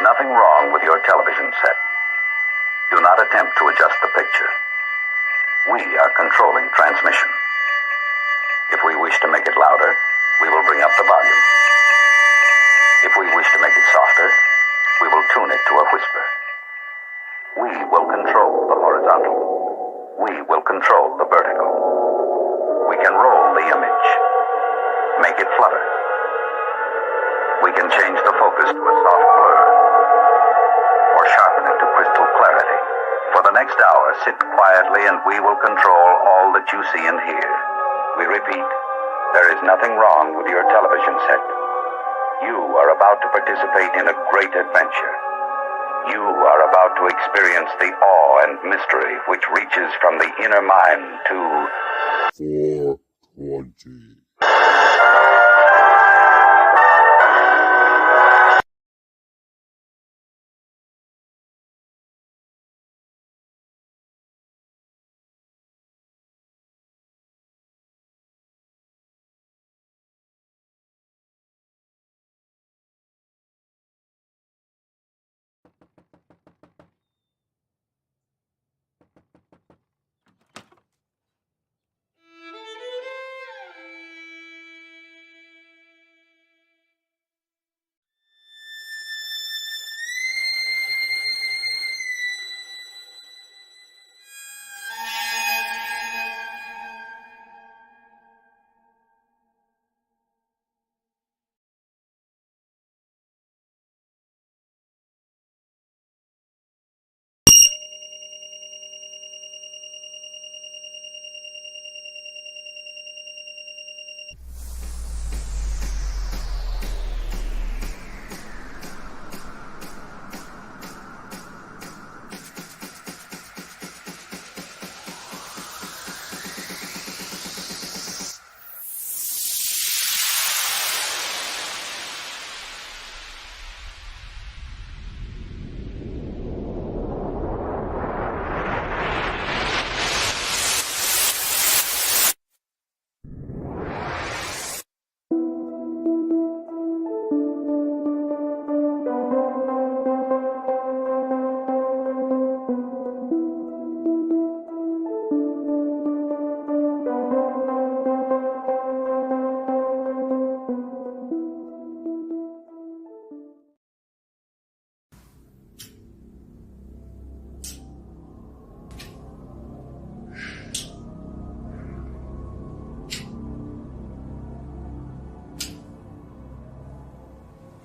nothing wrong with your television set. Do not attempt to adjust the picture. We are controlling transmission. If we wish to make it louder, we will bring up the volume. If we wish to make it softer, we will tune it to a whisper. We will control the horizontal. We will control the vertical. We can roll the image, make it flutter. We can change the focus to a soft blur, or sharpen it to crystal clarity. For the next hour, sit quietly and we will control all that you see and hear. We repeat, there is nothing wrong with your television set. You are about to participate in a great adventure. You are about to experience the awe and mystery which reaches from the inner mind to 420.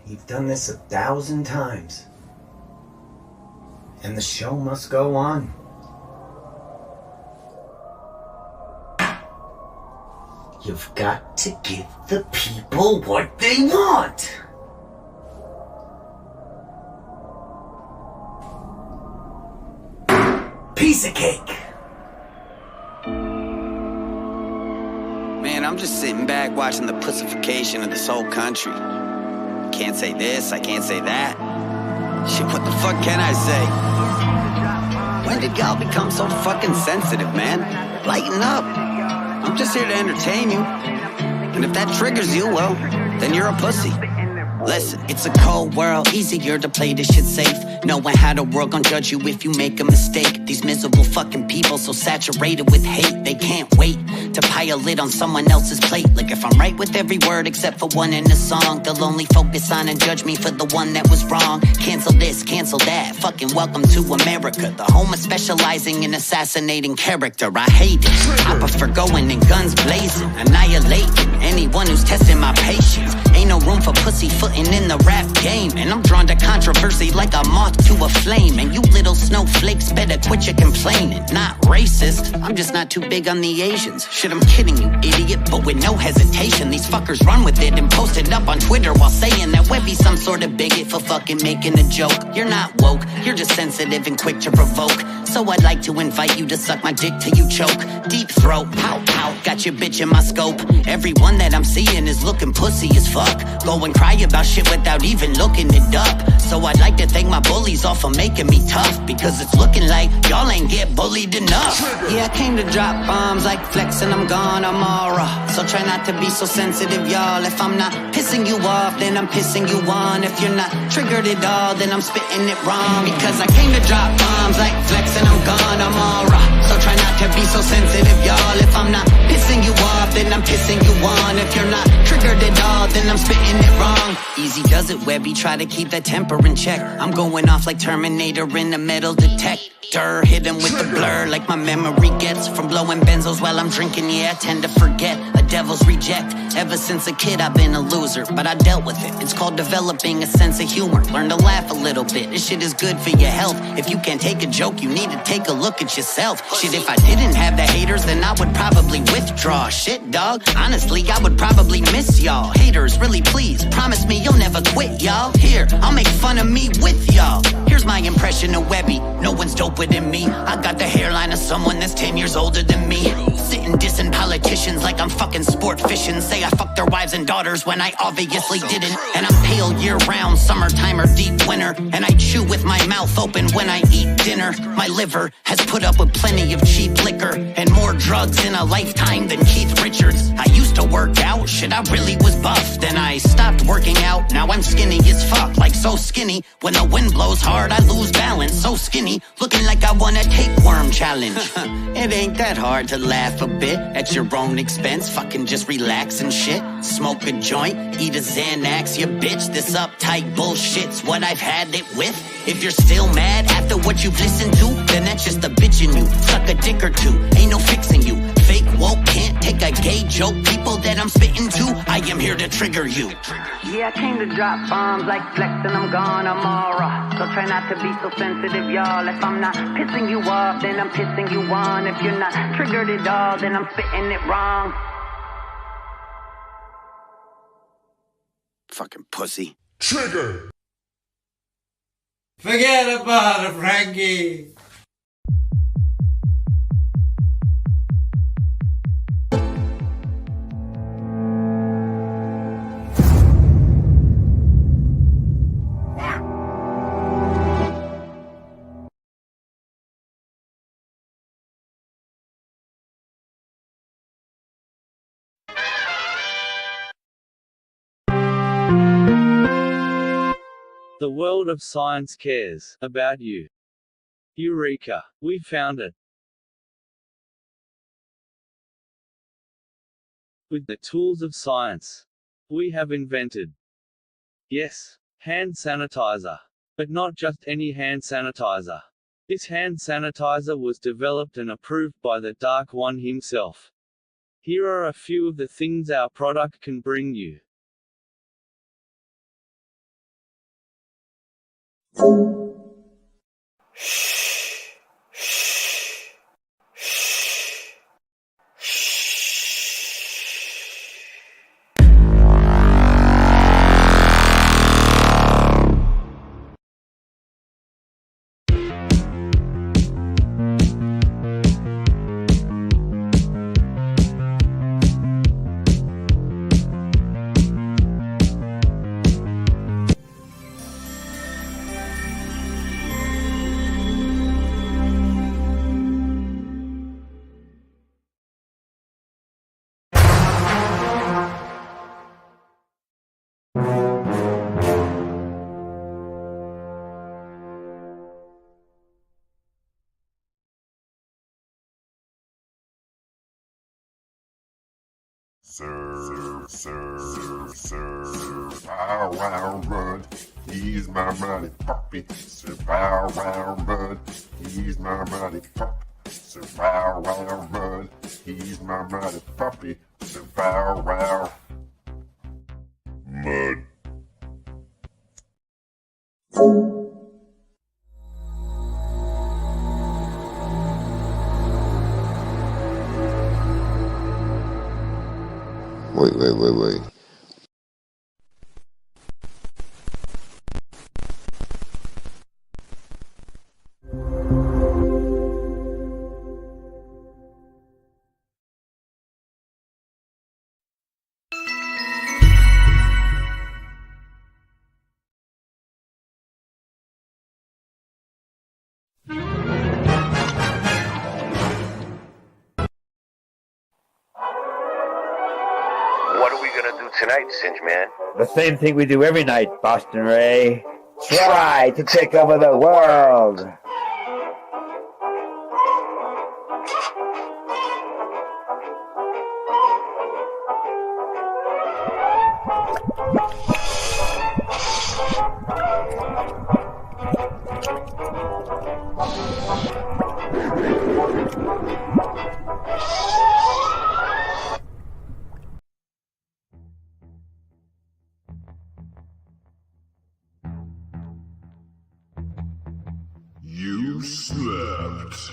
You've done this 1,000 times. And the show must go on. You've got to give the people what they want. Piece of cake. Man, I'm just sitting back watching the pussification of this whole country. Can't say this, I can't say that. Shit, what the fuck can I say? When did y'all become so fucking sensitive, man? Lighten up. I'm just here to entertain you. And if that triggers you, well, then you're a pussy. Listen, it's a cold world, easier to play this shit safe. Knowing how the world gon' judge you if you make a mistake. These miserable fucking people so saturated with hate, they can't wait to pile it on someone else's plate. Like if I'm right with every word except for one in the song, they'll only focus on and judge me for the one that was wrong. Cancel this, cancel that, fucking welcome to America, the home of specializing in assassinating character. I hate it, I prefer going in guns blazing, annihilating anyone who's testing my patience. Ain't no room for pussyfooting in the rap game, and I'm drawn to controversy like a moth to a flame. And you little snowflakes better quit your complaining. Not racist, I'm just not too big on the Asians. Shit, I'm kidding you, idiot, but with no hesitation. These fuckers run with it and post it up on Twitter while saying that Webby's some sort of bigot for fucking making a joke. You're not woke, you're just sensitive and quick to provoke. So I'd like to invite you to suck my dick till you choke. Deep throat, pow pow, got your bitch in my scope. Everyone that I'm seeing is looking pussy as fuck. fuck. Go and cry about shit without even looking it up. So I'd like to thank my bullies all for making me tough, because it's looking like y'all ain't get bullied enough. Yeah, I came to drop bombs like Flex and I'm gone, I'm aura. So try not to be so sensitive, y'all. If I'm not pissing you off, then I'm pissing you on. If you're not triggered at all, then I'm spitting it wrong. Because I came to drop bombs like Flex and I'm gone, I'm aura. So try not to be so sensitive, y'all. If I'm not pissing you off, then I'm pissing you on. If you're not triggered at all, then I'm spitting it wrong. Easy does it, Webby, try to keep that temper in check. I'm going off like Terminator in the metal detector. Hit him with the blur like my memory gets from blowing benzos while I'm drinking. Yeah, I tend to forget, a devil's reject. Ever since a kid I've been a loser, but I dealt with it. It's called developing a sense of humor. Learn to laugh a little bit, this shit is good for your health. If you can't take a joke, you need to take a look at yourself. Shit, if I didn't have the haters, then I would probably withdraw. Shit, dog, honestly, I would probably miss y'all. Haters, really please, promise me you'll never quit, y'all. Here, I'll make fun of me with y'all. Here's my impression of Webby, no one's doper than me. I got the hairline of someone that's 10 years older than me. Sitting dissing politicians like I'm fucking sport fishing. Say I fucked their wives and daughters when I obviously didn't. And I'm pale year round, summertime or deep winter. And I chew with my mouth open when I eat dinner. My liver has put up with plenty of cheap liquor and more drugs in a lifetime than Keith Richards. I used to work out, shit, I really was buff. Then I stopped working out, now I'm skinny as fuck. Like so skinny, when the wind blows hard I lose balance. So skinny, looking like I won a tapeworm challenge. It ain't that hard to laugh a bit at your own expense. Fucking just relax and shit. Smoke a joint, eat a Xanax, you bitch. This uptight bullshit's what I've had it with. If you're still mad after what you've listened to, then that's just a bitch in you. Suck a dick or two, ain't no fixing you. Fake woke can't take a gay joke. People that I'm spitting to, I am here to trigger you. Yeah, I came to drop bombs like Flex and I'm gone, I'm aura. So try not to be so sensitive, y'all. If I'm not pissing you off, then I'm pissing you on. If you're not triggered at all, then I'm spitting it wrong. Fucking pussy. Trigger! Forget about it, Frankie. The world of science cares about you. Eureka! We found it. With the tools of science, we have invented, yes, hand sanitizer. But not just any hand sanitizer. This hand sanitizer was developed and approved by the Dark One himself. Here are a few of the things our product can bring you. Serve, bow wow run. He's my mighty puppy. Serve, bow wow run. He's my mighty puppy. Serve, bow wow run. He's my mighty puppy. Serve, bow wow. Mud. Wait. are we gonna do tonight, Singe Man? The same thing we do every night, Boston Ray. Try to take over the world. You slept.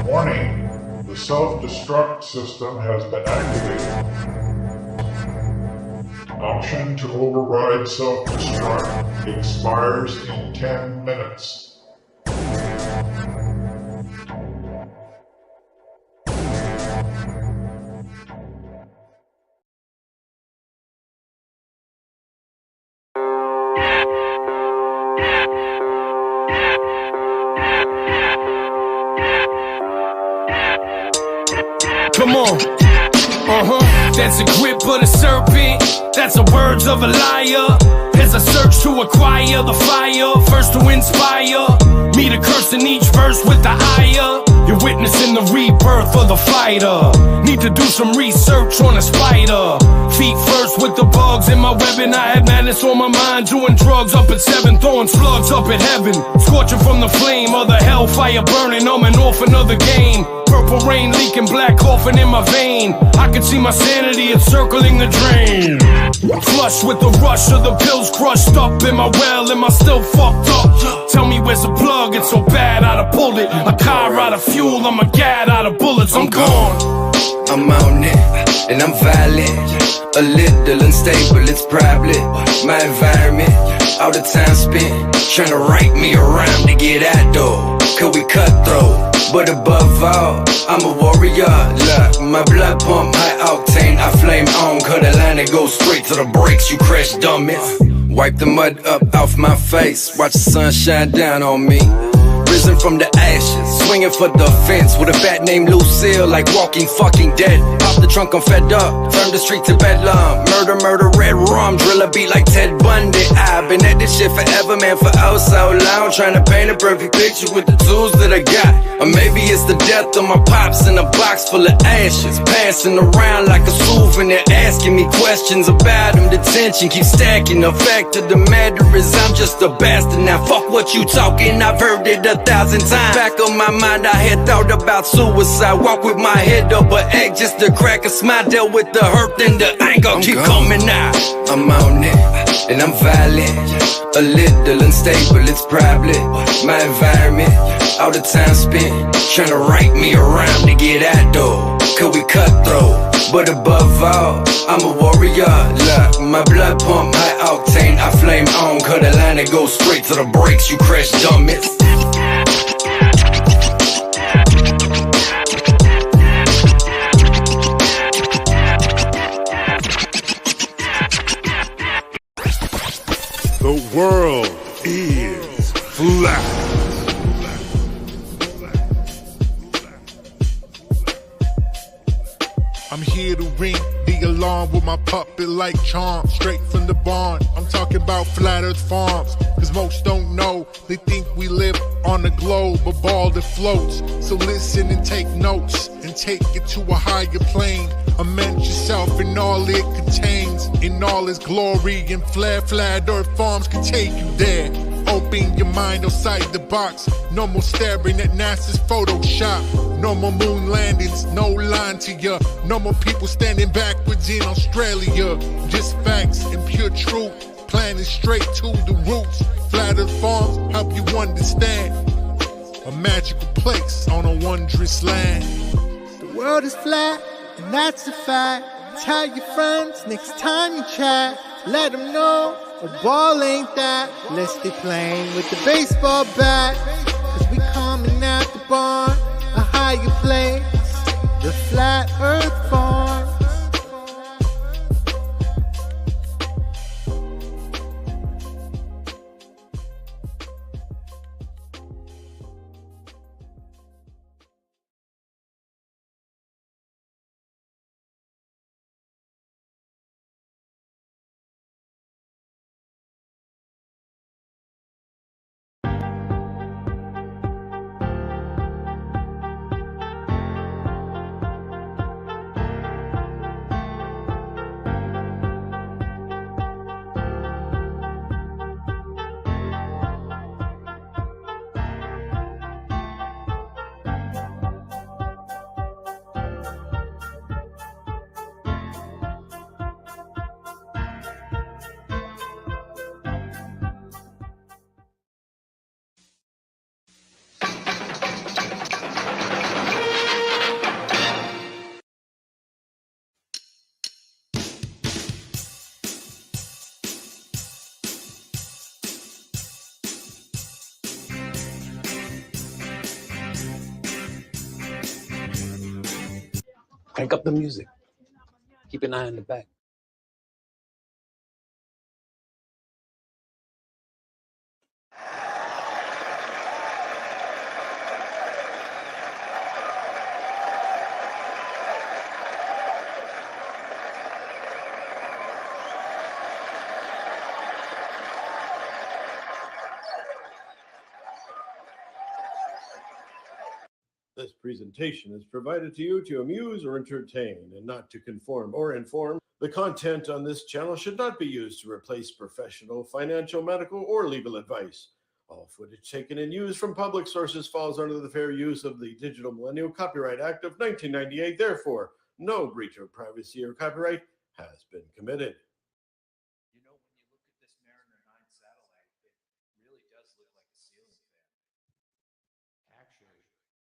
Warning, the self-destruct system has been activated. Option to override self-destruct expires in 10 minutes. Come on. That's a grip of the serpent. That's the words of a liar. As I search to acquire the fire, first to inspire me to curse in each verse with the ire. You're witnessing the rebirth of the fighter. Need to do some research on a spider. Feet first with the bugs in my web, and I had madness on my mind. Doing drugs up at 7, throwing slugs up at heaven. Scorching from the flame of the hellfire burning. I'm an orphan of the game. Purple rain leaking, black coffin in my vein. I can see my sanity encircling the drain. Flush with the rush of the pills crushed up in my well. Am I still fucked up? Tell me where's the plug? It's so bad I'd pulled it. A car out of fuel, I'm a gad out of bullets. I'm gone. I'm on it, and I'm violent. A little unstable, it's probably my environment. All the time spent trying to write me a rhyme to get out though. Could we cutthroat? But above all, I'm a warrior. Look, my blood pump high octane. I flame on, cut a line that goes straight to the brakes. You crash dummies. Wipe the mud up off my face. Watch the sun shine down on me. Risen from the ashes, swinging for the fence with a bat named Lucille, like Walking Fucking Dead. Pop the trunk, I'm fed up. Turn the street to bedlam. Murder, murder, red rum. Drill a beat like Ted Bundy. I've been at this shit forever, man, for oh so long. Trying to paint a perfect picture with the tools that I got. Or maybe it's the death of my pops in a box full of ashes, passing around like a souvenir, asking me questions about him. Detention keeps stacking. The fact of the matter is I'm just a bastard. Now fuck what you talking, I've heard it 1,000 times. Back of my mind I had thought about suicide. Walk with my head up, but act just to crack a smile. Dealt with the hurt and the anger keep coming out. I'm on it, and I'm violent. A little unstable, it's probably my environment. All the time spent trying to write me a rhyme to get out though. Could we cutthroat? But above all, I'm a warrior. Look, my blood pump high octane. I flame on, cut a line that goes straight to the brakes. You crash dummies. The world is flat. I'm here to ring the alarm with my puppet like charm, straight from the barn. I'm talking about Flat Earth Farms, cause most don't know. They think we live on a globe, a ball that floats. So listen and take notes, and take it to a higher plane. Immerse yourself in all it contains, in all its glory, and Flat Earth Farms can take you there. Open your mind outside the box. No more staring at NASA's Photoshop. No more moon landings, no line to ya. No more people standing backwards in Australia. Just facts and pure truth. Planning straight to the roots. Flat Earth Farms help you understand. A magical place on a wondrous land. The world is flat, and that's a fact. Tell your friends next time you chat. Let them know a ball ain't that. Let's stay playing with the baseball bat. Cause we coming at the barn, a higher place. The Flat Earth Farm. Crank up the music. Keep an eye on the back. This presentation is provided to you to amuse or entertain and not to conform or inform. The content on this channel should not be used to replace professional, financial, medical, or legal advice. All footage taken and used from public sources falls under the fair use of the Digital Millennial Copyright Act of 1998. Therefore, no breach of privacy or copyright has been committed. You know, when you look at this Mariner 9 satellite, it really does look like a ceiling fan. Actually,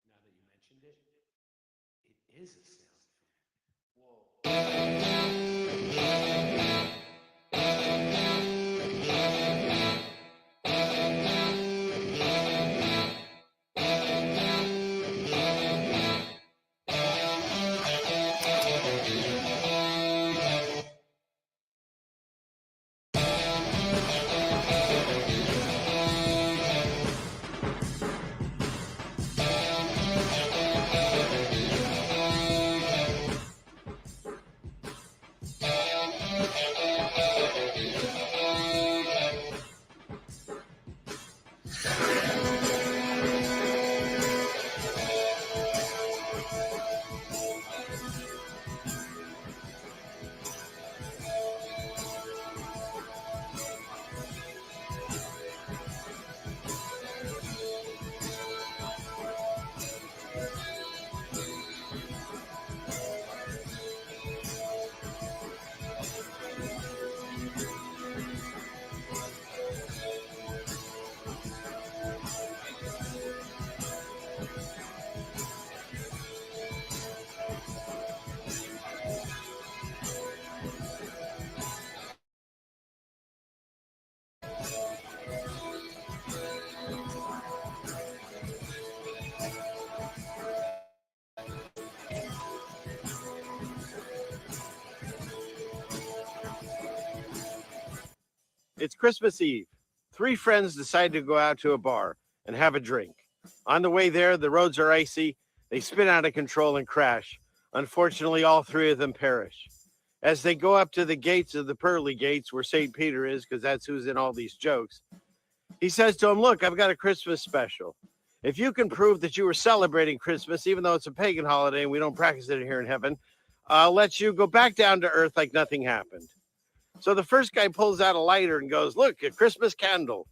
now that you mentioned it, it is a ceiling fan. Whoa. It's Christmas Eve. Three friends decide to go out to a bar and have a drink. On the way there, the roads are icy. They spin out of control and crash. Unfortunately, all three of them perish. As they go up to the gates of the pearly gates where St. Peter is, because that's who's in all these jokes, he says to them, "Look, I've got a Christmas special. If you can prove that you were celebrating Christmas, even though it's a pagan holiday and we don't practice it here in heaven, I'll let you go back down to earth like nothing happened." So the first guy pulls out a lighter and goes, "Look, a Christmas candle."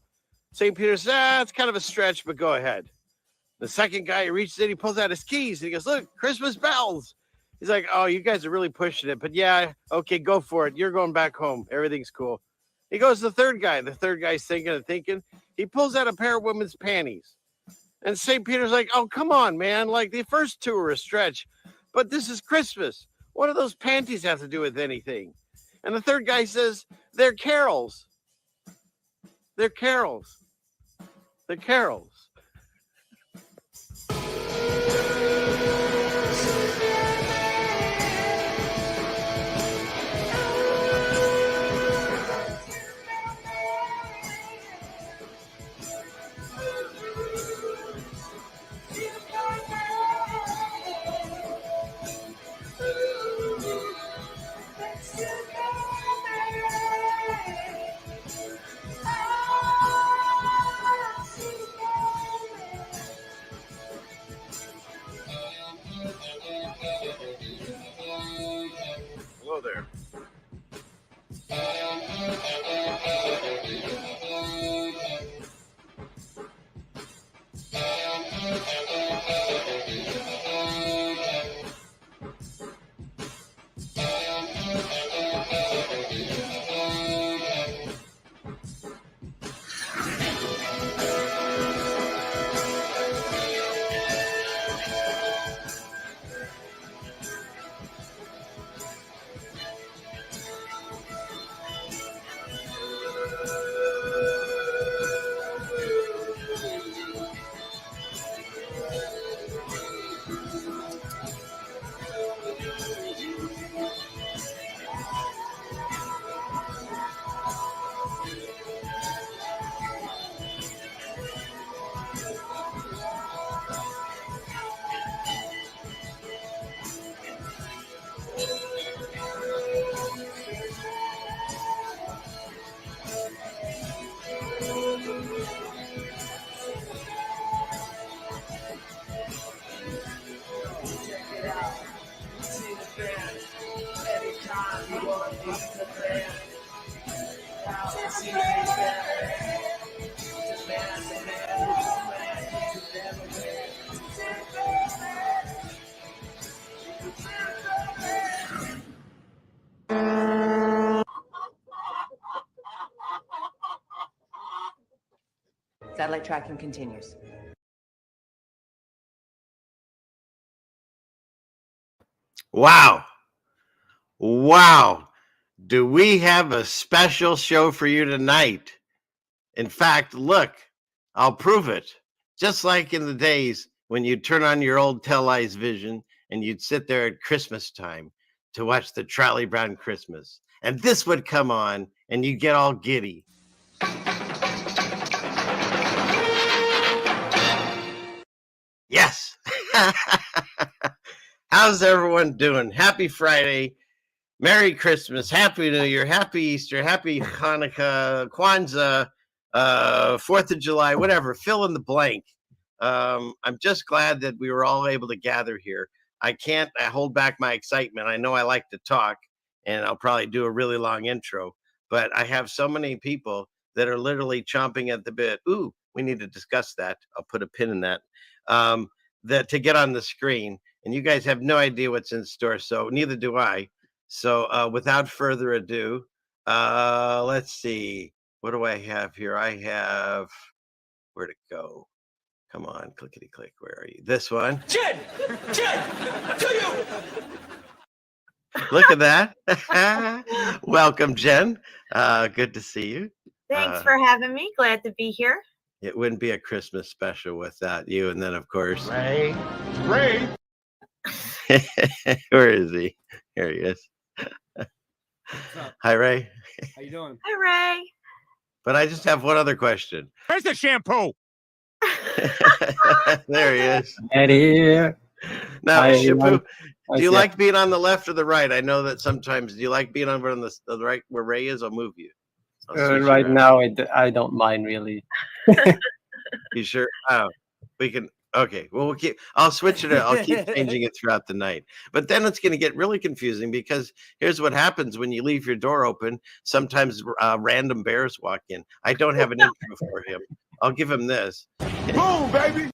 St. Peter says, it's kind of a stretch, but go ahead. The second guy, he reaches in, he pulls out his keys, and he goes, look, Christmas bells. He's like, oh, you guys are really pushing it. But yeah, okay, go for it. You're going back home. Everything's cool. He goes to the third guy. The third guy's thinking and thinking. He pulls out a pair of women's panties. And St. Peter's like, oh, come on, man. Like, the first two are a stretch. But this is Christmas. What do those panties have to do with anything? And the third guy says, they're carols. They're carols. They're carols. Hello there. Satellite tracking continues. Wow. Wow. Do we have a special show for you tonight? In fact, look, I'll prove it. Just like in the days when you'd turn on your old televised vision and you'd sit there at Christmas time to watch the Charlie Brown Christmas. And this would come on and you'd get all giddy. Yes. How's everyone doing? Happy Friday. Merry Christmas. Happy New Year. Happy Easter. Happy Hanukkah, Kwanzaa, 4th of July, whatever. Fill in the blank. I'm just glad that we were all able to gather here. I can't hold back my excitement. I know I like to talk, and I'll probably do a really long intro, but I have so many people that are literally chomping at the bit. Ooh, we need to discuss that. I'll put a pin in that. That to get on the screen, and you guys have no idea what's in store, so neither do I. So without further ado, let's see. What do I have here? I have, where'd it go? Come on, clickety click. Where are you? This one. Jen, to you. Look at that. Welcome, Jen. Good to see you. Thanks for having me. Glad to be here. It wouldn't be a Christmas special without you. And then, of course, Ray. Where is he? Here he is. Hi, Ray. How you doing? Hi, Ray. But I just have one other question. Where's the shampoo? There he is. Eddie. Now, Shabu, do you yeah. like being on the left or the right? I know that sometimes. Do you like being on the right where Ray is? I'll move you. Right now, I don't mind really. You sure? Oh, we can. Okay, well, I'll switch it. I'll keep changing it throughout the night. But then it's going to get really confusing because here's what happens when you leave your door open. Sometimes random bears walk in. I don't have an intro for him. I'll give him this. Boom, baby.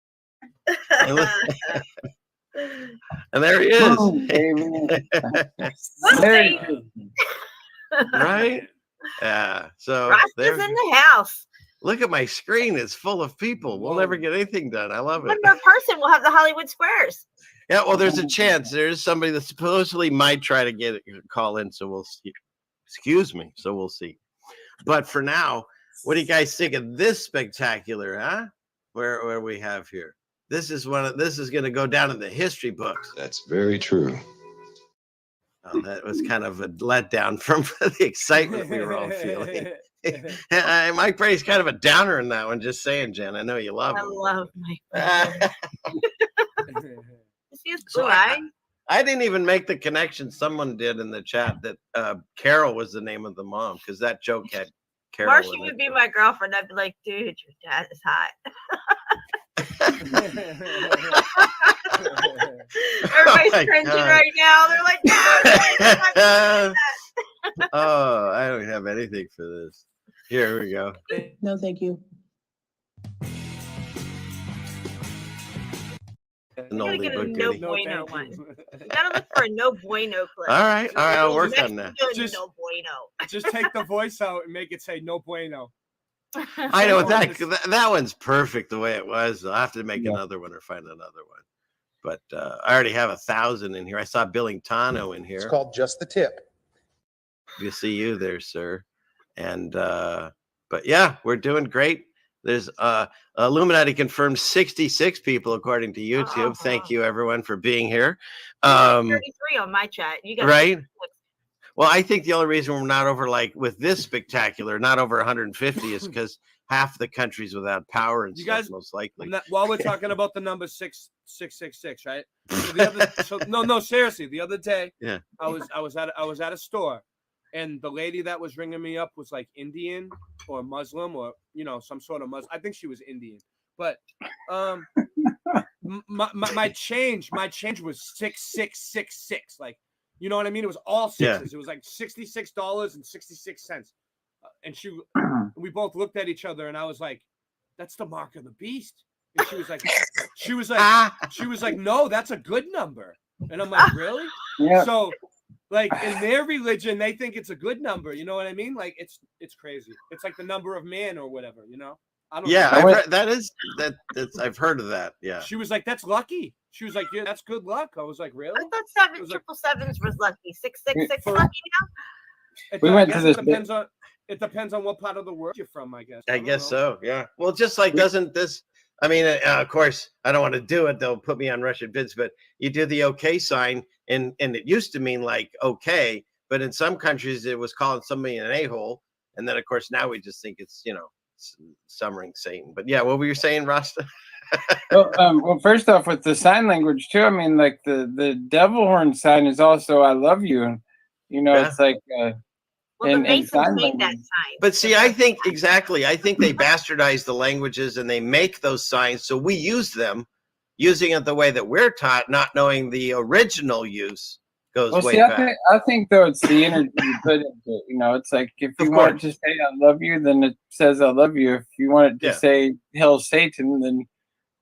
And there he is. Boom, baby. Right? Yeah. So Rasta's in the house. Look at my screen. It's full of people. We'll never get anything done. I love it. One more person will have the Hollywood Squares. Yeah, well, there's a chance. There's somebody that supposedly might try to call in, so we'll see. Excuse me. So we'll see. But for now, what do you guys think of this spectacular, huh? Where we have here. This is going to go down in the history books. That's very true. Oh, that was kind of a letdown from the excitement we were all feeling. Mike Brady's kind of a downer in that one. Just saying, Jen. I know you love him. I love Mike Brady. So I didn't even make the connection. Someone did in the chat that Carol was the name of the mom because that joke had Carol. Marcy would be my girlfriend. I'd be like, dude, your dad is hot. Everybody's cringing right now. They're like, oh, I don't have anything for this. Here we go. No, thank you. An oldie but goodie. No bueno one. You gotta look for a no bueno clip. All right, I'll work on that. No bueno. Just take the voice out and make it say no bueno. I know that one's perfect the way it was. I'll have to make another one or find another one. But I already have 1,000 in here. I saw Billingtano in here. It's called Just the Tip. Good to see you there, sir. And but yeah, we're doing great. There's Illuminati confirmed 66 people according to YouTube. Thank you everyone for being here. 33 on my chat. You got right? Well, I think the only reason we're not over with this spectacular, not over 150 is because half the country's without power and you stuff, guys, most likely. While we're talking about the number 6666, right? So no, seriously. The other day, I was at a store, and the lady that was ringing me up was like Indian or Muslim or some sort of Muslim. I think she was Indian, but my change was 6666. Like, you know what I mean? It was all sixes. Yeah. It was like $66.66. And we both looked at each other, and I was like, "That's the mark of the beast." And she was like, "No, that's a good number." And I'm like, "Really?" Yeah. So, like in their religion, they think it's a good number. You know what I mean? Like it's crazy. It's like the number of man or whatever. I don't know. I've heard of that. Yeah. She was like, "That's lucky." She was like, "Yeah, that's good luck." I was like, "Really?" I thought 777s was lucky. 666 lucky now. It depends on what part of the world you're from, I guess. I guess so. Yeah. Well, just like doesn't this? I mean, of course, I don't want to do it. They'll put me on Russian bids, but you do the OK sign, and it used to mean like okay, but in some countries it was calling somebody an a-hole, and then of course now we just think it's summoning Satan. But yeah, what were you saying, Rasta? Well, first off, with the sign language too, I mean, like the devil horn sign is also "I love you," and it's like. Well, the Masons made that sign. But see, I think they bastardize the languages and they make those signs, so we use them, using it the way that we're taught, not knowing the original use goes way back. I think though it's the energy you put into it. It's like if you want it to say "I love you," then it says "I love you." If you want it to say "Hail Satan," then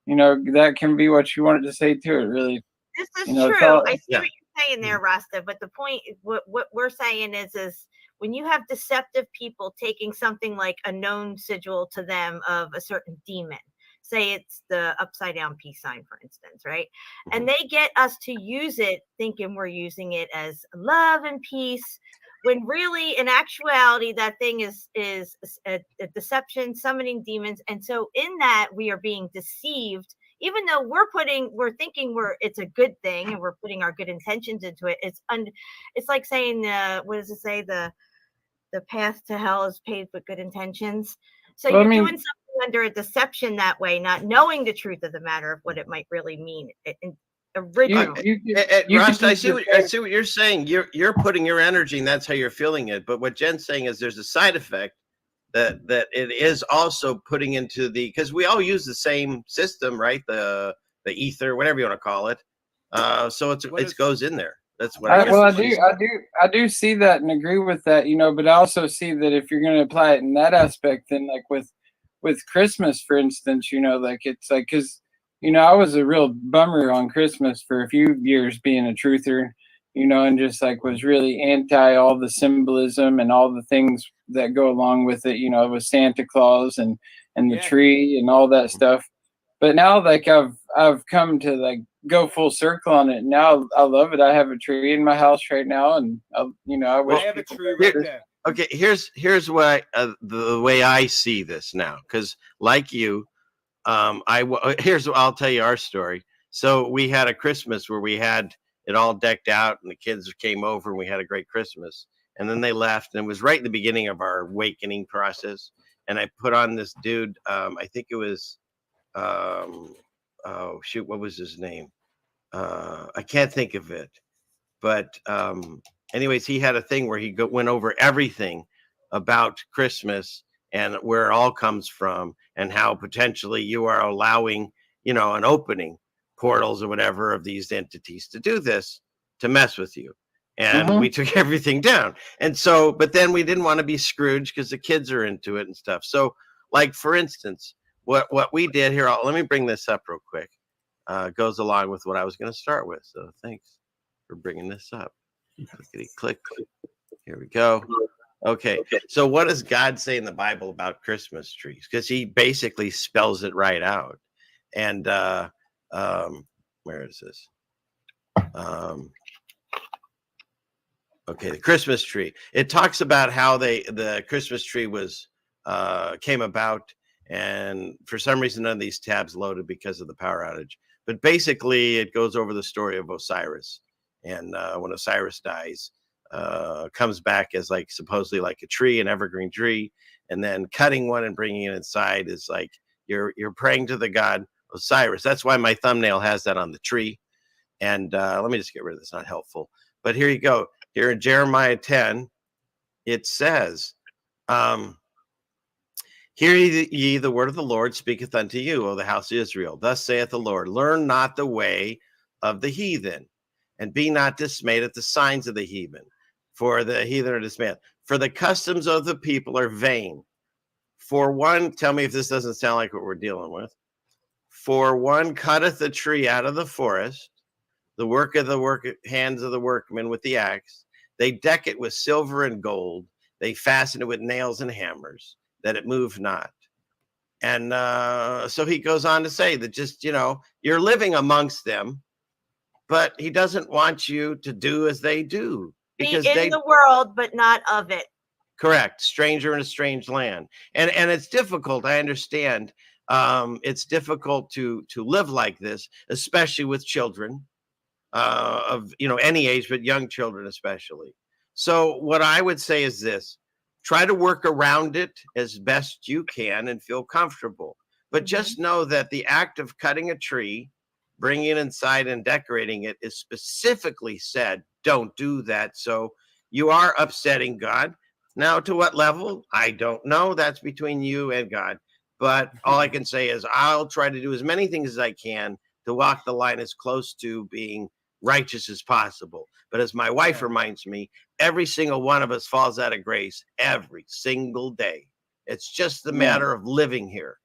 that can be what you want it to say too. It really. This is true. I see what you're saying there, Rasta. But the point, what we're saying is when you have deceptive people taking something like a known sigil to them of a certain demon, say it's the upside down peace sign, for instance, right? And they get us to use it thinking we're using it as love and peace, when really in actuality that thing is a deception, summoning demons. And so in that we are being deceived, even though we're thinking it's a good thing and we're putting our good intentions into it. It's like saying what does it say? The path to hell is paved with good intentions. So you're doing something under a deception that way, not knowing the truth of the matter of what it might really mean. Rust, I see what you're saying. You're putting your energy, and that's how you're feeling it. But what Jen's saying is there's a side effect that it is also putting into because we all use the same system, right? The ether, whatever you want to call it. So it goes in there. That's what I do see that and agree with that, but I also see that if you're going to apply it in that aspect, then like with Christmas, for instance, like it's like, because, I was a real bummer on Christmas for a few years being a truther, and just like was really anti all the symbolism and all the things that go along with it, with Santa Claus and the tree and all that stuff. But now, like I've come to like go full circle on it. Now I love it. I have a tree in my house right now, and I wish I have a tree right there. Okay, here's what the way I see this now, because like you, here's what I'll tell you our story. So we had a Christmas where we had it all decked out, and the kids came over, and we had a great Christmas. And then they left, and it was right in the beginning of our awakening process. And I put on this dude. I think it was. Oh shoot, what was his name? I can't think of it, but anyways, he had a thing where he went over everything about Christmas and where it all comes from, and how potentially you are allowing, an opening portals or whatever of these entities to do this, to mess with you. And we took everything down. And so, but then we didn't want to be Scrooge because the kids are into it and stuff. So, like, for instance, what we did here, let me bring this up real quick. Goes along with what I was going to start with. So thanks for bringing this up. Clickety click. Here we go. Okay. So what does God say in the Bible about Christmas trees? Because he basically spells it right out. And where is this? Okay, the Christmas tree. It talks about how the Christmas tree was came about. And for some reason, none of these tabs loaded because of the power outage. But basically, it goes over the story of Osiris. And when Osiris dies, comes back as like supposedly like a tree, an evergreen tree. And then cutting one and bringing it inside is like you're praying to the god Osiris. That's why my thumbnail has that on the tree. And let me just get rid of this. Not helpful. But here you go. Here in Jeremiah 10, it says, hear ye the word of the Lord speaketh unto you, O the house of Israel. Thus saith the Lord, learn not the way of the heathen, and be not dismayed at the signs of the heathen, for the heathen are dismayed. For the customs of the people are vain. For one, tell me if this doesn't sound like what we're dealing with. For one cutteth the tree out of the forest, the work of the hands of the workmen with the axe. They deck it with silver and gold. They fasten it with nails and hammers, that it move not. And so he goes on to say that just, you're living amongst them, but he doesn't want you to do as they do. Because be in the world, but not of it. Correct. Stranger in a strange land. And it's difficult. I understand. It's difficult to live like this, especially with children of, any age, but young children especially. So what I would say is this: try to work around it as best you can and feel comfortable. But just know that the act of cutting a tree, bringing it inside and decorating it is specifically said, don't do that. So you are upsetting God. Now, to what level? I don't know. That's between you and God. But all I can say is I'll try to do as many things as I can to walk the line as close to being righteous as possible. But as my wife reminds me, every single one of us falls out of grace every single day. It's just the matter of living here.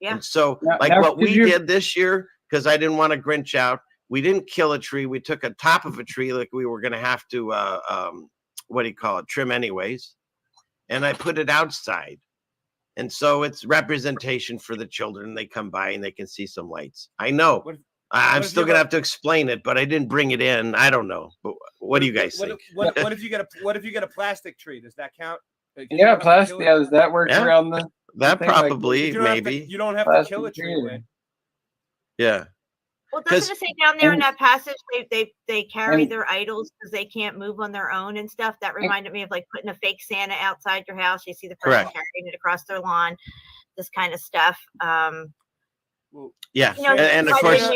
Yeah. And so what we did this year, because I didn't want to Grinch out, we didn't kill a tree. We took a top of a tree like we were going to have to, trim anyways. And I put it outside. And so it's representation for the children. They come by and they can see some lights. I know. I'm still going to have to explain it, but I didn't bring it in. I don't know. But what do you guys think? What if you get a plastic tree? Does that count? Yeah, plastic. Yeah, does that work around the? That probably, maybe. You don't have to kill a tree. Yeah. Well, doesn't it say down there in that passage they carry their idols because they can't move on their own and stuff? That reminded me of like putting a fake Santa outside your house. You see the person carrying it across their lawn, this kind of stuff. Yeah, and of course,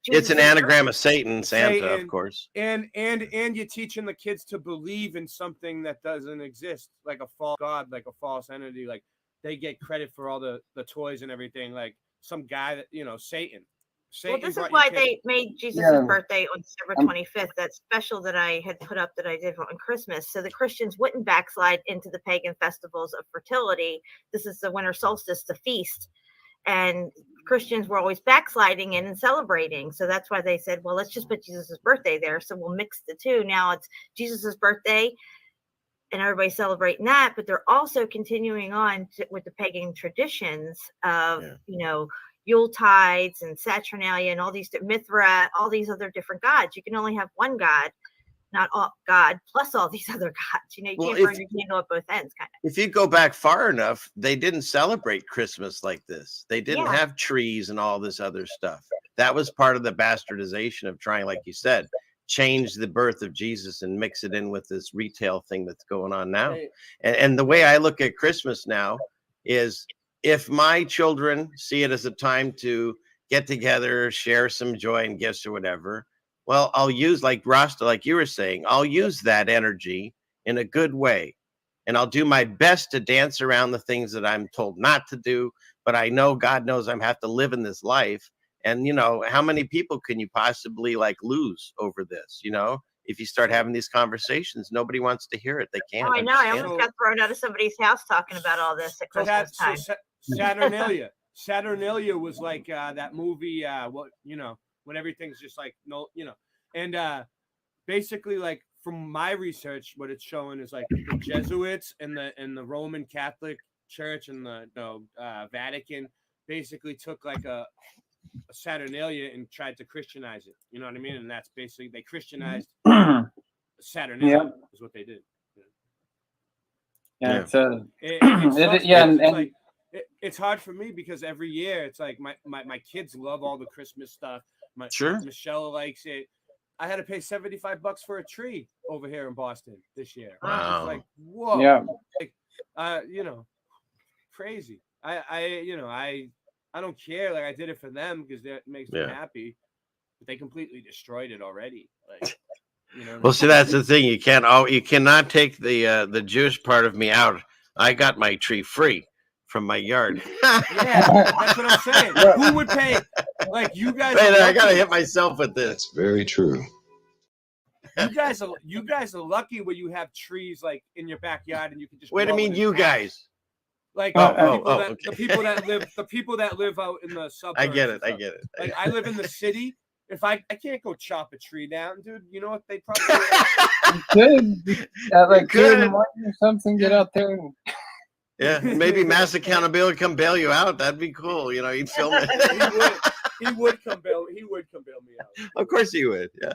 it's an anagram of Satan, Santa, of course. And you're teaching the kids to believe in something that doesn't exist, like a false god, like a false entity. Like they get credit for all the toys and everything. Like some guy that, you know, Satan. Well, Satan this is brought your why kid. they made Jesus' Yeah. birthday on December 25th, that special that I had put up that I did on Christmas. So the Christians wouldn't backslide into the pagan festivals of fertility. This is the winter solstice, the feast. And Christians were always backsliding in and celebrating. So that's why they said, well, let's just put Jesus' birthday there. So we'll mix the two. Now it's Jesus' birthday and everybody's celebrating that, but they're also continuing on with the pagan traditions of, you know, Yule tides and Saturnalia and all these Mithra, all these other different gods. You can only have one God, not all God plus all these other gods. You know, you Well, can't burn your candle at both ends, kind of. If you go back far enough, they didn't celebrate Christmas like this. They didn't Yeah. have trees and all this other stuff. That was part of the bastardization of trying, like you said, change the birth of Jesus and mix it in with this retail thing that's going on now. And the way I look at Christmas now is, if my children see it as a time to get together, share some joy and gifts or whatever, well, I'll use, like Rasta, like you were saying, I'll use that energy in a good way. And I'll do my best to dance around the things that I'm told not to do. But I know, God knows, I have to live in this life. And, you know, how many people can you possibly like lose over this? You know, if you start having these conversations, nobody wants to hear it. They can't. Oh, I know. I understand almost it. got thrown out of somebody's house talking about all this at Christmas time. Saturnalia. Saturnalia was like that movie, what, you know, when everything's just like, no, you know, and basically, like, from my research, what it's showing is like the Jesuits and the Roman Catholic Church and the Vatican basically took like a Saturnalia and tried to Christianize it. You know what I mean? And that's basically, they Christianized Saturnalia is what they did. Yeah, It's like, it's hard for me because every year it's like my kids love all the Christmas stuff. Michelle likes it. I had to pay $75 for a tree over here in Boston this year. Wow. It's like, whoa. Yeah. Like, you know, crazy. I don't care. Like, I did it for them because that makes them happy. But they completely destroyed it already. Like, you know. Well, see, that's the thing. You cannot take the Jewish part of me out. I got my tree free from my yard. Yeah, that's what I'm saying. Who would pay? Like, you guys. Wait, I gotta hit myself with this. That's very true. You guys are lucky when you have trees like in your backyard and you can just. Wait, I mean, you guys. Like okay. the people that live out in the suburbs. I get it. Like, I live in the city. If I can't go chop a tree down, dude, you know what they probably could at like 2 in the morning or something. Get out there. Yeah, maybe mass accountability come bail you out. That'd be cool. You know, he'd film it. He would come bail me out. Of course he would. Yeah.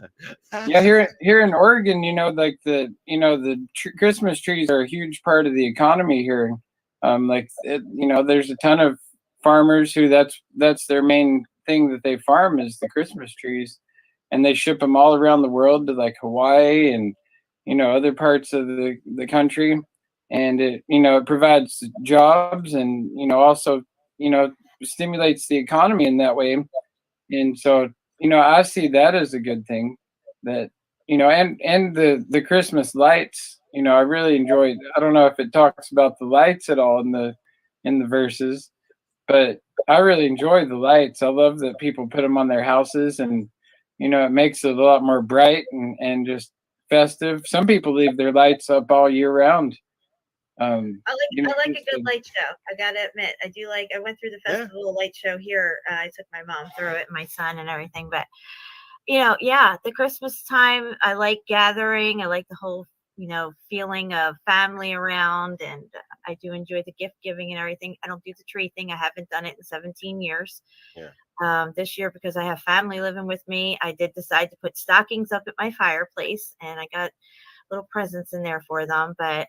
Yeah, here in Oregon, you know, like the Christmas trees are a huge part of the economy here. There's a ton of farmers who that's their main thing that they farm is the Christmas trees, and they ship them all around the world to like Hawaii and, you know, other parts of the country. And it, you know, it provides jobs and, you know, also, you know, stimulates the economy in that way. And so, you know, I see that as a good thing, that, you know, and the Christmas lights, you know, I really enjoy. I don't know if it talks about the lights at all in the verses, but I really enjoy the lights. I love that people put them on their houses, and, you know, it makes it a lot more bright and just festive. Some people leave their lights up all year round. I like a good light show. I gotta admit, I do like. I went through the festival light show here. I took my mom through it, my son, and everything. But, you know, the Christmas time, I like gathering. I like the whole, you know, feeling of family around, and I do enjoy the gift giving and everything. I don't do the tree thing. I haven't done it in 17 years. Yeah. This year, because I have family living with me, I did decide to put stockings up at my fireplace, and I got little presents in there for them. But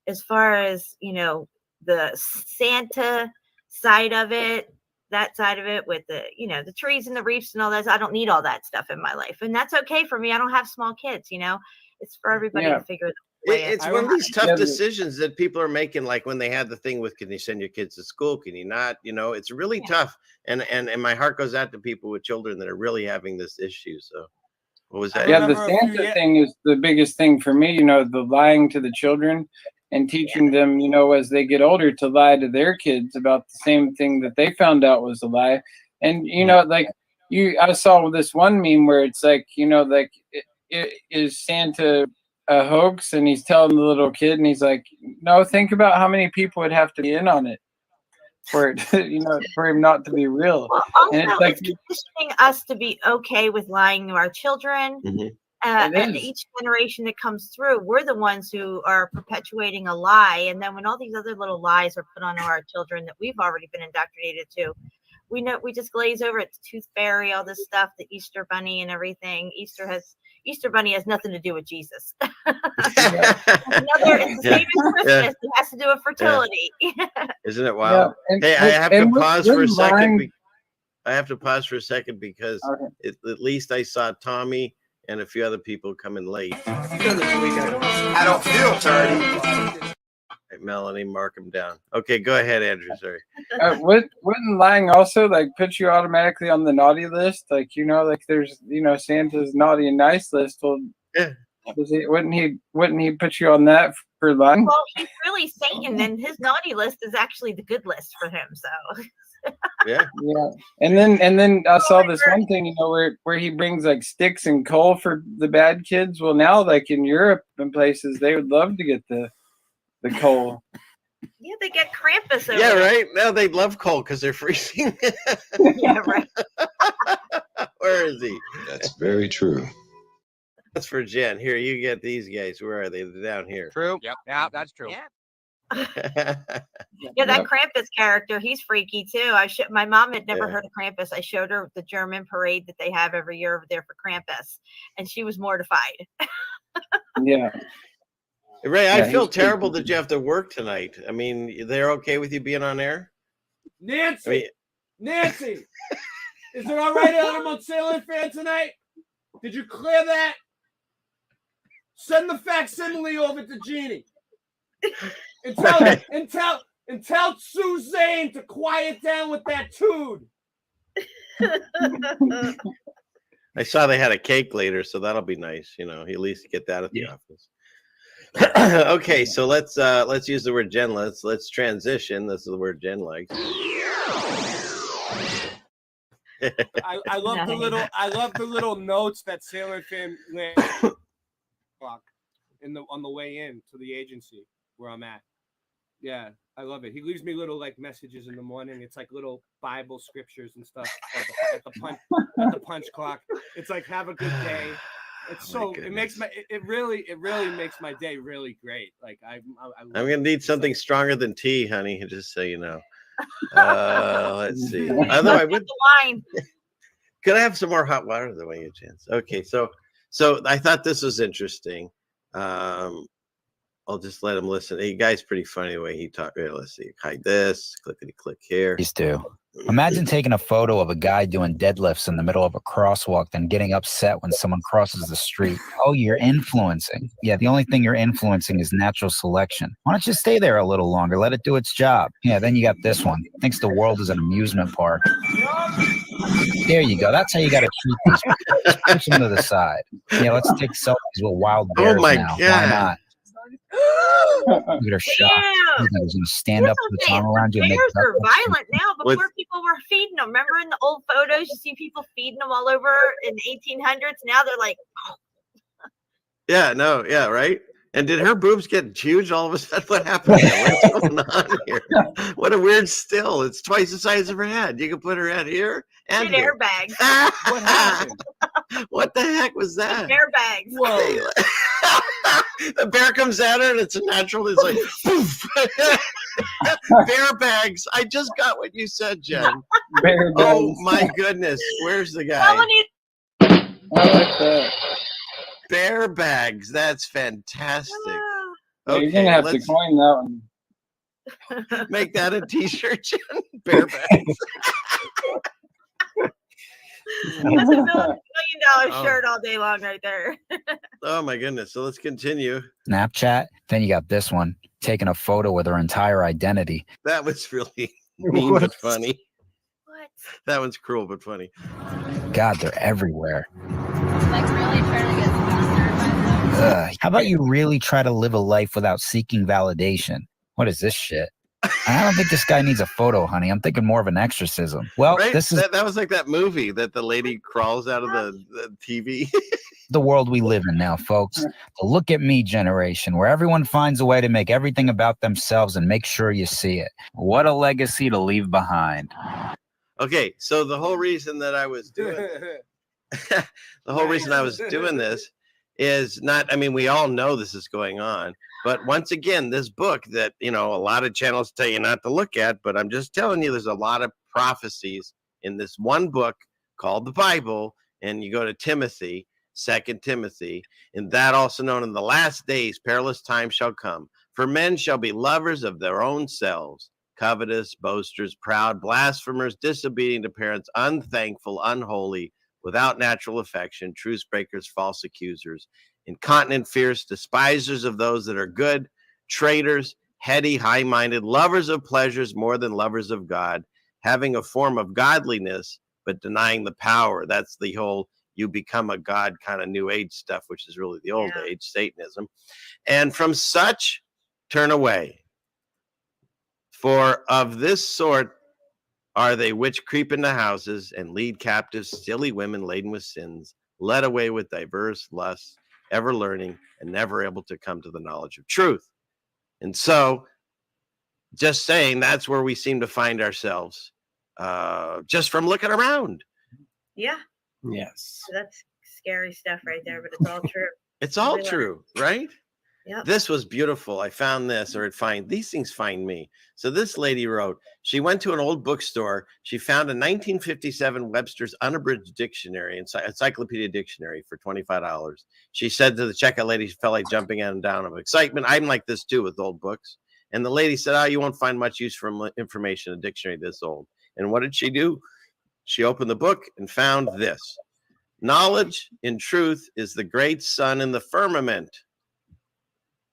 as far as, you know, the Santa side of it, that side of it with the, you know, the trees and the wreaths and all that, I don't need all that stuff in my life. And that's okay for me. I don't have small kids, you know, it's for everybody to figure it out. It's one of these tough decisions that people are making, like when they had the thing with, can you send your kids to school? Can you not? You know, it's really tough. And my heart goes out to people with children that are really having this issue. So what was that? Yeah, the Santa thing is the biggest thing for me, you know, the lying to the children. and teaching them, you know, as they get older to lie to their kids about the same thing that they found out was a lie. And, you know, like I saw this one meme where it's like, you know, like, is Santa a hoax? And he's telling the little kid, and he's like, no, think about how many people would have to be in on it for it, you know, for him not to be real. Well, also, and it's like, conditioning us to be okay with lying to our children. And each generation that comes through, we're the ones who are perpetuating a lie. And then when all these other little lies are put onto our children that we've already been indoctrinated to, we just glaze over it. The Tooth Fairy, all this stuff, the Easter Bunny and everything. Easter Bunny has nothing to do with Jesus. It's the same as Christmas. It has to do with fertility. Isn't it wild? Hey, I have to pause for a second. I have to pause for a second because at least I saw Tommy and a few other people coming late. I don't feel dirty. Hey, Melanie, mark them down. Okay, go ahead, Andrew. Sorry. Wouldn't lying also like put you automatically on the naughty list? Like, you know, like there's, you know, Santa's naughty and nice list. Well, wouldn't he put you on that for lying? Well, he's really Satan, and his naughty list is actually the good list for him. So. Yeah. And then I saw this one thing, you know, where he brings like sticks and coal for the bad kids. Well, now like in Europe and places, they would love to get the coal. Yeah, they get Krampus over there. there. Right. Now they love coal because they're freezing. Yeah, right. Where is he? That's very true. That's for Jen. Here, you get these guys. Where are they? They're down here. True. Yep. Yeah, that's true. Yeah. Yeah, that Krampus character, he's freaky too. My mom had never heard of Krampus. I showed her the German parade that they have every year over there for Krampus, and she was mortified. Yeah. Ray, I feel terrible that you have to work tonight. I mean, they're okay with you being on air? Nancy, Nancy, is it all right that I'm on Ceiling Fan tonight? Did you clear that? Send the facsimile over to Jeannie. And tell Suzanne to quiet down with that tood. I saw they had a cake later, so that'll be nice. You know, at least get that at the office. Okay, so let's use the word Jen. Let's transition. This is the word Jen likes. I love the little notes that Sailor Fan clock on the way in to the agency where I'm at. Yeah, I love it. He leaves me little like messages in the morning. It's like little Bible scriptures and stuff at the punch clock. It's like, have a good day. It's it really makes my day really great. Like I'm gonna need something stronger than tea, honey, just so you know. Let's see. Although I would wine. Could I have some more hot water the way you chance? Okay, so I thought this was interesting. I'll just let him listen. Hey, guy's pretty funny the way he talked. Here, let's see. Hide this. Clickety click here. These two. Imagine taking a photo of a guy doing deadlifts in the middle of a crosswalk, then getting upset when someone crosses the street. Oh, you're influencing. Yeah, the only thing you're influencing is natural selection. Why don't you stay there a little longer? Let it do its job. Yeah, then you got this one. Thinks the world is an amusement park. There you go. That's how you got to treat these people. Just push them to the side. Yeah, let's take selfies with wild bears now. Why not? Look at her shot. He's going to stand up with the arm around you. And bears are violent now. Before people were feeding them. Remember in the old photos, you see people feeding them all over in the 1800s. Now they're like, yeah, right. And did her boobs get huge all of a sudden? What happened? What's going on here? What a weird still. It's twice the size of her head. You can put her head here and here. Airbags. What happened? What the heck was that? Airbags. Whoa. The bear comes at her and it's a natural. It's like, poof. Bear bags. I just got what you said, Jen. Oh my goodness. Where's the guy? I like that. Bear bags. That's fantastic. Okay, you're gonna have to coin that one. Make that a t-shirt, Jen. Bear bags. That's a $1 million shirt all day long right there. Oh my goodness. So let's continue. Snapchat. Then you got this one, taking a photo with her entire identity. That was really mean but funny. What? That one's cruel but funny. God, they're everywhere. Like really trying to get sponsored by them. How about you really try to live a life without seeking validation? What is this shit? I don't think this guy needs a photo, honey. I'm thinking more of an exorcism. Well, Right? this is That was like that movie that the lady crawls out of the TV. the world we live in now, folks. The look at me generation, where everyone finds a way to make everything about themselves and make sure you see it. What a legacy to leave behind. Okay, so the whole reason that I was doing this is not, I mean, we all know this is going on, but once again, this book that, a lot of channels tell you not to look at, but I'm just telling you, there's a lot of prophecies in this one book called the Bible, and you go to Timothy, 2 Timothy, and that also known in the last days, perilous times shall come, for men shall be lovers of their own selves, covetous, boasters, proud, blasphemers, disobedient to parents, unthankful, unholy, without natural affection, truce breakers, false accusers, incontinent, fierce, despisers of those that are good, traitors, heady, high-minded, lovers of pleasures more than lovers of God, having a form of godliness, but denying the power. That's the whole you become a god kind of new age stuff, which is really the old age, Satanism. And from such turn away. For of this sort are they which creep into houses and lead captive silly women laden with sins, led away with diverse lusts, ever learning and never able to come to the knowledge of truth. And so, just saying, that's where we seem to find ourselves, just from looking around. Yeah. Yes. That's scary stuff right there, but it's all true. It's all true, right? Yep. This was beautiful. I found this, or these things find me. So this lady wrote, she went to an old bookstore. She found a 1957 Webster's Unabridged Dictionary, Encyclopedia Dictionary for $25. She said to the checkout lady, she felt like jumping up and down of excitement. I'm like this too with old books. And the lady said, you won't find much use for information in a dictionary this old. And what did she do? She opened the book and found this. Knowledge in truth is the great sun in the firmament.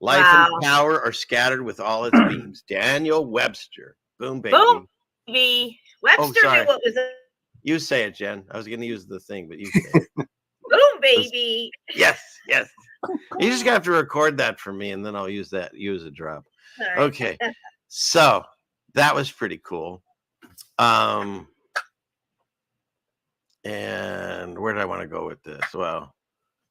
Life and power are scattered with all its beams. Daniel Webster. Boom, baby. Boom, baby. Webster knew what was it. You say it, Jen. I was going to use the thing, but you say it. Boom, baby. Yes. You just have to record that for me, and then I'll use a drop. Right. Okay. So that was pretty cool. And where did I want to go with this? Well,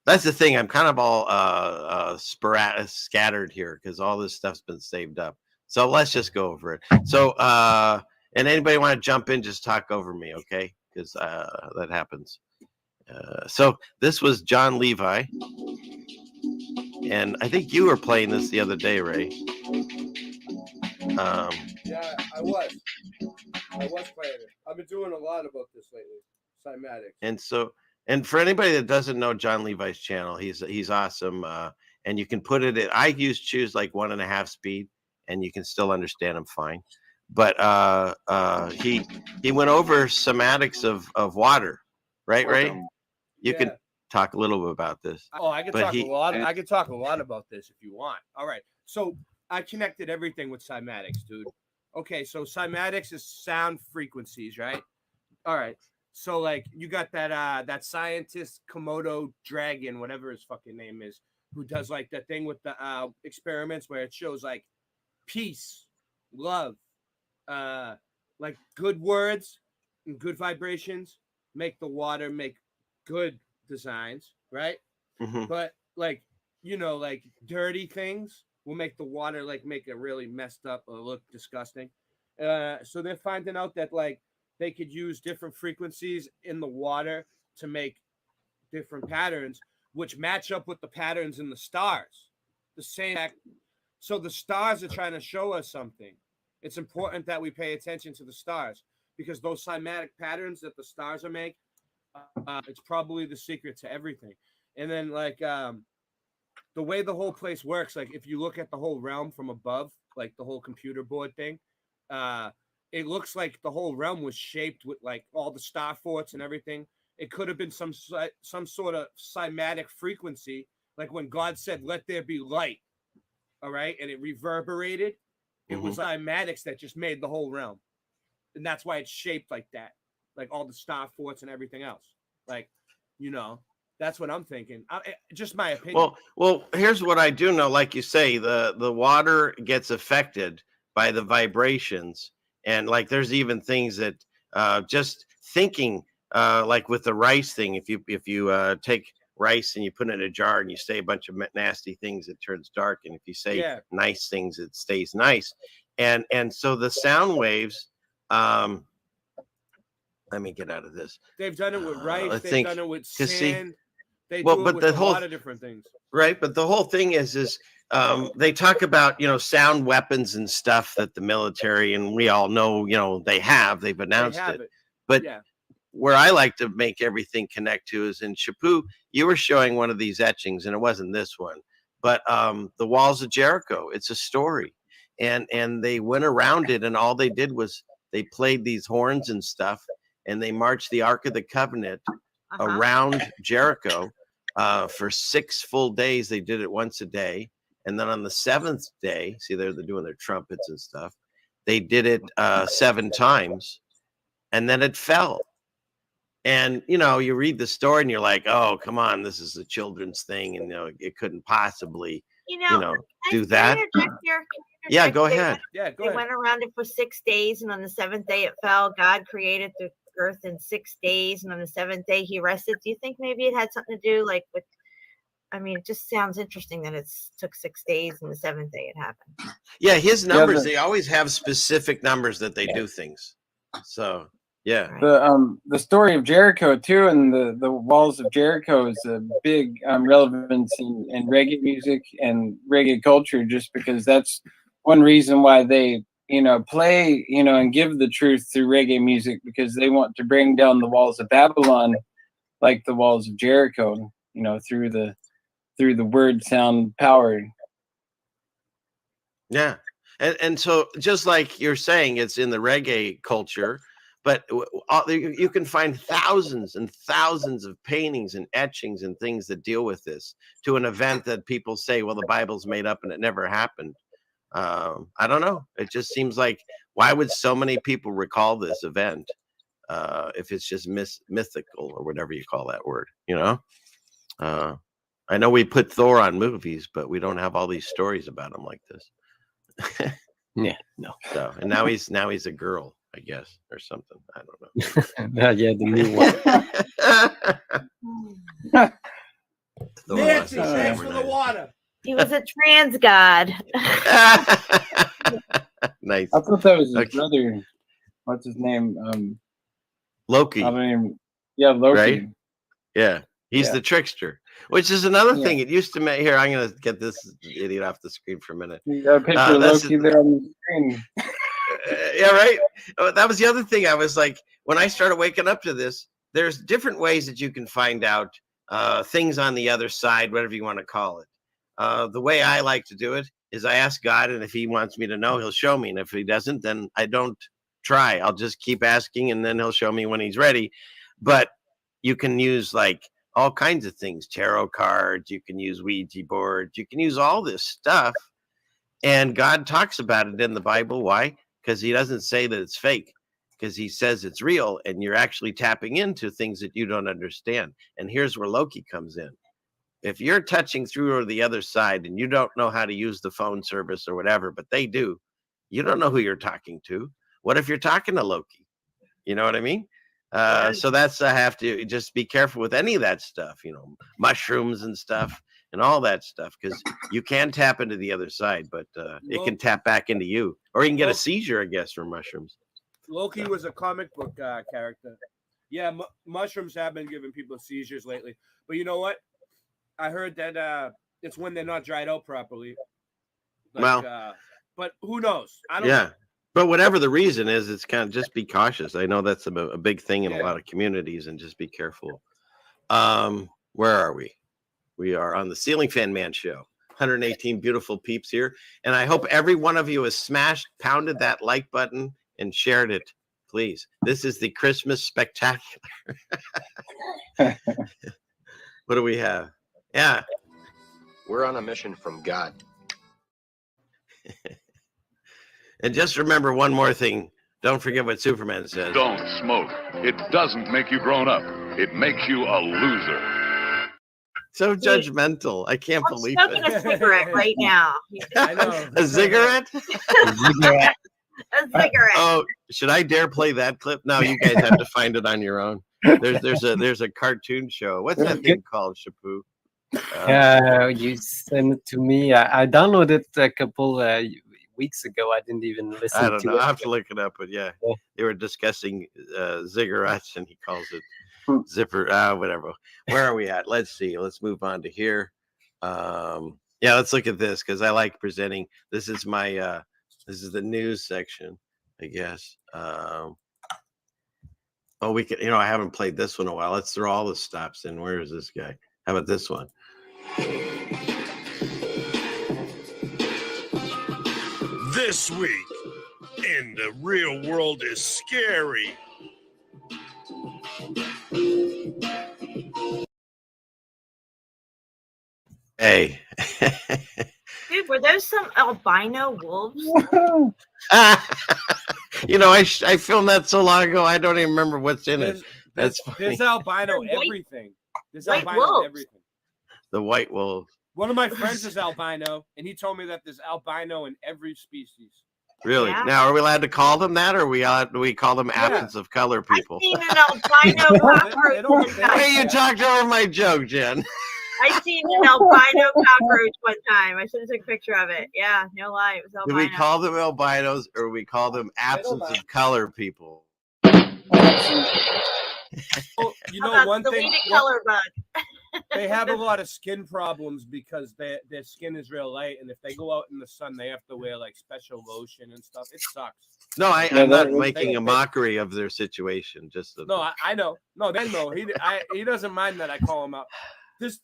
that's the thing. I'm kind of all scattered here because all this stuff's been saved up. So let's just go over it. So, and anybody want to jump in, just talk over me, okay? Because that happens. So this was John Levi. And I think you were playing this the other day, Ray. Yeah, I was playing it. I've been doing a lot about this lately. Cymatics. And for anybody that doesn't know John Levi's channel, he's awesome. And you can put it in, I choose like 1.5 speed, and you can still understand him fine. But he went over cymatics of water, right, Ray? You can talk a little bit about this. Oh, I can talk a lot. I can talk a lot about this if you want. All right. So I connected everything with cymatics, dude. Okay, so cymatics is sound frequencies, right? All right. So like you got that scientist Komodo dragon, whatever his fucking name is, who does like the thing with the experiments where it shows like peace, love, like good words and good vibrations make the water make good designs, right? Mm-hmm. But like like dirty things will make the water like make it really messed up or look disgusting. So they're finding out that like they could use different frequencies in the water to make different patterns, which match up with the patterns in the stars. The same. So the stars are trying to show us something. It's important that we pay attention to the stars because those cymatic patterns that the stars are making, it's probably the secret to everything. And then like the way the whole place works, like if you look at the whole realm from above, like the whole computer board thing, it looks like the whole realm was shaped with like all the star forts and everything. It could have been some sort of cymatic frequency, like when God said, "Let there be light." All right, and it reverberated. It was cymatics that just made the whole realm, and that's why it's shaped like that, like all the star forts and everything else. Like, That's what I'm thinking. Just my opinion. Well, here's what I do know. Like you say, the water gets affected by the vibrations, and like there's even things that just thinking, like with the rice thing. If you take rice and you put it in a jar and you say a bunch of nasty things, it turns dark, and if you say nice things, it stays nice. And so the sound waves. Let me get out of this. They've done it with rice. They've done it with sand. They do it with a lot of different things. Right, but the whole thing is they talk about, sound weapons and stuff that the military, and we all know, they've announced it. But where I like to make everything connect to is in Shapu. You were showing one of these etchings, and it wasn't this one, but the Walls of Jericho. It's a story, and they went around it, and all they did was they played these horns and stuff, and they marched the Ark of the Covenant around Jericho for 6 full days. They did it once a day. And then on the 7th day, see, they're doing their trumpets and stuff. They did it 7 times, and then it fell. And, you read the story and you're like, oh, come on, this is a children's thing. And, it couldn't possibly, do that. Yeah, go ahead. They went around it for 6 days, and on the 7th day it fell. God created the earth in 6 days, and on the 7th day he rested. Do you think maybe it had something to do with, it just sounds interesting that it took 6 days and the 7th day it happened. Yeah, his numbers, they always have specific numbers that they do things. So yeah. The story of Jericho too, and the Walls of Jericho is a big relevance in reggae music and reggae culture, just because that's one reason why they play, and give the truth through reggae music, because they want to bring down the walls of Babylon, like the walls of Jericho, through the word sound power. Yeah. And so just like you're saying, it's in the reggae culture, but you can find thousands and thousands of paintings and etchings and things that deal with this, to an event that people say, well, the Bible's made up and it never happened. I don't know. It just seems like, why would so many people recall this event if it's just mythical or whatever you call that word, I know we put Thor on movies, but we don't have all these stories about him like this. Yeah, no. So, and now he's a girl, I guess, or something. I don't know. Yeah, the new one. Nancy, thanks for the water. He was a trans god. Nice. I thought that was his brother. What's his name? Loki. Loki. Right? Yeah. He's the trickster, which is another thing. It used to make, here, I'm going to get this idiot off the screen for a minute. You got a picture of Loki there on the screen. Yeah, right. That was the other thing. I was like, when I started waking up to this, there's different ways that you can find out things on the other side, whatever you want to call it. The way I like to do it is I ask God, and if he wants me to know, he'll show me. And if he doesn't, then I don't try. I'll just keep asking, and then he'll show me when he's ready. But you can use like all kinds of things, tarot cards, you can use Ouija boards, you can use all this stuff. And God talks about it in the Bible. Why? Because he doesn't say that it's fake, because he says it's real, and you're actually tapping into things that you don't understand. And here's where Loki comes in. If you're touching through to the other side and you don't know how to use the phone service or whatever, but they do, you don't know who you're talking to. What if you're talking to Loki? You know what I mean? So that's, I have to just be careful with any of that stuff, mushrooms and stuff and all that stuff, because you can tap into the other side, but it can tap back into you, or you can get a seizure, I guess, from mushrooms. Loki was a comic book character. Yeah, mushrooms have been giving people seizures lately. But you know what? I heard that it's when they're not dried out properly. Like, but who knows? I don't know. But whatever the reason is, it's kind of just be cautious. I know that's a big thing in a lot of communities, and just be careful. Where are we? We are on the Ceiling Fan Man Show. 118 beautiful peeps here. And I hope every one of you has pounded that like button and shared it, please. This is the Christmas spectacular. What do we have? Yeah. We're on a mission from God. And just remember one more thing. Don't forget what Superman says. Don't smoke. It doesn't make you grown up. It makes you a loser. So judgmental. I can't I'm believe smoking it. a cigarette right now. I know. A cigarette? Cigarette. A cigarette. Oh, should I dare play that clip? No, you guys have to find it on your own. There's a cartoon show. What's that thing called, Shapu? You sent it to me. I downloaded it a couple weeks ago. I didn't even listen I don't to know. it. I have to look it up, but yeah, they were discussing cigarettes, and he calls it zipper. Whatever. Where are we at? Let's see. Let's move on to here. Yeah, let's look at this because I like presenting. This is my this is the news section, I guess. Oh, we can. I haven't played this one in a while. Let's throw all the stops in. Where is this guy? How about this one? This week in The Real World is Scary. Hey. Dude, were those some albino wolves? I filmed that so long ago. I don't even remember what's in it. That's funny. There's albino everything. There's white albino wolves. everything. The white wolf. One of my friends is albino, and he told me that there's albino in every species. Really? Yeah. Now, are we allowed to call them that, or do we call them absence of color people? I've seen an albino cockroach. Hey, you talked over my joke, Jen. I seen an albino cockroach one time. I should have took a picture of it. Yeah, no lie, it was Do albino. we call them albinos, or we call them absence of color people? Well, you know, How about one the thing. leading color bug? They have a lot of skin problems because their skin is real light, and if they go out in the sun, they have to wear like special lotion and stuff. It sucks. No, I'm not making a mockery of their situation. Just No, I know. No, they know. He doesn't mind that I call him out. This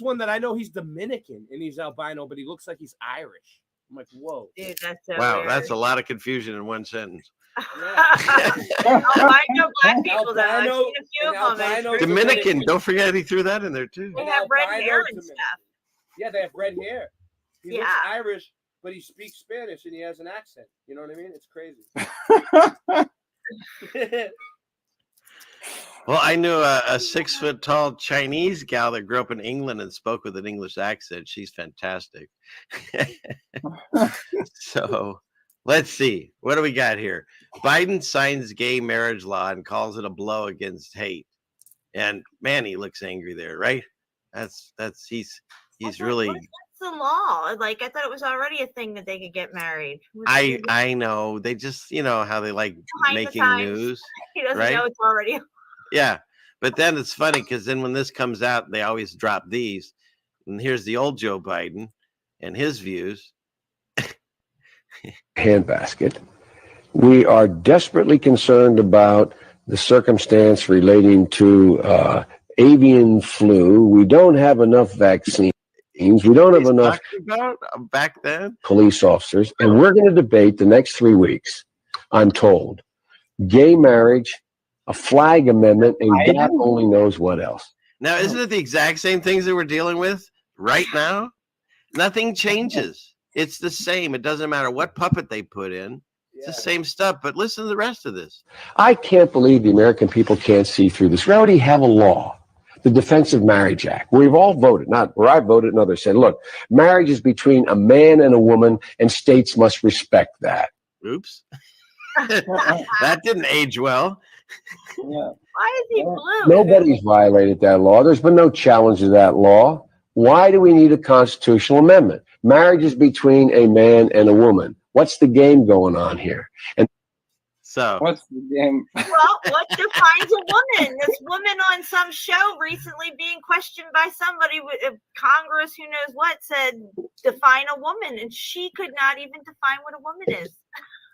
one that I know, he's Dominican and he's albino, but he looks like he's Irish. I'm like, whoa. Dude, that's so wow, weird. that's a lot of confusion in one sentence. Albino black people, though. I've seen a few of them. and it's pretty Dominican, weird. don't forget he threw that in there too. They have red hair and stuff. Yeah, they have red hair. He looks Yeah. Irish, but he speaks Spanish and he has an accent. You know what I mean? It's crazy. Well, I knew a 6-foot-tall Chinese gal that grew up in England and spoke with an English accent. She's fantastic. So let's see. What do we got here? Biden signs gay marriage law and calls it a blow against hate. And man, he looks angry there, right? He's really. What's the law? Like, I thought it was already a thing that they could get married. I know. They just, how they like Behind the making times. news. He doesn't right? know it's already. Yeah. But then it's funny because then when this comes out, they always drop these. And here's the old Joe Biden and his views. Handbasket. We are desperately concerned about the circumstance relating to avian flu. We don't have enough vaccines. We don't have enough about back then police officers. And we're going to debate the next 3 weeks, I'm told, gay marriage, a flag amendment, and God only knows what else. Now, isn't it the exact same things that we're dealing with right now? Nothing changes. It's the same. It doesn't matter what puppet they put in. It's the same stuff. But listen to the rest of this. I can't believe the American people can't see through this. We already have a law, the Defense of Marriage Act. We've all voted, not where I voted and others said, look, marriage is between a man and a woman, and states must respect that. Oops. That didn't age well. Why is he blue? Nobody's violated that law. There's been no challenge to that law. Why do we need a constitutional amendment? Marriage is between a man and a woman. What's the game going on here? And so what's the game? Well, what defines a woman? This woman on some show recently being questioned by somebody with Congress, who knows what, said define a woman, and she could not even define what a woman is.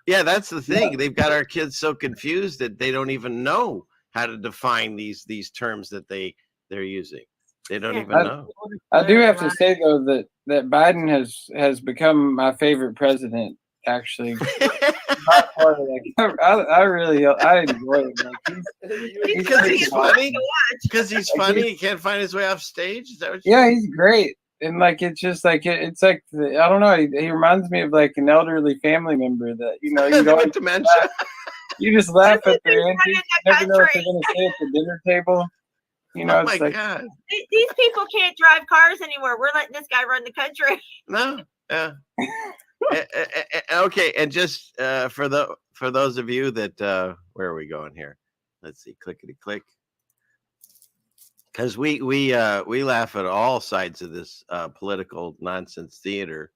Yeah, that's the thing. They've got our kids so confused that they don't even know how to define these terms that they're using. They don't even know. I do have to say though that Biden has become my favorite president. Actually, I really enjoy it. Because he's funny. Because he's funny. He can't find his way off stage. Is that what he's great. And like it's just like it's like I don't know. He reminds me of like an elderly family member that you don't dementia. You just laugh at their antics. You never know what they're going to say at the dinner table. You know, Oh my it's like God. These people can't drive cars anymore. We're letting this guy run the country. No. Yeah. Okay, and just for those of you that where are we going here? Let's see, clickety click. Because we laugh at all sides of this political nonsense theater.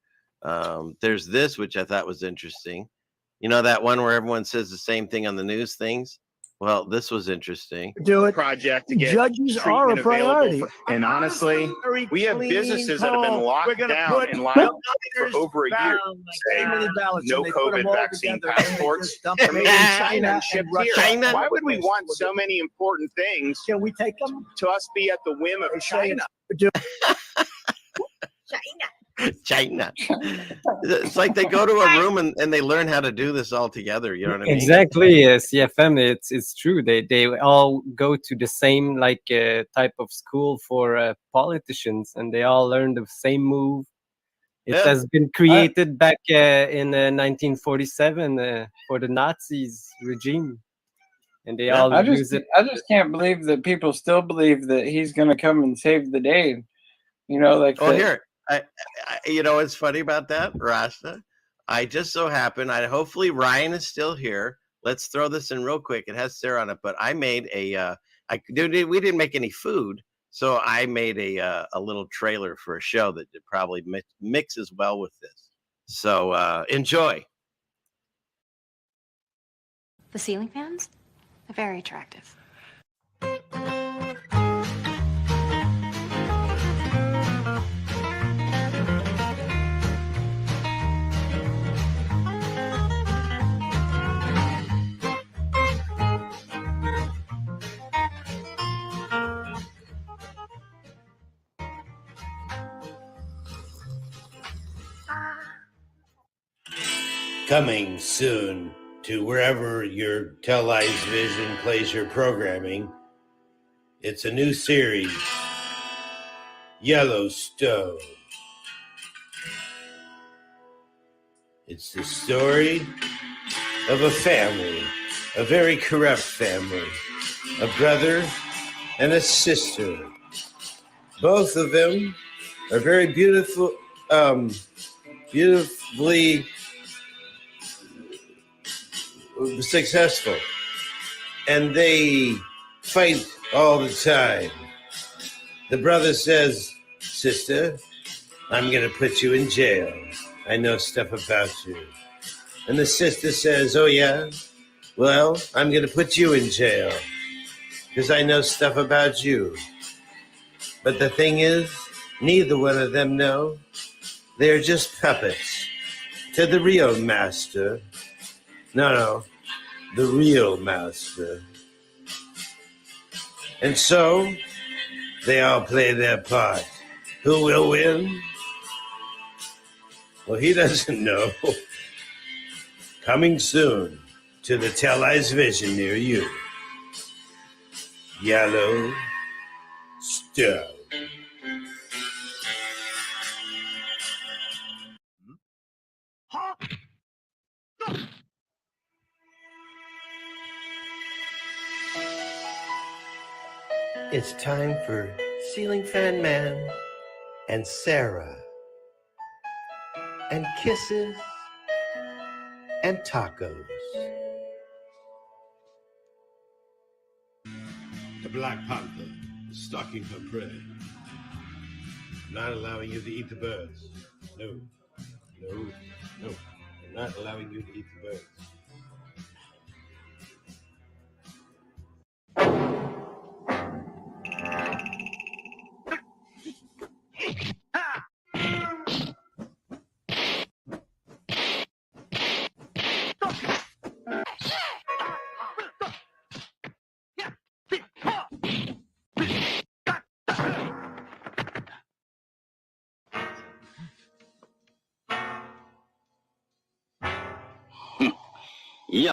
There's this which I thought was interesting. You know that one where everyone says the same thing on the news things? Well, this was interesting. Do it. Project to get Judges are a treatment priority. available for- and honestly, we have businesses that have been locked down in line for over a year. Saying no COVID vaccine passports. They're made in China and shipped here. Why would we want so many important things? Can we take them to us be at the whim of China? China. It's like they go to a room and they learn how to do this all together. You know what I mean? Exactly. Yes, CFM. It's true. They all go to the same type of school for politicians, and they all learn the same move. It has been created back in 1947 for the Nazis regime, and they all use it. I just can't believe that people still believe that he's going to come and save the day. You know, like here. I you know what's funny about that, Rasta? I just so happen, hopefully Ryan is still here. Let's throw this in real quick. It has Sarah on it, but I made we didn't make any food, so I made a little trailer for a show that probably mixes well with this. So enjoy. The ceiling fans? They're very attractive. Coming soon to wherever your television plays your programming, it's a new series, Yellowstone. It's the story of a family, a very corrupt family, a brother and a sister. Both of them are very beautifully successful, and they fight all the time. The brother says, "Sister, I'm going to put you in jail. I know stuff about you." And the sister says, "Oh yeah? Well, I'm going to put you in jail because I know stuff about you." But the thing is, neither one of them know. They're just puppets to the real master. No, the real master. And so, they all play their part. Who will win? Well, he doesn't know. Coming soon to the television near you. Yellowstone. It's time for Ceiling Fan Man and Sarah, and kisses and tacos. The Black Panther is stalking her prey, not allowing you to eat the birds. No, I'm not allowing you to eat the birds. Yeah.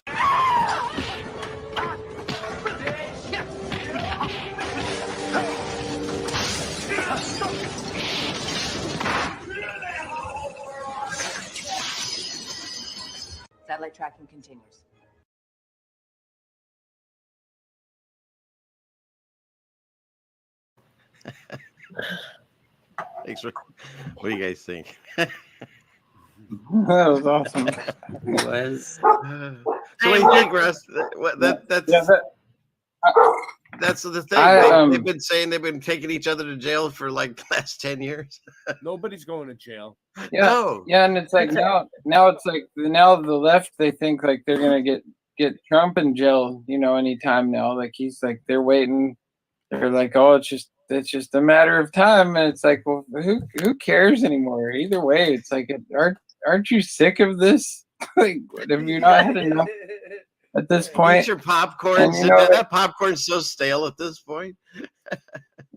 Satellite tracking continues. Thanks for, what do you guys think? That was awesome. It was. So what do you think, Russ? That's the thing. They've been saying they've been taking each other to jail for like the last 10 years. Nobody's going to jail. Yeah, No. yeah, and it's like now it's like now the left, they think like they're gonna get Trump in jail, anytime now. Like he's like they're waiting. They're like, oh, it's just a matter of time, and it's like, well, who cares anymore? Either way, it's like, aren't you sick of this? Like, have you not had enough at this point? Eat your popcorn. And, That popcorn's so stale at this point.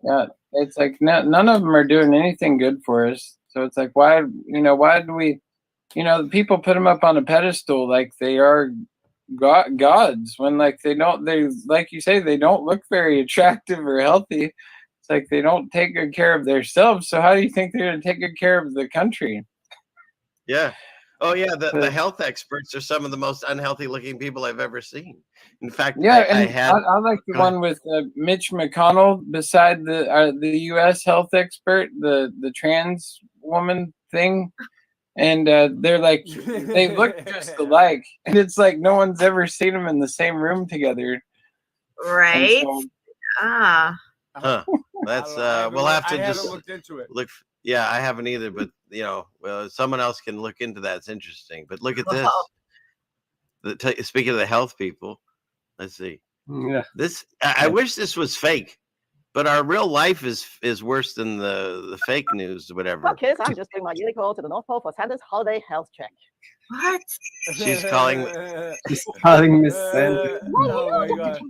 Yeah, it's like none of them are doing anything good for us. So it's like, why do we, the people put them up on a pedestal like they are gods when like they like you say, they don't look very attractive or healthy. It's like they don't take good care of themselves. So how do you think they're going to take good care of the country? Yeah. Oh yeah, the health experts are some of the most unhealthy looking people I've ever seen. In fact, Yeah, I like the one with Mitch McConnell beside the U.S. health expert, the trans woman thing, and they're like they look just alike, and it's like no one's ever seen them in the same room together. Right? Huh. That's we'll have to just looked into it. Look. Yeah, I haven't either, but well, someone else can look into that. It's interesting. But look at this. Speaking of the health people, let's see. Yeah. This I wish this was fake, but our real life is worse than the fake news, whatever. Well, kids, I'm just doing my yearly call to the North Pole for Santa's holiday health check. What? She's calling. She's calling Miss Santa. Oh my God.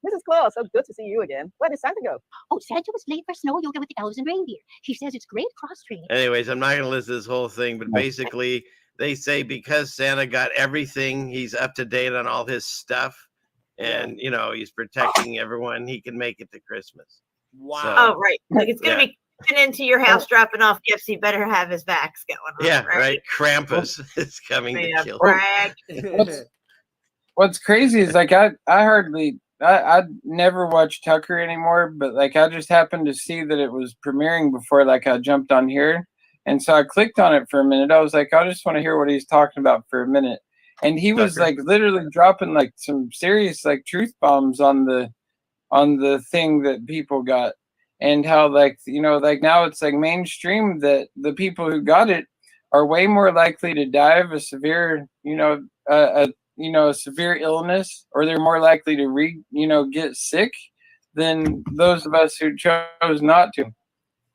Mrs. Claus, so good to see you again. Where did Santa go? Oh, Santa was late for snow yoga with the elves and reindeer. She says it's great cross-training. Anyways, I'm not going to list this whole thing, but basically they say because Santa got everything, he's up to date on all his stuff, and he's protecting everyone. He can make it to Christmas. Wow. So, Oh, right. Like it's going to be coming into your house, dropping off gifts. You better have his backs going on. Yeah, right. Krampus is coming to kill. What's crazy is like I'd never watch Tucker anymore, but like I just happened to see that it was premiering before like I jumped on here. And so I clicked on it for a minute. I was like, I just want to hear what he's talking about for a minute. And he was like literally dropping like some serious like truth bombs on the thing that people got, and how like like now it's like mainstream that the people who got it are way more likely to die of a severe a severe illness, or they're more likely to get sick than those of us who chose not to.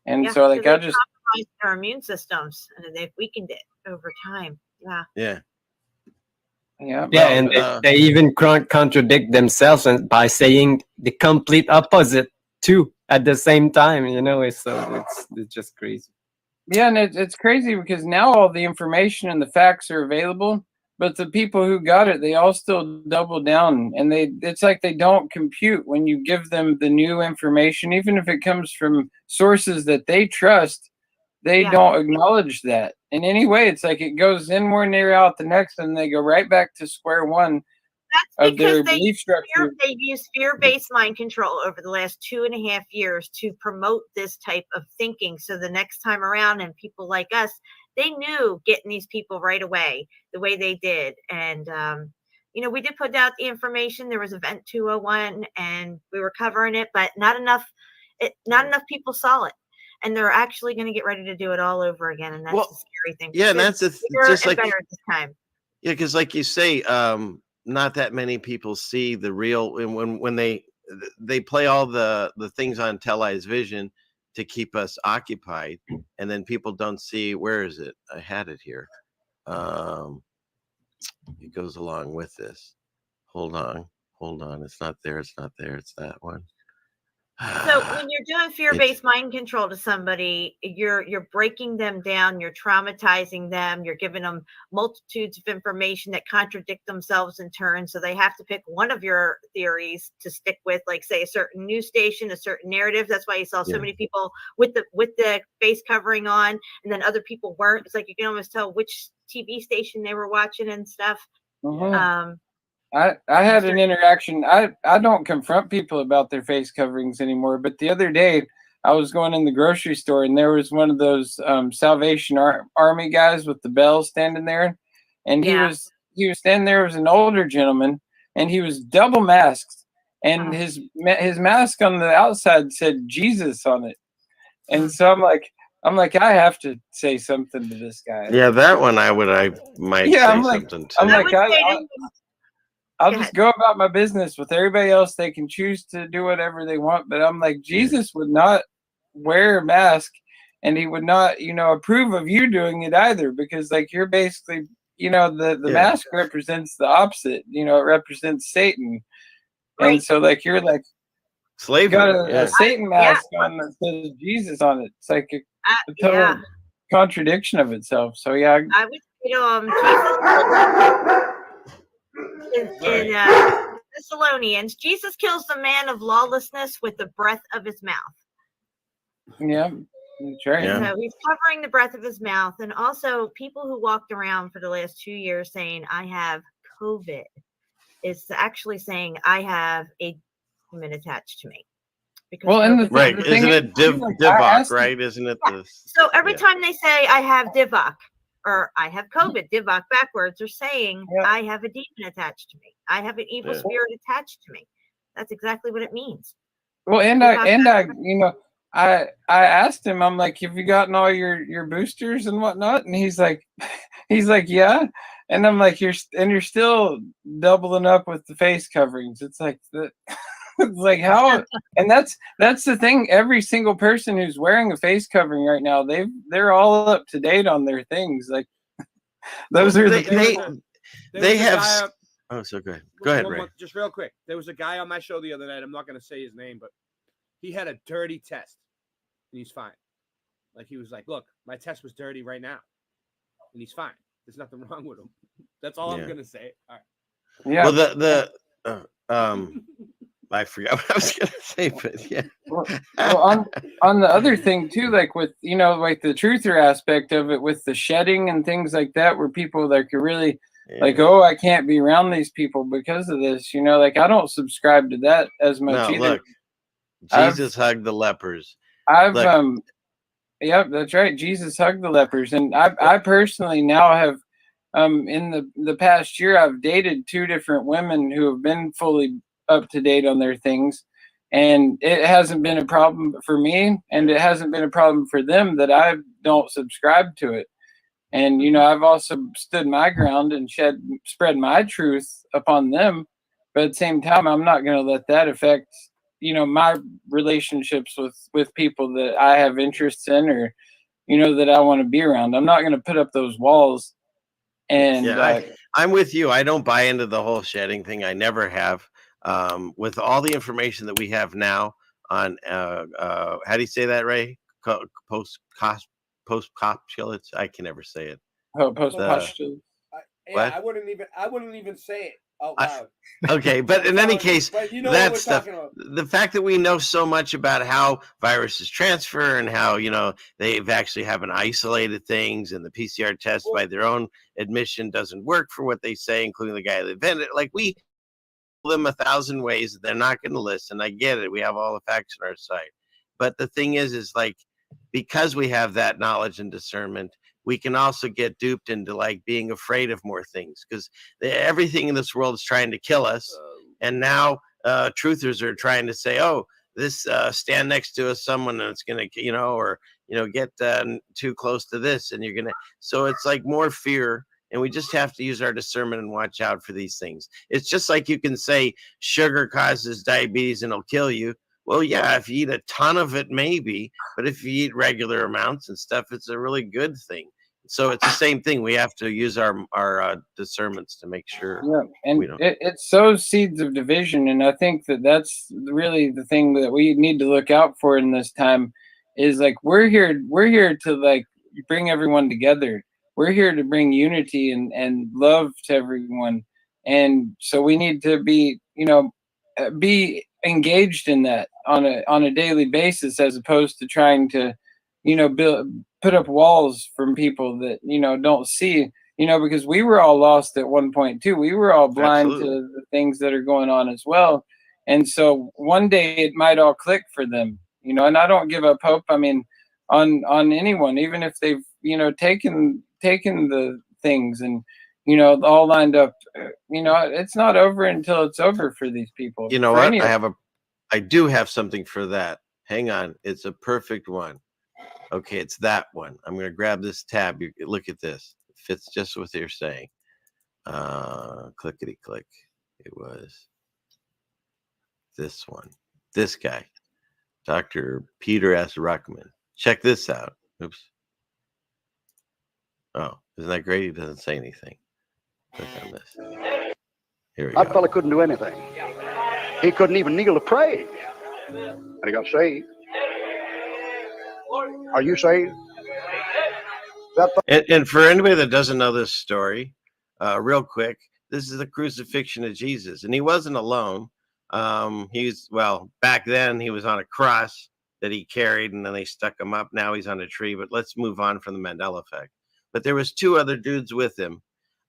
And so like I just compromised our immune systems, and they've weakened it over time. Yeah. And they even contradict themselves by saying the complete opposite too at the same time. So it's just crazy. Yeah, and it's crazy because now all the information and the facts are available, but the people who got it, they all still double down, and it's like they don't compute when you give them the new information, even if it comes from sources that they trust. They don't acknowledge that in any way. It's like it goes in one ear out the next, and they go right back to square one. That's of their because belief structure. they've used fear-based mind control over the last 2.5 years to promote this type of thinking. So the next time around, and people like us, they knew getting these people right away the way they did. And, we did put out the information. There was Event 201, and we were covering it, but not enough people saw it. And they're actually going to get ready to do it all over again. And that's the scary thing. Yeah, and that's just like better this time. Yeah, because like you say, not that many people see the real, and when they play all the things on televised vision to keep us occupied, and then people don't see, where is it? I had it here. It goes along with this. Hold on. It's not there. It's that one. So when you're doing fear-based mind control to somebody, you're breaking them down, you're traumatizing them, you're giving them multitudes of information that contradict themselves in turn. So they have to pick one of your theories to stick with, like say a certain news station, a certain narrative. That's why you saw so many people with the face covering on, and then other people weren't. It's like you can almost tell which TV station they were watching and stuff. Mm-hmm. I had an interaction. I don't confront people about their face coverings anymore, but the other day I was going in the grocery store, and there was one of those Salvation Army guys with the bell standing there, and he was standing there as an older gentleman, and he was double masked, and his mask on the outside said Jesus on it, and so I'm like, I have to say something to this guy. Yeah, that one I might say something to. I'm like, I'll just go about my business. With everybody else, they can choose to do whatever they want. But I'm like, Jesus would not wear a mask, and he would not, approve of you doing it either, because like you're basically, the mask represents the opposite. It represents Satan, and so like you're like slavery. Got a Satan mask on that says Jesus on it. It's like a total contradiction of itself. So yeah, I would Jesus in Thessalonians, Jesus kills the man of lawlessness with the breath of his mouth. Yeah, that's right. So he's covering the breath of his mouth, and also people who walked around for the last 2 years saying I have COVID is actually saying I have a demon attached to me. Because isn't it Divock, right? Isn't it this? So every time they say I have Divock or I have COVID, Divock backwards, are saying I have a demon attached to me. I have an evil spirit attached to me. That's exactly what it means. Well, I asked him, I'm like, have you gotten all your boosters and whatnot? And he's like, yeah. And I'm like, you're still doubling up with the face coverings. It's like it's like how, and that's the thing. Every single person who's wearing a face covering right now, they're all up to date on their things. Like those are they have. Oh, so good. Go ahead, Ray. Just real quick. There was a guy on my show the other night. I'm not going to say his name, but he had a dirty test, and he's fine. Like he was like, "Look, my test was dirty right now, and he's fine. There's nothing wrong with him." That's all I'm going to say. All right. Yeah. Well, I forgot what I was going to say, but yeah. Well, on the other thing too, like with like the truther aspect of it, with the shedding and things like that, where people like are really like, oh, I can't be around these people because of this. Like I don't subscribe to that as much either. Look, Jesus hugged the lepers. Yep, that's right. Jesus hugged the lepers, and I personally now have, in the past year, I've dated 2 different women who have been fully up to date on their things, and it hasn't been a problem for me, and it hasn't been a problem for them that I don't subscribe to it. And I've also stood my ground and spread my truth upon them, but at the same time, I'm not going to let that affect my relationships with people that I have interests in, or that I want to be around. I'm not going to put up those walls. And I'm with you. I don't buy into the whole shedding thing. I never have. With all the information that we have now on how do you say that, Ray? Post-postulates. I can never say it. Post-postulates. Yeah, I wouldn't even say it out loud. Okay, but in any case, that stuff, about. The fact that we know so much about how viruses transfer and how they've actually haven't isolated things, and the PCR test by their own admission doesn't work for what they say, including the guy that invented it. Like we them 1,000 ways that they're not going to listen. I get it. We have all the facts on our side. But the thing is like, because we have that knowledge and discernment, we can also get duped into like being afraid of more things, because everything in this world is trying to kill us. And now truthers are trying to say, oh, this stand next to someone and it's going to, or, get too close to this and you're going to. So it's like more fear. And we just have to use our discernment and watch out for these things. It's just like you can say sugar causes diabetes and it'll kill you. Well, yeah, if you eat a ton of it, maybe. But if you eat regular amounts and stuff, it's a really good thing. So it's the same thing. We have to use our discernments to make sure. Yeah, and it sows seeds of division. And I think that's really the thing that we need to look out for in this time is like we're here to like bring everyone together. We're here to bring unity and love to everyone. And so we need to be, be engaged in that on a daily basis, as opposed to trying to, put up walls from people that, don't see, because we were all lost at one point too. We were all blind to the things that are going on as well. And so one day it might all click for them. And I don't give up hope. I mean, on anyone, even if they've, taken the things and, all lined up, it's not over until it's over for these people. You know For what? I do have something for that. Hang on. It's a perfect one. Okay, it's that one. I'm going to grab this tab. You look at this. It fits just what you're saying. Clickety click. It was this one. This guy, Dr. Peter S. Ruckman. Check this out. Oops. Oh, isn't that great? He doesn't say anything. Click on this. Here we go. That fella couldn't do anything. He couldn't even kneel to pray. And he got saved. Are you saved? And for anybody that doesn't know this story, real quick, this is the crucifixion of Jesus. And he wasn't alone. Back then he was on a cross that he carried, and then they stuck him up. Now he's on a tree. But let's move on from the Mandela effect. But there was 2 other dudes with him.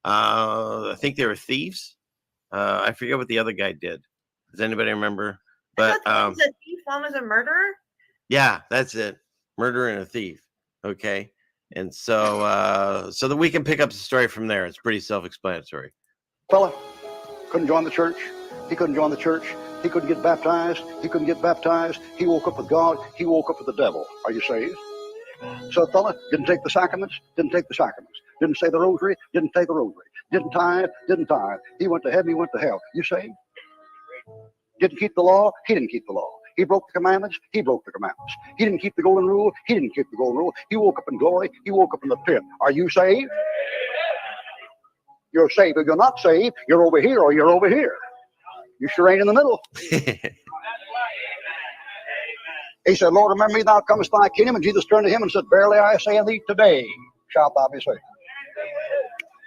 I think they were thieves. I forget what the other guy did. Does anybody remember? But was a thief, one was a murderer. Yeah, that's it. Murderer and a thief. Okay. And so that we can pick up the story from there. It's pretty self-explanatory. Fella couldn't join the church. He couldn't join the church. He couldn't get baptized. He couldn't get baptized. He woke up with God. He woke up with the devil. Are you saved? So a fella didn't take the sacraments. Didn't take the sacraments. Didn't say the rosary. Didn't say the rosary. Didn't tithe. Didn't tithe. He went to heaven. He went to hell. You saved? Didn't keep the law. He didn't keep the law. He broke the commandments. He broke the commandments. He didn't keep the golden rule. He didn't keep the golden rule. He woke up in glory. He woke up in the pit. Are you saved? You're saved. If you're not saved, you're over here or you're over here. You sure ain't in the middle. He said, Lord, remember me, thou comest thy kingdom. And Jesus turned to him and said, verily I say unto thee, today shalt thou be saved.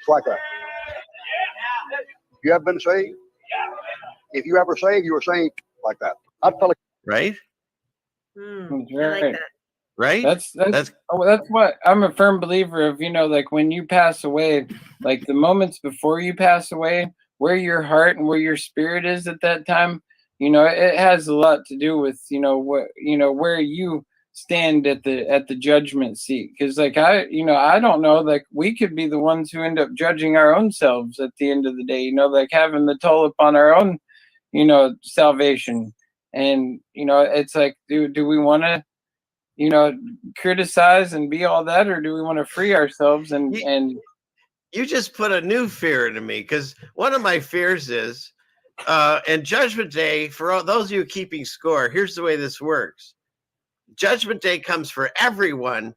It's like that. You have been saved? If you ever saved, you were saved like that. I'd feel like, right? I like that. Right? That's what I'm a firm believer of, like when you pass away, like the moments before you pass away, where your heart and where your spirit is at that time, it has a lot to do with, where you stand at the judgment seat. Because like I don't know, like we could be the ones who end up judging our own selves at the end of the day, like having the toll upon our own, salvation. And, it's like, do we want to, criticize and be all that, or do we want to free ourselves and you just put a new fear into me, because one of my fears is and Judgment Day, for all those of you keeping score, here's the way this works. Judgment Day comes for everyone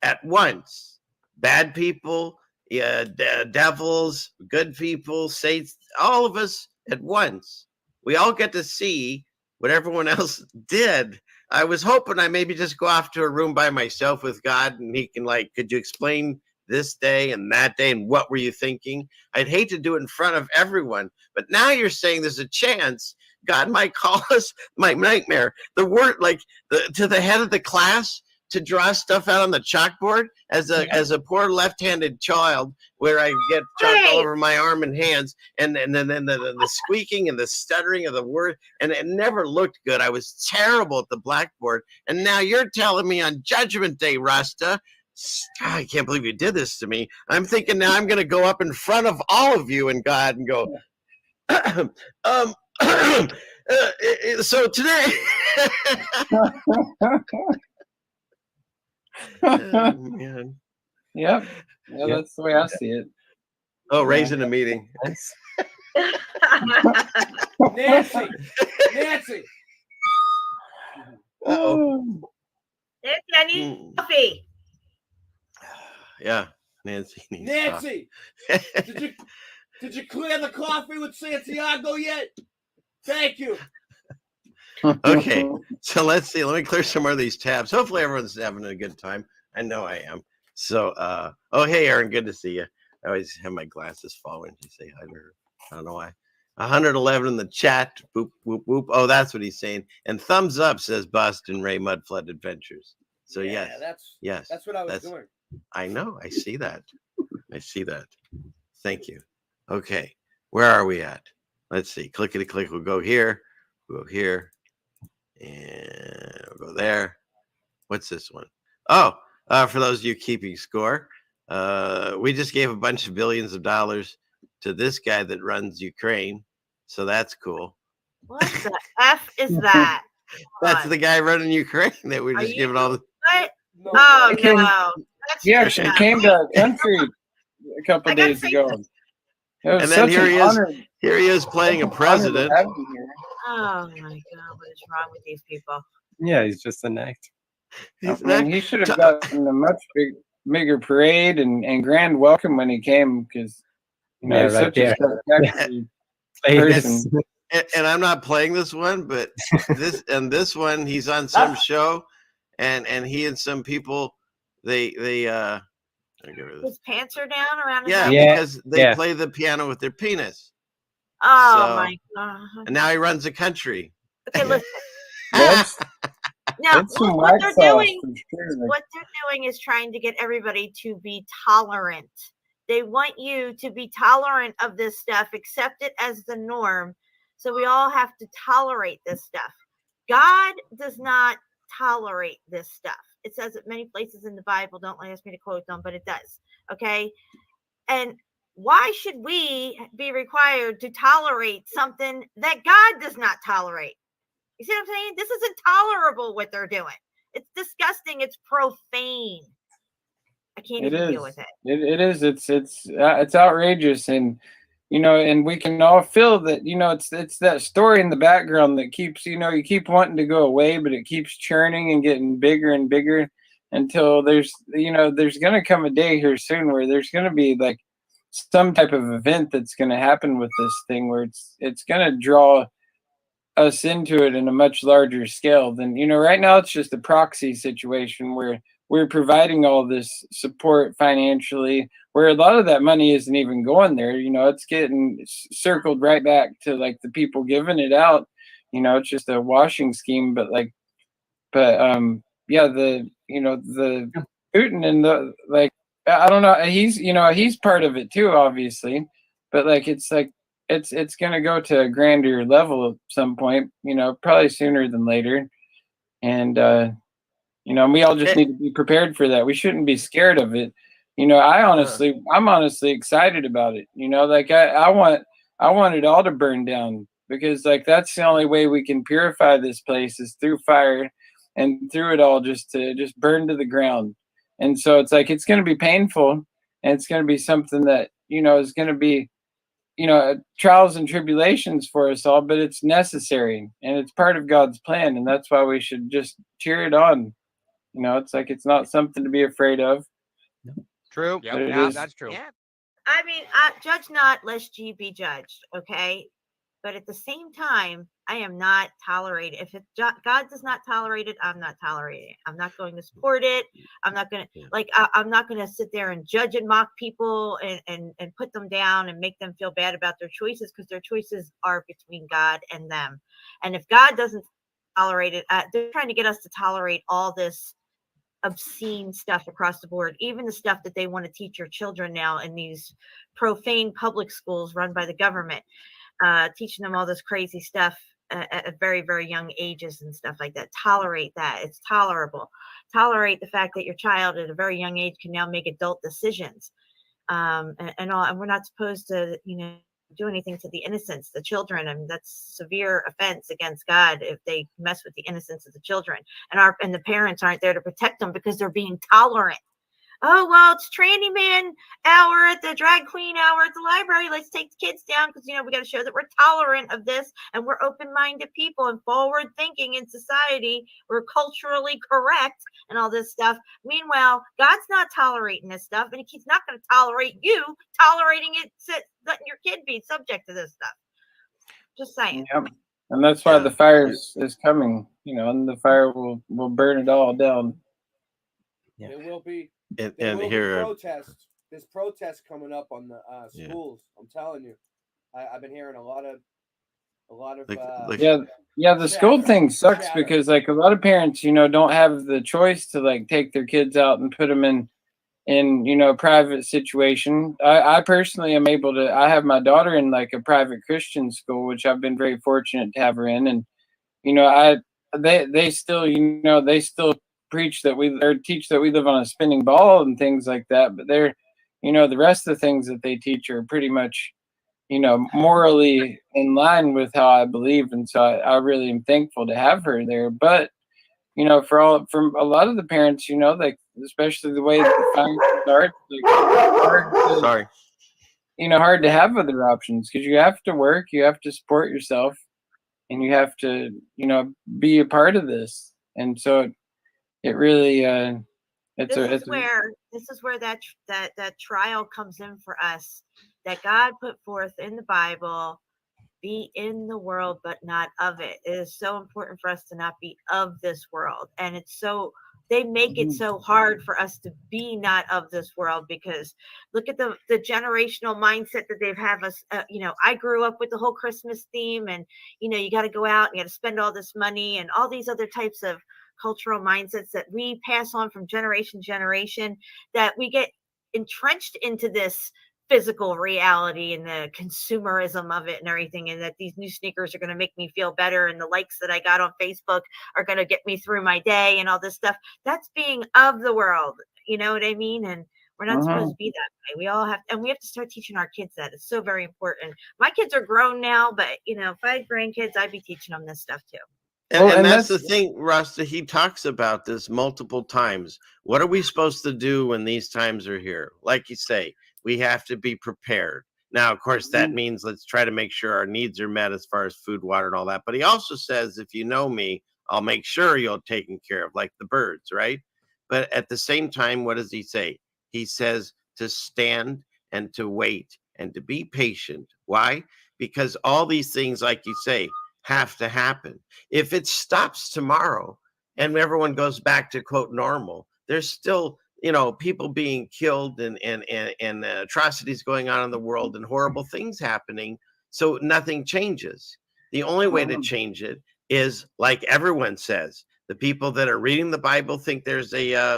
at once. Bad people, devils, good people, saints, all of us at once. We all get to see what everyone else did. I was hoping I maybe just go off to a room by myself with God, and he can could you explain this day and that day, and what were you thinking? I'd hate to do it in front of everyone, but now you're saying there's a chance God might call us, my nightmare, the word to the head of the class to draw stuff out on the chalkboard as a poor left-handed child, where I get chalk all over my arm and hands, and then the squeaking and the stuttering of the word, and it never looked good. I was terrible at the blackboard, and now you're telling me on Judgment Day, Rasta, I can't believe you did this to me. I'm thinking now I'm going to go up in front of all of you and God and go, so today. Oh, man. Yep. Yeah, that's the way I see it. Oh, raising a meeting. Nancy. Uh-oh. Nancy, I need coffee. Yeah, Nancy needs Nancy, did you clear the coffee with Santiago yet? Thank you. Okay, so let's see. Let me clear some more of these tabs. Hopefully everyone's having a good time. I know I am. So, oh, hey, Aaron, good to see you. I always have my glasses falling to say hi to her. I don't know why. 111 in the chat. Boop, boop, boop. Oh, that's what he's saying. And thumbs up says Boston Ray Mudflood Adventures. So, yes. That's what I was doing. I know. I see that. I see that. Thank you. Okay. Where are we at? Let's see. Clickety click. We'll go here. We'll go here. And I'll go there. What's this one? Oh, for those of you keeping score, we just gave a bunch of billions of dollars to this guy that runs Ukraine. So that's cool. What the F is that? That's the guy running Ukraine that we're just giving all the. What? Oh, He came- no. That's He just actually not came to right. our country a couple days ago. It was And then such here an he is. honor. Here he is playing a Such an honor to president. have you here. Oh, my God. What is wrong with these people? Yeah, he's just an act. I mean, he should have gotten a much bigger parade and grand welcome when he came, because Yeah, he's right such a there. spectacular Play person. this. And I'm not playing this one, but this one, he's on some show, and he and some people, they His pants are down around his yeah, elbows? because they play the piano with their penis. Oh, So- my God. And now he runs a country. Okay, listen. That's Now, It's some what white they're sauce doing, for sure. what they're doing is trying to get everybody to be tolerant. They want you to be tolerant of this stuff, accept it as the norm. So we all have to tolerate this stuff. God does not tolerate this stuff. It says it many places in the Bible. Don't ask me to quote them, but it does. Okay. And why should we be required to tolerate something that God does not tolerate? You see what I'm saying? This is intolerable what they're doing. It's disgusting. It's profane. I can't It even is. deal with it. It is. It's outrageous, and and we can all feel that. It's that story in the background that keeps you keep wanting to go away, but it keeps churning and getting bigger and bigger until there's gonna come a day here soon where there's gonna be like some type of event that's gonna happen with this thing where it's gonna draw us into it in a much larger scale than right now. It's just a proxy situation where we're providing all this support financially, where a lot of that money isn't even going there. It's getting circled right back to like the people giving it out. It's just a washing scheme. But yeah, the Putin and the I don't know, he's part of it too, obviously, but it's gonna go to a grander level at some point, probably sooner than later. And we all just need to be prepared for that. We shouldn't be scared of it. I'm honestly excited about it. I want it all to burn down, because that's the only way we can purify this place is through fire, and through it all just burn to the ground. And so it's going to be painful, and it's going to be something that is going to be trials and tribulations for us all, but it's necessary and it's part of God's plan, and that's why we should just cheer it on. It's not something to be afraid of. True. Yeah, that's true. Yeah. I mean, judge not lest ye be judged. Okay. But at the same time, I am not tolerating. If God does not tolerate it, I'm not tolerating it. I'm not going to support it. I'm not going to I'm not going to sit there and judge and mock people and put them down and make them feel bad about their choices, because their choices are between God and them. And if God doesn't tolerate it, they're trying to get us to tolerate all this obscene stuff across the board, even the stuff that they want to teach your children now in these profane public schools run by the government. Teaching them all this crazy stuff at very, very young ages and stuff like that. Tolerate that. It's tolerable. Tolerate the fact that your child at a very young age can now make adult decisions. And we're not supposed to, do anything to the innocence, the children. I mean, that's severe offense against God if they mess with the innocence of the children. And the parents aren't there to protect them because they're being tolerant. Oh, well, it's tranny man hour at the drag queen hour at the library. Let's take the kids down because, we got to show that we're tolerant of this and we're open-minded people and forward-thinking in society. We're culturally correct and all this stuff. Meanwhile, God's not tolerating this stuff, and he's not going to tolerate you tolerating it, letting your kid be subject to this stuff. Just saying. Yep. And that's why the fire is coming, and the fire will burn it all down. Yeah. It will be. And here, there's protests coming up on the schools. Yeah. I'm telling you, I've been hearing a lot of. The school thing sucks because a lot of parents, don't have the choice to take their kids out and put them in a private situation. I personally am able to. I have my daughter in a private Christian school, which I've been very fortunate to have her in, and they still, they still preach that or teach that we live on a spinning ball and things like that. But they're, the rest of the things that they teach are pretty much, morally in line with how I believe. And so I really am thankful to have her there. But, from a lot of the parents, like, especially the way the finances are, like, Sorry. Hard to have other options because you have to work, you have to support yourself, and you have to, be a part of this. And so it really, this is where that trial comes in for us, that God put forth in the Bible. Be in the world, but not of it. It is so important for us to not be of this world. And they make it so hard for us to be not of this world, because look at the generational mindset that they've have us. I grew up with the whole Christmas theme, and, you got to go out and you got to spend all this money and all these other types of cultural mindsets that we pass on from generation to generation, that we get entrenched into this physical reality and the consumerism of it and everything, and that these new sneakers are going to make me feel better, and the likes that I got on Facebook are going to get me through my day, and all this stuff. That's being of the world, you know what I mean? And we're not supposed to be that way. We have to start teaching our kids that. It's so very important. My kids are grown now, but if I had grandkids, I'd be teaching them this stuff too. And that's the thing, Rasta, he talks about this multiple times. What are we supposed to do when these times are here? Like you say, we have to be prepared. Now, of course, that means let's try to make sure our needs are met as far as food, water, and all that. But he also says, if you know me, I'll make sure you're taken care of, like the birds, right? But at the same time, what does he say? He says to stand and to wait and to be patient. Why? Because all these things, like you say, have to happen. If it stops tomorrow and everyone goes back to quote normal, there's still people being killed and atrocities going on in the world and horrible things happening. So nothing changes. The only way to change it is, like everyone says, the people that are reading the Bible think there's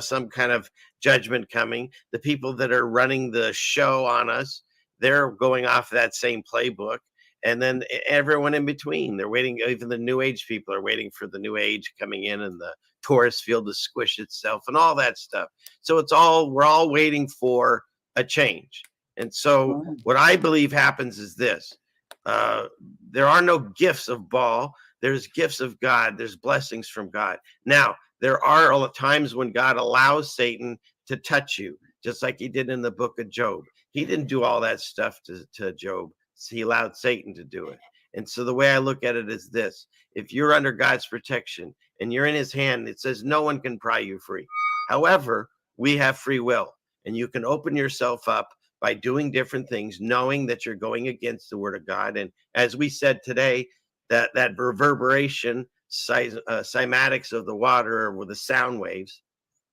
some kind of judgment coming. The people that are running the show on us, they're going off that same playbook. And then everyone in between, they're waiting. Even the new age people are waiting for the new age coming in and the torus field to squish itself and all that stuff. So we're all waiting for a change. And so what I believe happens is this. There are no gifts of Baal. There's gifts of God. There's blessings from God. Now, there are times when God allows Satan to touch you, just like he did in the book of Job. He didn't do all that stuff to Job. He allowed Satan to do it. And so the way I look at it is this: if you're under God's protection and you're in his hand, it says no one can pry you free. However, we have free will, and you can open yourself up by doing different things, knowing that you're going against the word of God. And as we said today, that reverberation, cymatics of the water or the sound waves,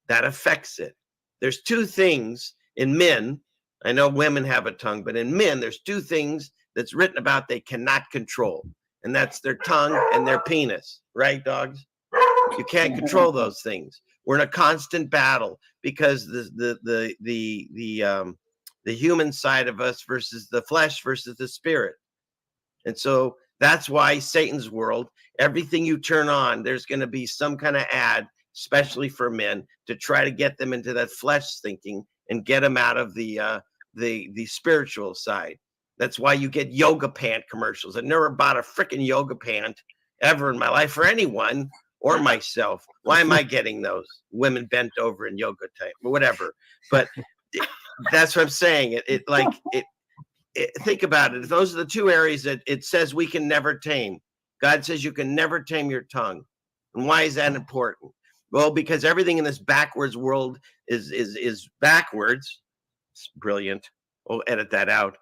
that affects it. There's two things in men. I know women have a tongue, but in men, there's two things that's written about they cannot control, and that's their tongue and their penis, right, dogs? You can't control those things. We're in a constant battle because the human side of us versus the flesh versus the spirit. And so that's why Satan's world, everything you turn on, there's going to be some kind of ad, especially for men, to try to get them into that flesh thinking and get them out of the spiritual side. That's why you get yoga pant commercials. I've never bought a freaking yoga pant ever in my life for anyone or myself. Why am I getting those? Women bent over in yoga type or whatever. But that's what I'm saying. Think about it. Those are the two areas that it says we can never tame. God says you can never tame your tongue. And why is that important? Well, because everything in this backwards world is backwards. It's brilliant. We'll edit that out.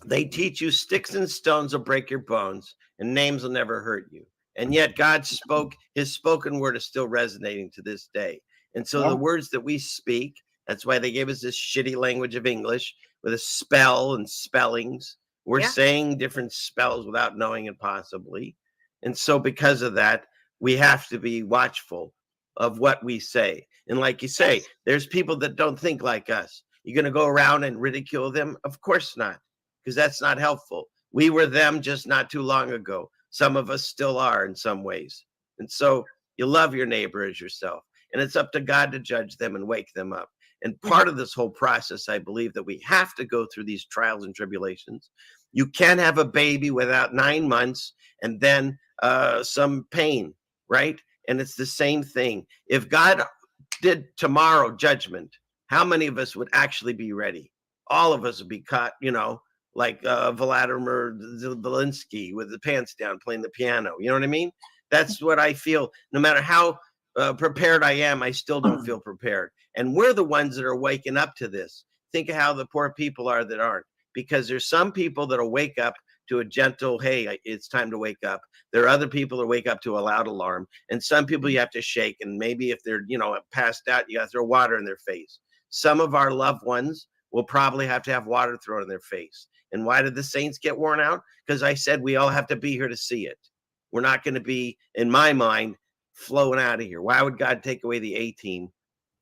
They teach you sticks and stones will break your bones and names will never hurt you. And yet God spoke, his spoken word is still resonating to this day. And so the words that we speak, that's why they gave us this shitty language of English with a spell and spellings. We're saying different spells without knowing it possibly. And so because of that, we have to be watchful of what we say. And like you say, there's people that don't think like us. You're going to go around and ridicule them? Of course not, because that's not helpful. We were them just not too long ago. Some of us still are in some ways. And so you love your neighbor as yourself. And it's up to God to judge them and wake them up. And part of this whole process, I believe that we have to go through these trials and tribulations. You can't have a baby without 9 months and then some pain, right? And it's the same thing. If God did tomorrow judgment, how many of us would actually be ready? All of us would be caught, like Vladimir Zelensky with the pants down playing the piano. You know what I mean? That's what I feel. No matter how prepared I am, I still don't feel prepared. And we're the ones that are waking up to this. Think of how the poor people are that aren't, because there's some people that'll wake up to a gentle, hey, it's time to wake up. There are other people that wake up to a loud alarm. And some people you have to shake. And maybe if they're, passed out, you got to throw water in their face. Some of our loved ones will probably have to have water thrown in their face. And why did the saints get worn out? Because I said we all have to be here to see it. We're not going to be, in my mind, flowing out of here. Why would God take away the A team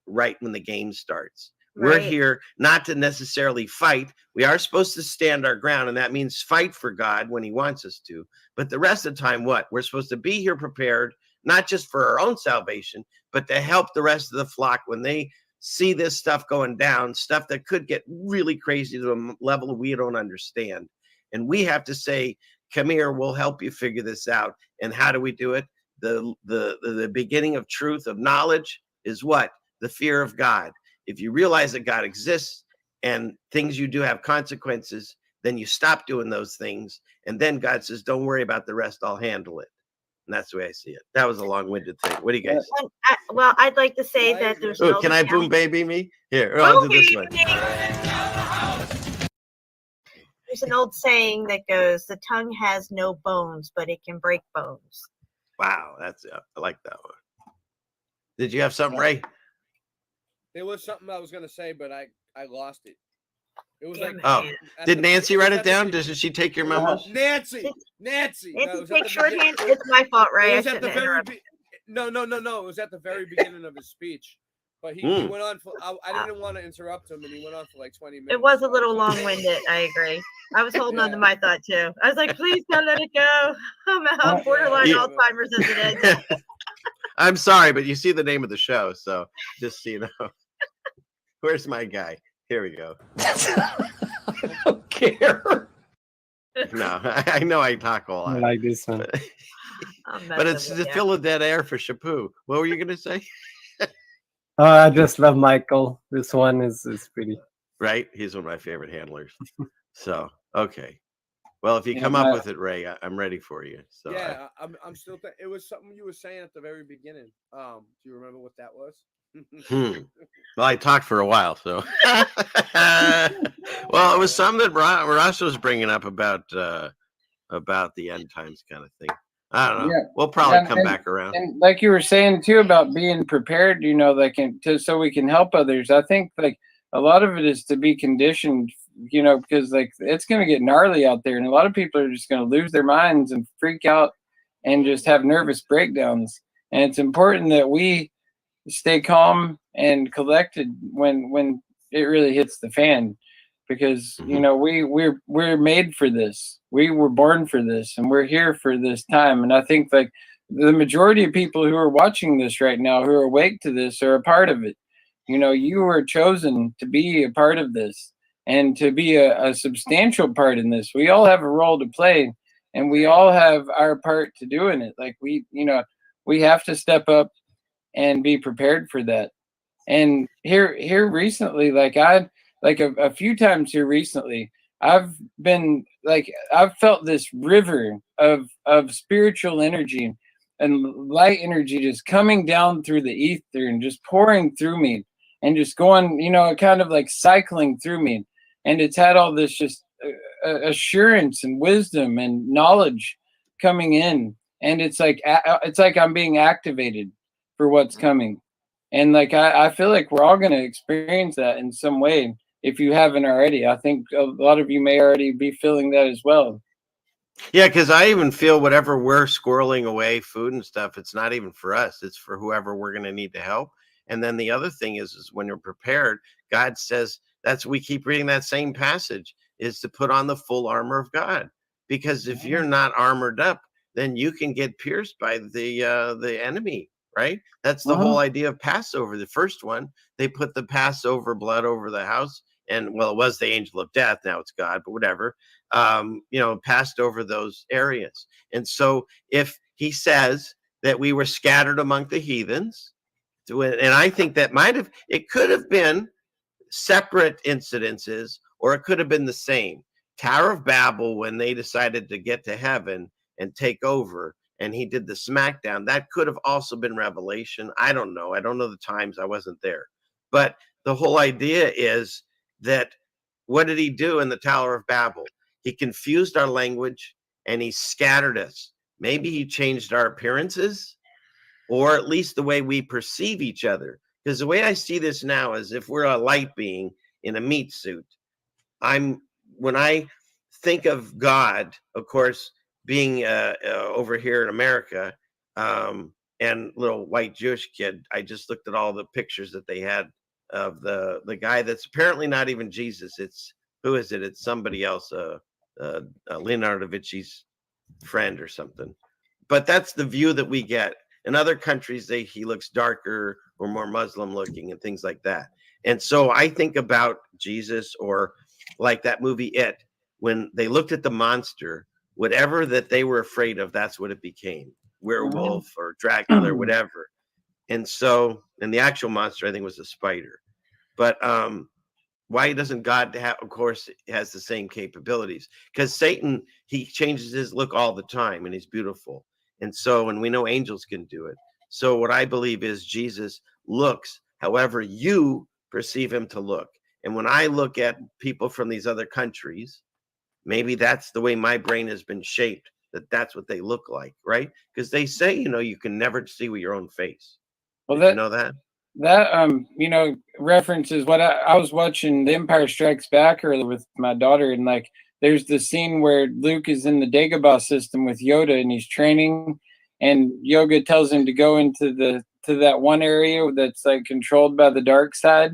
right when the game starts? We're here not to necessarily fight. We are supposed to stand our ground, and that means fight for God when he wants us to. But the rest of the time, what? We're supposed to be here prepared, not just for our own salvation, but to help the rest of the flock when they see this stuff going down, stuff that could get really crazy to a level we don't understand. And we have to say, come here, we'll help you figure this out. And how do we do it? The beginning of truth, of knowledge is what? The fear of God. If you realize that God exists and things you do have consequences, then you stop doing those things. And then God says, don't worry about the rest, I'll handle it. And that's the way I see it. That was a long-winded thing. What do you guys think? Well, I'd like to say that there's no. Can I boom baby me? Here, I'll do this one. There's an old saying that goes, the tongue has no bones, but it can break bones. Wow, I like that one. Did you have something, Ray? There was something I was gonna say, but I lost it. It was did Nancy write it down? Doesn't she take your memos? Nancy. Take shorthand. It's my fault, Ray. It was at the very no. It was at the very beginning of his speech. But he went on for. I didn't want to interrupt him, and he went on for like 20 minutes. It was a little long-winded. I agree. I was holding on to my thought too. I was like, please don't let it go. I'm out borderline Alzheimer's as it is. I'm sorry, but you see the name of the show, so just so you know. Where's my guy? Here we go. I don't care. No, I know I talk a lot. I like this one. But it's to fill the dead air for Shapu. What were you going to say? I just love Michael. This one is pretty. Right? He's one of my favorite handlers. So, okay. Well, if you come up with it, Ray, I'm ready for you. So yeah, I'm still. It was something you were saying at the very beginning. Do you remember what that was? Well, I talked for a while, so. Well, it was something that Ross was bringing up about the end times kind of thing. I don't know. Yeah. We'll probably come back around. And like you were saying too about being prepared, so we can help others. I think like a lot of it is to be conditioned, because like it's going to get gnarly out there, and a lot of people are just going to lose their minds and freak out and just have nervous breakdowns. And it's important that we stay calm and collected when it really hits the fan, because we're made for this. We were born for this, and we're here for this time. And I think like the majority of people who are watching this right now, who are awake to this, are a part of it. You were chosen to be a part of this and to be a substantial part in this. We all have a role to play, and we all have our part to do in it. Like we have to step up and be prepared for that. And here recently, like a few times here recently, I've felt this river of spiritual energy and light energy just coming down through the ether and just pouring through me and just going, kind of like cycling through me. And it's had all this just assurance and wisdom and knowledge coming in. And it's like I'm being activated for what's coming. And like I feel like we're all going to experience that in some way. If you haven't already, I think a lot of you may already be feeling that as well. Yeah, because I even feel whatever we're squirreling away, food and stuff, it's not even for us. It's for whoever we're going to need to help. And then the other thing is when you're prepared, God says, we keep reading that same passage, is to put on the full armor of God. Because if you're not armored up, then you can get pierced by the enemy, right? That's the whole idea of Passover. The first one, they put the Passover blood over the house, and well, it was the angel of death. Now it's God, but whatever. Passed over those areas. And so, if he says that we were scattered among the heathens, and I think that it could have been separate incidences, or it could have been the same. Tower of Babel, when they decided to get to heaven and take over, and he did the smackdown, that could have also been Revelation. I don't know the times, I wasn't there. But the whole idea is that, what did he do in the Tower of Babel? He confused our language and he scattered us. Maybe he changed our appearances, or at least the way we perceive each other. Because the way I see this now is, if we're a light being in a meat suit, when I think of God, of course, being over here in America, and little white Jewish kid, I just looked at all the pictures that they had of the guy that's apparently not even Jesus. Who is it? It's somebody else, Leonardo da Vinci's friend or something. But that's the view that we get. In other countries, he looks darker or more Muslim looking and things like that. And so I think about Jesus, or like that movie It, when they looked at the monster, whatever that they were afraid of, that's what it became. Werewolf or Dracula or whatever. And the actual monster, I think, was a spider. But why doesn't God have, of course, has the same capabilities? Because Satan, he changes his look all the time, and he's beautiful. And we know angels can do it. So what I believe is, Jesus looks however you perceive him to look. And when I look at people from these other countries, maybe that's the way my brain has been shaped, that's what they look like, right? Because they say, you can never see with your own face. Well, Did you know that? That references what I was watching The Empire Strikes Back earlier with my daughter, and like there's the scene where Luke is in the Dagobah system with Yoda, and he's training, and Yoda tells him to go into that one area that's like controlled by the dark side,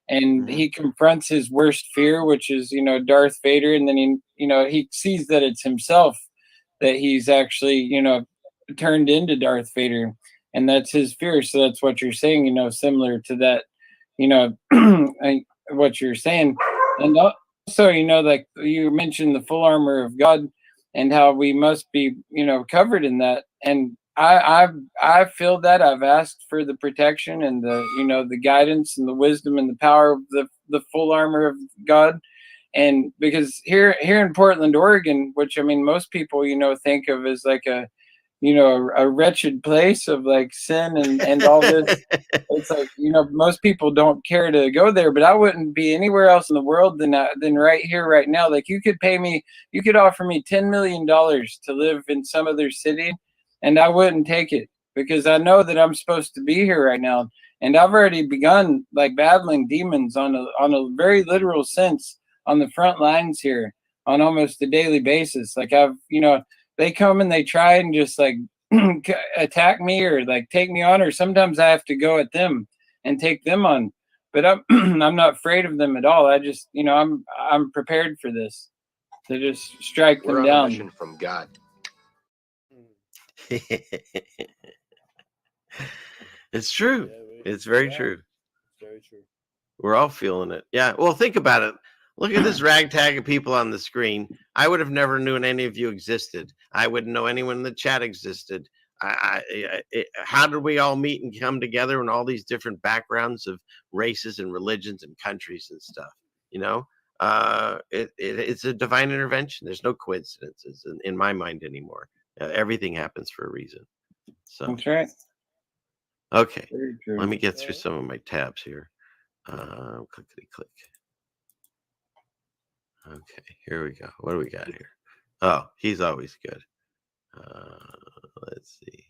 and he confronts his worst fear, which is Darth Vader, and then he sees that it's himself, that he's actually turned into Darth Vader. And that's his fear. So that's what you're saying, similar to that, what you're saying. And also, like you mentioned the full armor of God and how we must be, covered in that. And I feel that I've asked for the protection and the guidance and the wisdom and the power of the full armor of God. And because here in Portland, Oregon, which I mean, most people, think of as like a wretched place of like sin and all this. It's like, most people don't care to go there, but I wouldn't be anywhere else in the world than right here, right now. Like you could offer me $10 million to live in some other city, and I wouldn't take it, because I know that I'm supposed to be here right now. And I've already begun like battling demons on a very literal sense on the front lines here on almost a daily basis. Like they come and they try and just like attack me or like take me on, or sometimes I have to go at them and take them on. But I'm I'm not afraid of them at all. I just I'm prepared for this, to just strike them down. We're on a mission from God. It's true. It's very true. Very true. We're all feeling it. Yeah. Well, think about it. Look at this ragtag of people on the screen. I would have never known any of you existed. I wouldn't know anyone in the chat existed. How did we all meet and come together in all these different backgrounds of races and religions and countries and stuff? It's a divine intervention. There's no coincidences in my mind anymore. Everything happens for a reason. So that's right. Okay, let me get through some of my tabs here. Clickety click. Okay, here we go. What do we got here? Oh, he's always good. Let's see.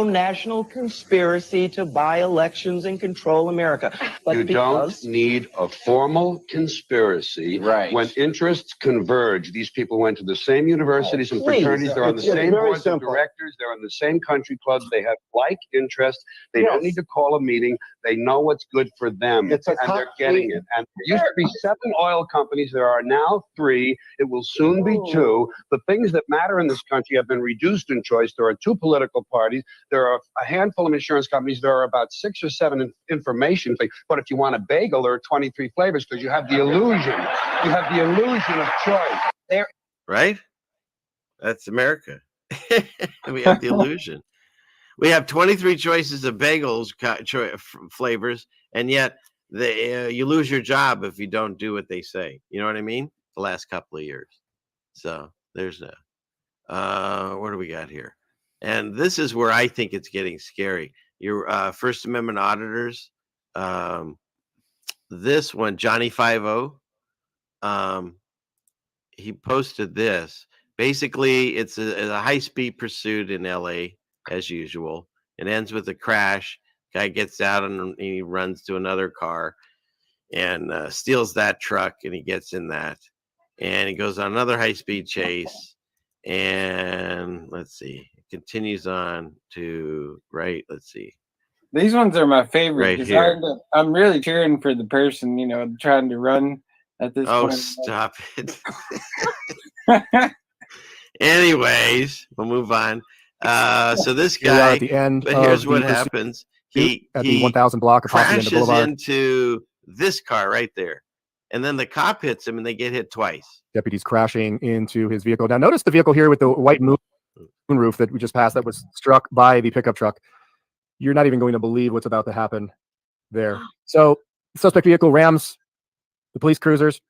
national conspiracy to buy elections and control America. But You don't need a formal conspiracy. Right. When interests converge, these people went to the same universities and Please. fraternities. They're on the It's same very boards simple. of directors. They're in the same country clubs. They have like interests. They don't need to call a meeting. They know what's good for them. It's a and they're getting it. And there used to be 7 oil companies. There are now 3. It will soon be 2. The things that matter in this country have been reduced in choice. There are 2 political parties. There are a handful of insurance companies. There are about 6 or 7 information things. But if you want a bagel, there are 23 flavors because you have the illusion. You have the illusion of choice. There. Right? That's America. We have the illusion. We have 23 choices of bagels flavors, and yet you lose your job if you don't do what they say. You know what I mean? The last couple of years. So there's what do we got here? And this is where I think it's getting scary. Your First Amendment auditors, this one, Johnny 50, he posted this. Basically, it's a high-speed pursuit in LA, as usual. It ends with a crash. Guy gets out and he runs to another car and steals that truck, and he gets in that. And he goes on another high-speed chase. And let's see, it continues on to let's see. These ones are my favorite Right because here. I'm really cheering for the person, trying to run at this Oh, point. stop it. Anyways, we'll move on. So this Here we are guy, at the end but of here's the what pursuit happens. at the 1000 block of Hacienda crashes Boulevard. into this car right there. And then the cop hits him and they get hit twice. Deputies crashing into his vehicle. Now, notice the vehicle here with the white moonroof that we just passed that was struck by the pickup truck. You're not even going to believe what's about to happen there. So, suspect vehicle rams the police cruisers.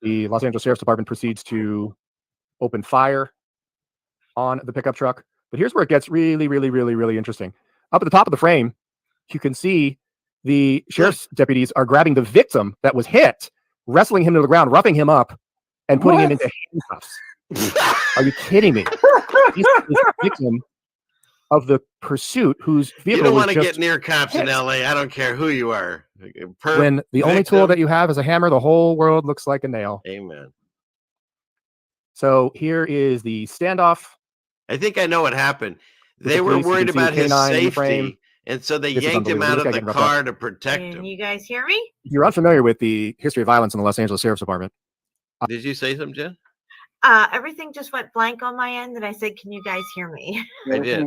The Los Angeles Sheriff's Department proceeds to open fire on the pickup truck. But here's where it gets really, really, really, really interesting. Up at the top of the frame, you can see the sheriff's deputies are grabbing the victim that was hit, wrestling him to the ground, roughing him up, and putting him into handcuffs. Are you kidding me? This is the victim of the pursuit whose vehicle You don't was want to just get near cops in LA. I don't care who you are. when the only tool that you have is a hammer, the whole world looks like a nail. Amen. So here is the standoff. I think I know what happened. With They the were police. You worried can see about the his K9 in the frame. safety, and so they This is yanked him unbelievable. out This of guy the getting roughed up. car to protect Can him. you guys hear me? If you're unfamiliar with the history of violence in the Los Angeles Sheriff's Department. Did you say something, Jen? Everything just went blank on my end, and I said, "Can you guys hear me?" I did.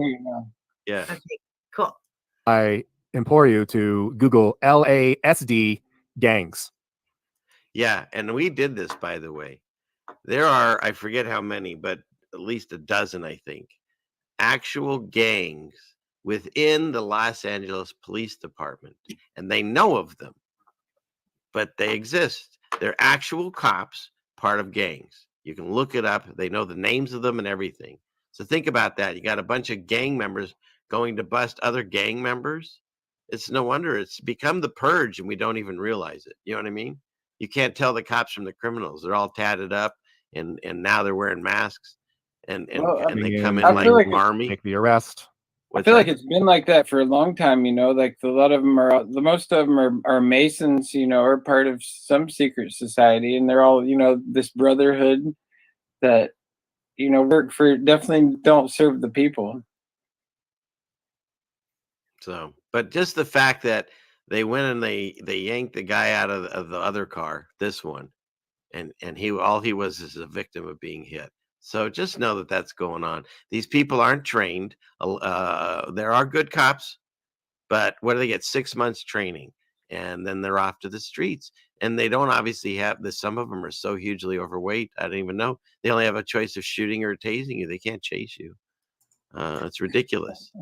Yeah. Okay, cool. I implore you to Google LASD gangs. Yeah, and we did this, by the way. There are, I forget how many, but at least a dozen, I think, actual gangs within the Los Angeles Police Department, and they know of them, but they exist. They're actual cops, part of gangs. You can look it up. They know the names of them and everything. So think about that. You got a bunch of gang members going to bust other gang members. It's no wonder it's become the purge and we don't even realize it. You know what I mean? You can't tell the cops from the criminals. They're all tatted up and now they're wearing masks and they come in I like feel like army. Make the arrest. I feel like it's been like that for a long time, like a lot of them are, the most of them are Masons, are part of some secret society, and they're all, this brotherhood that, work for, definitely don't serve the people. So, but just the fact that they went and they yanked the guy out of the other car, this one, and all he was is a victim of being hit. So just know that that's going on. These people aren't trained. There are good cops, but what do they get? 6 months training, and then they're off to the streets. And they don't obviously have this. Some of them are so hugely overweight. I don't even know. They only have a choice of shooting or tasing you. They can't chase you. It's ridiculous.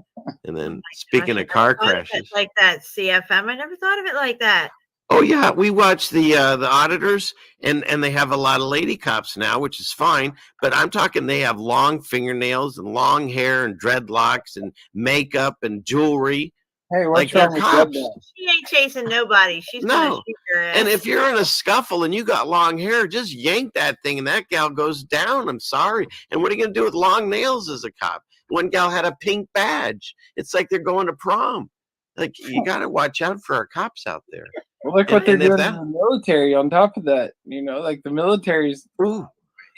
And then speaking of car crashes, Like that CFM, I never thought of it like that. oh yeah, we watch the auditors, and they have a lot of lady cops now, which is fine. But I'm talking they have long fingernails and long hair and dreadlocks and makeup and jewelry. Hey, like what's they're wrong with cops. dreadlocks? She ain't chasing nobody. She's gonna No. shoot your ass. And if you're in a scuffle and you got long hair, just yank that thing and that gal goes down. I'm sorry. And what are you going to do with long nails as a cop? One gal had a pink badge. It's like they're going to prom. Like, you got to watch out for our cops out there. Well, look what they're doing in the military on top of that. You know, like the military's even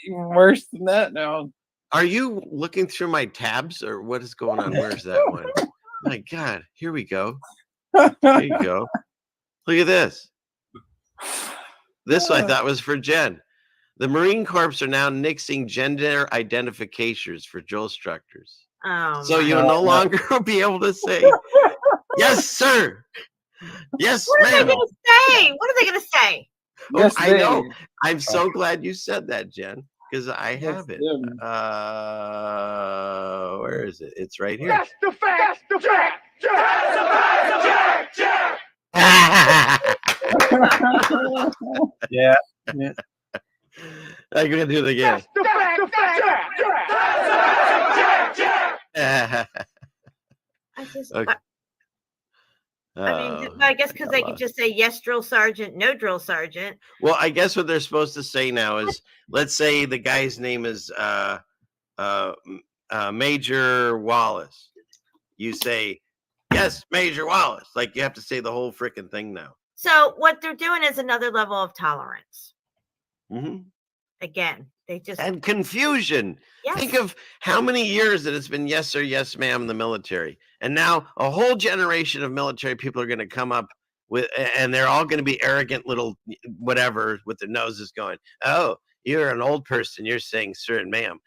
worse than that now. Are you looking through my tabs or what is going on? Where's that one? My God, here we go. There you go. Look at this. This I thought was for Jen. The Marine Corps are now nixing gender identifications for drill instructors. Oh, so you'll no longer be able to say, yes, sir. Yes, what ma'am. are they going to say? What are they going to say? Oh, I know. I'm so glad you said that, Jen, because I have it. Where is it? It's right here. That's the fact. That's the fact. Jack. Yeah. I'm gonna do it again. The fact. I just, Okay. I mean, I guess because they could just say yes, drill sergeant, no drill sergeant. Well, I guess what they're supposed to say now is, let's say the guy's name is Major Wallace. You say, yes, Major Wallace. Like, you have to say the whole freaking thing now. So what they're doing is another level of tolerance. Mm-hmm. Again, they just and confusion. Yes. Think of how many years that it's been yes sir, yes ma'am in the military, and now a whole generation of military people are going to come up with, and they're all going to be arrogant little whatever with their noses going, oh, you're an old person, you're saying sir and ma'am.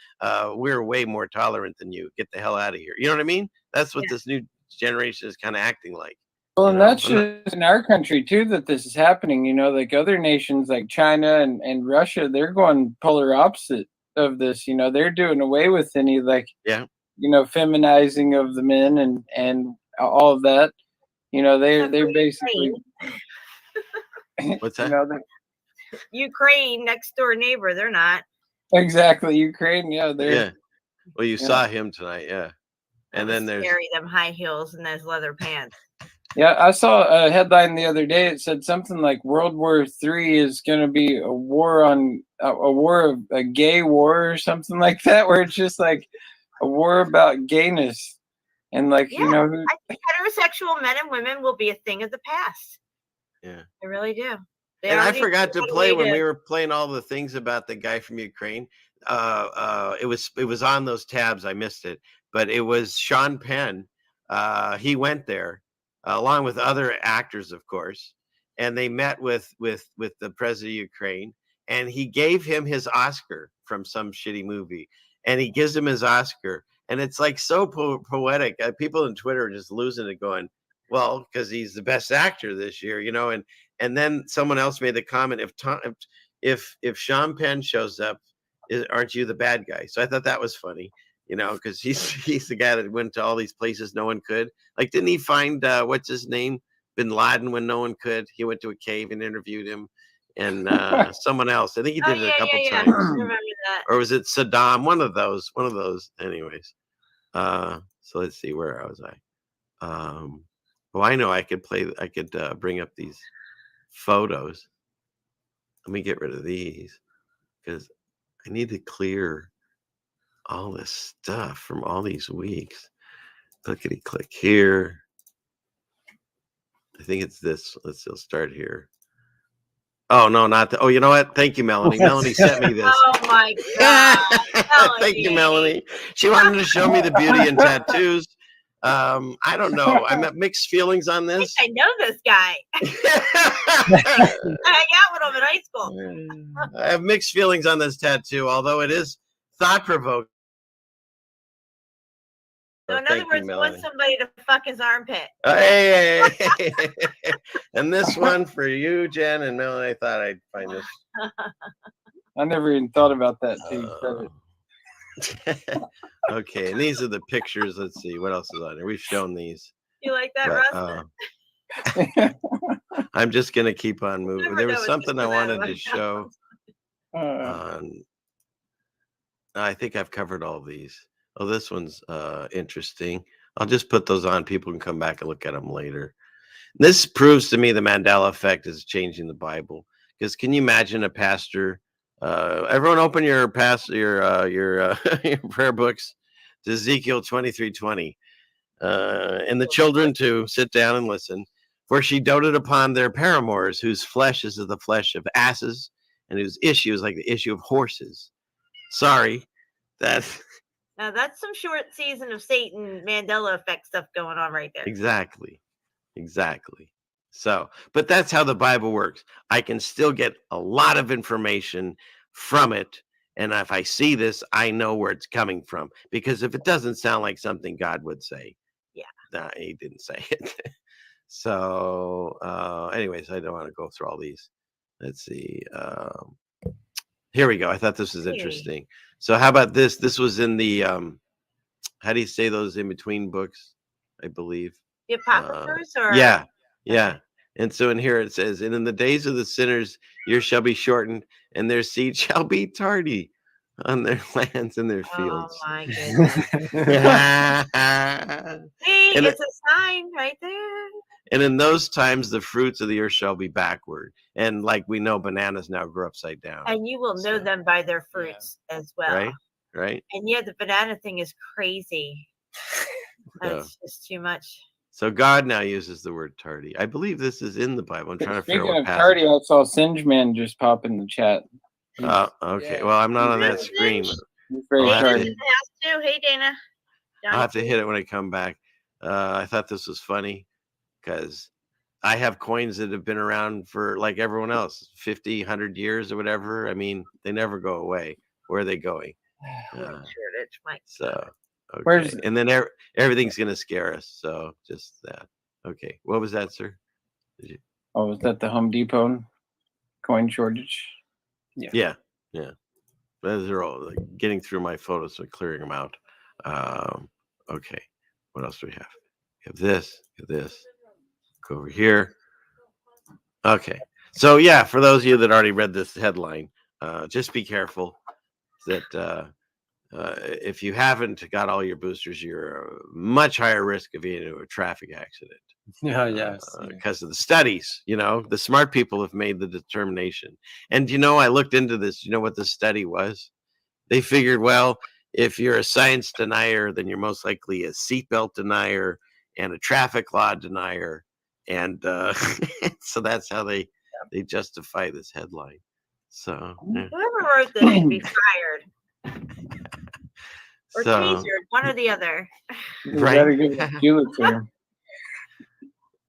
We're way more tolerant than you. Get the hell out of here. You know what I mean? That's what this new generation is kind of acting like. Well, and that's just in our country too that this is happening. You know, like other nations like China and Russia, they're going polar opposite of this. You know, they're doing away with any feminizing of the men and all of that. You know, they're basically what's that? Ukraine, next door neighbor. They're not Exactly, Ukraine. Yeah, they're. Yeah. Well, you saw him tonight, yeah. And then there's scary, them high heels and those leather pants. Yeah, I saw a headline the other day. It said something like World War III is going to be a war a gay war or something like that, where it's just like a war about gayness. And like, I think heterosexual men and women will be a thing of the past. Yeah. I really do. And I forgot to play when we were playing all the things about the guy from Ukraine. It was on those tabs. I missed it, but it was Sean Penn. He went there along with other actors, of course, and they met with the president of Ukraine, and he gave him his Oscar from some shitty movie, and he gives him his Oscar, and it's like so poetic. People on Twitter are just losing it, going, well, because he's the best actor this year, you know, and then someone else made the comment, if Sean Penn shows up, aren't you the bad guy? So I thought that was funny, you know, because he's the guy that went to all these places no one could. Like, didn't he find what's his name, Bin Laden, when no one could? He went to a cave and interviewed him, and someone else. I think he did it a couple times. I remember that. Or was it Saddam? One of those. Anyways, so let's see, where was I? Well, I know I could bring up these photos. Let me get rid of these because I need to clear all this stuff from all these weeks. Clickety click here. I think it's this. Let's start here. Oh no, not the. Oh, you know what? Thank you, Melanie. Melanie sent me this. Oh my God! Thank you, Melanie. She wanted to show me the beauty in tattoos. I don't know. I'm at mixed feelings on this. I know this guy. I hang out with him in high school. I have mixed feelings on this tattoo, although it is thought-provoking. So in other words, he wants somebody to fuck his armpit. Hey. And this one for you, Jen and Melanie. I thought I'd find this. I never even thought about that too. Okay, and these are the pictures. Let's see what else is on here. We've shown these. You like that, Rustin? I'm just gonna keep on moving. There was something I wanted to show. I think I've covered all these. Oh, this one's interesting. I'll just put those on. People can come back and look at them later. This proves to me the Mandela effect is changing the Bible. Because can you imagine a pastor? Everyone, open your prayer books. to Ezekiel 23:20. And the children to sit down and listen. For she doted upon their paramours, whose flesh is of the flesh of asses, and whose issue is like the issue of horses. Sorry, that's Now that's some short season of Satan Mandela effect stuff going on right there. exactly. So, but that's how the Bible works. I can still get a lot of information from it. And if I see this, I know where it's coming from. Because if it doesn't sound like something God would say, he didn't say it. So, anyways, I don't want to go through all these. Let's see. Here we go. I thought this was interesting. So, how about this? This was in the, how do you say those in between books? I believe. The Apocryphers or? Yeah. And so in here it says, and in the days of the sinners, yours shall be shortened, and their seed shall be tardy on their lands and their fields. Oh my goodness. See, And it's a sign right there. And in those times, the fruits of the earth shall be backward. And like we know, bananas now grow upside down. And you will know them by their fruits as well. Right. And yeah, the banana thing is crazy. That's just too much. So God now uses the word tardy. I believe this is in the Bible. I'm trying to figure out Speaking what of passage. tardy, I saw Singe Man just pop in the chat. Okay. Well, I'm not on that screen. Very I'll have tardy. to- Hey, Dana. I'll have to hit it when I come back. I thought this was funny because I have coins that have been around for like everyone else, 50, 100 years or whatever. I mean, they never go away. Where are they going? So, okay. And then everything's going to scare us. So just that. Okay. What was that, sir? Oh, was that the Home Depot coin shortage? Yeah. Those are all like, getting through my photos and clearing them out. Okay. What else do we have? We have this. Go over here. Okay. So yeah, for those of you that already read this headline, just be careful that if you haven't got all your boosters, you're a much higher risk of being into a traffic accident. Because of the studies, the smart people have made the determination. And I looked into this. You know what the study was? They figured, well, if you're a science denier, then you're most likely a seatbelt denier and a traffic law denier. And so that's how they justify this headline. So whoever wrote this should be fired. Or tasered, one or the other. Right.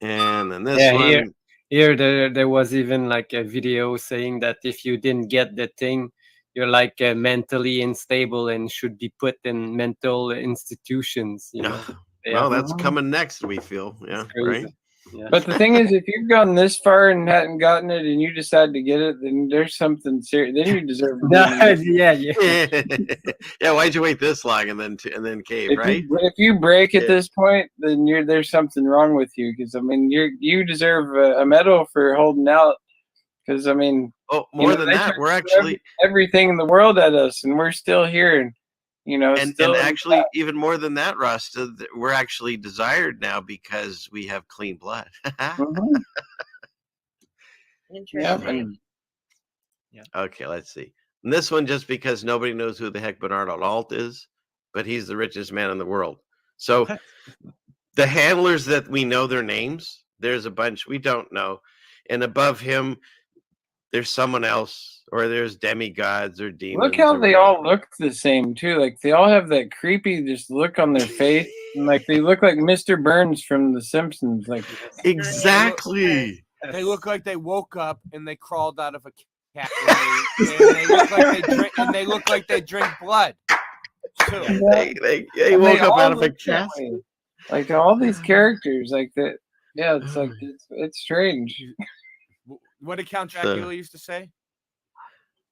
And then this one. Here there was even like a video saying that if you didn't get the thing, you're like mentally unstable and should be put in mental institutions. Well, that's coming next, we feel. Yeah, right. Yeah. But the thing is, if you've gone this far and hadn't gotten it, and you decide to get it, then there's something serious. Then you deserve. Yeah. Why'd you wait this long and then cave, right? If you break at this point, then there's something wrong with you. Because I mean, you deserve a medal for holding out. Because I mean, more than that, we're actually everything in the world at us, and we're still here. And actually, even more than that, Rasta, we're actually desired now because we have clean blood. Interesting. Okay, let's see. And this one, just because nobody knows who the heck Bernard Alt is, but he's the richest man in the world. So the handlers that we know their names, there's a bunch we don't know. And above him, there's someone else. Or there's demigods or demons. Look how they all look the same too. Like they all have that creepy just look on their face, and like they look like Mr. Burns from The Simpsons. Like exactly. They look like they woke up and they crawled out of a cat. And they look like they drink blood. Too. They woke up out of a cat. Like all these characters, like that. Yeah, it's like it's strange. What did Count Dracula used to say?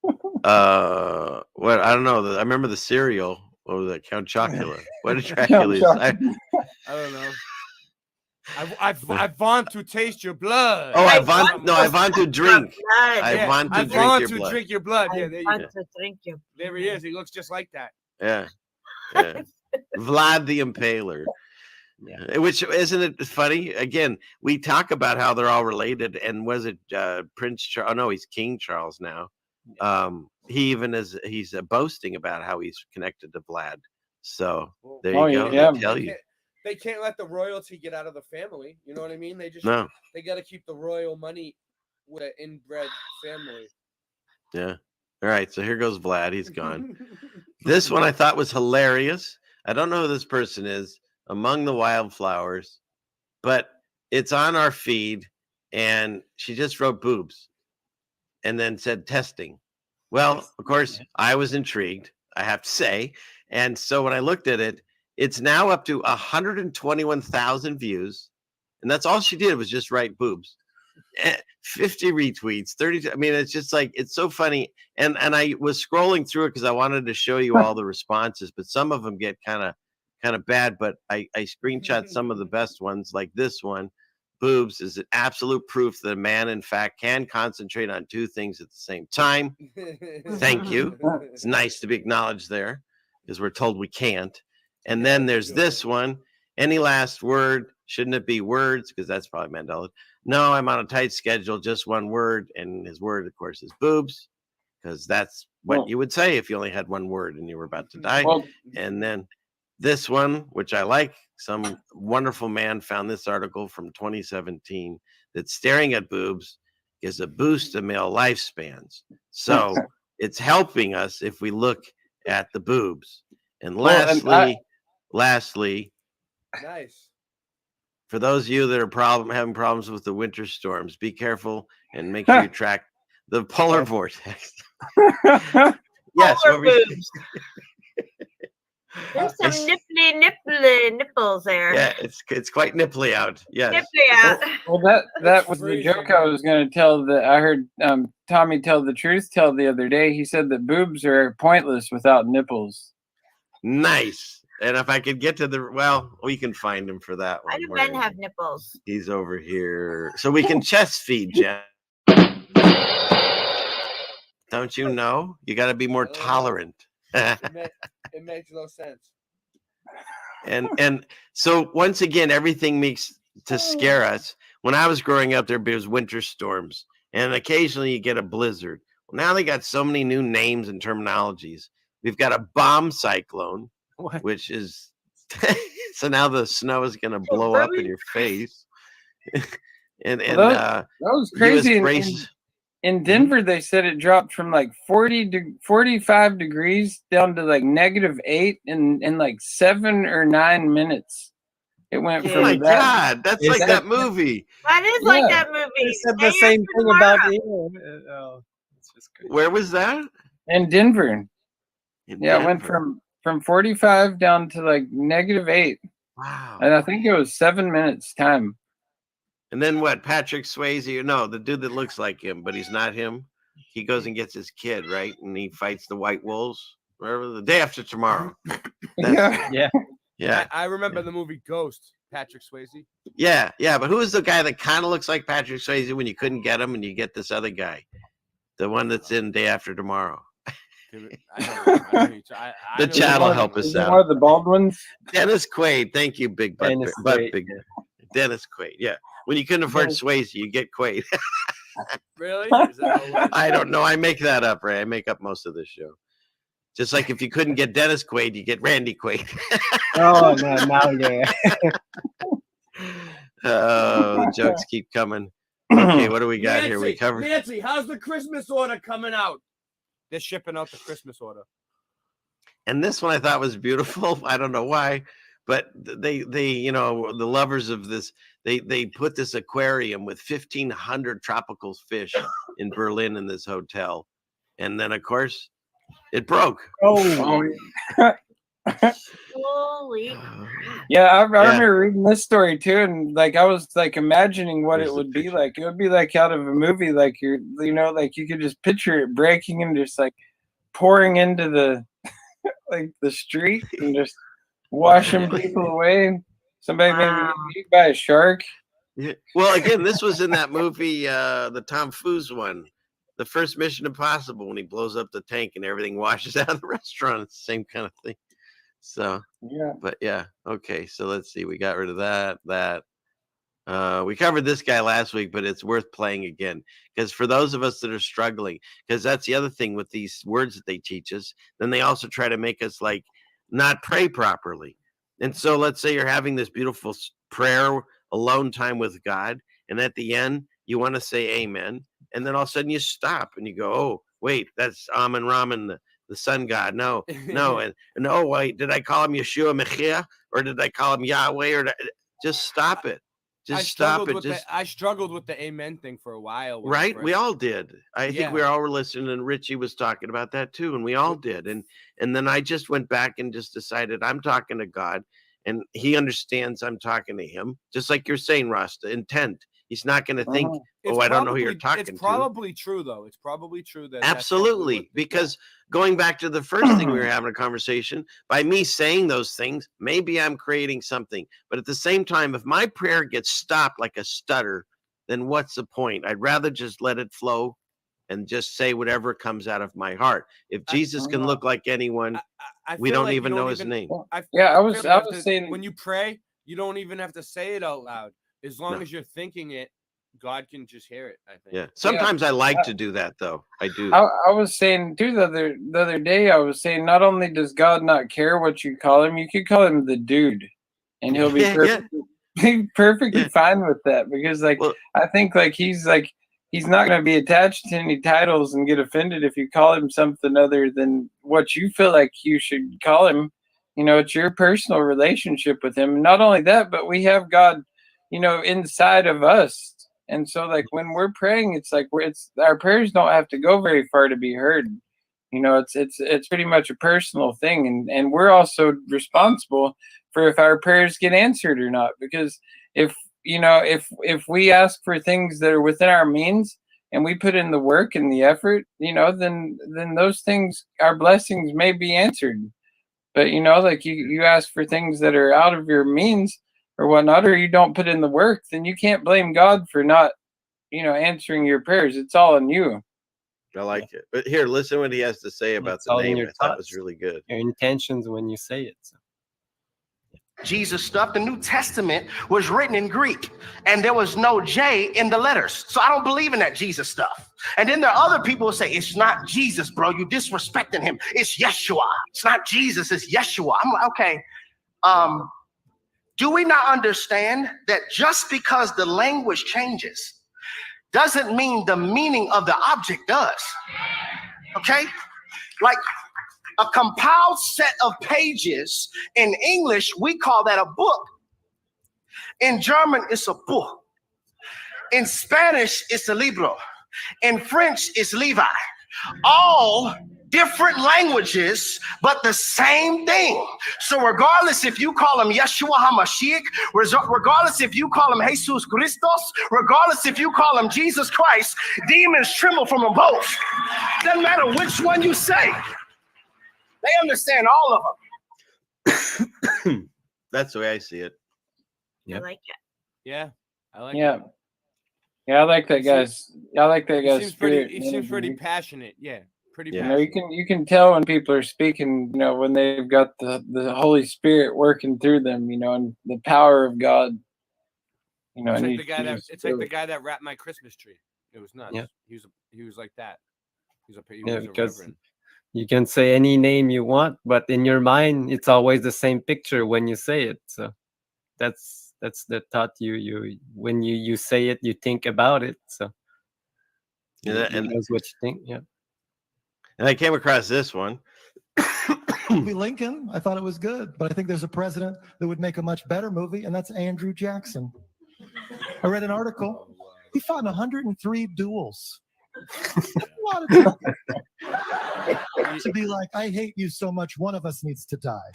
What I don't know. I remember the cereal. What was that? Count Chocula. What did Dracula say? I don't know. I want to taste your blood. Oh, I want to drink. I want to drink your blood. Yeah, there you go. To drink your blood. There he is. He looks just like that. Yeah. Vlad the Impaler. Yeah. Which isn't it funny? Again, we talk about how they're all related. And was it Prince Charles? Oh no, he's King Charles now. He even he's boasting about how he's connected to Vlad So there you go. Yeah. They tell you. They can't let the royalty get out of the family. You know what I mean? They just No. they got to keep the royal money with an inbred family. Yeah. All right. So here goes Vlad. He's gone. This one I thought was hilarious. I don't know who this person is. Among the Wildflowers, but it's on our feed, and she just wrote boobs and then said testing. Well, of course, I was intrigued, I have to say. And so when I looked at it, it's now up to 121,000 views. And that's all she did was just write boobs. 50 retweets, 32. I mean, it's just like, it's so funny. And I was scrolling through it because I wanted to show you all the responses, but some of them get kind of bad. But I screenshot some of the best ones, like this one. Boobs is an absolute proof that a man, in fact, can concentrate on two things at the same time. Thank you. It's nice to be acknowledged there because we're told we can't. And then there's this one. Any last word? Shouldn't it be words? Because that's probably Mandela. No, I'm on a tight schedule. Just one word. And his word, of course, is boobs, because that's what you would say if you only had one word and you were about to die. And then this one, which I like, some wonderful man found this article from 2017 that staring at boobs is a boost to male lifespans. So it's helping us if we look at the boobs. And lastly, nice. For those of you that are having problems with the winter storms, be careful and make sure you track the polar vortex. Yes, Polar boobs. There's some nipples there. Yeah, it's quite nipply out. Yes. Nipply out. Well, that was the joke I was going to tell. That I heard Tommy tell the other day. He said that boobs are pointless without nipples. Nice. And if I could get to we can find him for that one. Why do men have nipples? He's over here. So we can chest feed, Jen. Don't you know? You got to be more tolerant. It makes no sense. And so once again, everything makes to scare us. When I was growing up, there was winter storms, and occasionally you get a blizzard. Well, now they got so many new names and terminologies. We've got a bomb cyclone, which is so now the snow is going to blow up in your face. That was crazy. In Denver, they said it dropped from like 40 to 45 degrees down to like -8 in like 7 or 9 minutes. It went from my God, that's like that movie. That is like that movie. They said the same thing about it's just crazy. Where was that? In Denver. It went from 45 down to like -8. Wow. And I think it was 7 minutes time. And then what? Patrick Swayze? No, the dude that looks like him, but he's not him. He goes and gets his kid, right? And he fights the white wolves. Whatever, the day after tomorrow. Yeah. I remember the movie Ghost. Patrick Swayze. Yeah. But who is the guy that kind of looks like Patrick Swayze when you couldn't get him, and you get this other guy, the one that's in Day After Tomorrow? The chat will help us out. One of the Baldwins. Dennis Quaid. Thank you, Big Butt. Quaid. Dennis Quaid. Yeah. When you couldn't afford Swayze, you get Quaid. Really? I don't know. I make that up, Ray. I make up most of this show. Just like if you couldn't get Dennis Quaid, you get Randy Quaid. Oh, no, now yeah. Oh, the jokes keep coming. Okay, what do we got here? We covered. Nancy, how's the Christmas order coming out? They're shipping out the Christmas order. And this one I thought was beautiful. I don't know why, but they the lovers of this, they put this aquarium with 1,500 tropical fish in Berlin in this hotel, and then of course it broke. Holy Yeah, I remember reading this story too, and like I was like imagining what it would be like. It would be like out of a movie, like like you could just picture it breaking and just like pouring into the like the street and just washing people away. Somebody maybe get eaten by a shark. Yeah. Well, again, this was in that movie, the Tom Cruise one, the first Mission Impossible, when he blows up the tank and everything washes out of the restaurant. It's the same kind of thing. So but okay. So let's see. We got rid of that. We covered this guy last week, but it's worth playing again because for those of us that are struggling, because that's the other thing with these words that they teach us. Then they also try to make us like not pray properly. And so let's say you're having this beautiful prayer, alone time with God, and at the end you want to say amen, and then all of a sudden you stop and you go, oh wait, that's Amen Ramen, the sun god. No, and oh wait, did I call him Yeshua Mechia, or did I call him Yahweh, or just stop it. Just stop it. I struggled with the amen thing for a while. Right? We all did. I think we all were listening, and Richie was talking about that too, and we all did. And then I just went back and just decided I'm talking to God, and he understands I'm talking to him. Just like you're saying, Rasta, intent. He's not going to think, I don't know who you're talking to. It's probably true, though. It's probably true that absolutely, because going back to the first thing we were having a conversation, by me saying those things, maybe I'm creating something. But at the same time, if my prayer gets stopped like a stutter, then what's the point? I'd rather just let it flow and just say whatever comes out of my heart. If Jesus can look like anyone, we don't like even know his name. I was saying, when you pray, you don't even have to say it out loud. As long as you're thinking it, God can just hear it, I think. Yeah. Sometimes I like to do that, though. I do. I was saying, too, the other day, I was saying, not only does God not care what you call him, you could call him the dude, and he'll be perfectly fine with that, because, like, I think, like, he's not going to be attached to any titles and get offended if you call him something other than what you feel like you should call him. You know, it's your personal relationship with him. Not only that, but we have God, you know, inside of us. And so, like, when we're praying, it's like our prayers don't have to go very far to be heard. You know, it's pretty much a personal thing, and we're also responsible for if our prayers get answered or not. Because if we ask for things that are within our means and we put in the work and the effort, you know, then those things, our blessings may be answered. But, you know, like you ask for things that are out of your means or whatnot, or you don't put in the work, then you can't blame God for not, you know, answering your prayers. It's all on you. I like it. But here, listen what he has to say about the name. I thought was really good. Your intentions when you say it. So. Jesus stuff. The New Testament was written in Greek, and there was no J in the letters. So I don't believe in that Jesus stuff. And then there are other people who say, it's not Jesus, bro. You disrespecting him. It's Yeshua. It's not Jesus. It's Yeshua. I'm like, okay. Do we not understand that just because the language changes doesn't mean the meaning of the object does? Okay? Like a compiled set of pages in English, we call that a book. In German, it's a Buch. In Spanish, it's a libro. In French, it's Levi. All different languages, but the same thing. So regardless if you call him Yeshua HaMashiach, regardless if you call him Jesus Christos, regardless if you call him Jesus Christ, demons tremble from them both. Doesn't matter which one you say. They understand all of them. That's the way I see it. I like it. Yeah, I like it. Yeah, I like that guy's. I like that guy's spirit. He seems pretty passionate. Yeah, pretty. You passionate. know, you can tell when people are speaking. You know, when they've got the Holy Spirit working through them. You know, and the power of God. You know, it's like the guy that wrapped my Christmas tree. It was nuts. Yeah. He was like that. He was because reverend. You can say any name you want, but in your mind, it's always the same picture when you say it. So that's the thought you when you say it, you think about it. So and knows what you think. Yeah. And I came across this one. Lincoln, I thought it was good, but I think there's a president that would make a much better movie, and that's Andrew Jackson. I read an article. He fought in 103 duels. A lot of time to be like, I hate you so much, one of us needs to die.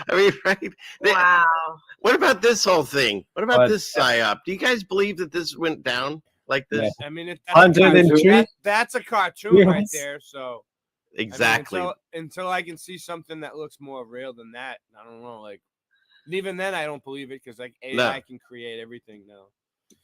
I mean, right? Wow. What about this whole thing? What about this psyop? Do you guys believe that this went down like this? I mean, that's a cartoon right there. So exactly. I mean, until I can see something that looks more real than that, I don't know. Like, even then, I don't believe it because like AI can create everything now.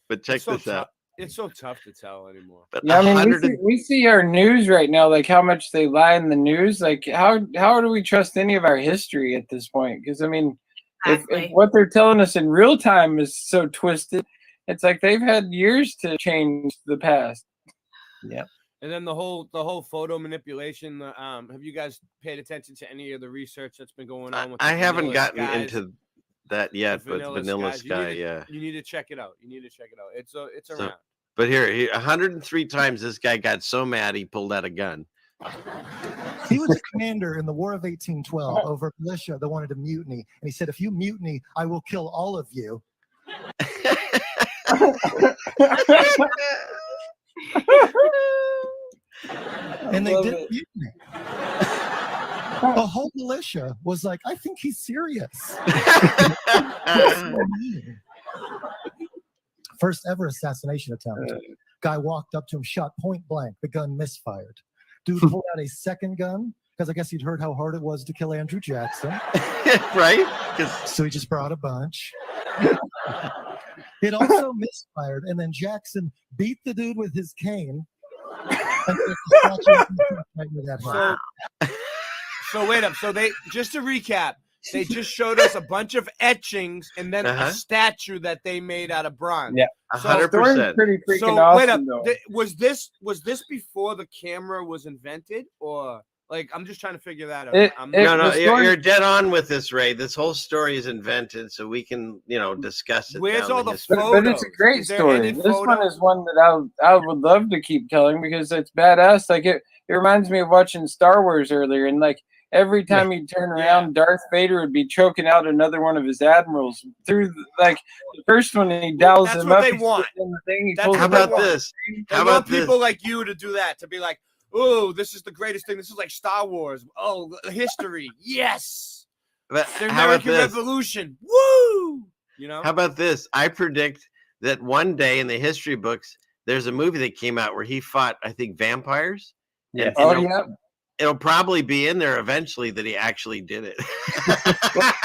But check this out. It's so tough to tell anymore. But yeah, I mean, we see our news right now, like how much they lie in the news. Like, how do we trust any of our history at this point? Because I mean, if what they're telling us in real time is so twisted, it's like they've had years to change the past. Yeah. And then the whole photo manipulation. Have you guys paid attention to any of the research that's been going on with? I haven't Vanilla gotten Skies? into that yet, but Vanilla Skies. Sky, You need to check it out. It's So, around. but here, 103 times this guy got so mad he pulled out a gun. He was a commander in the War of 1812 over militia that wanted to mutiny. And he said, if you mutiny, I will kill all of you. And they did mutiny. The whole militia was like, I think he's serious. First ever assassination attempt. Guy walked up to him, shot point blank. The gun misfired. Dude pulled out a second gun because I guess he'd heard how hard it was to kill Andrew Jackson. Right? So he just brought a bunch. It also misfired, and then Jackson beat the dude with his cane. So wait up. So they, just to recap, they just showed us a bunch of etchings and then a statue that they made out of bronze. Yeah, 100%. Pretty freaking So awesome, wait up. though. Was this before the camera was invented, or like I'm just trying to figure that out? No, you're dead on with this, Ray. This whole story is invented, so we can, discuss it. Where's all the history. But it's a great story. This one is one that I would love to keep telling because it's badass. Like it reminds me of watching Star Wars earlier, and like every time you turn around, Darth Vader would be choking out another one of his admirals. Through the first one, he dials That's him what up. they he want. sits in the thing, he That's pulls How him about up. this? They How want about people this? like you to do that, to be like, oh, this is the greatest thing. This is like Star Wars. Oh, history. Yes. But The how about American this? Revolution. Woo! How about this? I predict that one day in the history books, there's a movie that came out where he fought, I think, vampires. Yeah. And it'll probably be in there eventually that he actually did it.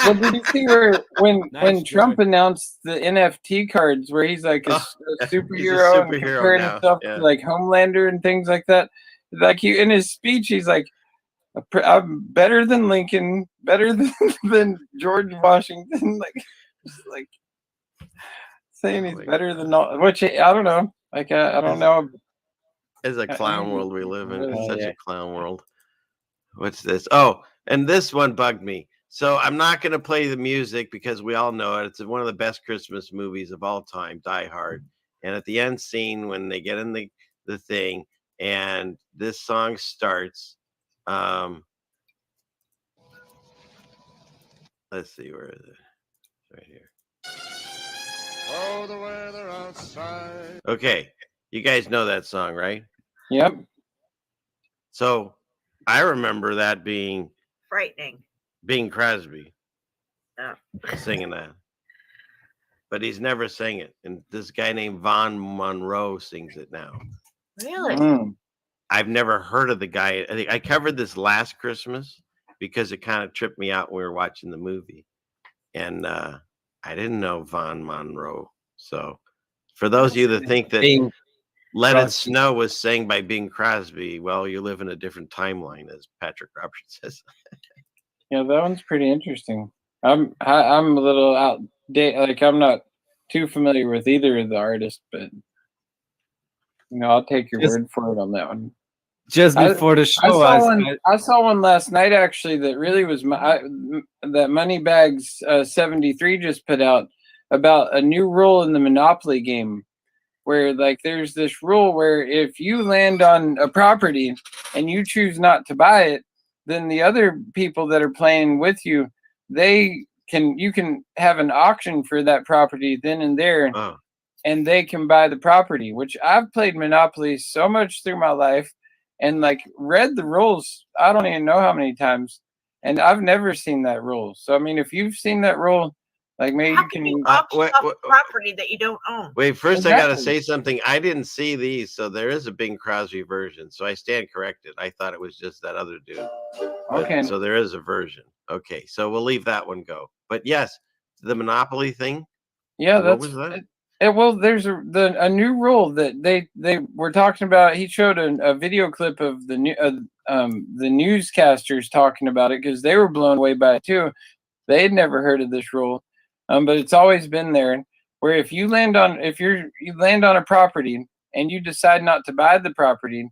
Well, did you see where when Trump announced the NFT cards, where he's like a superhero, and comparing now. himself to like Homelander and things like that? Like in his speech, he's like, "I'm better than Lincoln, better than George Washington." Like saying he's better than all. Which I don't know. Like I don't know. It's a clown world we live in. It's such yeah. a clown world. What's this? Oh, and this one bugged me. So I'm not going to play the music because we all know it. It's one of the best Christmas movies of all time, Die Hard. And at the end scene, when they get in the thing and this song starts, let's see, where is it? Right here. Oh, the weather outside. Okay, you guys know that song, right? Yep. So I remember that being Frightening. Bing Crosby Oh. singing that, but he's never sang it. And this guy named Vaughn Monroe sings it now. Really? I've never heard of the guy. I think I covered this last Christmas because it kind of tripped me out when we were watching the movie, and I didn't know Vaughn Monroe. So for those of you that think that Bing Let It Crosby. Snow was sang by Bing Crosby, well, you live in a different timeline, as Patrick Roberts says. Yeah, that one's pretty interesting. I'm a little outdated. Like I'm not too familiar with either of the artists, but I'll take your word for it on that one. Just before the show, I saw one last night actually that really was that Moneybags 73 just put out about a new rule in the Monopoly game, where like there's this rule where if you land on a property and you choose not to buy it, then the other people that are playing with you, you can have an auction for that property then and there, and they can buy the property. Which I've played Monopoly so much through my life, and like read the rules, I don't even know how many times, and I've never seen that rule. So I mean, if you've seen that rule, like maybe you can auction off property that you don't own. Wait, first I got to say something. I didn't see these, so there is a Bing Crosby version. So I stand corrected. I thought it was just that other dude. Okay. So there is a version. Okay, so we'll leave that one go. But yes, the Monopoly thing. Yeah, what was that? Well, there's a new rule that they were talking about. He showed a video clip of the newscasters talking about it because they were blown away by it too. They had never heard of this rule, but it's always been there. Where if you land on a property and you decide not to buy the property,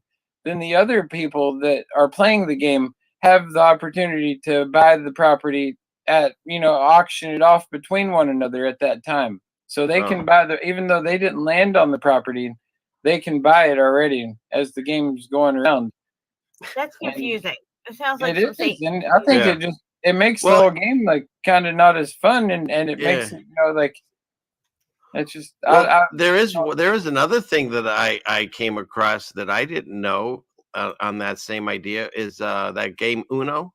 then the other people that are playing the game have the opportunity to buy the property at, auction it off between one another at that time. So they can buy even though they didn't land on the property, they can buy it already as the game's going around. That's confusing. It sounds like It some is, Satan. and I think it makes the whole game like kind of not as fun, and it makes it like it's just. Well, there is another thing that I came across that I didn't know on that same idea is that game Uno.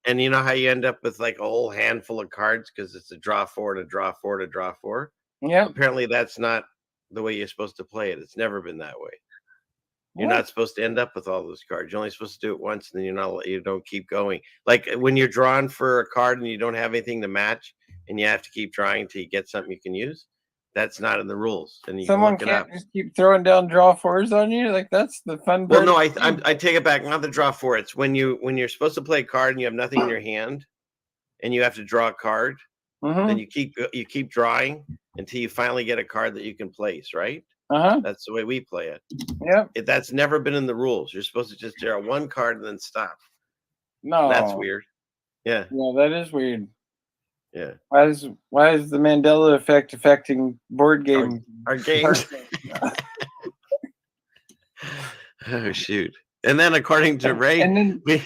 And you know how you end up with like a whole handful of cards because it's a draw four to draw four to draw four. Yeah. Apparently, that's not the way you're supposed to play it. It's never been that way. You're not supposed to end up with all those cards. You're only supposed to do it once, and then you don't keep going. Like when you're drawn for a card and you don't have anything to match, and you have to keep drawing until you get something you can use. That's not in the rules, and you Someone can look it up. can't just keep throwing down draw fours on you. Like that's the fun part. Well, no, I take it back. Not the draw four. It's when you're supposed to play a card and you have nothing in your hand, and you have to draw a card. Then you keep drawing until you finally get a card that you can place. Right. That's the way we play it. Yeah. That's never been in the rules. You're supposed to just draw one card and then stop. No, that's weird. Yeah. Yeah, that is weird. Yeah. Why is the Mandela effect affecting board game? Our games. Oh shoot! And then according to Ray,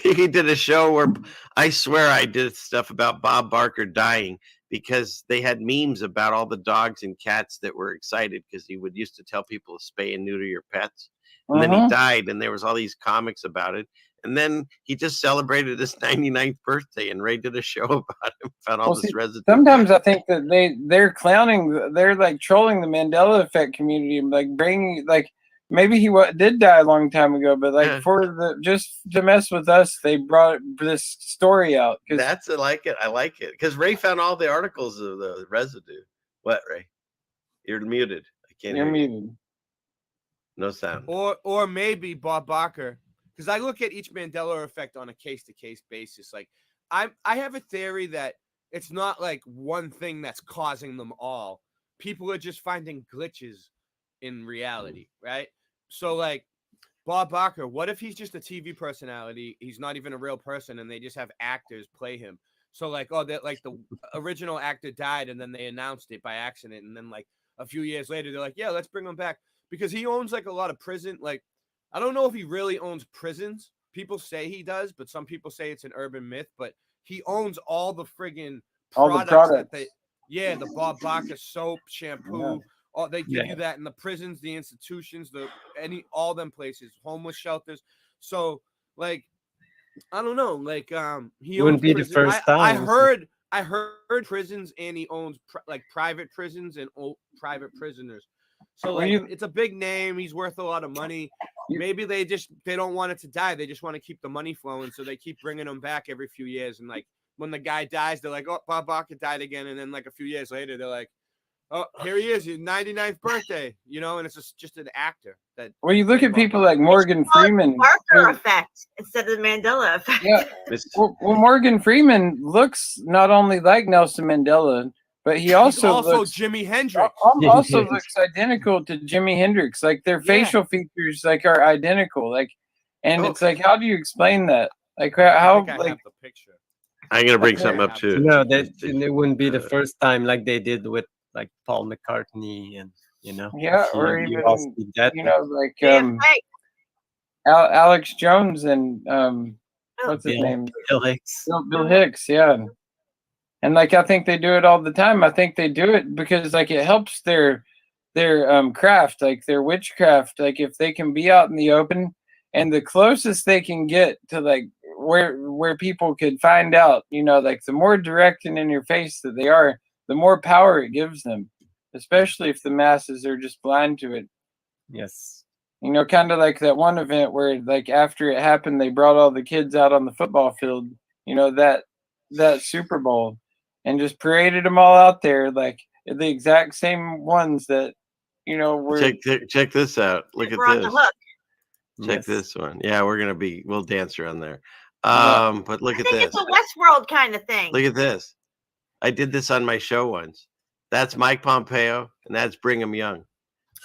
he did a show where I swear I did stuff about Bob Barker dying because they had memes about all the dogs and cats that were excited because he would used to tell people to spay and neuter your pets. And then he died, and there was all these comics about it. And then he just celebrated his 99th birthday, and Ray did a show about him, found all this residue. Sometimes I think that they're clowning, they're like trolling the Mandela effect community, like bringing like maybe he did die a long time ago, but like just to mess with us, they brought this story out. I like it. I like it because Ray found all the articles of the residue. What, Ray? You're muted. I can't hear you. You're muted. No sound. Or maybe Bob Barker. Because I look at each Mandela effect on a case-to-case basis. Like, I have a theory that it's not like one thing that's causing them all. People are just finding glitches in reality, right? So, like, Bob Barker, what if he's just a TV personality? He's not even a real person, and they just have actors play him. So, like, the original actor died, and then they announced it by accident, and then, like, a few years later, they're like, yeah, let's bring him back. Because he owns, like, a lot of prison, like, I don't know if he really owns prisons. People say he does, but some people say it's an urban myth. But he owns all the friggin' products. The Bob Barker soap, shampoo. They give you that in the prisons, the institutions, all them places, homeless shelters. So, like, I don't know. Like, he wouldn't be the first time. I heard prisons, and he owns private prisons and private prisoners. So like, it's a big name. He's worth a lot of money. Maybe they don't want it to die. They just want to keep the money flowing. So they keep bringing him back every few years. And like when the guy dies, they're like, oh, Bob Barker died again. And then like a few years later, they're like, oh, here he is, his 99th birthday, and it's just an actor. When you look at people like Morgan Freeman, Barker effect instead of the Mandela effect. Yeah. Well, Morgan Freeman looks not only like Nelson Mandela, but he also looks Jimi Hendrix. Also looks identical to Jimi Hendrix. Like their facial features like are identical. Like, and it's like, how do you explain that? Like how? I Like have the picture. I'm gonna bring something up too. No, it wouldn't be the first time like they did with like Paul McCartney and or even like Alex Jones and what's his name? Bill Hicks. Bill Hicks, yeah. And like I think they do it all the time. I think they do it because like it helps their craft, like their witchcraft. Like if they can be out in the open, and the closest they can get to like where people could find out, like the more direct and in your face that they are, the more power it gives them, especially if the masses are just blind to it. Yes. Kind of like that one event where like after it happened, they brought all the kids out on the football field, that Super Bowl, and just paraded them all out there, like the exact same ones that, were. Check this out. Look at we're on this. the hook. Check this one. Yeah, we'll dance around there. But look at this. It's a Westworld kind of thing. Look at this. I did this on my show once. That's Mike Pompeo, and that's Brigham Young.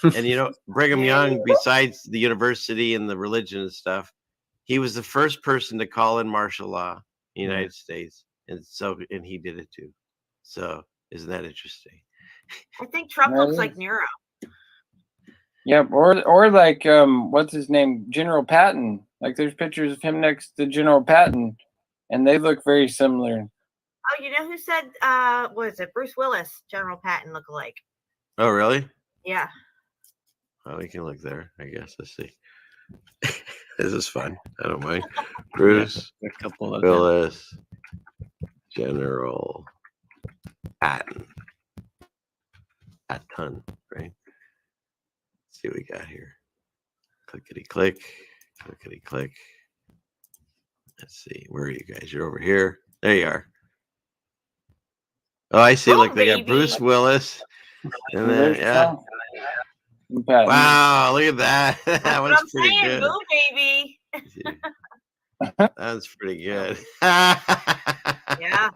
And you know, Brigham Young, besides the university and the religion and stuff, he was the first person to call in martial law in the United States. And he did it too. So isn't that interesting? I think Trump looks like Nero. Yep, or like what's his name, General Patton. Like there's pictures of him next to General Patton, and they look very similar. Oh, you know who said? What is it? Bruce Willis, General Patton look alike. Oh, really? Yeah. Oh, we can look there, I guess. Let's see. This is fun. I don't mind. Bruce a couple of Willis, General Patton. Patton, right? Let's see what we got here. Clickety click. Clickety click. Let's see. Where are you guys? You're over here. There you are. Oh, I see. Look, they got Bruce Willis. And then, yeah. Wow, look at that. That was pretty good. Move, baby. That's pretty good. Yeah.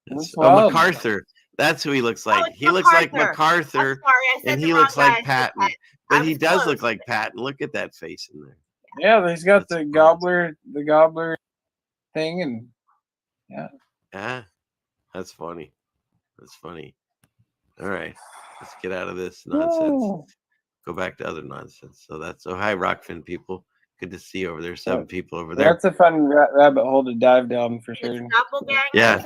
MacArthur. That's who he looks like. He looks like MacArthur, and he looks like Patton. But he does look like Patton. Look at that face in there. Yeah, he's got the gobbler thing, and yeah, that's funny. That's funny. All right, let's get out of this nonsense. Go back to other nonsense. So hi, Rockfin people. Good to see you over there. 7 people over there. That's a fun rabbit hole to dive down for sure. Yeah.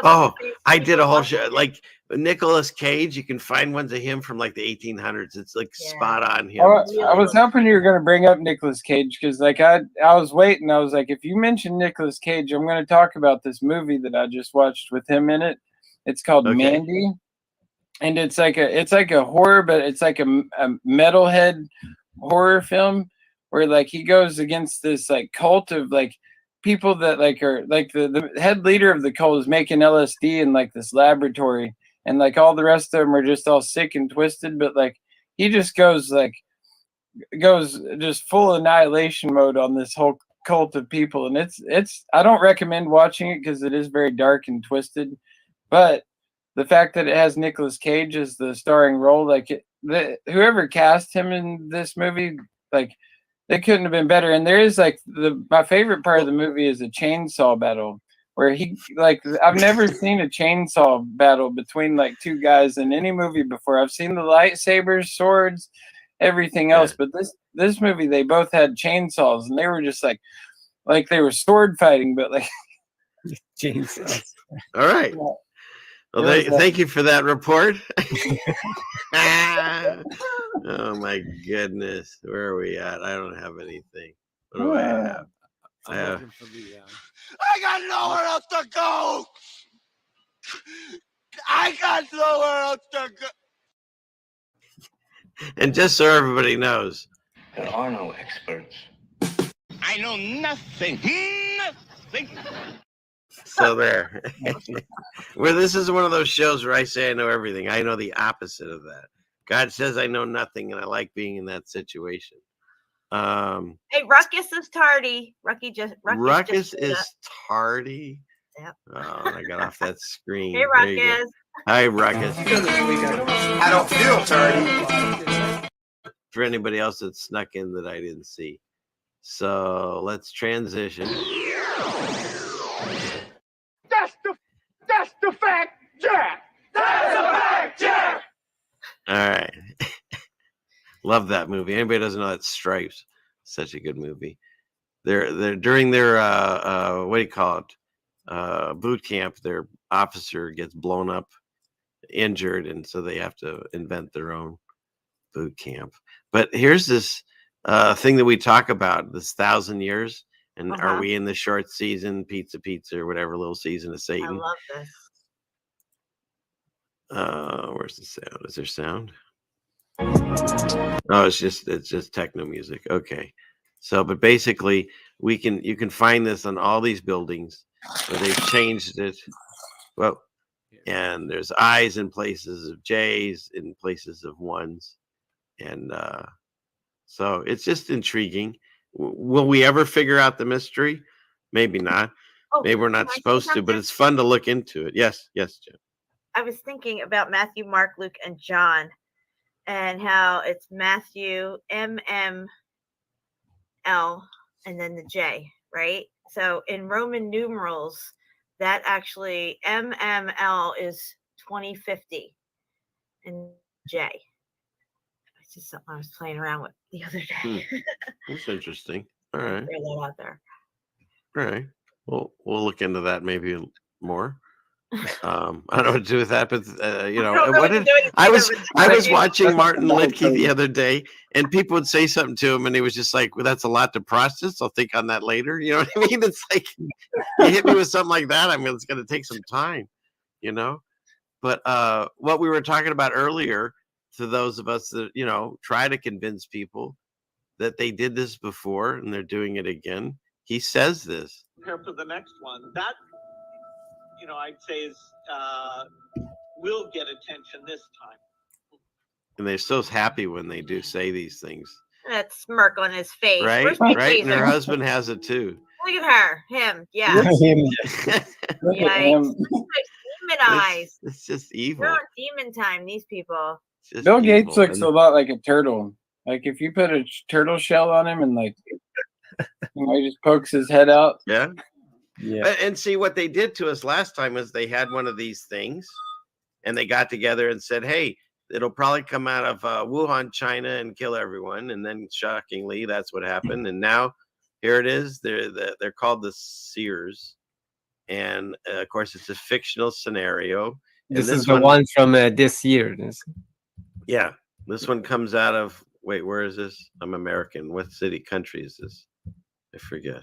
Oh, I did a whole show. Like Nicolas Cage, you can find ones of him from like the 1800s. It's like spot on him. I was hoping you were going to bring up Nicolas Cage because like I was waiting. I was like, if you mention Nicolas Cage, I'm going to talk about this movie that I just watched with him in it. It's called Mandy, and it's like a horror, but it's like a metalhead horror film where like he goes against this like cult of like people that like are like the head leader of the cult is making LSD in like this laboratory, and like all the rest of them are just all sick and twisted, but like he just goes just full annihilation mode on this whole cult of people. And it's I don't recommend watching it because it is very dark and twisted, but the fact that it has Nicolas Cage as the starring role, like whoever cast him in this movie, like they couldn't have been better. And there is like my favorite part of the movie is a chainsaw battle where he like I've never seen a chainsaw battle between like two guys in any movie before. I've seen the lightsabers, swords, everything else, but this movie they both had chainsaws and they were just like they were sword fighting, but like chainsaws. All right. Well, thank you for that report. Oh my goodness, where are we at? I don't have anything. What do I have? I got nowhere else to go. I got nowhere else to go. And just so everybody knows, there are no experts. I know nothing. Nothing. So there. Where this is one of those shows where I say I know everything. I know the opposite of that. God says I know nothing, and I like being in that situation. Hey, Ruckus is tardy. Ruckus is tardy. Yep. Oh, I got off that screen. Hey, Ruckus. Hi, Ruckus. I don't feel tardy. For anybody else that snuck in that I didn't see. So let's transition. That's the fact, Jack. That's the fact, Jack. All right. Love that movie. Anybody doesn't know that Stripes? Such a good movie. They're during their what do you call it? Boot camp, their officer gets blown up, injured, and so they have to invent their own boot camp. But here's this thing that we talk about, this 1,000 years. And are we in the short season, pizza, or whatever little season of Satan? I love this. Where's the sound? Is there sound? Oh, it's just techno music. Okay. So, but basically, you can find this on all these buildings where they've changed it. Well, and there's I's in places of J's, in places of ones, and so it's just intriguing. Will we ever figure out the mystery? Maybe not. Maybe we're not supposed to, but it's fun to look into it. Yes, Jim. I was thinking about Matthew, Mark, Luke, and John. and how it's Matthew MML and then the J, right? So in Roman numerals, that actually MML is 2050 and J. It's just something I was playing around with the other day. That's interesting. All right. Throw that out there. All right. Well, we'll look into that maybe more. I don't know what to do with that, but you know, I was watching Martin Lidke the other day, and people would say something to him, and he was just like, "Well, that's a lot to process. I'll think on that later." You know what I mean? It's like you hit me with something like that. I mean, it's going to take some time, you know. But what we were talking about earlier, to those of us that try to convince people that they did this before and they're doing it again, he says this. Prepare for the next one. That, I'd say is will get attention this time. And they're so happy when they do say these things. That smirk on his face. Right? Where's my Right? And taser? her husband has it too. Look at her. Him. Yeah. Look at him. Look at Yikes. him. Demon eyes. It's just evil. They're on demon time, these people. Bill Gates looks a lot like a turtle. Like if you put a turtle shell on him and like he just pokes his head out. Yeah. Yeah. And see what they did to us last time was they had one of these things and they got together and said, hey, it'll probably come out of Wuhan, China and kill everyone. And then shockingly, that's what happened. And now here it is. They're called the Seers. And of course, it's a fictional scenario. This is the one from this year. Yeah. This one comes out of, wait, where is this? I'm American. What city, country is this? I forget.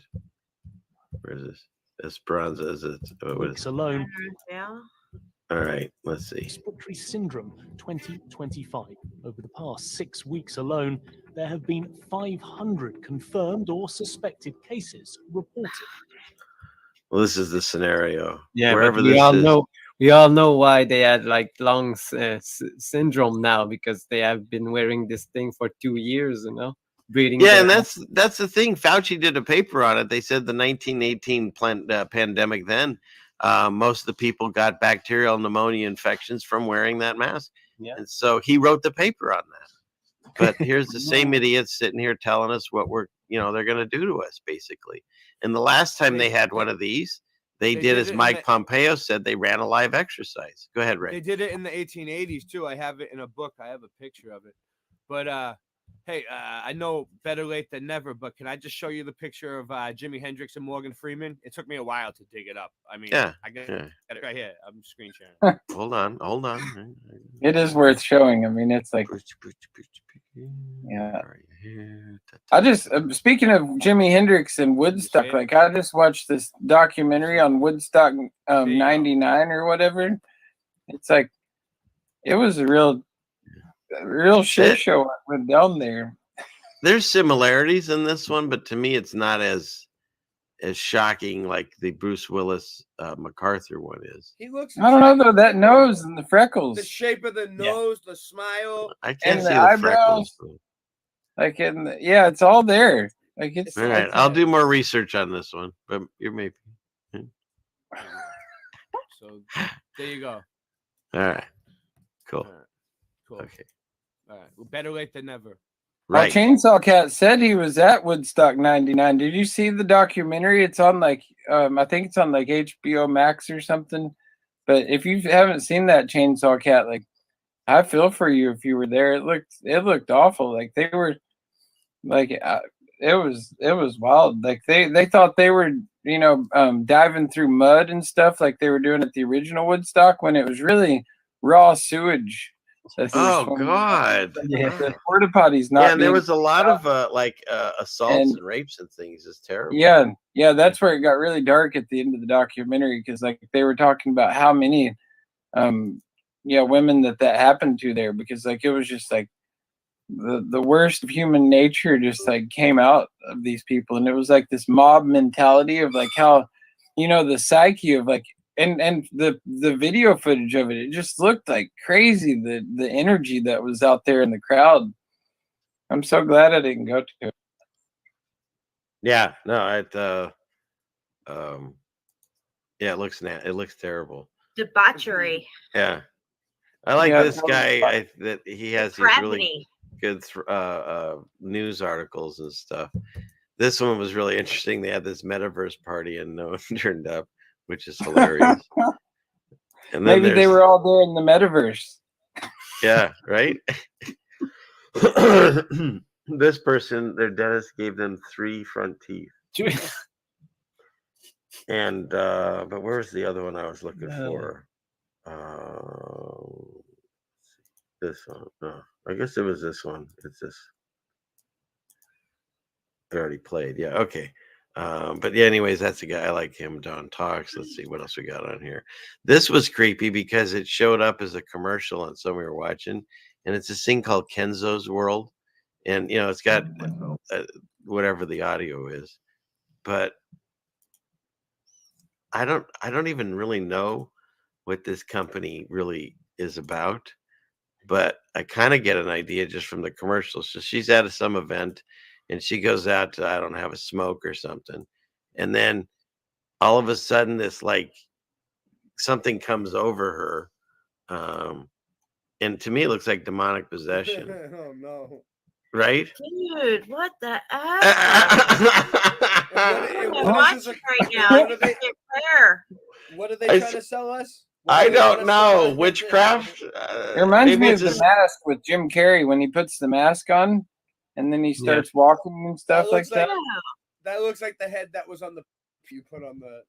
Where is this? Esperanza, is it? Weeks alone. Yeah. All right, let's see. Respiratory syndrome 2025. Over the past 6 weeks alone, there have been 500 confirmed or suspected cases reported. Well, this is the scenario. Yeah, wherever but this we all know why they had like lung syndrome now, because they have been wearing this thing for 2 years, breathing. Yeah, and that's the thing. Fauci did a paper on it. They said the 1918 pandemic then, most of the people got bacterial pneumonia infections from wearing that mask. Yeah. And so he wrote the paper on that. But here's the same idiots sitting here telling us what they're going to do to us, basically. And the last time they had one of these, they did as Mike Pompeo said, they ran a live exercise. Go ahead, Ray. They did it in the 1880s too. I have it in a book. I have a picture of it. But hey, I know better late than never, but can I just show you the picture of Jimi Hendrix and Morgan Freeman? It took me a while to dig it up. I mean, yeah, I got it right here. I'm screen sharing. Hold on. It is worth showing. I mean, it's like, yeah. I just, speaking of Jimi Hendrix and Woodstock, like I just watched this documentary on Woodstock 99 or whatever. It's like, it was a real shit show I went down there. There's similarities in this one, but to me, it's not as shocking like the Bruce Willis MacArthur one is. He looks. I don't know though. That nose and the freckles, the shape of the nose, the smile, I can't and see the the eyebrows. freckles. Like it's all there. Like it's all right. I'll do more research on this one, but you're maybe. So there you go. All right. Cool. Cool. Okay. All right. Well, better late than never. Right. Chainsaw Cat said he was at Woodstock 99. Did you see the documentary? It's on like I think it's on like HBO Max or something. But if you haven't seen that, Chainsaw Cat, like I feel for you if you were there. It looked awful. Like they were like it was wild. Like they thought they were diving through mud and stuff like they were doing at the original Woodstock when it was really raw sewage. Oh God! Yeah, the porta potties not. Yeah, and there was a lot of assaults and rapes and things. It's terrible. Yeah, that's where it got really dark at the end of the documentary because like they were talking about how many, women that happened to there because like it was just like the worst of human nature just like came out of these people, and it was like this mob mentality of like how, the psyche of like. And the video footage of it just looked like crazy. The energy that was out there in the crowd. I'm so glad I didn't go to it. Yeah, no, it looks terrible. Debauchery. Yeah. I like Yeah, this guy. That he has these really Depravity. good news articles and stuff. This one was really interesting. They had this metaverse party and no one turned up, which is hilarious. And then Maybe they were all there in the metaverse. Yeah, right. This person, their dentist gave them 3 front teeth. And but where's the other one I was looking for? This one. No, I guess it was this one. It's this. I already played. Yeah, okay. But yeah, anyways, that's the guy. I like him. Don Talks. Let's see what else we got on here. This was creepy because it showed up as a commercial on some we were watching, and it's this thing called Kenzo's World, and you know it's got whatever the audio is, but I don't even really know what this company really is about, but I kind of get an idea just from the commercials. So she's at some event and she goes out to, I don't know, have a smoke or something. And then all of a sudden this like something comes over her. And to me it looks like demonic possession. Oh no. Right? Dude, what the F? Right now. What are they trying to sell us? I don't know. Witchcraft? It reminds maybe me of it's the just- mask with Jim Carrey when he puts the mask on and then he starts walking and stuff like looks that. That looks like the head that was on the you put on the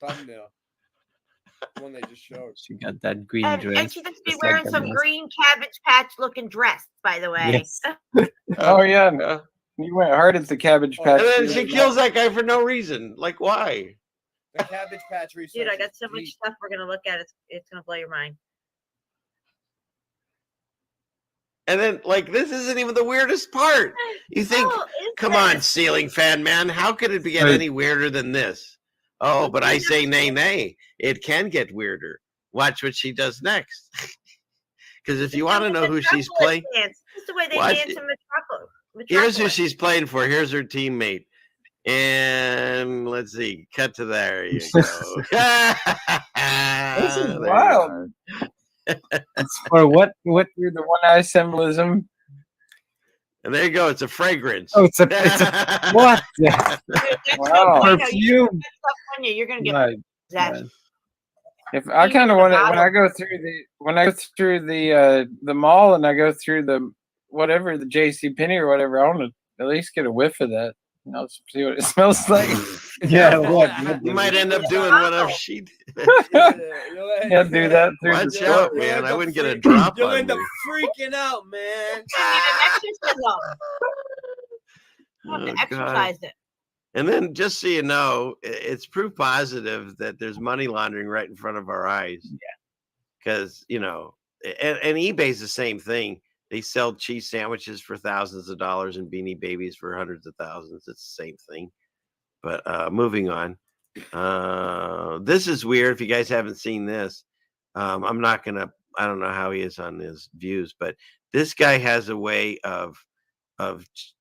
thumbnail. The one they just showed. She got that green And dress. she must be just like wearing the some mask. green Cabbage Patch looking dress, by the way. Yes. Oh yeah. You went hard at the Cabbage Patch. And then she kills that guy for no reason. Like why? The Cabbage Patch research. Dude, I got so much stuff we're gonna look at. It's gonna blow your mind. And then, like, this isn't even the weirdest part. You think, come on, ceiling fan man, how could it get any weirder than this? Oh, but I say nay, nay. It can get weirder. Watch what she does next. Because if you want to know who she's playing, Dance. This is the way they watch dance it. in Metropolis. Here's who she's playing for. Here's her teammate. And let's see, cut to there you go. This is wild. It's for what? What? Through the one eye symbolism. And there you go. It's a fragrance. Oh, it's a what? Wow. Perfume. You're gonna get Right. that. If I kind of want to, when I go through the mall and I go through the whatever the J.C. Penney or whatever, I want to at least get a whiff of that. You know, see what it smells like. Yeah, you might end up doing whatever she did. Yeah, do that through the Watch store. out, man. I wouldn't get a drop You'll on end up me. freaking out, man. Have to Oh, exercise God. it. And then, just so you know, it's proof positive that there's money laundering right in front of our eyes. Yeah. Because, you know, and eBay's the same thing. They sell cheese sandwiches for thousands of dollars and Beanie Babies for hundreds of thousands. It's the same thing. But moving on. This is weird. If you guys haven't seen this, I'm not going to, I don't know how he is on his views, but this guy has a way of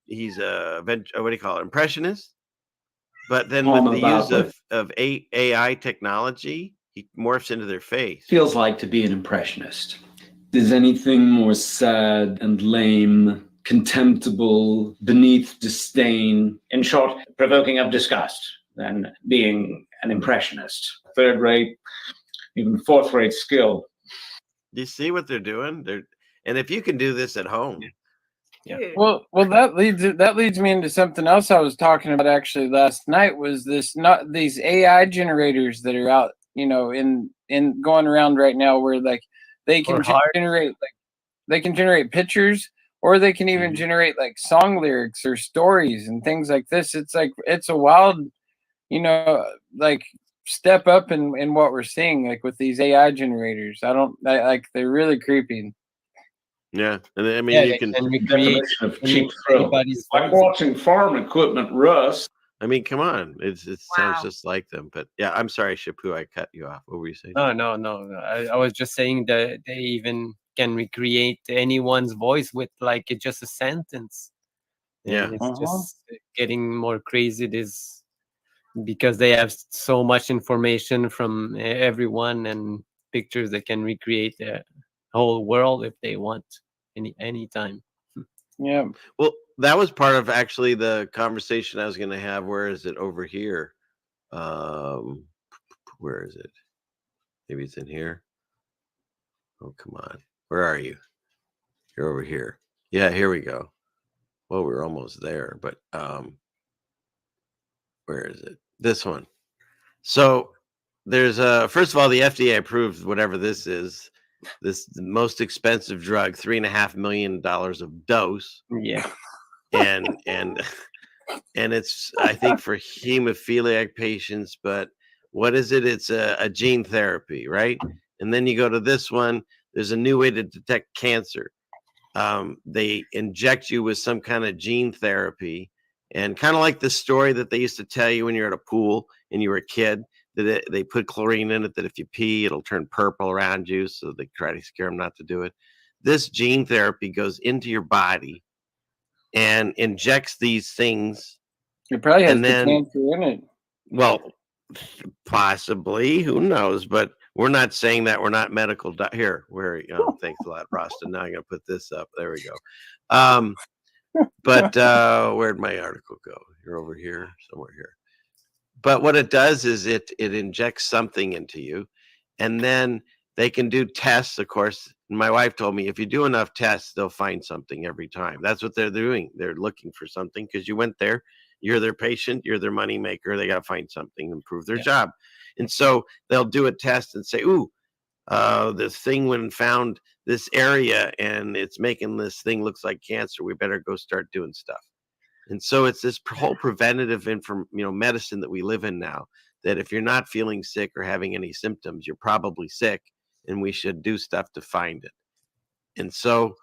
he's a, what do you call it? Impressionist. But then with the use of AI technology, he morphs into their face. Feels like to be an impressionist. Is anything more sad and lame, contemptible, beneath disdain? In short, provoking of disgust than being an impressionist. Third-rate, even fourth-rate skill. Do you see what they're doing? And if you can do this at home. Yeah. Well, that leads me into something else I was talking about actually last night. Was these AI generators that are out, you know, in going around right now, where like they can generate pictures, or they can even generate like song lyrics or stories and things like this. It's like it's a wild, you know, like step up in what we're seeing, like with these AI generators. They're really creepy. Yeah, and I mean, you can Definition of cheap thrill. Like watching farm equipment rust. I mean, come on, it sounds just like them. But yeah, I'm sorry, Shapu, I cut you off. What were you saying? No. I was just saying that they even can recreate anyone's voice with like just a sentence. Yeah, it's just getting more crazy. Because they have so much information from everyone, and pictures that can recreate the whole world if they want, any time. Yeah. Well, that was part of actually the conversation I was going to have. Where is it? Over here. Where is it? Maybe it's in here. Oh, come on. Where are you? You're over here. Yeah, here we go. Well, we're almost there, but where is it? This one. So there's first of all, the FDA approved whatever this is, this most expensive drug, $3.5 million of dose. Yeah. And it's, I think, for hemophiliac patients, but what is it? It's a gene therapy, right? And then you go to this one, there's a new way to detect cancer. They inject you with some kind of gene therapy, and kind of like the story that they used to tell you when you're at a pool and you were a kid, that they put chlorine in it, that if you pee, it'll turn purple around you. So they try to scare them not to do it. This gene therapy goes into your body and injects these things. It probably has and the then, cancer in it. well, possibly, who knows? But we're not saying that. We're not medical. Here, thanks a lot, Rasta. Now I'm gonna put this up. There we go. But where'd my article go? You're over here, somewhere here. But what it does is it injects something into you, and then they can do tests. Of course, my wife told me if you do enough tests, they'll find something every time. That's what they're doing. They're looking for something because you went there. You're their patient. You're their money maker. They got to find something, improve their job. And so they'll do a test and say, ooh, this thing went and found this area and it's making this thing looks like cancer. We better go start doing stuff. And so it's this whole preventative medicine that we live in now, that if you're not feeling sick or having any symptoms, you're probably sick, and we should do stuff to find it. And so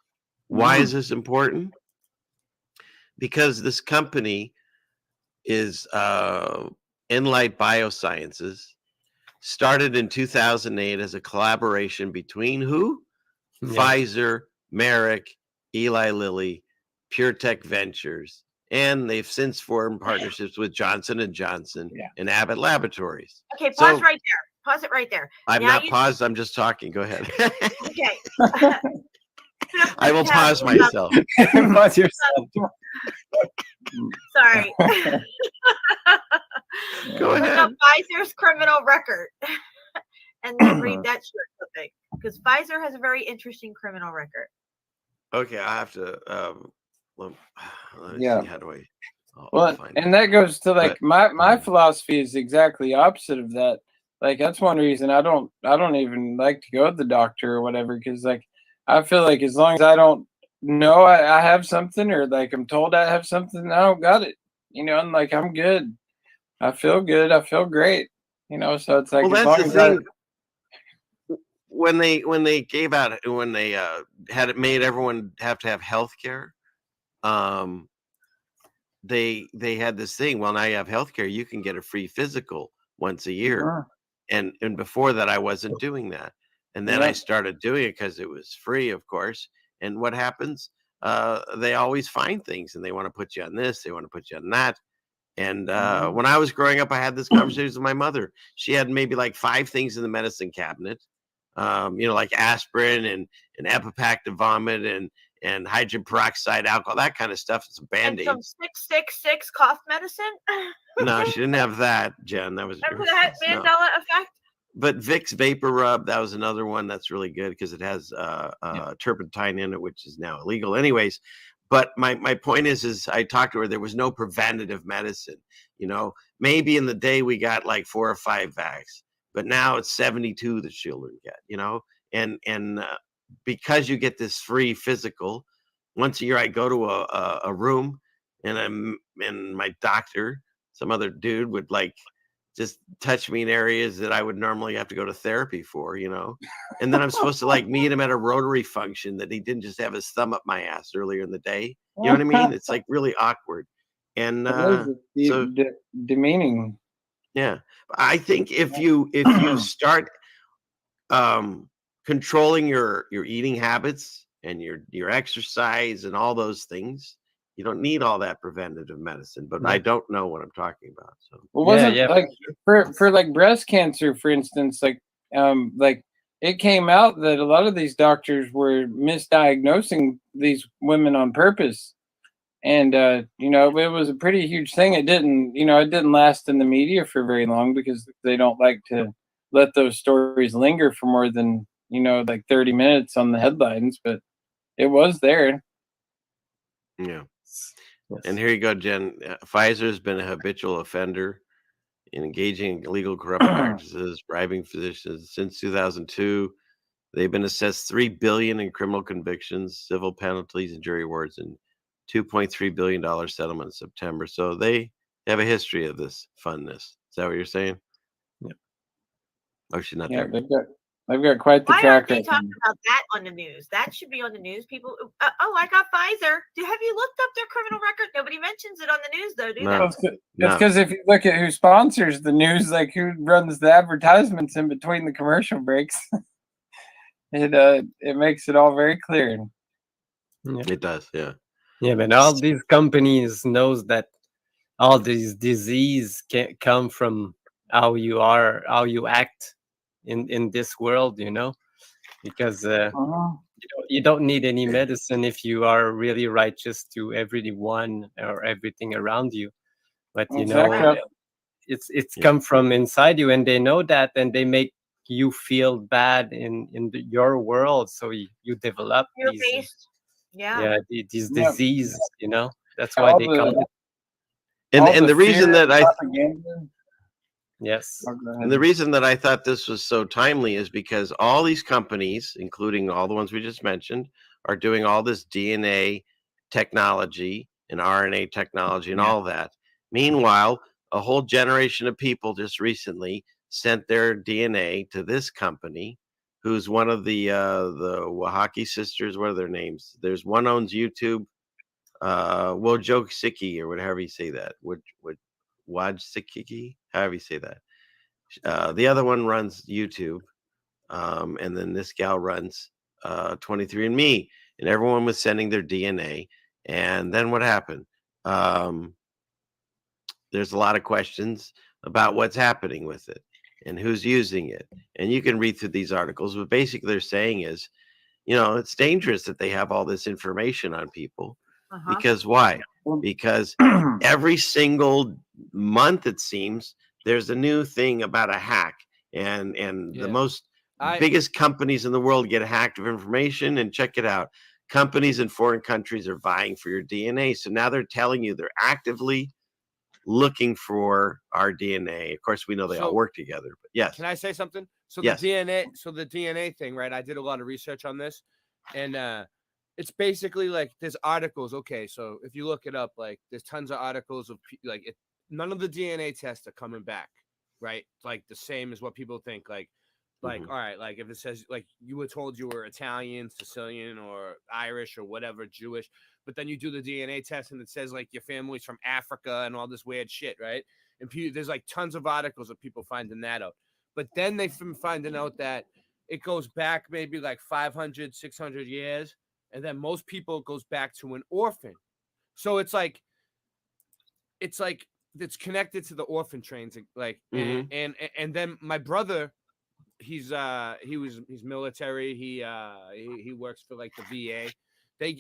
why is this important? Because this company is Enlight Biosciences, started in 2008 as a collaboration between who? Yeah. Pfizer, Merrick, Eli Lilly, PureTech Ventures, and they've since formed partnerships with Johnson & Johnson and Abbott Laboratories. Okay, pause right there. Pause it right there. I've Now not paused. I'm just talking. Go ahead. Okay. I will pause myself. Pause yourself. Sorry. Go Look ahead. up Pfizer's criminal record and then read that short clipping, because Pfizer has a very interesting criminal record. Okay, I have to. Let me see. How do I? Well, and that goes to like my philosophy is exactly opposite of that. Like that's one reason I don't even like to go to the doctor or whatever, because like I feel like as long as I don't know I have something, or like I'm told I have something, I don't got it. And like I'm good. I feel good. I feel great. So it's like, well, as that's long the as thing. When they gave out, when they had it made everyone have to have health care, they had this thing. Well, now you have health care, you can get a free physical once a year. And before that, I wasn't doing that. And then I started doing it because it was free, of course. And what happens? They always find things, and they want to put you on this, they want to put you on that. And when I was growing up, I had this conversation with my mother. She had maybe like 5 things in the medicine cabinet, like aspirin and Epipac to vomit and hydrogen peroxide, alcohol, that kind of stuff. It's a Band-Aid. And some 666 cough medicine. No, she didn't have that, Jen. That was Remember that Mandela effect? But Vicks Vapor Rub, that was another one that's really good because it has turpentine in it, which is now illegal anyways. But my point is I talked to her, there was no preventative medicine. Maybe in the day we got like 4 or 5 vax, but now it's 72 that children get, and because you get this free physical, once a year I go to a room, and my doctor, some other dude, would like just touch me in areas that I would normally have to go to therapy for, and then I'm supposed to like meet him at a Rotary function that he didn't just have his thumb up my ass earlier in the day. You know what I mean? It's like really awkward. And so demeaning. Yeah. I think if you start controlling your eating habits and your exercise and all those things, you don't need all that preventative medicine. But I don't know what I'm talking about. So well, wasn't like for like breast cancer, for instance, like it came out that a lot of these doctors were misdiagnosing these women on purpose. And you know, it was a pretty huge thing. It didn't last in the media for very long because they don't like to let those stories linger for more than, like 30 minutes on the headlines, but it was there. Yeah. And here you go, Jen. Pfizer has been a habitual offender in engaging in illegal corrupt practices, bribing physicians since 2002. They've been assessed $3 billion in criminal convictions, civil penalties, and jury awards, and $2.3 billion settlement in September. So they have a history of this funness. Is that what you're saying? Yeah. Oh, she's not Yeah, there. they've got quite the Why track aren't they record. talking about that on the news? That should be on the news. People, oh, I got Pfizer. Have you looked up their criminal record? Nobody mentions it on the news, though, do they? It's because if you look at who sponsors the news, like who runs the advertisements in between the commercial breaks, it makes it all very clear. Yeah. It does, yeah. Yeah, but all these companies knows that all these disease can come from how you are, how you act in this world, because you don't need any medicine if you are really righteous to everyone or everything around you. But Exactly. it's come from inside you, and they know that, and they make you feel bad in your world, so you develop these Fear-based. Yeah. these Yeah. diseases. That's why they call it. And the reason that Yes. And the reason that I thought this was so timely is because all these companies, including all the ones we just mentioned, are doing all this DNA technology and RNA technology and all that. Meanwhile, a whole generation of people just recently sent their DNA to this company, who's one of the Oaxaca sisters. What are their names? There's one owns YouTube, Wojcicki, or whatever you say that. Wojcicki, however you say that. The other one runs YouTube, and then this gal runs 23andMe, and everyone was sending their DNA. And then what happened? There's a lot of questions about what's happening with it and who's using it. And you can read through these articles, but basically they're saying is, it's dangerous that they have all this information on people. Because why? Because every single month, it seems, there's a new thing about a hack, and the most biggest companies in the world get hacked of information. And check it out, companies in foreign countries are vying for your DNA. So now they're telling you they're actively looking for our DNA. Of course, we know they all work together, but yes. Can I say something? So Yes. the DNA thing, right? I did a lot of research on this, and it's basically like there's articles. Okay, so if you look it up, like there's tons of articles of none of the DNA tests are coming back, right? Like the same as what people think. Like, all right, like if it says like you were told you were Italian, Sicilian, or Irish, or whatever, Jewish, but then you do the DNA test and it says like your family's from Africa and all this weird shit, right? And there's like tons of articles of people finding that out. But then they've been finding out that it goes back maybe like 500, 600 years. And then most people it goes back to an orphan. So it's it's connected to the orphan trains. Like, and then my brother, he's military. He works for like the VA.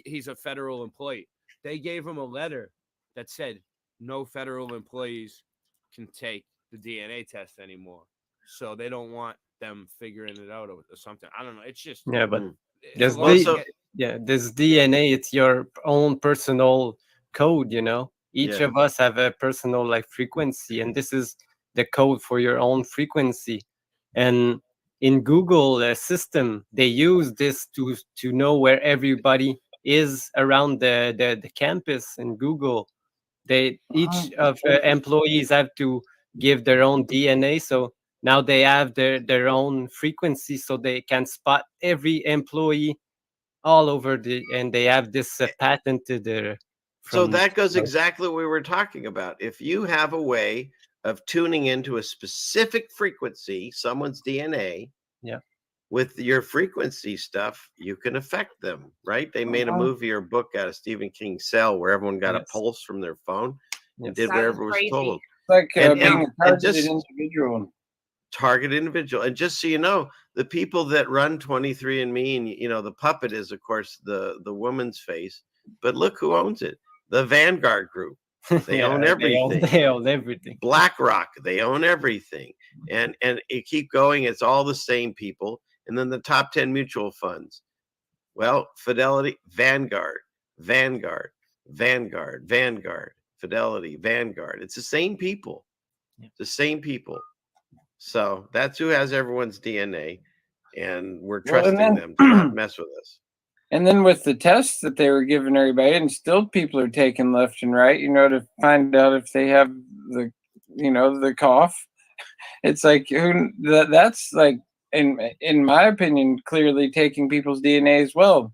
He's a federal employee. They gave him a letter that said no federal employees can take the DNA test anymore. So they don't want them figuring it out or something. I don't know. It's just but it's this DNA, it's your own personal code. Each Yeah. of us have a personal like frequency, and this is the code for your own frequency. And in Google system, they use this to know where everybody is around the campus in Google. Each of employees have to give their own DNA, so now they have their own frequency, so they can spot every employee all over and they have this patented. So that goes exactly what we were talking about. If you have a way of tuning into a specific frequency, someone's DNA, with your frequency stuff, you can affect them, right? They made a movie or book out of Stephen King's Cell where everyone got a pulse from their phone and did whatever was told. It's like And being a targeted just, individual. target individual. And just so you know, the people that run 23andMe, and you know, the puppet is of course the woman's face, but look who owns it. The Vanguard Group. They Yeah, own everything. They own everything. BlackRock, they own everything. And it keep going. It's all the same people. And then the top 10 mutual funds. Well, Fidelity, Vanguard, Vanguard, Vanguard, Vanguard, Fidelity, Vanguard. It's the same people. The same people. So that's who has everyone's DNA, and we're trusting them to not mess with us. And then with the tests that they were giving everybody, and still people are taking left and right, to find out if they have the cough. It's like that's like in my opinion, clearly taking people's DNA as well,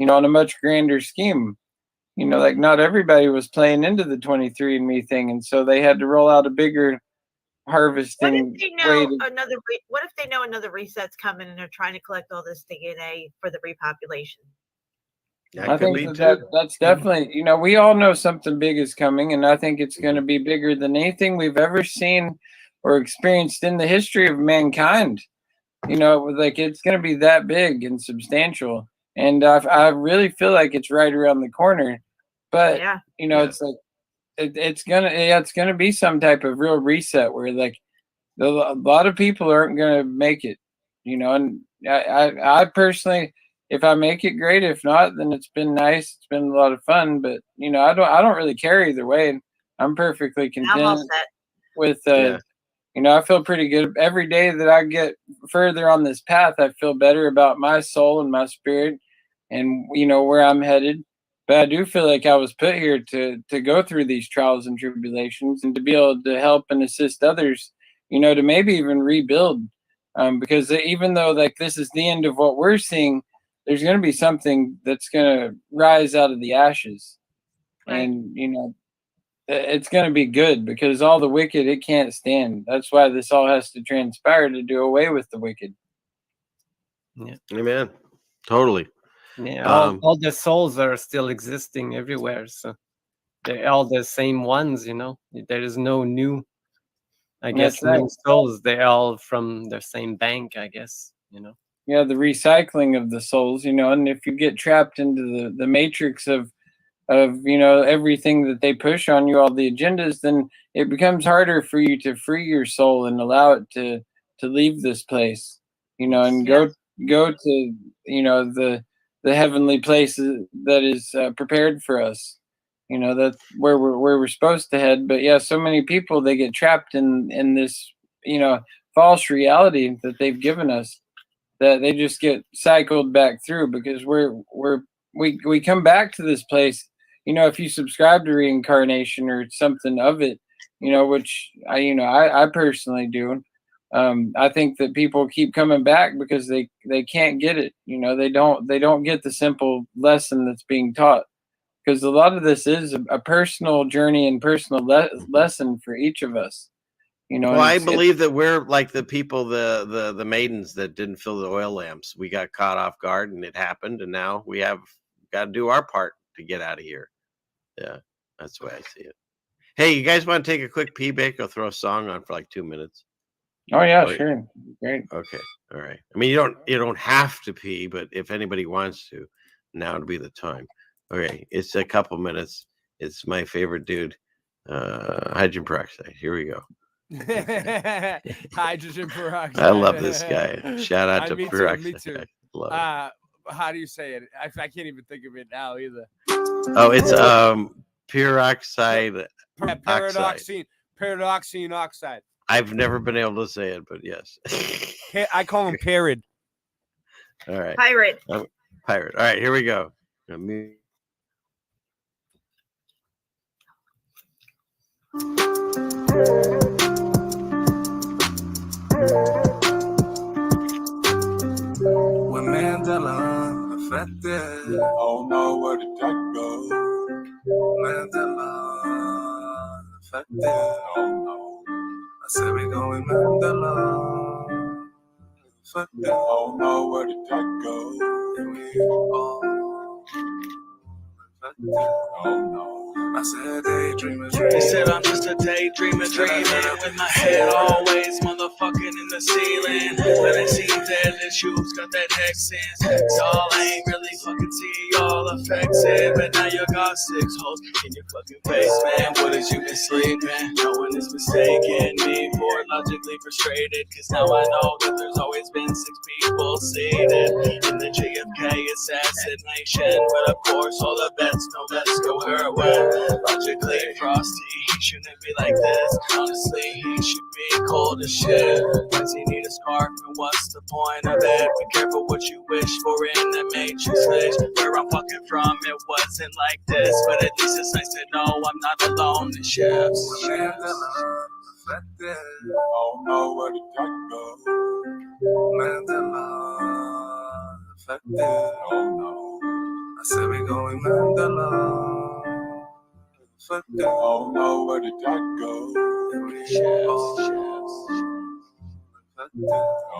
on a much grander scheme. Like not everybody was playing into the 23andMe thing, and so they had to roll out a bigger harvesting what if they know another reset's coming and they're trying to collect all this DNA for the repopulation? I think that's definitely, we all know something big is coming, and I think it's going to be bigger than anything we've ever seen or experienced in the history of mankind. Like it's going to be that big and substantial, and I really feel like it's right around the corner. But it's like it's gonna be some type of real reset where like a lot of people aren't gonna make it. And I personally, if I make it, great. If not, then it's been nice. It's been a lot of fun. But I don't really care either way. I'm perfectly content with I feel pretty good every day that I get further on this path. I feel better about my soul and my spirit, and where I'm headed. But I do feel like I was put here to go through these trials and tribulations, and to be able to help and assist others. To maybe even rebuild. Because even though like this is the end of what we're seeing, there's going to be something that's going to rise out of the ashes, and it's going to be good, because all the wicked, it can't stand. That's why this all has to transpire, to do away with the wicked. Yeah. Amen. Totally. Yeah. All the souls are still existing everywhere, so they're all the same ones. There is no new. I guess new souls. They're all from the same bank. I guess. Yeah, the recycling of the souls. And if you get trapped into the matrix of everything that they push on you, all the agendas, then it becomes harder for you to free your soul and allow it to leave this place, and go to the heavenly places that is prepared for us. That's where we're supposed to head. But yeah, so many people, they get trapped in this false reality that they've given us, that they just get cycled back through, because we come back to this place. If you subscribe to reincarnation or something of it, which I personally do. I think that people keep coming back because they can't get it. They don't get the simple lesson that's being taught, because a lot of this is a personal journey and personal lesson for each of us. Well, I believe that we're like the people, the maidens that didn't fill the oil lamps. We got caught off guard, and it happened, and now we have got to do our part to get out of here. Yeah, that's the way I see it. Hey, you guys want to take a quick pee break? I'll throw a song on for like 2 minutes. Oh yeah, sure. Great. Okay, all right. I mean, you don't have to pee, but if anybody wants to, now would be the time. Okay, it's a couple minutes. It's my favorite dude, hydrogen peroxide. Here we go. Hydrogen peroxide. I love this guy. Shout out to me peroxide. Too, me too. Love it. How do you say it? I can't even think of it now either. Oh, it's peroxide. Paradoxine oxide. I've never been able to say it, but yes. I call him Parrot. All right. Pirate. Pirate. All right, here we go. When Mandela affected, oh no, where did that go? Mandela affected, oh no. I said we going Mandela affected, oh no, where did that go? And we all affected, oh no. I said daydreaming. They said I'm just a daydreamer, dreaming with my head always motherfucking in the ceiling. But it seems that the shoes got that hex sense. Y'all ain't really fucking see y'all affects it. But now you got 6 holes in your fucking face, man. What is you been sleeping? No one is mistaken me for logically frustrated. Cause now I know that there's always been 6 people seated in the JFK assassination. But of course, all the bets, no bets go her way. Logically, Frosty, he shouldn't be like this. Honestly, he should be cold as shit. Does he need a scarf? And what's the point of it? Be careful what you wish for in the Matrix glitch. Where I'm fucking from, it wasn't like this. But at least it's nice to know I'm not alone in shifts. Oh no, where did that go? Mandela affected. Oh no, I said we going Mandela affected. Oh no, where did that go?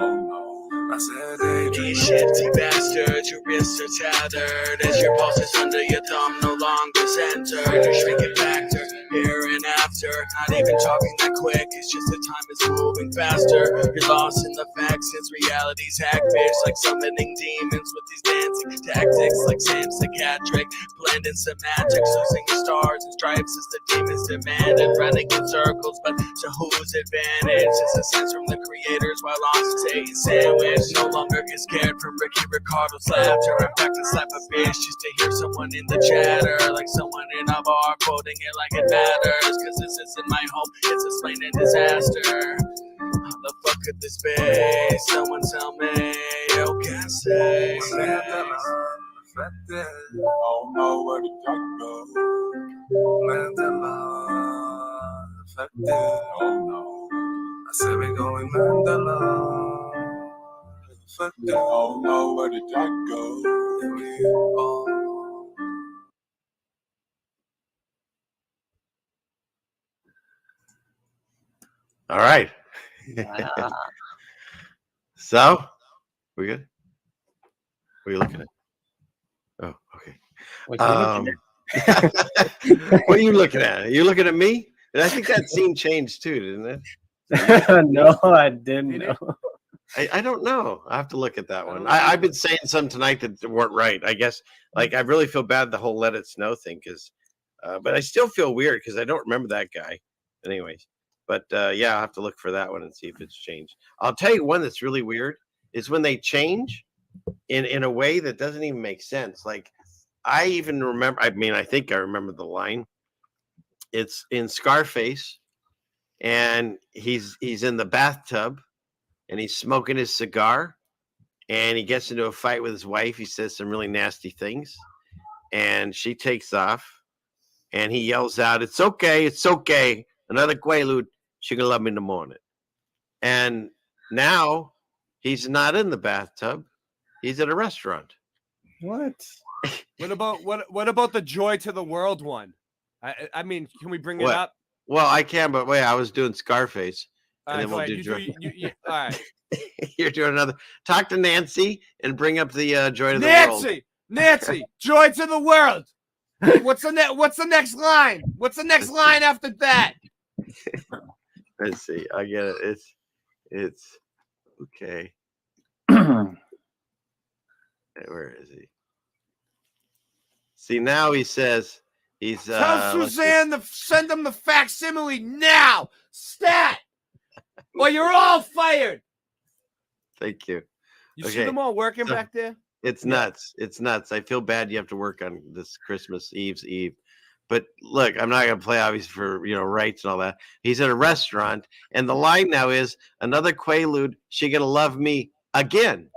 Oh no, I said daydream. Shifty bastards, your wrists are tethered as your pulses under your thumb no longer centered. You're shrinking factor here and after. Not even talking that quick, it's just that time is moving faster. You're lost in the facts, it's reality's hackfish. Like summoning demons with these dancing tactics. Like Sam psychiatric, blending semantics. Losing your stars and stripes as the demons demanded. Running in circles, but to whose advantage? It's a sense from the creators while on Satan's sandwich. No longer get scared from Ricky Ricardo's laughter. I'm back to slap a bitch just to hear someone in the chatter. Like someone in a bar quoting it like it matters. Cause this isn't my home, it's a slain disaster. How the fuck could this be? Someone tell me, you can't say. Oh no, where did that go? Mandela affected. Oh no, I said we going Mandela affected. Oh no, where did that go? All right. So, we good? What are you looking at? Oh, okay. What are you looking What are you looking at? Are you looking at me? And I think that scene changed too, didn't it? No, I didn't know. I don't know. I have to look at that one. I've been saying some tonight that weren't right. I guess, like, I really feel bad the whole Let It Snow thing, because, but I still feel weird because I don't remember that guy. Anyways, but yeah, I'll have to look for that one and see if it's changed. I'll tell you one that's really weird is when they change in a way that doesn't even make sense. Like, I even remember, I mean, I think I remember the line. It's in Scarface, and he's in the bathtub, and he's smoking his cigar, and he gets into a fight with his wife. He says some really nasty things, and she takes off, and he yells out, "It's okay, it's okay. Another Quaalude, she gonna love me in the morning." And now he's not in the bathtub; he's at a restaurant. What? What about the Joy to the World one? I mean, can we bring it up? Well, I can, but wait, I was doing Scarface, and then we'll do Joy. All right. You're doing another. Talk to Nancy and bring up the Joy to the World. Nancy, Joy to the World. What's the next line? What's the next line after that? Let's see. I get it. It's okay. Where is he? See, now he says he's tell Suzanne to send him the facsimile now. Stat. Well, you're all fired. Thank you. You see them all working back there? It's nuts. It's nuts. I feel bad you have to work on this Christmas Eve. But look, I'm not going to play obviously for, rights and all that. He's at a restaurant, and the line now is another Quaalude. She going to love me again.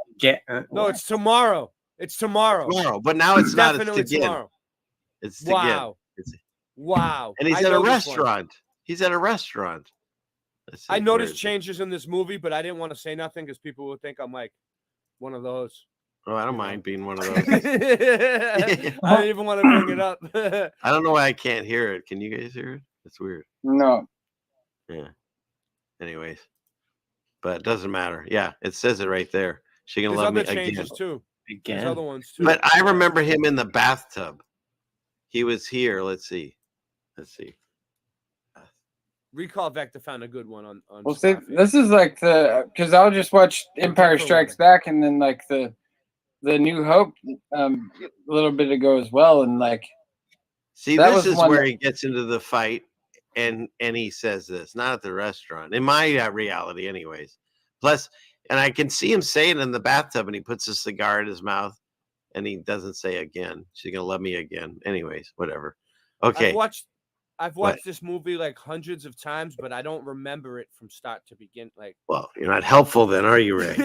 No, it's tomorrow. It's tomorrow. But now it's not. Definitely it's again. Tomorrow. It's wow. Again. Wow. And he's at a restaurant. He's at a restaurant. I noticed changes in this movie, but I didn't want to say nothing because people would think I'm like one of those. Oh, I don't mind being one of those. I didn't even want to bring it up. I don't know why I can't hear it. Can you guys hear it? It's weird. No. Yeah. Anyways, but it doesn't matter. Yeah, it says it right there. She gonna love me again. There's other changes too. Again. There's other ones too. But I remember him in the bathtub. He was here. Let's see. Let's see. Recall Vector found a good one on. Well, see, this is like because I'll just watch Empire Strikes Back and then like the New Hope a little bit ago as well, and like. See, that this was is one where that- he gets into the fight, and he says this, not at the restaurant, in my reality, anyways. Plus, and I can see him saying it in the bathtub, and he puts a cigar in his mouth, and he doesn't say again. She's gonna love me again. Anyways, whatever. Okay. I've watched this movie like hundreds of times, but I don't remember it from start to begin. Like, Well, you're not helpful then, are you, Ray?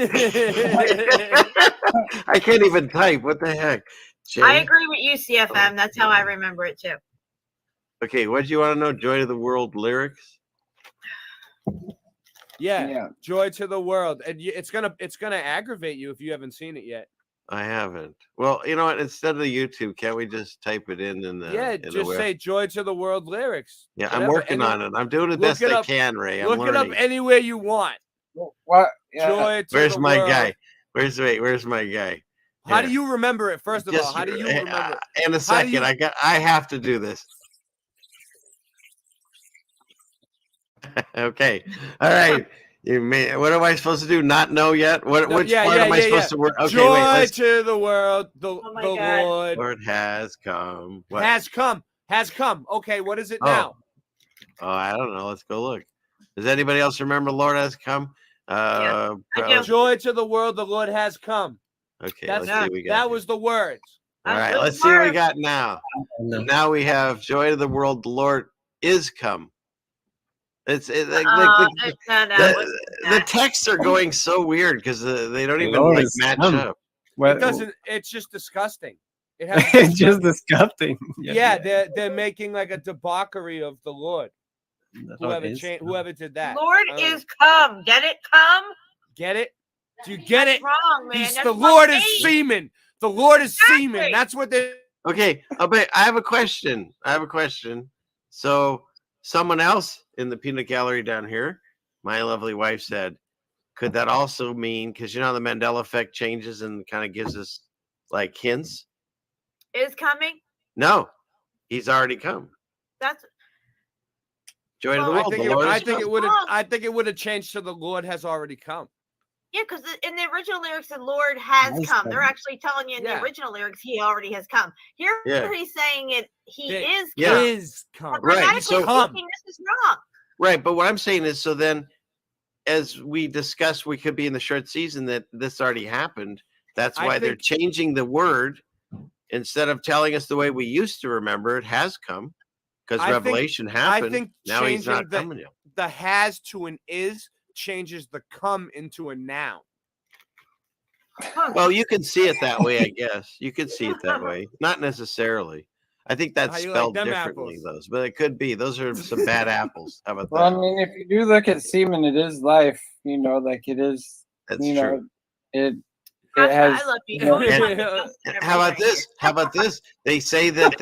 I can't even type. What the heck? Jay? I agree with you, CFM. That's how I remember it too. Okay, what do you want to know? Joy to the World lyrics? yeah, Joy to the World, and it's gonna aggravate you if you haven't seen it yet. I haven't. Well, you know what? Instead of the YouTube, can't we just type it in the? Just say "Joy to the World" lyrics. Yeah, whatever. I'm working on it. I'm doing the best I can, Ray. I'm look learning. it up anywhere you want. What? Joy to Where's the my world. guy? Where's my guy? How do you remember it? First of all, how do you remember it? In a second, I have to do this. Okay. All right. What am I supposed to do? Not know yet? Which part am I supposed to work? Okay, Joy to the world. The Lord has come. What? Has come. Okay, what is it now? Oh, I don't know. Let's go look. Does anybody else remember Lord has come? Joy to the world, the Lord has come. Okay, let's see what we got. That was the words. All right, let's see what we got now. Now we have Joy to the World, the Lord is come. The texts are going so weird because they don't even match up. It doesn't. It's just disgusting. It's just disgusting. Yeah, they're making like a debauchery of the Lord. Whoever did that. Lord is come. Get it? Come. Get it? Do you get it? Wrong, man. The Lord is semen. The Lord is semen. That's what they. Okay, but I have a question. So someone else in the peanut gallery down here, my lovely wife said, could that also mean, because you know the Mandela effect changes and kind of gives us like hints? Is coming? No, he's already come. That's Joy to the world. I think it would have changed to the Lord has already come. Yeah, because in the original lyrics, the Lord has come. They're actually telling you in the original lyrics, he already has come. Here he's saying it, he is come. Is come. Right. So this is wrong. Right, but what I'm saying is, so then, as we discussed, we could be in the short season that this already happened. That's why they're changing the word instead of telling us the way we used to remember it has come, because Revelation happened. I think now he's not coming yet. The has to an is changes the come into a noun. Well, you can see it that way, I guess. You could see it that way. Not necessarily. I think that's spelled differently, those, but it could be. Those are some bad apples. How about that? Well, I mean, if you do look at semen, it is life. You know, like it is. That's true. Know, it has. I love you. How about this? How about this? They say that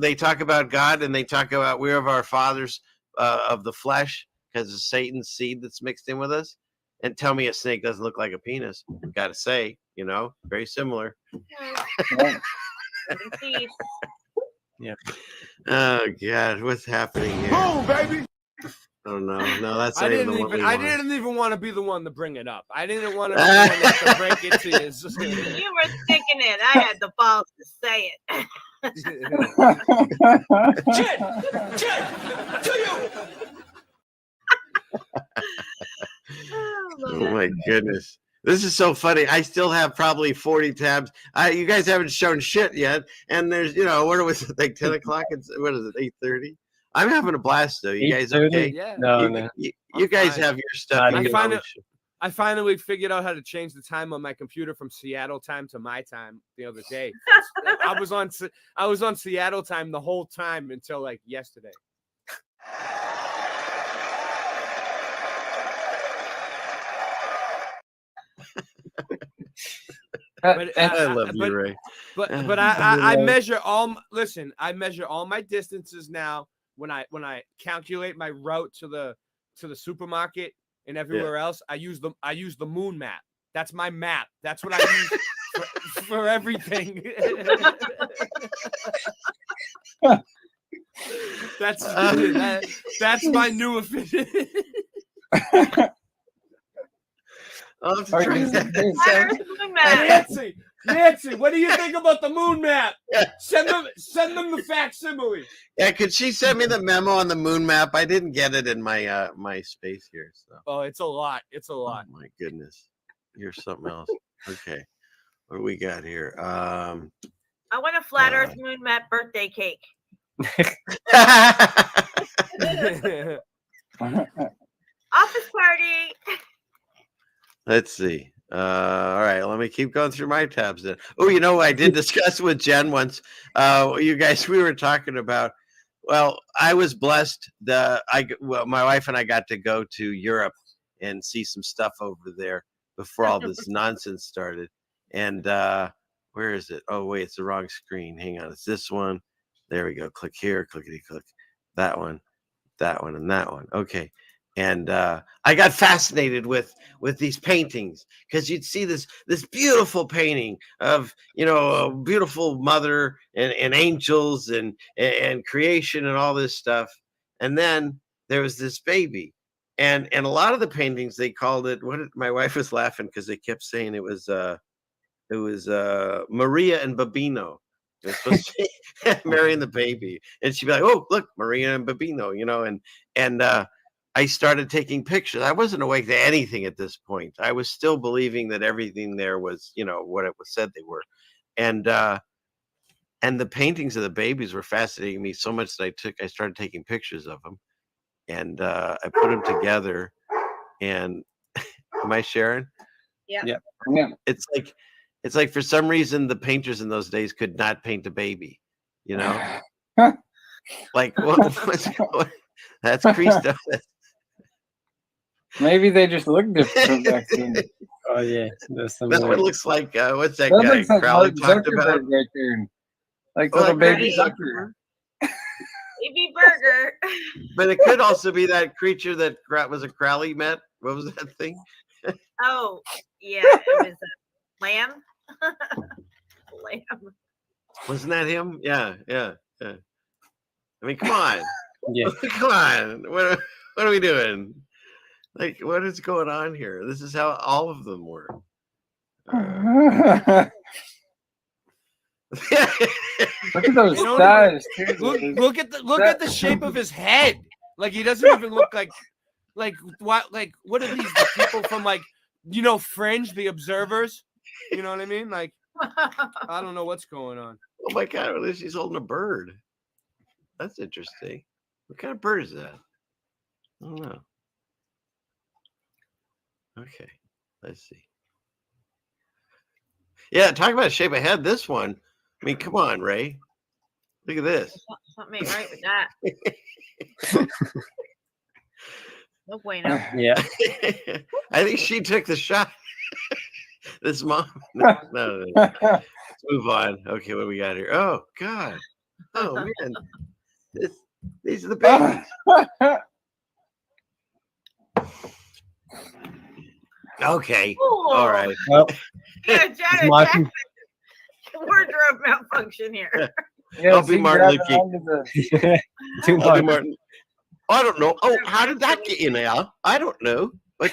they talk about God and they talk about we're of our fathers of the flesh because of Satan's seed that's mixed in with us. And tell me a snake doesn't look like a penis. Got to say, you know, very similar. Yeah. Oh God, what's happening here? Boom, baby. Oh no, that's I didn't even want to be the one to bring it up. I didn't want to be the one to break it to you. You were thinking it. I had the balls to say it. Oh my goodness. This is so funny. I still have probably 40 tabs. You guys haven't shown shit yet. And there's, you know, what was it, like 10 o'clock? What is it, 8:30? I'm having a blast, though. You guys okay? Yeah. No. You guys have your stuff. I finally figured out how to change the time on my computer from Seattle time to my time the other day. I was on Seattle time the whole time until like yesterday. I love you, Ray. But I measure all. Listen, I measure all my distances now when I calculate my route to the supermarket and everywhere else. I use the moon map. That's my map. That's what I use for everything. That's that's my new affinity. Nancy, what do you think about the moon map? Send them the facsimile. Yeah, could she send me the memo on the moon map? I didn't get it in my my space here. So. Oh, it's a lot. It's a lot. Oh my goodness. Here's something else. Okay. What do we got here? I want a flat Earth moon map birthday cake. Office party. Let's see. All right, let me keep going through my tabs then. Oh, you know, I did discuss with Jen once. You guys, we were talking about. Well, I was blessed. My wife and I got to go to Europe and see some stuff over there before all this nonsense started. And where is it? Oh, wait, it's the wrong screen. Hang on, it's this one. There we go. Click here. Clickety click. That one, and that one. Okay. And I got fascinated with these paintings because you'd see this beautiful painting of, you know, a beautiful mother and angels and creation and all this stuff. And then there was this baby, and a lot of the paintings, they called it, my wife was laughing because they kept saying it was Maria and Babino. It was supposed to be marrying the baby, and she'd be like, "Oh, look, Maria and Babino," you know, and I started taking pictures. I wasn't awake to anything at this point. I was still believing that everything there was, you know, what it was said they were. And the paintings of the babies were fascinating me so much that I started taking pictures of them. And I put them together. And am I sharing? Yeah. Yeah. It's like for some reason the painters in those days could not paint a baby, you know? Like what that's creased up. Maybe they just look different back then. Oh yeah, there's some. That's what it looks like. What's that That guy looks like Crowley Mark talked about? Zuckerberg right there. Like Well, little that baby could Zucker. Baby burger. But it could also be that creature that was a Crowley met. What was that thing? Oh, yeah, it was a lamb. Lamb. Wasn't that him? Yeah. I mean, come on. Yeah. Come on. What are we doing? Like, what is going on here? This is how all of them were. Look at those thighs, too. Look at the shape of his head. Like he doesn't even look like what are these, the people from, like, you know, Fringe, the Observers? You know what I mean? Like, I don't know what's going on. Oh my God, at least she's holding a bird. That's interesting. What kind of bird is that? I don't know. Okay, let's see. Yeah, talk about shape of head. This one. I mean, come on, Ray. Look at this. Something ain't right with that. No bueno. Yeah. I think she took the shot. This mom. No. Let's move on. Okay, what do we got here? Oh God. Oh man. These are the babies. Okay. Ooh. All right. Well, Yeah, Janet Martin. Jackson. Wardrobe malfunction here. Yeah, I'll be Martin Luther King. Too I'll be much. Martin. I don't know. Oh, how did that get in there? I don't know. But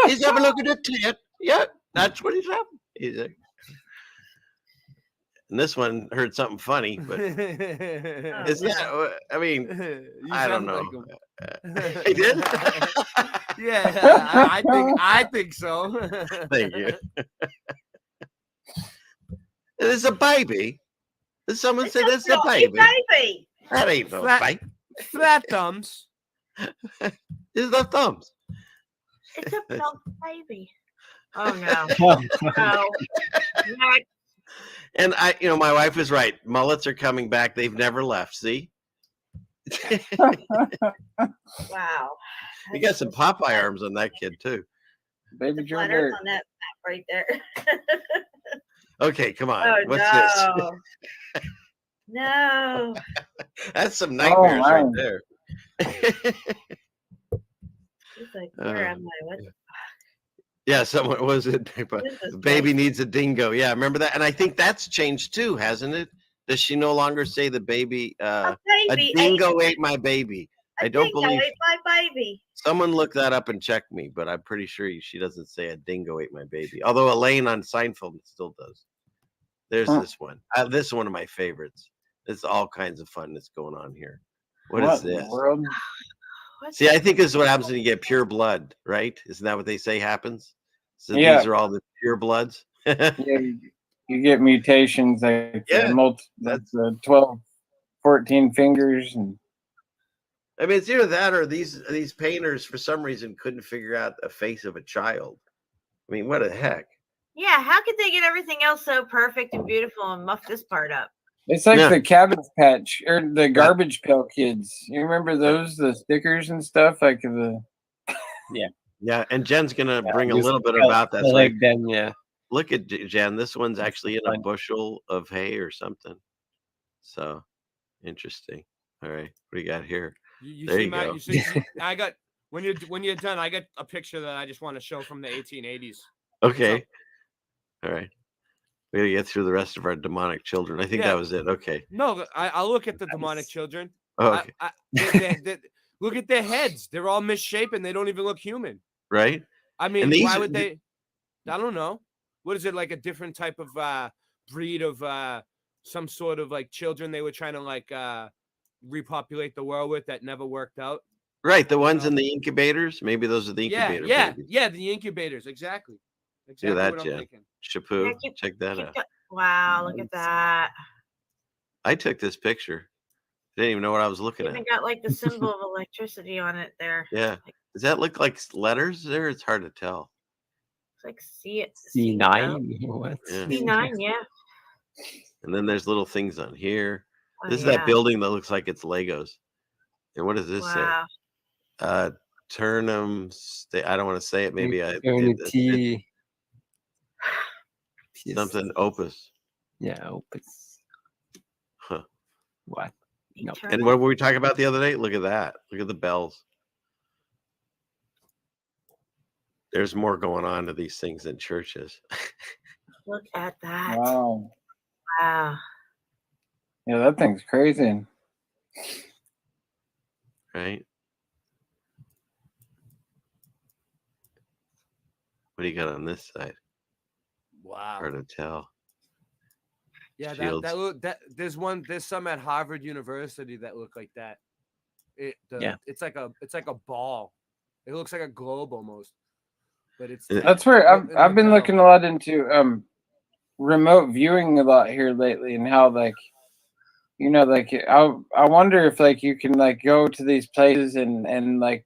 he's having a look at the tit. Yeah, that's what he's having. He's like, and this one heard something funny, but it's not. I mean, You I don't sound know. like him. He did. Yeah, I think so. Thank you. There's a baby. Did someone say there's a baby? Baby. That ain't no Flat- baby. Flat thumbs. It's the thumbs. It's a dog baby. Oh no. No. Next. And my wife was right. Mullets are coming back. They've never left. See? Wow. You got some Popeye arms on that kid too. Baby Joe Letters Dirt. on that map right there. Okay, come on. Oh What's no. No. this? That's some nightmares right wow. there. It's like, where am I? What? Yeah, someone was it. The baby needs a dingo. Yeah, remember that? And I think that's changed too, hasn't it? Does she no longer say the baby? A baby dingo ate my baby. I don't dingo believe. ate my baby. Someone look that up and check me, but I'm pretty sure she doesn't say a dingo ate my baby. Although Elaine on Seinfeld still does. There's this one. This is one of my favorites. There's all kinds of fun that's going on here. What is in the this? world? See, I think this is what happens when you get pure blood, right? Isn't that what they say happens? So Yeah. these are all the pure bloods. Yeah, you get mutations like that's 12, 14 fingers. And I mean, it's either that or these painters for some reason couldn't figure out a face of a child. I mean, what the heck? Yeah, how could they get everything else so perfect and beautiful and muff this part up? it's like the Cabbage Patch or the Garbage Pail Kids. You remember those, the stickers and stuff, like the Yeah, and Jen's gonna bring a just little bit felt about that. like them, yeah. Look at Jen. This one's actually in a bushel of hay or something. So interesting. All right, what do you got here? You there see you my, go. you see, I got when you're done, I got a picture that I just want to show from the 1880s. Okay. All right. We gotta get through the rest of our demonic children. I think that was it. Okay. No, I'll look at the demonic children. Oh, okay. Look at their heads. They're all misshapen. They don't even look human. Right. I mean, And these why are- would they? I don't know. What is it, like a different type of breed of some sort of like children they were trying to like repopulate the world with that never worked out? Right. The ones in the incubators. Maybe those are the incubator babies. Yeah, the incubators. Exactly. Look Exactly at that, what I'm Jen. thinking. Chapu. Check that out. Wow, look at that. I took this picture. Didn't even know what I was looking at. Even got like the symbol of electricity on it there. Yeah. Does that look like letters there? It's hard to tell. It's like C9. What? Yeah. C9, yeah. And then there's little things on here. Oh, This is yeah. that building that looks like it's Legos. And what does this Wow. say? Turnham. I don't want to say it. Maybe Eternity. something Opus. Yeah, Opus. Huh. What? No. And what were we talking about the other day? Look at that. Look at the bells. There's more going on to these things than churches. Look at that. wow, Wow. yeah, that thing's crazy. Right? What do you got on this side? Wow. Hard to tell. Yeah, Shields. there's some at Harvard University that look like that. It's like a ball. It looks like a globe almost. But it's That's where I've been looking a lot into remote viewing a lot here lately, and how like like I wonder if like you can like go to these places and like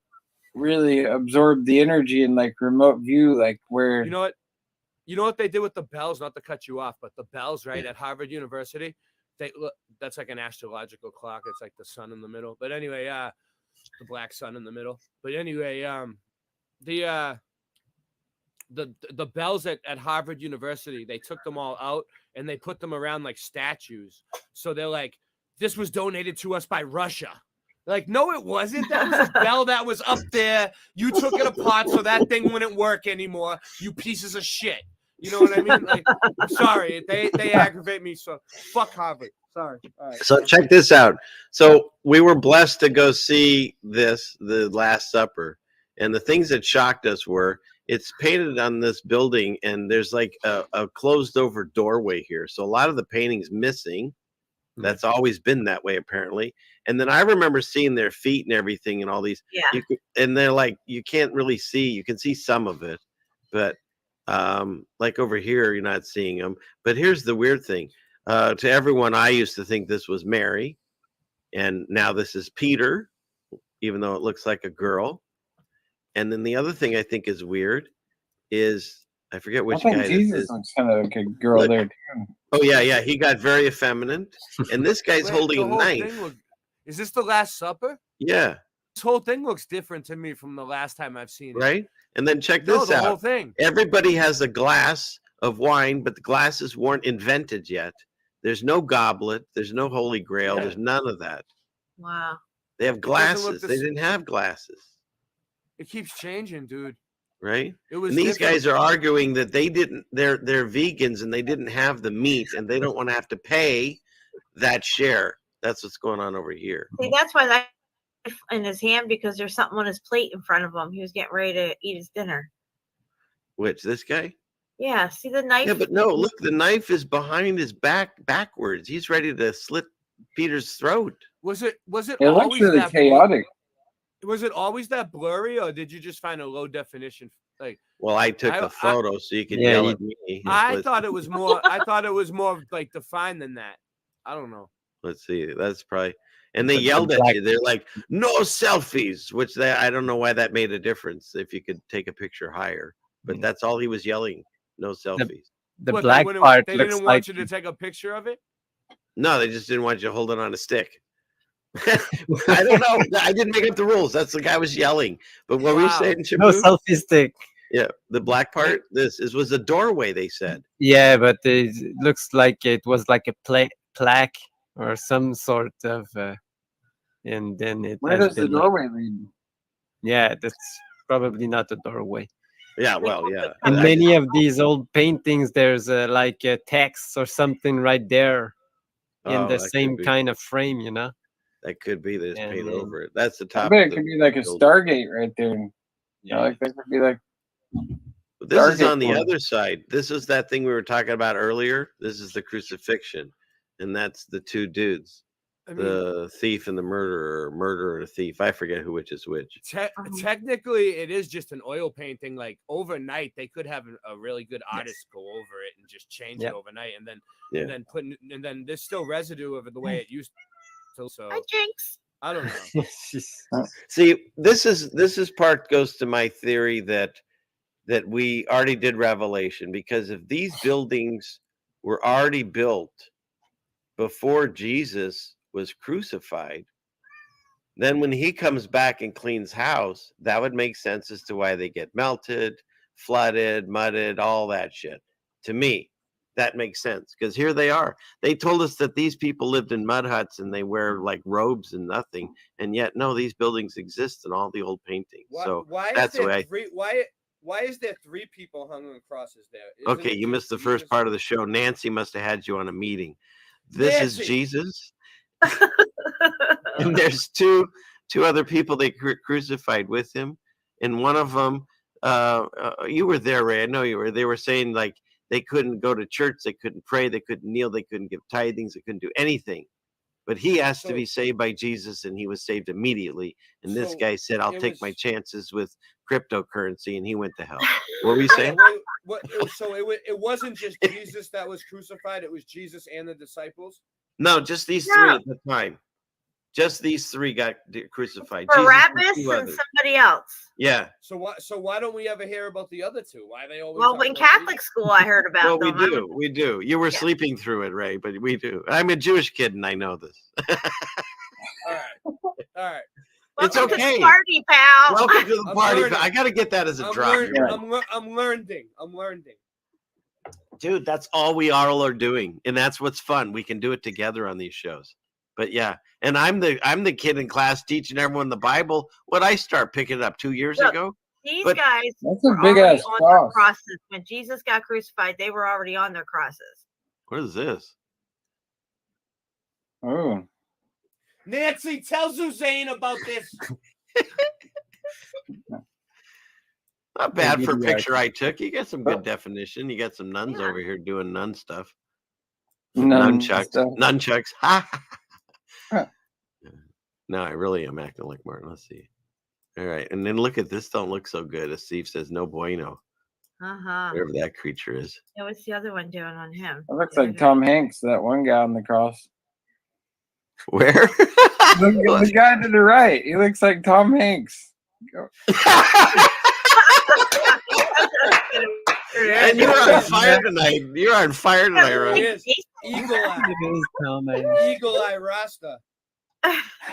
really absorb the energy and like remote view, like where you know what they did with the bells, not to cut you off, but the bells right at Harvard University, they look, that's like an astrological clock. It's like the sun in the middle. But anyway, the black sun in the middle. But anyway, the bells at Harvard University, they took them all out and they put them around like statues. So they're like, this was donated to us by Russia. Like, no, it wasn't. That was a bell that was up there. You took it apart so that thing wouldn't work anymore. You pieces of shit. You know what I mean? Like, I'm sorry. They aggravate me. So fuck Harvard. Sorry. All right. So check this out. So we were blessed to go see this, the Last Supper. And the things that shocked us were it's painted on this building and there's like a closed over doorway here. So a lot of the painting's missing. That's always been that way, apparently. And then I remember seeing their feet and everything and all these. Yeah. And they're like, you can't really see. You can see some of it. But like over here, you're not seeing them. But here's the weird thing. To everyone, I used to think this was Mary. And now this is Peter, even though it looks like a girl. And then the other thing I think is weird is, I forget which I think guy Jesus this is. looks kind of like a girl Look. there too. Oh, yeah. He got very effeminate. And this guy's Wait, holding the a whole knife. thing is this the Last Supper? Yeah. This whole thing looks different to me from the last time I've seen it. Right. And then check No, this the out. whole thing. Everybody has a glass of wine, but the glasses weren't invented yet. There's no goblet. There's no Holy Grail. Yeah. There's none of that. Wow. They have doesn't look glasses. the They s- didn't have glasses. It keeps changing, dude. Right. It was And these different. guys are arguing that they didn't. They're vegans and they didn't have the meat and they don't want to have to pay that share. That's what's going on over here. See, that's why that in his hand, because there's something on his plate in front of him. He was getting ready to eat his dinner. Which, this guy? Yeah, see the knife? Yeah, but no, look, the knife is behind his backwards. He's ready to slit Peter's throat. Was it It looks always really that chaotic. Was it always that blurry, or did you just find a low definition? Like, Well, I took a photo so you could Yeah, yell you- at me. I thought it was more. I thought it was more like defined than that. I don't know. Let's see. That's probably. And they But the yelled at black- you. They're like, "No selfies," which I don't know why that made a difference. If you could take a picture higher, but that's all he was yelling. No selfies. The What, black they part They looks didn't like want you to take a picture of it. No, they just didn't want you to hold it on a stick. I don't know. I didn't make up the rules. That's the guy was yelling. But what were you saying, no Shabu? selfie stick. Yeah, the black part. This was a doorway. They said. Yeah, but it looks like it was like a plaque or some sort of, and then it. Where has does the been, like- doorway lead? Yeah, that's probably not a doorway. Yeah, well, yeah. In many of these old paintings, there's like a text or something right there in Oh, the that could same be. kind of frame, you know. That could be. They just And paint then- over it. That's the I top. bet of it the could be like a building. Stargate right there. Yeah, like that could be like. But this is Stargate on the one. other side. This is that thing we were talking about earlier. This is the crucifixion, and that's the two dudes, I mean, the thief and the murderer and a thief. I forget which is which. Technically, it is just an oil painting. Like overnight, they could have a really good artist go over it and just change Yep. it overnight, and then Yeah. and then there's still residue of it the way it used to. So Hi, Jinx. I don't know. See, this is part goes to my theory that we already did Revelation, because if these buildings were already built before Jesus was crucified, then when he comes back and cleans house, that would make sense as to why they get melted, flooded, mudded, all that shit. To me, that makes sense, because here they are. They told us that these people lived in mud huts and they wear like robes and nothing, and yet no, these buildings exist in all the old paintings. So Why that's is the there way. why is there 3 people hung on crosses there? Isn't Okay, it you just missed the first Jesus? part of the show. Nancy must have had you on a meeting. This Nancy! is Jesus, and there's two other people they crucified with him, and one of them, you were there, Ray. I know you were. They were saying like they couldn't go to church, they couldn't pray, they couldn't kneel, they couldn't give tithings, they couldn't do anything. But he asked to So- be saved by Jesus, and he was saved immediately. And this So guy said, "I'll it take my was- chances with cryptocurrency," and he went to hell. What were you Yeah, saying? it wasn't just Jesus that was crucified. It was Jesus and the disciples. No, just these No. three at the time. Just these three got crucified. Jesus and Barabbas two and others. somebody else. Yeah. So why don't we ever hear about the other 2? Why are they always? Well, talking in about Catholic school, I heard about Well, we them. I do. We do. You were sleeping through it, Ray, but we do. I'm a Jewish kid, and I know this. All right. It's Welcome to okay. the party, pal. Welcome to the I'm party. learning. I got to get that as a I'm drop. learning. You're right. I'm learning. I'm learning. Dude, that's all we all are doing, and that's what's fun. We can do it together on these shows. But yeah, and I'm the kid in class teaching everyone the Bible. What I start picking it up 2 years Look, ago. These But- guys That's a were big already ass on their cross. crosses. When Jesus got crucified, they were already on their crosses. What is this? Oh, Nancy, tell Suzanne about this. Not bad for a Maybe, picture I took. You got some good definition. You got some nuns over here doing nun stuff. Nunchucks. Nunchucks. Huh. No, I really am acting like Martin. Let's see. All right. And then look at this. Don't look so good. As Steve says, no bueno. Uh-huh. Whatever that creature is. Yeah, what's the other one doing on him? It looks like Tom Hanks, that one guy on the cross. Where? The guy to the right. He looks like Tom Hanks. And you're on fire tonight. You're on fire tonight, There he right? is. Eagle eye. Eagle eye Rasta.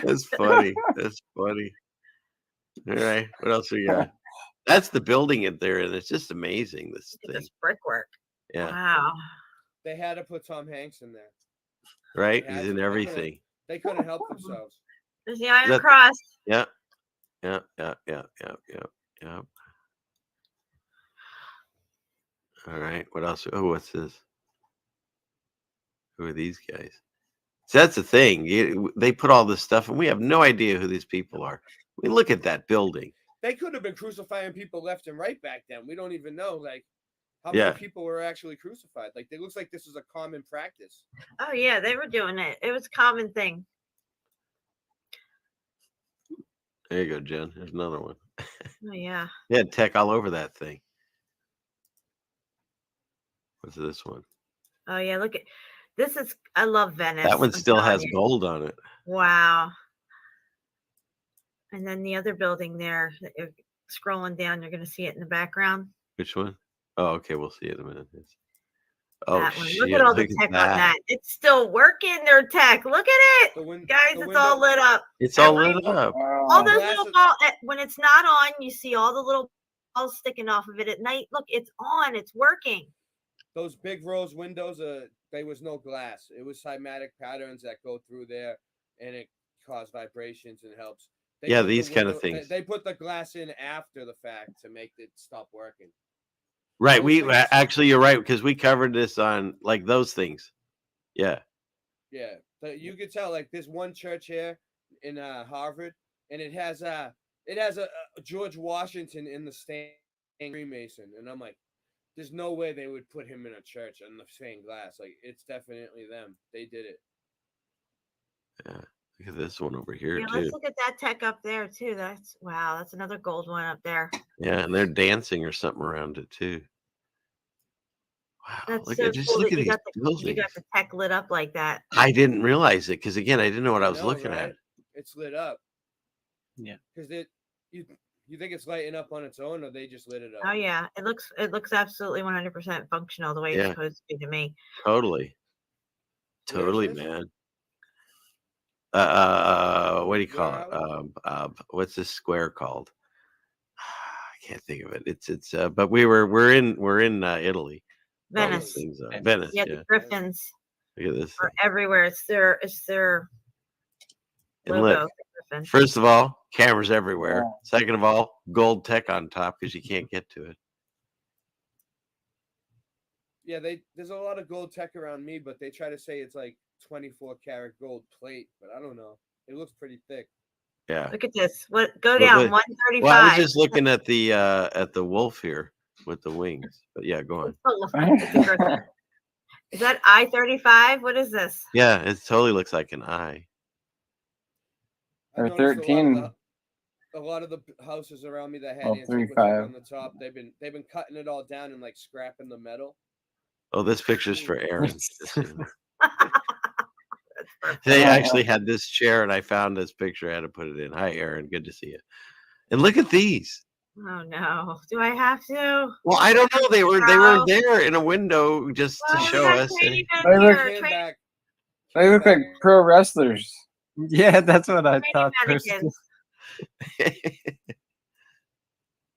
That's funny. That's funny. All right. What else we got? That's the building in there, and it's just amazing. This thing. This brickwork. Yeah. Wow. They had to put Tom Hanks in there. Right? They He's had in to. everything. They couldn't help themselves. There's the Iron That- Cross. Yeah. Yeah. All right. What else? Oh, what's this? Who are these guys? So that's the thing. They put all this stuff, and we have no idea who these people are. We look at that building. They could have been crucifying people left and right back then. We don't even know, like, how Yeah. many people were actually crucified. Like, it looks like this is a common practice. Oh yeah, they were doing it. It was a common thing. There you go, Jen. There's another one. Oh yeah. They had tech all over that thing. What's this one? Oh yeah. Look at this. Is I love Venice. That one I'm still telling has you. gold on it. Wow. And then the other building there, that you're scrolling down, you're going to see it in the background. Which one? Oh, okay. We'll see it in a minute. Oh, That one. shit. Look at all the Look tech at on that. It's still working, their tech. Look at it. Guys, it's all lit up. It's all lit up. All those little balls, when it's not on, you see all the little balls sticking off of it at night. Look, it's on. It's working. Those big rose windows, there was no glass. It was cymatic patterns that go through there, and it causes vibrations and helps. Yeah, these kind of things. They put the glass in after the fact to make it stop working. Right. Actually, you're right, because we covered this on like those things. Yeah. Yeah, you could tell, like, there's one church here in Harvard, and it has a George Washington in the stained Freemason, and I'm like, there's no way they would put him in a church on the stained glass. Like, it's definitely them. They did it. Yeah. Look at this one over here Yeah, too. let's look at that tech up there too. That's wow. That's another gold one up there. Yeah, and they're dancing or something around it too. Wow. That's Look so at cool that these you got buildings. the tech lit up like that. I didn't realize it because again, I didn't know what I was know, looking right? at. It's lit up. Yeah. Because you think it's lighting up on its own, or they just lit it up? Oh yeah, it looks absolutely 100% functional the way it's Yeah. supposed to be to me. Totally. Totally, man. What do you call it? What's this square called? I can't think of it. It's but we're in Italy. All those Venice. things are. Venice. Yeah, Yeah. the griffins Look at this. are everywhere. It's their And logo. look, the griffin. first of all, cameras everywhere. Second of all, gold tech on top because you can't get to it. Yeah, there's a lot of gold tech around me, but they try to say it's like 24 karat gold plate, but I don't know. It looks pretty thick. Yeah. Look at this. Go down 135. Well, I was just looking at the wolf here with the wings. But yeah, go on. It's a griffin. Is that I-35? What is this? Yeah, it totally looks like an eye. Or 13. A lot of the houses around me that had Oh, antique 35. on the top, they've been cutting it all down and like scrapping the metal. Oh, this picture's for Aaron. They actually had this chair, and I found this picture. I had to put it in. Hi, Aaron. Good to see you. And look at these. Oh no. Do I have to? Well, I don't know. They were there in a window just to show us. They look like pro wrestlers. Yeah, that's what I thought first.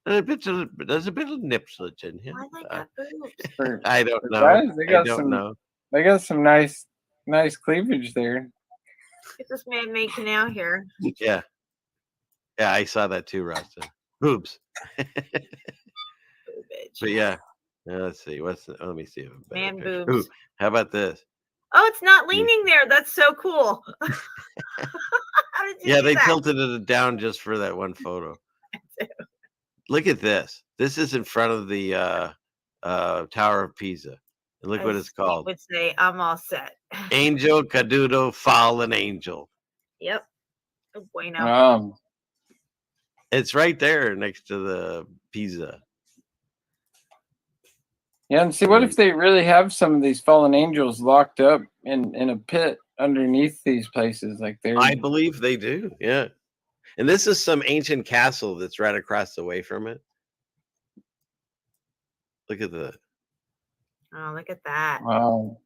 There's a bit of nipslage in here. For- I don't for know. guys, they I got don't some- know. They got some nice cleavage there. Get this man-made canal here. Yeah. Yeah, I saw that too, Rasta. Boobs. But yeah. Let's see. Let me see. Man boobs. Ooh, how about this? Oh, it's not leaning there. That's so cool. How did you Yeah, do they that? tilted it down just for that one photo. Look at this. This is in front of the Tower of Pisa. And look what As it's called. Steve would say, I'm all set. Angel Caduto, fallen angel. Yep. Oh, bueno. It's right there next to the Pisa. Yeah, and see, what if they really have some of these fallen angels locked up in a pit underneath these places? Like they're I believe they do. Yeah. And this is some ancient castle that's right across the way from it. Look at the. Oh, look at that. Wow.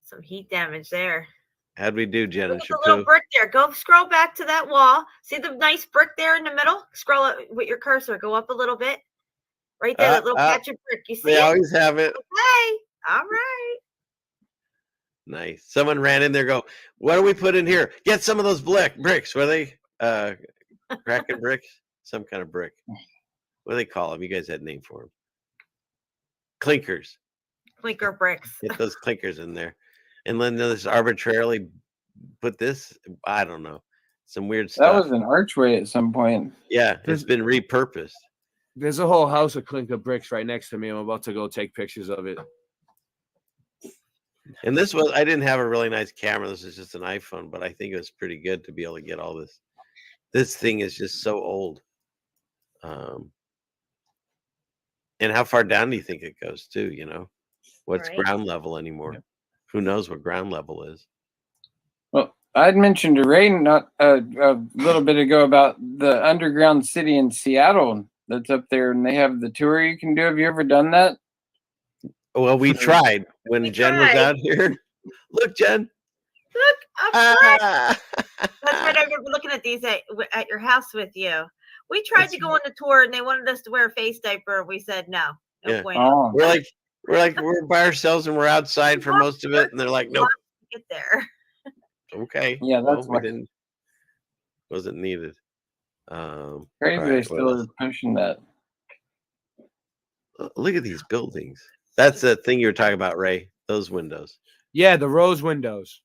Some heat damage there. How'd we do, Jen and Look at the little Chapu? brick there. Go scroll back to that wall. See the nice brick there in the middle? Scroll it with your cursor. Go up a little bit. Right there, that little patch of brick. You see They it? always have it. Okay. All right. Nice. Someone ran in there. Go. What do we put in here? Get some of those bricks. Were they cracking bricks? Some kind of brick. What do they call them? You guys had a name for them. Clinkers. Clinker bricks. Get those clinkers in there. and then just arbitrarily put this. I don't know, some weird That stuff. was an archway at some point. Yeah, it's been repurposed. There's a whole house of clinker bricks right next to me. I'm about to go take pictures of it. And this was, I didn't have a really nice camera. This is just an iPhone, but I think it was pretty good to be able to get all this. This thing is just so old. And how far down do you think it goes too? You know, what's Right. ground level anymore? Who knows what ground level is? Well, I'd mentioned to Ray not a little bit ago about the underground city in Seattle that's up there, and they have the tour you can do. Have you ever done that? Well, we tried when Jen was out here. Look, Jen. Look, up front. Ah. That's right. I remember looking at these at your house with you. We tried to go on the tour, and they wanted us to wear a face diaper. We said no. No Yeah. point. Oh. We're by ourselves and we're outside for most of it, and they're like, nope. Get there. Okay. Yeah, that's well, we didn't. Wasn't needed. Crazy all they right, still are pushing that. Look at these buildings. That's the thing you were talking about, Ray. Those windows. Yeah, the rose windows,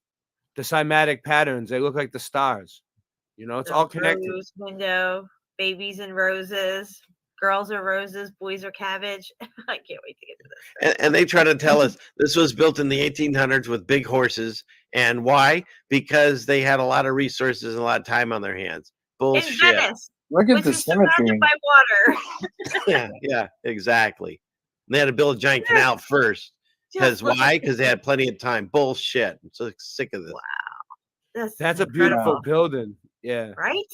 the cymatic patterns. They look like the stars. You know, it's all connected. Rose window, babies and roses, girls are roses, boys are cabbage. I can't wait to get to this. And they try to tell us this was built in the 1800s with big horses. And why? Because they had a lot of resources and a lot of time on their hands. Bullshit. In Venice, Look at which the is surrounded symmetry. by water. Yeah, exactly. And they had to build a giant canal first. Because why? Because they had plenty of time. Bullshit. I'm so sick of this. Wow. That's a beautiful building. Yeah. Right?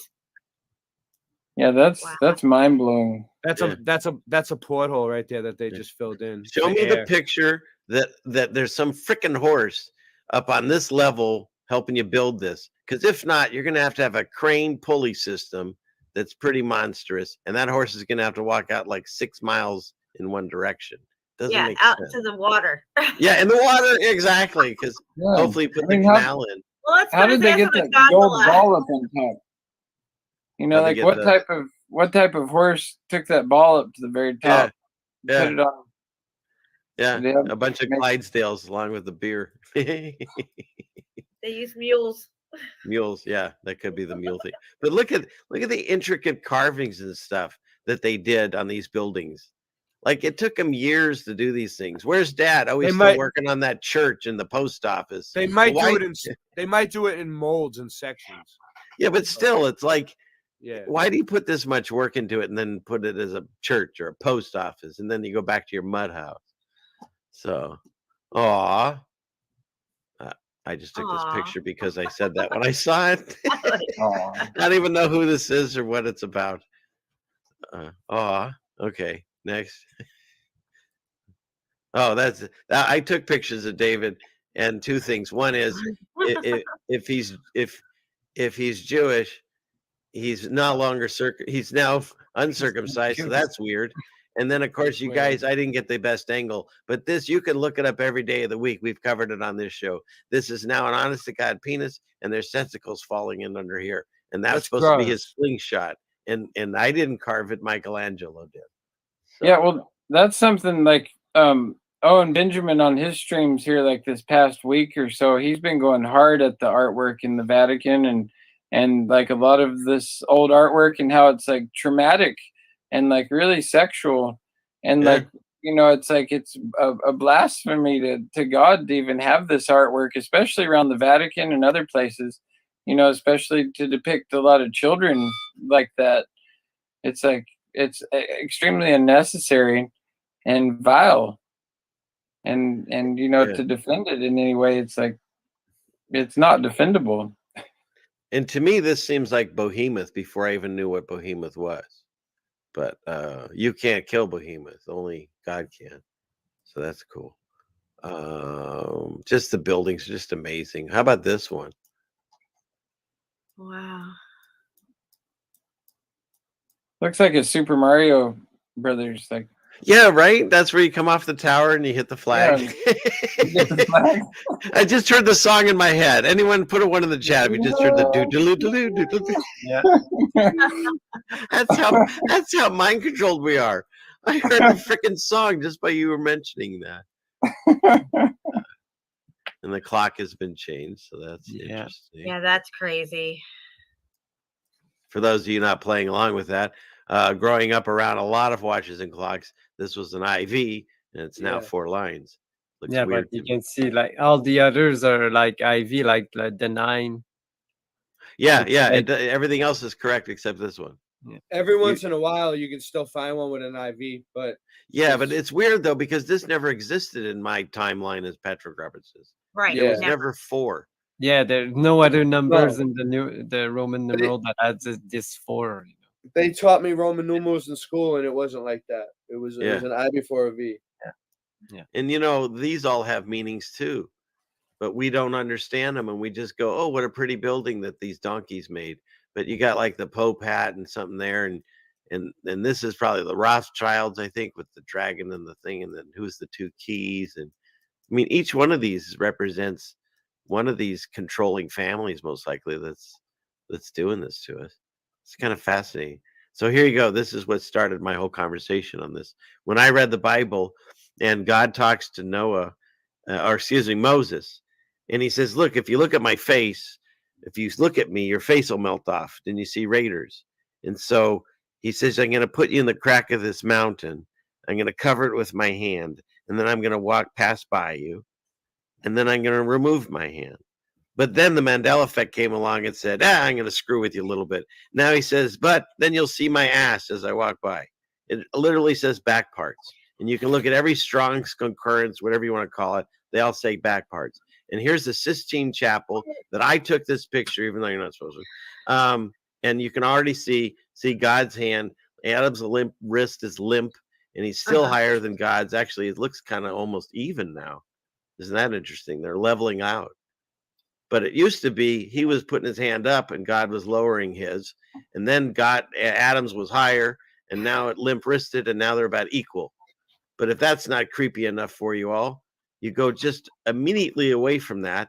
Yeah, that's mind blowing. That's a porthole right there that they just filled in. Show me the picture that there's some freaking horse up on this level helping you build this. Because if not, you're going to have a crane pulley system that's pretty monstrous. And that horse is going to have to walk out like 6 miles in one direction. Doesn't make out sense. to the water. Yeah, in the water, exactly. Because hopefully put the canal in. Well, that's How did they get that gold ball up on top? You know, How'd they like get what type of horse took that ball up to the very top? Yeah. Put it on. Yeah, They have a bunch of Clydesdales along with the beer. They use mules. Mules, yeah, that could be the mule thing. But look at the intricate carvings and stuff that they did on these buildings. Like it took them years to do these things. Where's Dad? Oh, he's still working on that church in the post office. They might do it in molds and sections. Yeah, but still, it's like, yeah. Why do you put this much work into it and then put it as a church or a post office, and then you go back to your mud house? So, I just took this picture because I said that when I saw it. I don't even know who this is or what it's about. Okay, next. I took pictures of David, and two things. One is if he's Jewish, he's no longer he's now uncircumcised, so that's weird. And then, of course, you guys, I didn't get the best angle, but this, you can look it up every day of the week. We've covered it on this show. This is now an honest-to-God penis, and there's tentacles falling in under here. And that's supposed to be his slingshot. And I didn't carve it. Michelangelo did. So. Yeah, well, that's something like Owen Benjamin on his streams here like this past week or so. He's been going hard at the artwork in the Vatican and like a lot of this old artwork and how it's like traumatic and like really sexual and like, you know, it's like it's a blasphemy to God to even have this artwork, especially around the Vatican and other places, you know, especially to depict a lot of children like that. It's like it's extremely unnecessary and vile, and you know, to defend it in any way, it's like it's not defendable. And to me, this seems like Behemoth before I even knew what Behemoth was. But you can't kill Behemoth; only God can. So that's cool. Just the buildings, just amazing. How about this one? Wow. Looks like a Super Mario Brothers, like. Yeah, right. That's where you come off the tower and you hit the flag. Yeah. The flag. I just heard the song in my head. Anyone put a one in the chat? We just heard the do. Yeah. That's how mind controlled we are. I heard the freaking song just by you were mentioning that. and the clock has been changed. So that's interesting. Yeah, that's crazy. For those of you not playing along with that, growing up around a lot of watches and clocks, this was an IV, and it's now 4 lines. Looks Yeah, but weird you to me. can see like all the others are like IV, like the 9. Yeah, It's yeah. like- Everything else is correct except this one. Every once in a while, you can still find one with an IV, but Yeah, but it's weird though because this never existed in my timeline as petroglyphs. Right. There was Yeah. never 4. Yeah, there's no other numbers No. in the Roman numeral that adds this 4. they taught me Roman numerals in school, and it wasn't like that. It was Yeah. an I before a V. Yeah. And you know, these all have meanings too, but we don't understand them, and we just go, "Oh, what a pretty building that these donkeys made." But you got like the Pope hat and something there, and this is probably the Rothschilds, I think, with the dragon and the thing, and then who's the 2 keys, and I mean, each one of these represents one of these controlling families, most likely that's doing this to us. It's kind of fascinating. So here you go. This is what started my whole conversation on this. When I read the Bible, and God talks to Noah, or excuse me, Moses, and he says, "Look, if you look at my face, if you look at me, your face will melt off." Then you see raiders, and so he says, "I'm going to put you in the crack of this mountain. I'm going to cover it with my hand, and then I'm going to pass by you, and then I'm going to remove my hand." But then the Mandela effect came along and said, I'm going to screw with you a little bit. Now he says, but then you'll see my ass as I walk by. It literally says back parts. And you can look at every Strong's concurrence, whatever you want to call it. They all say back parts. And here's the Sistine Chapel that I took this picture, even though you're not supposed to. And you can already see God's hand. Adam's wrist is limp, and he's still higher than God's. Actually, it looks kind of almost even now. Isn't that interesting? They're leveling out. But it used to be he was putting his hand up and God was lowering his. And then Adam's was higher, and now it limp wristed, and now they're about equal. But if that's not creepy enough for you all, you go just immediately away from that.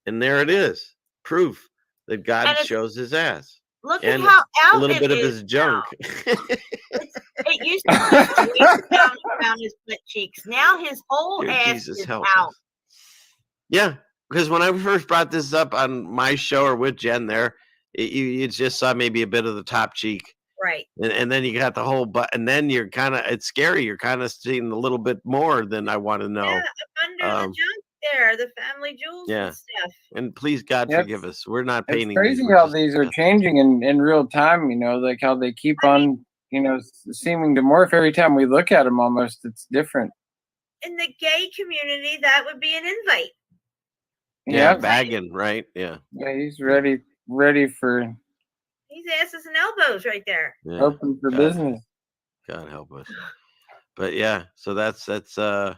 And there it is. Proof that God shows his ass. Look and at how out a little bit of is his junk. It used to be down around his butt cheeks. Now his whole Dear ass Jesus, is help out. us. Yeah, because when I first brought this up on my show or with Jen there, you just saw maybe a bit of the top cheek. Right. And then you got the whole butt, and then you're kind of, it's scary. You're kind of seeing a little bit more than I want to know. Yeah, under the junk there, the family jewels Yeah. and stuff. And please, God, Yep. forgive us. We're not It's painting crazy these. We're how just- these are changing in real time, like how they keep on, seeming to morph every time we look at them almost. It's different. In the gay community, that would be an invite. Yeah, bagging, right? Yeah. Yeah, he's ready for He's asses and elbows right there. Yeah. open for business. God help us. But yeah, so that's so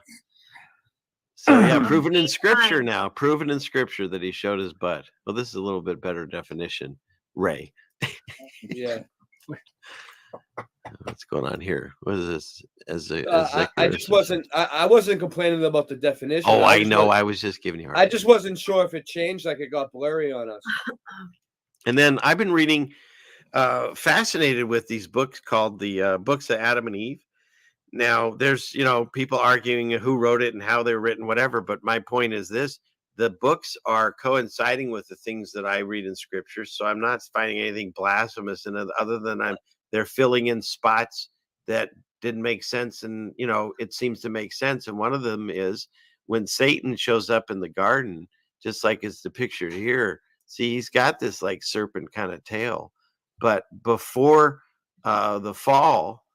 yeah, proven in scripture now. Proven in scripture that he showed his butt. Well, this is a little bit better definition, Ray. Yeah. What's going on here? What is this? I just wasn't. I wasn't complaining about the definition. Oh, I know. I was just giving you. I just wasn't sure if it changed, like it got blurry on us. And then I've been reading, fascinated with these books called the books of Adam and Eve. Now, there's people arguing who wrote it and how they're written, whatever. But my point is this: the books are coinciding with the things that I read in Scripture, so I'm not finding anything blasphemous in it, other than they're filling in spots that didn't make sense, and it seems to make sense. And one of them is when Satan shows up in the garden, just like it's depicted here. See, he's got this like serpent kind of tail, but before the fall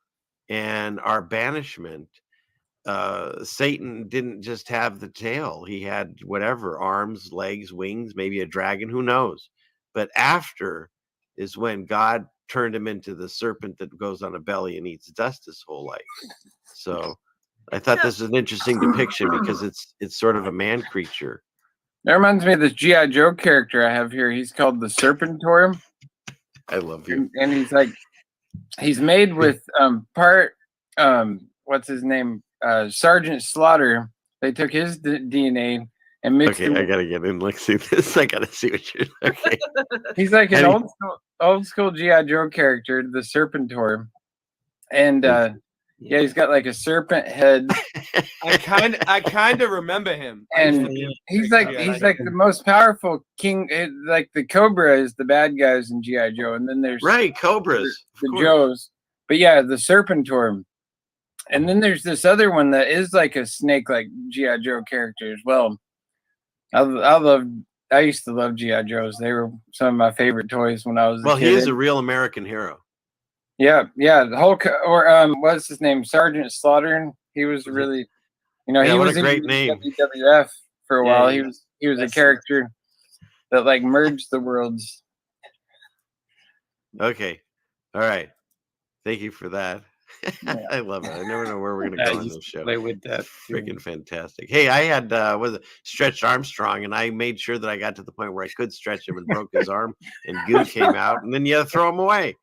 and our banishment, Satan didn't just have the tail. He had whatever, arms, legs, wings, maybe a dragon, who knows. But after is when God turned him into the serpent that goes on a belly and eats dust his whole life. So I thought this was an interesting depiction because it's sort of a man creature. That reminds me of this G.I. Joe character I have here. He's called the Serpentor. I love you. And he's made with what's his name? Sergeant Slaughter. They took his DNA and mixed Okay, I gotta get in. Let's see this. I gotta see what you're. Okay. He's like an old school G.I. Joe character, the Serpentor. And Yeah, he's got like a serpent head. I kind of remember him. And he's like the most powerful king. Like the Cobra is the bad guys in GI Joe, and then there's Cobras, the Joes. But yeah, the Serpentor. And then there's this other one that is like a snake, like GI Joe character as well. I used to love GI Joes. They were some of my favorite toys when I was a kid. Well, he is a real American hero. Yeah. The Hulk, or what's his name? Sergeant Slaughter. He was really, he was a great in name. WWF for a while. Yeah. He was a character that like merged the worlds. Okay. All right. Thank you for that. I love it. I never know where we're gonna go on this show. Play with that. Freaking fantastic. Hey, I had stretched Armstrong, and I made sure that I got to the point where I could stretch him and broke his arm, and goo came out, and then you had to throw him away.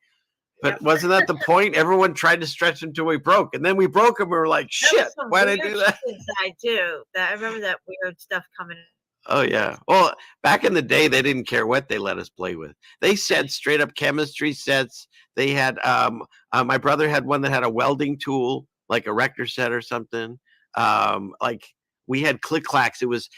But wasn't that the point? Everyone tried to stretch him until we broke, and then we broke him. We were like, "Shit, why did I do that?" I do. I remember that weird stuff coming. Oh yeah. Well, back in the day, they didn't care what they let us play with. They said straight up chemistry sets. They had my brother had one that had a welding tool, like a Rector set or something. Like we had click clacks. It was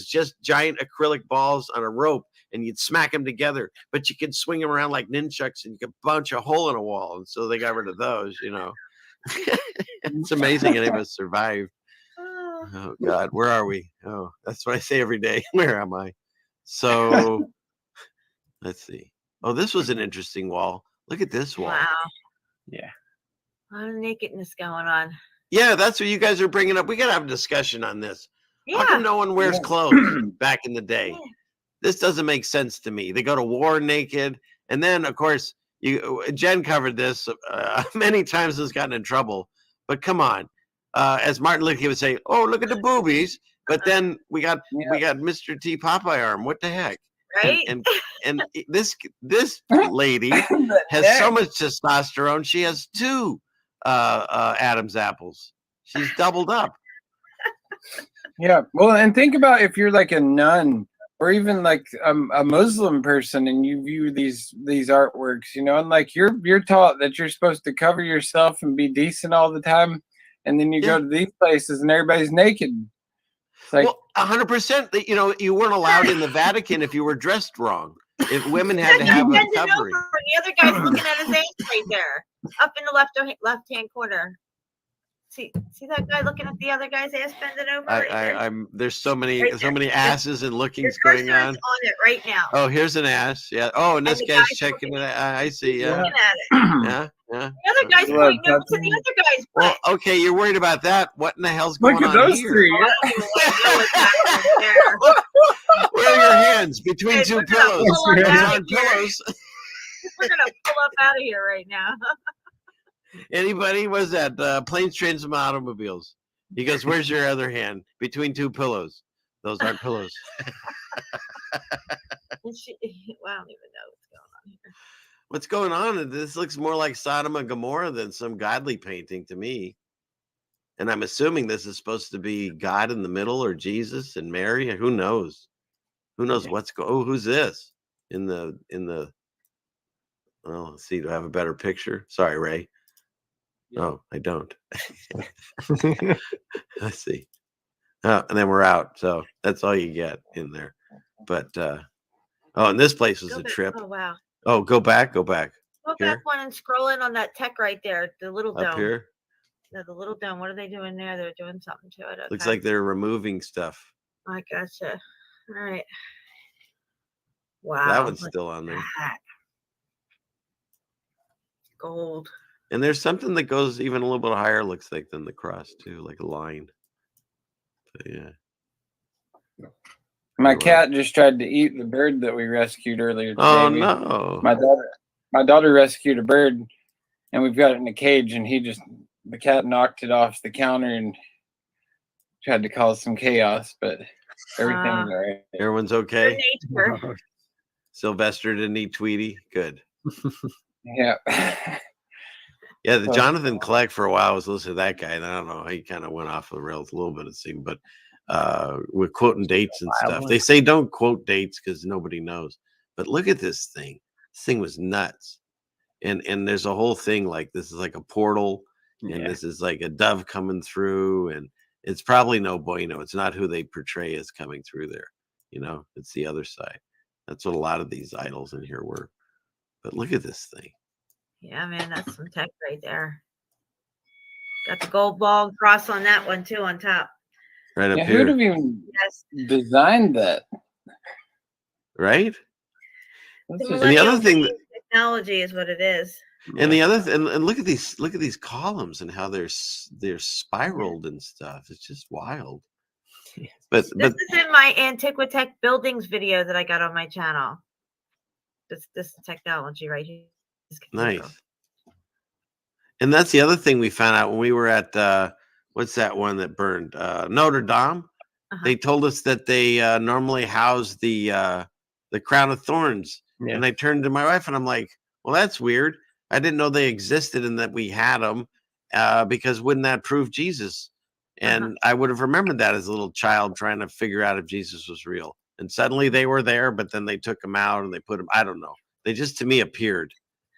just giant acrylic balls on a rope, and you'd smack them together, but you could swing them around like nunchucks, and you could punch a hole in a wall. And so they got rid of those. It's amazing any of us survived. Oh God, where are we? Oh, that's what I say every day. Where am I? So let's see. Oh, this was an interesting wall. Look at this wall. Wow. Yeah. A lot of nakedness going on. Yeah, that's what you guys are bringing up. We got to have a discussion on this. Yeah. How come no one wears clothes back in the day? This doesn't make sense to me. They go to war naked. And then, of course, Jen covered this many times, has gotten in trouble. But come on. As Martin Luther King would say, "Oh, look at the boobies," but then we got Mr. T Popeye arm. What the heck? Right? And this lady has so much testosterone. She has 2 Adam's apples. She's doubled up. Yeah. Well, and think about if you're like a nun or even like a Muslim person, and you view these artworks, and like you're taught that you're supposed to cover yourself and be decent all the time. And then you go to these places and everybody's naked. It's like, well, 100%. You weren't allowed in the Vatican if you were dressed wrong. If women had to have a covering. The other guy's looking at his ass right there, up in the left-hand corner. See that guy looking at the other guy's ass bending over? There's so many asses and lookings going on. On it right now. Oh, here's an ass. Yeah. Oh, and this guy's checking it. I see. Yeah. Looking at it. Yeah. The other guy's pointing over to the other guy's butt. Well, okay, you're worried about that. What in the hell's going on those here? three. Where are your hands? Between 2 pillows. Those aren't pillows. We're gonna pull up out of here right now. Anybody? What's that? Planes, Trains, and Automobiles. He goes, "Where's your other hand?" Between 2 pillows. Those aren't pillows. Well, I don't even know what's going on here. What's going on? This looks more like Sodom and Gomorrah than some godly painting to me. And I'm assuming this is supposed to be God in the middle, or Jesus and Mary. Who knows? Who knows what's going? Oh, who's this in the? Well, let's see. Do I have a better picture? Sorry, Ray. Oh, I don't. Let's see. Oh, and then we're out. So that's all you get in there. But and this place was a trip. Oh wow. Oh, go back. Go back one and scroll in on that tech right there, the little dome. Up here. No, the little dome. What are they doing there? They're doing something to it. Okay. Looks like they're removing stuff. I gotcha. All right. Wow. That one's still on there. Gold. And there's something that goes even a little bit higher, looks like, than the cross too, like a line. But yeah. My cat just tried to eat the bird that we rescued earlier today. Oh no! My daughter rescued a bird, and we've got it in a cage. And the cat knocked it off the counter and tried to cause some chaos. But everything's all right. Everyone's okay. Sylvester didn't eat Tweety. Good. Yeah. Yeah, the Jonathan Clegg for a while, I was listening to that guy, and I don't know, he kind of went off the rails a little bit, it seemed, but with quoting dates and stuff. They say don't quote dates because nobody knows. But look at this thing. This thing was nuts. And there's a whole thing like this is like a portal. And this is like a dove coming through, and it's probably no bueno. It's not who they portray as coming through there. You know, it's the other side. That's what a lot of these idols in here were. But look at this thing. Yeah, man, that's some tech right there. Got the gold ball cross on that one too on top. Right up Yeah, here. who'd have even designed that? Right? The And the other thing, technology is what it is. and the other, and look at these columns and how they're spiraled and stuff. It's just wild. But This is in my Antiquitech buildings video that I got on my channel. This technology right here. nice. And that's the other thing we found out when we were at what's that one that burned? Notre Dame. They told us that they normally house the crown of thorns. Yeah. And I turned to my wife and I'm like, well, that's weird. I didn't know they existed and that we had them because wouldn't that prove Jesus? And I would have remembered that as a little child trying to figure out if Jesus was real. And suddenly they were there, but then they took them out and they put them, I don't know. They just, to me, appeared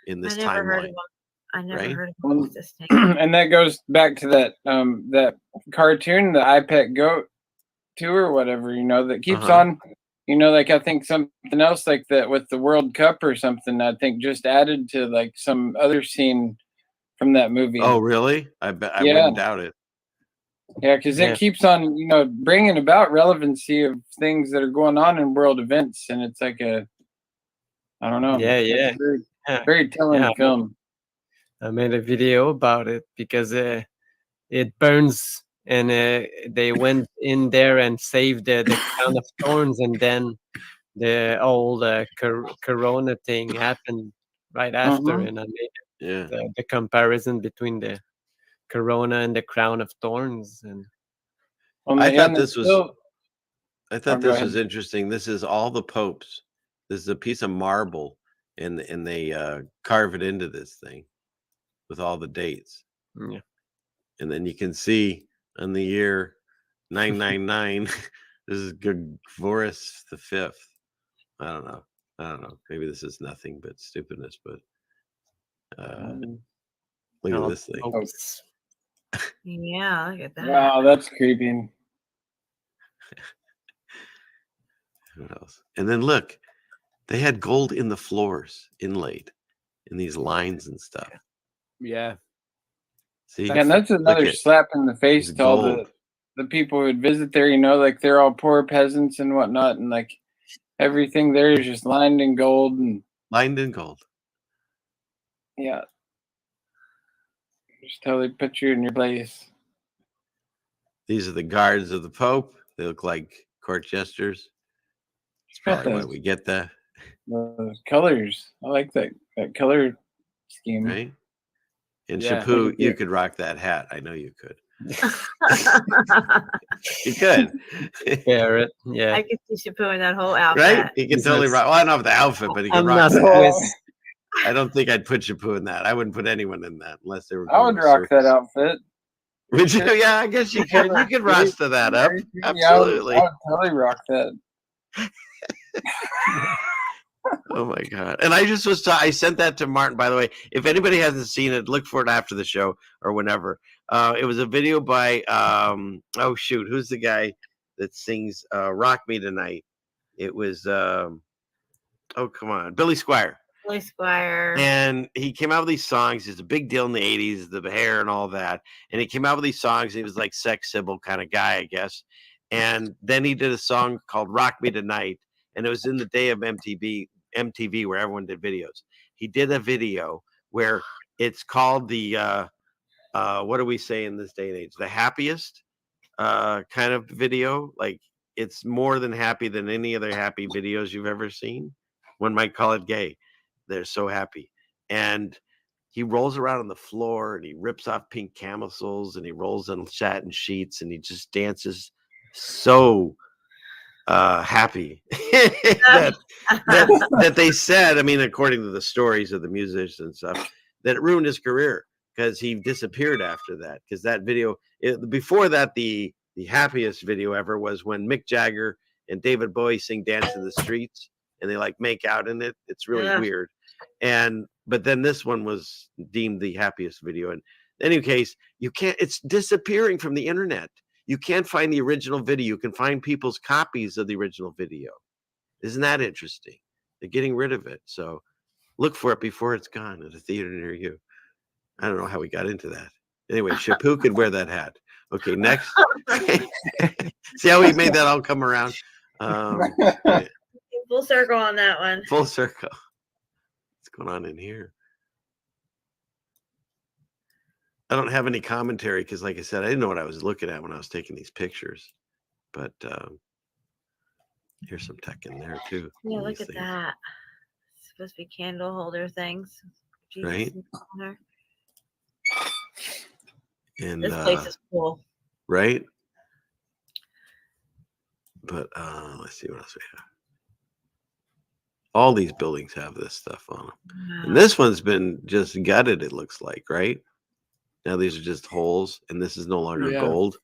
in this I never heard of timeline. them. I never right? heard of this thing. And that goes back to that that cartoon, the iPet Goat 2 or whatever, you know, that keeps on, you know, like I think something else like that with the World Cup or something, I think just added to like some other scene from that movie. Oh, really? I bet I Yeah. wouldn't doubt it. Yeah, because Yeah. it keeps on, you know, bringing about relevancy of things that are going on in world events, and it's like a, I don't know, Yeah, it's yeah. very, Yeah. very telling Yeah. film. I made a video about it because it burns, and they went in there and saved the crown of thorns, and then the old corona thing happened right after, and I made the comparison between the corona and the crown of thorns, and I thought this was Oh, I thought go this ahead. was interesting. This is all the popes. This is a piece of marble, and they carve it into this thing with all the dates. Yeah. And then you can see in the year 999, this is Gregorius the Fifth. I don't know. Maybe this is nothing but stupidness, but look at this thing. Yeah, look at that. Wow, that's creepy. What else? And then look, they had gold in the floors inlaid in these lines and stuff. Yeah. See, And that's Look another at- slap in the face it's to all gold. the people who would visit there, you know, like they're all poor peasants and whatnot, and like everything there is just lined in gold and lined in gold. Yeah. Just totally put you in your place. These are the guards of the Pope. They look like court jesters. It's probably why we get that, Those colors. I like that color scheme. right? And Yeah. Chapu, you could rock that hat. I know you could. You could. Barrett, yeah. I could see Chapu in that whole outfit. Right? He can totally rock. Well, I don't know if the outfit, but he can I'm rock not the Swiss. hat. I don't think I'd put Chapu in that. I wouldn't put anyone in that unless they were. I would going to rock that circus. outfit. Would you? Yeah, I guess you could. You could roster that up. Yeah, Absolutely. I would totally rock that. Oh my god! And I just I sent that to Martin. By the way, if anybody hasn't seen it, look for it after the show or whenever. It was a video by oh shoot, who's the guy that sings "Rock Me Tonight"? It was oh come on, Billy Squier. Billy Squier. And he came out with these songs. It's a big deal in the 80s, the hair and all that. And he came out with these songs. He was like sex symbol kind of guy, I guess. And then he did a song called Rock Me Tonight. And it was in the day of MTV where everyone did videos. He did a video where it's called the, what do we say in this day and age? The happiest kind of video. Like it's more than happy than any other happy videos you've ever seen. One might call it gay. They're so happy. And he rolls around on the floor and he rips off pink camisoles and he rolls on satin sheets and he just dances so happy that they said, I mean, according to the stories of the musicians and stuff, that it ruined his career because he disappeared after that. Because that video, before that, the happiest video ever was when Mick Jagger and David Bowie sing Dance in the Streets. And they like make out in it. It's really weird. But then this one was deemed the happiest video. And In any case, you can't. It's disappearing from the internet. You can't find the original video. You can find people's copies of the original video. Isn't that interesting? They're getting rid of it. So look for it before it's gone at a theater near you. I don't know how we got into that. Anyway, Shapu could wear that hat. Okay, next. See how we made that all come around? Yeah, Full circle on that one. full circle. What's going on in here? I don't have any commentary because, like I said, I didn't know what I was looking at when I was taking these pictures. But here's some tech in there too. Yeah, look at that. It's supposed to be candle holder things. Jesus Right? in there. And This place is cool. right? But let's see what else we have. All these buildings have this stuff on them. And this one's been just gutted, it looks like, right? Now these are just holes, and this is no longer gold.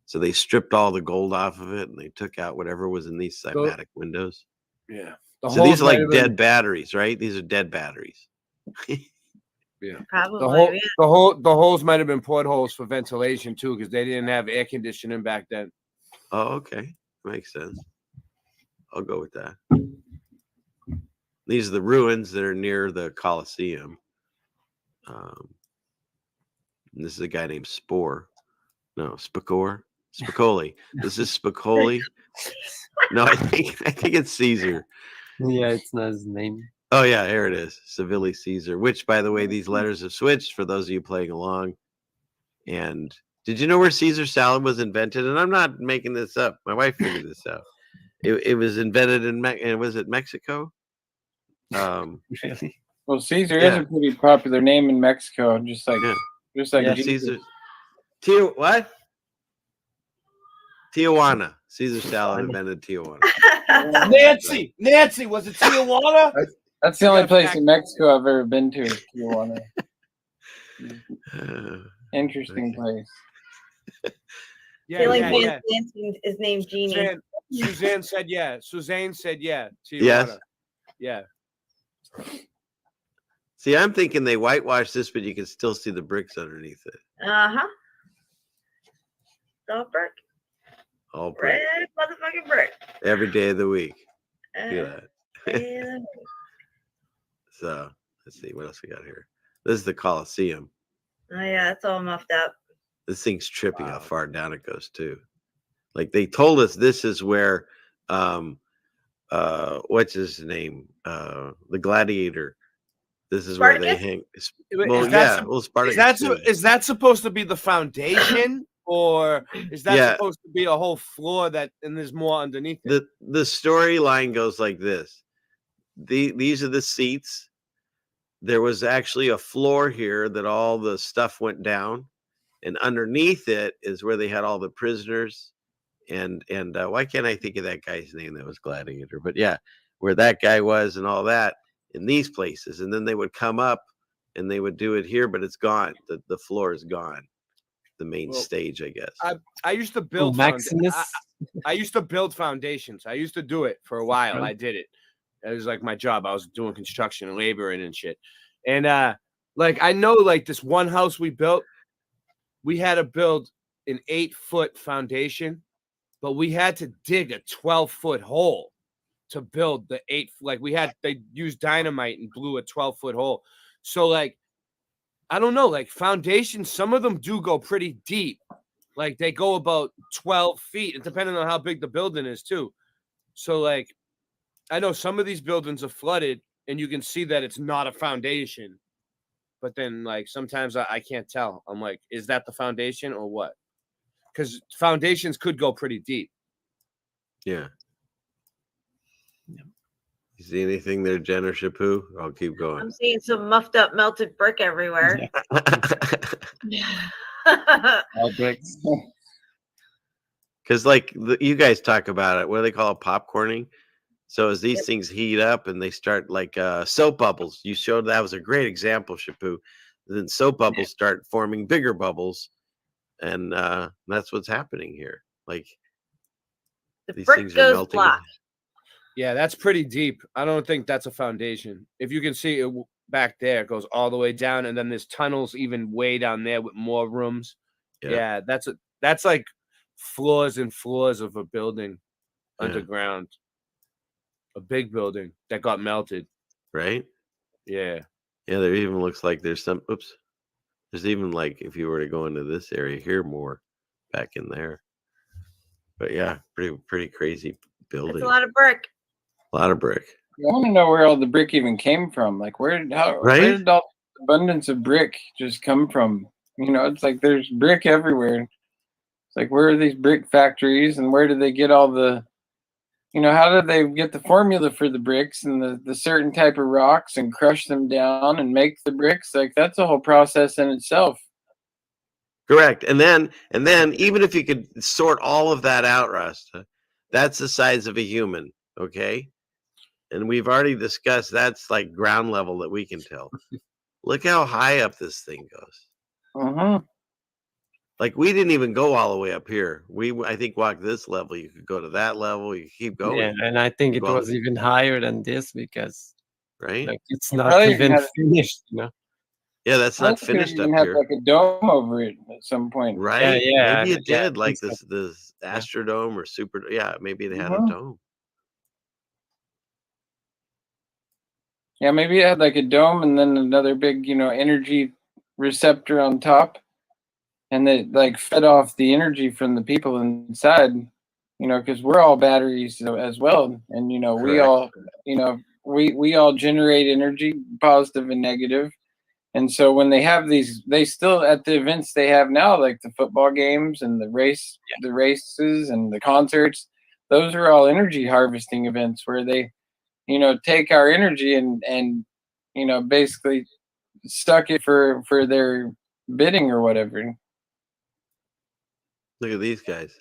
So they stripped all the gold off of it, and they took out whatever was in these cymatic windows. Yeah. So these are like dead batteries, right? These are dead batteries. Yeah. Probably. The holes might have been portholes for ventilation too, because they didn't have air conditioning back then. Oh, okay. Makes sense. I'll go with that. These are the ruins that are near the Colosseum. And this is a guy named Spicoli. This is Spicoli. No, I think it's Caesar. Yeah, it's not his name. Oh yeah, here it is. Civilly Caesar, which by the way, these letters have switched for those of you playing along. And did you know where Caesar salad was invented? And I'm not making this up. My wife figured this out. It was invented in Mexico? Really? Well, Caesar is a pretty popular name in Mexico, just like Caesar. What? Tijuana. Caesar salad invented Tijuana. Nancy, was it Tijuana? That's the only place in Mexico I've ever been to. Is Tijuana. Interesting place. Ceilingfanman is named Jeannie. Suzanne said yeah. Tijuana. Yes. Yeah. See, I'm thinking they whitewashed this, but you can still see the bricks underneath it. Uh-huh. All brick. All brick. Red motherfucking brick. Every day of the week. Look at that. So, let's see. What else we got here? This is the Colosseum. Oh, yeah. It's all muffed up. This thing's trippy how far down it goes, too. Like, they told us this is where, what's his name? The Gladiator. This is where they hang. Well, Spartacus. Is that supposed to be the foundation, or is that supposed to be a whole floor and there's more underneath it? The storyline goes like this. These are the seats. There was actually a floor here that all the stuff went down, and underneath it is where they had all the prisoners. And why can't I think of that guy's name that was Gladiator? But yeah, where that guy was and all that. In these places, and then they would come up and they would do it here, but it's gone. The floor is gone. The main stage, I guess. I used to build Maximus. I used to build foundations. I used to do it for a while. I did it. It was like my job. I was doing construction and laboring and shit. And like I know, like this one house we built, we had to build an 8-foot foundation, but we had to dig a 12-foot hole to build the 8. Like they used dynamite and blew a 12-foot hole. So like, I don't know, like foundations, some of them do go pretty deep. Like they go about 12 feet, and depending on how big the building is too. So like, I know some of these buildings are flooded and you can see that it's not a foundation, but then like, sometimes I can't tell. I'm like, is that the foundation or what? Because foundations could go pretty deep. Yeah. You see anything there, Jen or Shapu? I'll keep going. I'm seeing some muffed up melted brick everywhere. All bricks. Because like you guys talk about it, what do they call it? Popcorning. So as these things heat up and they start like soap bubbles, you showed that was a great example, Shapu. Then soap bubbles start forming bigger bubbles, and that's what's happening here. Like these things are melting. Yeah, that's pretty deep. I don't think that's a foundation. If you can see it, back there. It goes all the way down, and then there's tunnels even way down there with more rooms. Yeah, that's like floors and floors of a building underground. A big building that got melted. Right? Yeah. Yeah, there even looks like there's some there's even like if you were to go into this area here more back in there. But yeah, pretty crazy building. It's a lot of brick. A lot of brick. I want to know where all the brick even came from. Like where did all the abundance of brick just come from? You know, it's like there's brick everywhere. It's like where are these brick factories and where do they get all the, you know, how did they get the formula for the bricks and the certain type of rocks and crush them down and make the bricks? Like that's a whole process in itself. Correct. And then even if you could sort all of that out, Rasta, that's the size of a human, okay? And we've already discussed that's like ground level that we can tell. Look how high up this thing goes. Like we didn't even go all the way up here. I think walk this level. You could go to that level. You keep going. Yeah, and I think it was even higher than this because like it's not even finished, you know. Yeah, that's not finished up had here. like a dome over it at some point. Right? Yeah, Maybe it did, like so. this Astrodome or Super. Yeah, maybe it had a dome. Yeah, maybe it had like a dome and then another big, you know, energy receptor on top. And that like fed off the energy from the people inside, you know, because we're all batteries as well. And, you know, we all, you know, we all generate energy, positive and negative. And so when they have these, they still at the events they have now, like the football games and the races and the concerts, those are all energy harvesting events where they, you know, take our energy and you know, basically stuck it for their bidding or whatever. Look at these guys.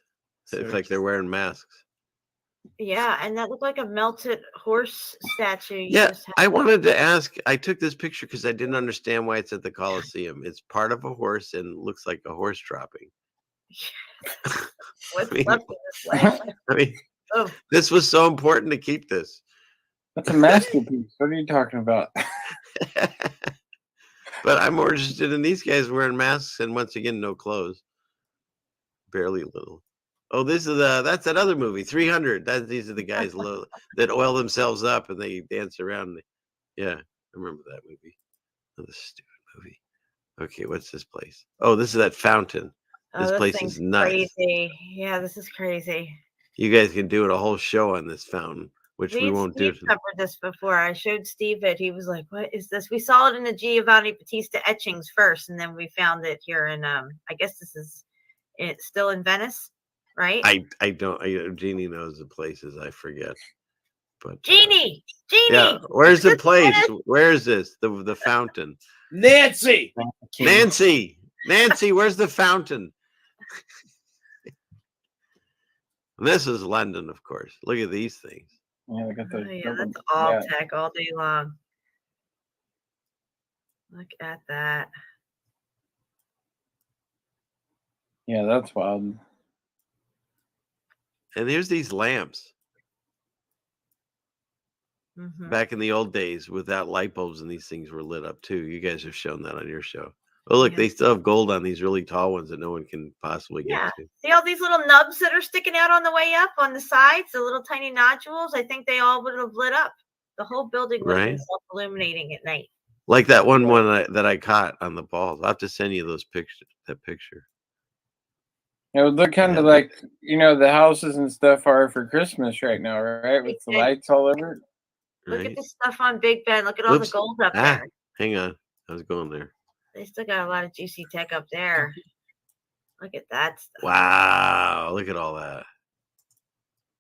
It's like they're wearing masks. Yeah, and that looked like a melted horse statue. Yeah, I wanted to ask. I took this picture because I didn't understand why it's at the Coliseum. It's part of a horse and looks like a horse dropping. What's left of this land? I mean, this was so important to keep this. That's a masterpiece. What are you talking about? But I'm more interested in these guys wearing masks and once again, no clothes. Barely little. Oh, this is that's that other movie, 300. These are the guys that oil themselves up and they dance around. Yeah, I remember that movie. Another stupid movie. Okay, what's this place? Oh, this is that fountain. This place is nuts. Crazy. Yeah, this is crazy. You guys can do a whole show on this fountain, which we won't do. Steve covered this before. I showed Steve it. He was like, "What is this?" We saw it in the Giovanni Battista etchings first, and then we found it here in I guess this is it's still in Venice, right? I don't. Jeannie knows the places. I forget. But Jeannie. Yeah, where's the place? Where is this? The fountain. Nancy. Where's the fountain? This is London, of course. Look at these things. Yeah, look at the. Yeah, that's all tech all day long. Look at that. Yeah, that's wild. And here's these lamps. Back in the old days, without light bulbs, and these things were lit up too. You guys have shown that on your show. Oh, look, they still have gold on these really tall ones that no one can possibly get to. See all these little nubs that are sticking out on the way up on the sides, the little tiny nodules? I think they all would have lit up. The whole building would have been self-illuminating at night. Like that one that I caught on the balls. I'll have to send you those pictures. That picture. It would look kind of like, you know, the houses and stuff are for Christmas right now, right? With the lights all over it. Look at this stuff on Big Ben. Look at all the gold up there. Hang on. I was going there. They still got a lot of juicy tech up there. Look at that stuff. Wow. Look at all that.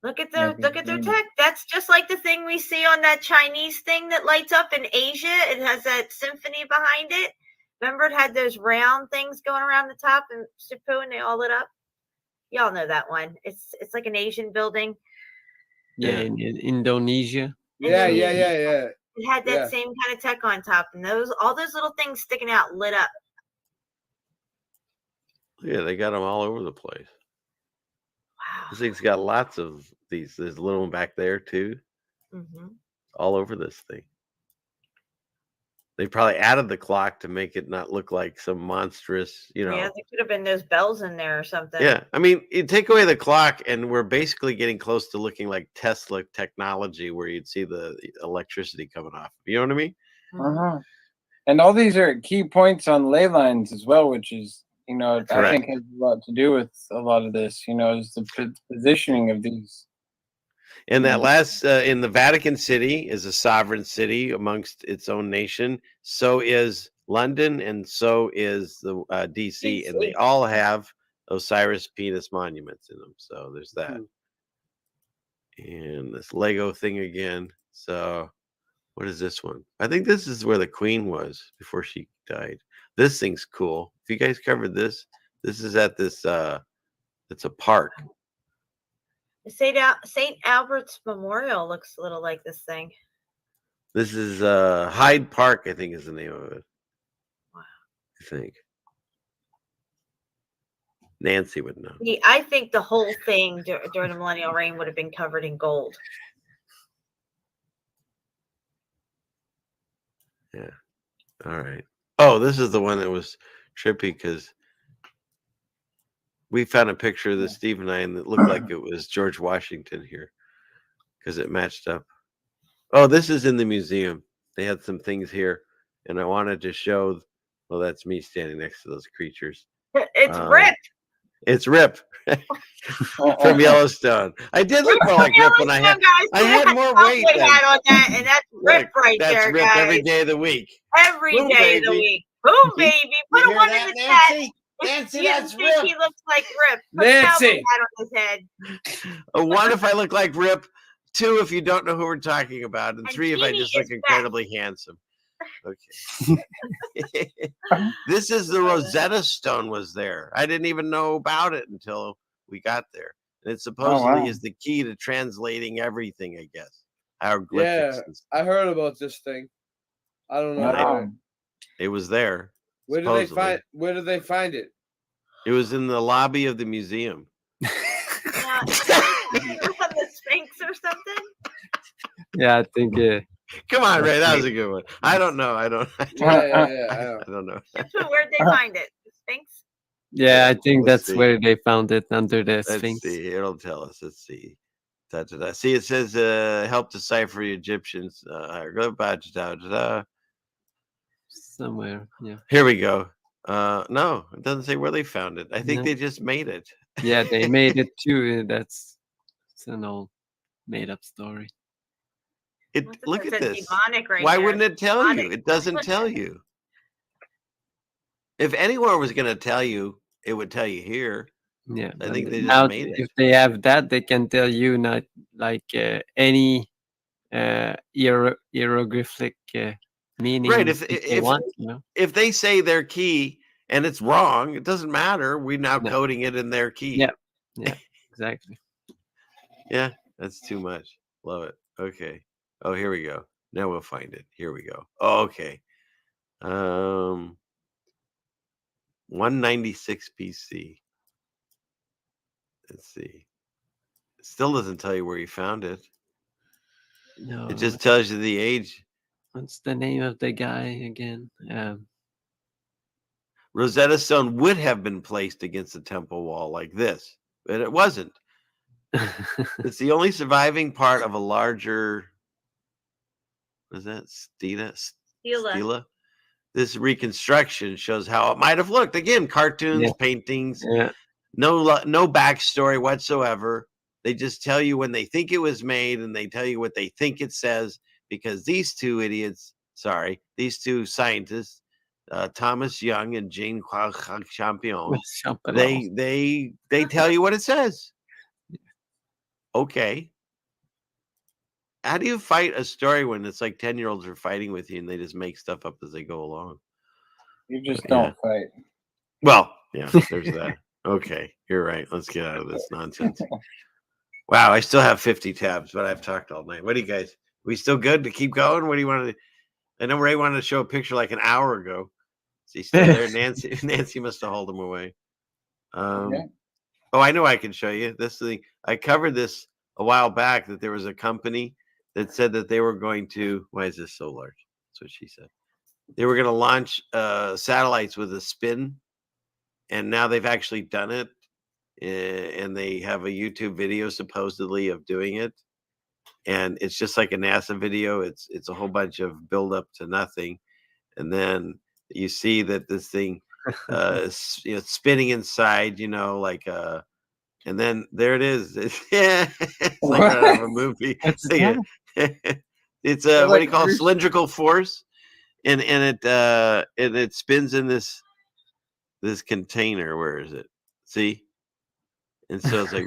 Look at their tech. That's just like the thing we see on that Chinese thing that lights up in Asia. It has that symphony behind it. Remember it had those round things going around the top and Sipu and they all lit up? Y'all know that one. It's like an Asian building. Yeah, in Indonesia. Yeah. It had that same kind of tech on top, and all those little things sticking out lit up. Yeah, they got them all over the place. Wow. This thing's got lots of these. There's a little one back there too. All over this thing. They probably added the clock to make it not look like some monstrous, Yeah, there could have been those bells in there or something. Yeah, I mean, you take away the clock, and we're basically getting close to looking like Tesla technology, where you'd see the electricity coming off. You know what I mean? Uh-huh. And all these are key points on ley lines as well, which is, I Correct. think has a lot to do with a lot of this. Is the positioning of these. And that last in the Vatican City is a sovereign city amongst its own nation. So is London, and so is the DC, and they all have Osiris penis monuments in them. So there's that. And this Lego thing again. So what is this one? I think this is where the Queen was before she died. This thing's cool. If you guys covered this, this is at this it's a park. St. Albert's Memorial looks a little like this thing. This is Hyde Park, I think is the name of it. Wow. I think. Nancy would know. Yeah, I think the whole thing during the millennial reign would have been covered in gold. Yeah. All right. Oh, this is the one that was trippy because we found a picture of this, Steve and I, and it looked like it was George Washington here because it matched up. Oh, this is in the museum. They had some things here, and I wanted to show. Well, that's me standing next to those creatures. It's Rip. It's Rip from Yellowstone. I did look more like Rip when I had more weight. Hat on that, and that's Rip right that's there, Rip guys. every day of the week. Every Boom, day of the baby. week. Boom, baby. Put You a one hear in the that, chat. Nancy? If Nancy, you that's think Rip. he looks like Rip. Put Nancy. a hat on his head. One, if I look like Rip. Two, if you don't know who we're talking about. And three, if I just look incredibly handsome. Okay. This is the Rosetta Stone was there. I didn't even know about it until we got there. And it supposedly is the key to translating everything, I guess. Hieroglyphics. Yeah, I heard about this thing. I don't know. It was there. Where did they find it? It was in the lobby of the museum. From the Sphinx or something? Yeah, I think. Come on, Ray. That was a good one. I don't know. I don't know. So where'd they find it? The Sphinx? Yeah, I think Let's that's see. where they found it under the Let's Sphinx. see. It'll tell us. Let's see. See, it says help decipher Egyptians. Somewhere, yeah. Here we go. No, it doesn't say where they found it. I think No. they just made it. Yeah, they made it too. It's an old made-up story. Look at this. Demonic right Why there. wouldn't it tell Demonic. you? It doesn't tell you. If anyone was going to tell you, it would tell you here. Yeah, I think they now just made it. if they have that, they can tell you not like any hieroglyphic meaning. Right. they want, you know? If they say their key and it's wrong, it doesn't matter. We're now coding it in their key. Yeah. Yeah. Exactly. Yeah, that's too much. Love it. Okay. Oh, here we go. Now we'll find it. Here we go. Oh, okay. 196 BC. Let's see. It still doesn't tell you where you found it. No. It just tells you the age. What's the name of the guy again? Rosetta Stone would have been placed against the temple wall like this, but it wasn't. It's the only surviving part of a larger. What is that? Stela? This reconstruction shows how it might have looked. Again, cartoons, paintings, no backstory whatsoever. They just tell you when they think it was made, and they tell you what they think it says, because these two scientists, Thomas Young and Jean Champion, they tell you what it says. Okay. How do you fight a story when it's like 10-year-olds are fighting with you and they just make stuff up as they go along? You just don't fight. Well, yeah, there's that. Okay, you're right. Let's get out of this nonsense. Wow, I still have 50 tabs, but I've talked all night. What do you guys? We still good to keep going? What do you want to do? I know Ray wanted to show a picture like an hour ago. Is he still there? Nancy must have hauled him away. Oh, I know I can show you this thing. I covered this a while back that there was a company that said that they were going to. Why is this so large? That's what she said. They were going to launch satellites with a spin, and now they've actually done it. And they have a YouTube video supposedly of doing it. And it's just like a NASA video. It's a whole bunch of build up to nothing. And then you see that this thing is, spinning inside, like and then there it is. It's like right out of a movie. It's what do you call it? Cylindrical force, and it spins in this container. Where is it? See? And so it's like,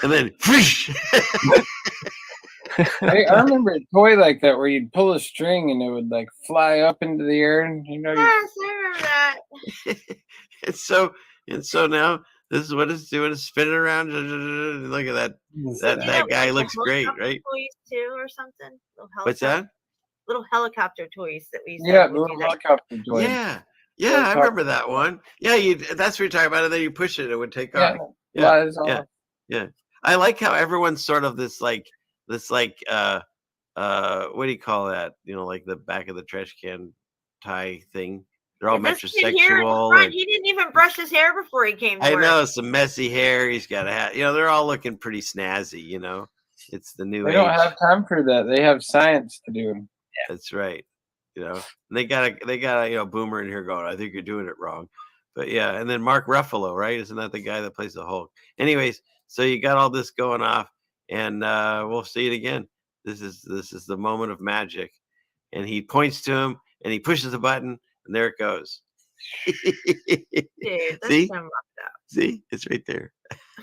and then, I remember a toy like that where you'd pull a string and it would like fly up into the air, and Yes, I remember that. and so now this is what it's doing. It's spinning around. Look at that. That guy looks great, right? Toys too, or something. What's that? Little helicopter toys that we used to yeah, have. the little helicopter toy. Yeah, I remember that one. Yeah, that's what you're talking about. And then you push it, it would take off. Yeah. I like how everyone's sort of this like what do you call that? Like the back of the trash can tie thing. They're all metrosexual. He didn't even brush his hair before he came to I work. know, some messy hair. He's got a hat. They're all looking pretty snazzy. It's the new age. They don't have time for that. They have science to do. That's right. And they got a Boomer in here going, I think you're doing it wrong. But yeah, and then Mark Ruffalo, right? Isn't that the guy that plays the Hulk? Anyways, so you got all this going off, and we'll see it again. This is the moment of magic. And he points to him and he pushes the button, and there it goes. Dude, that's See? so roughed up. See? It's right there.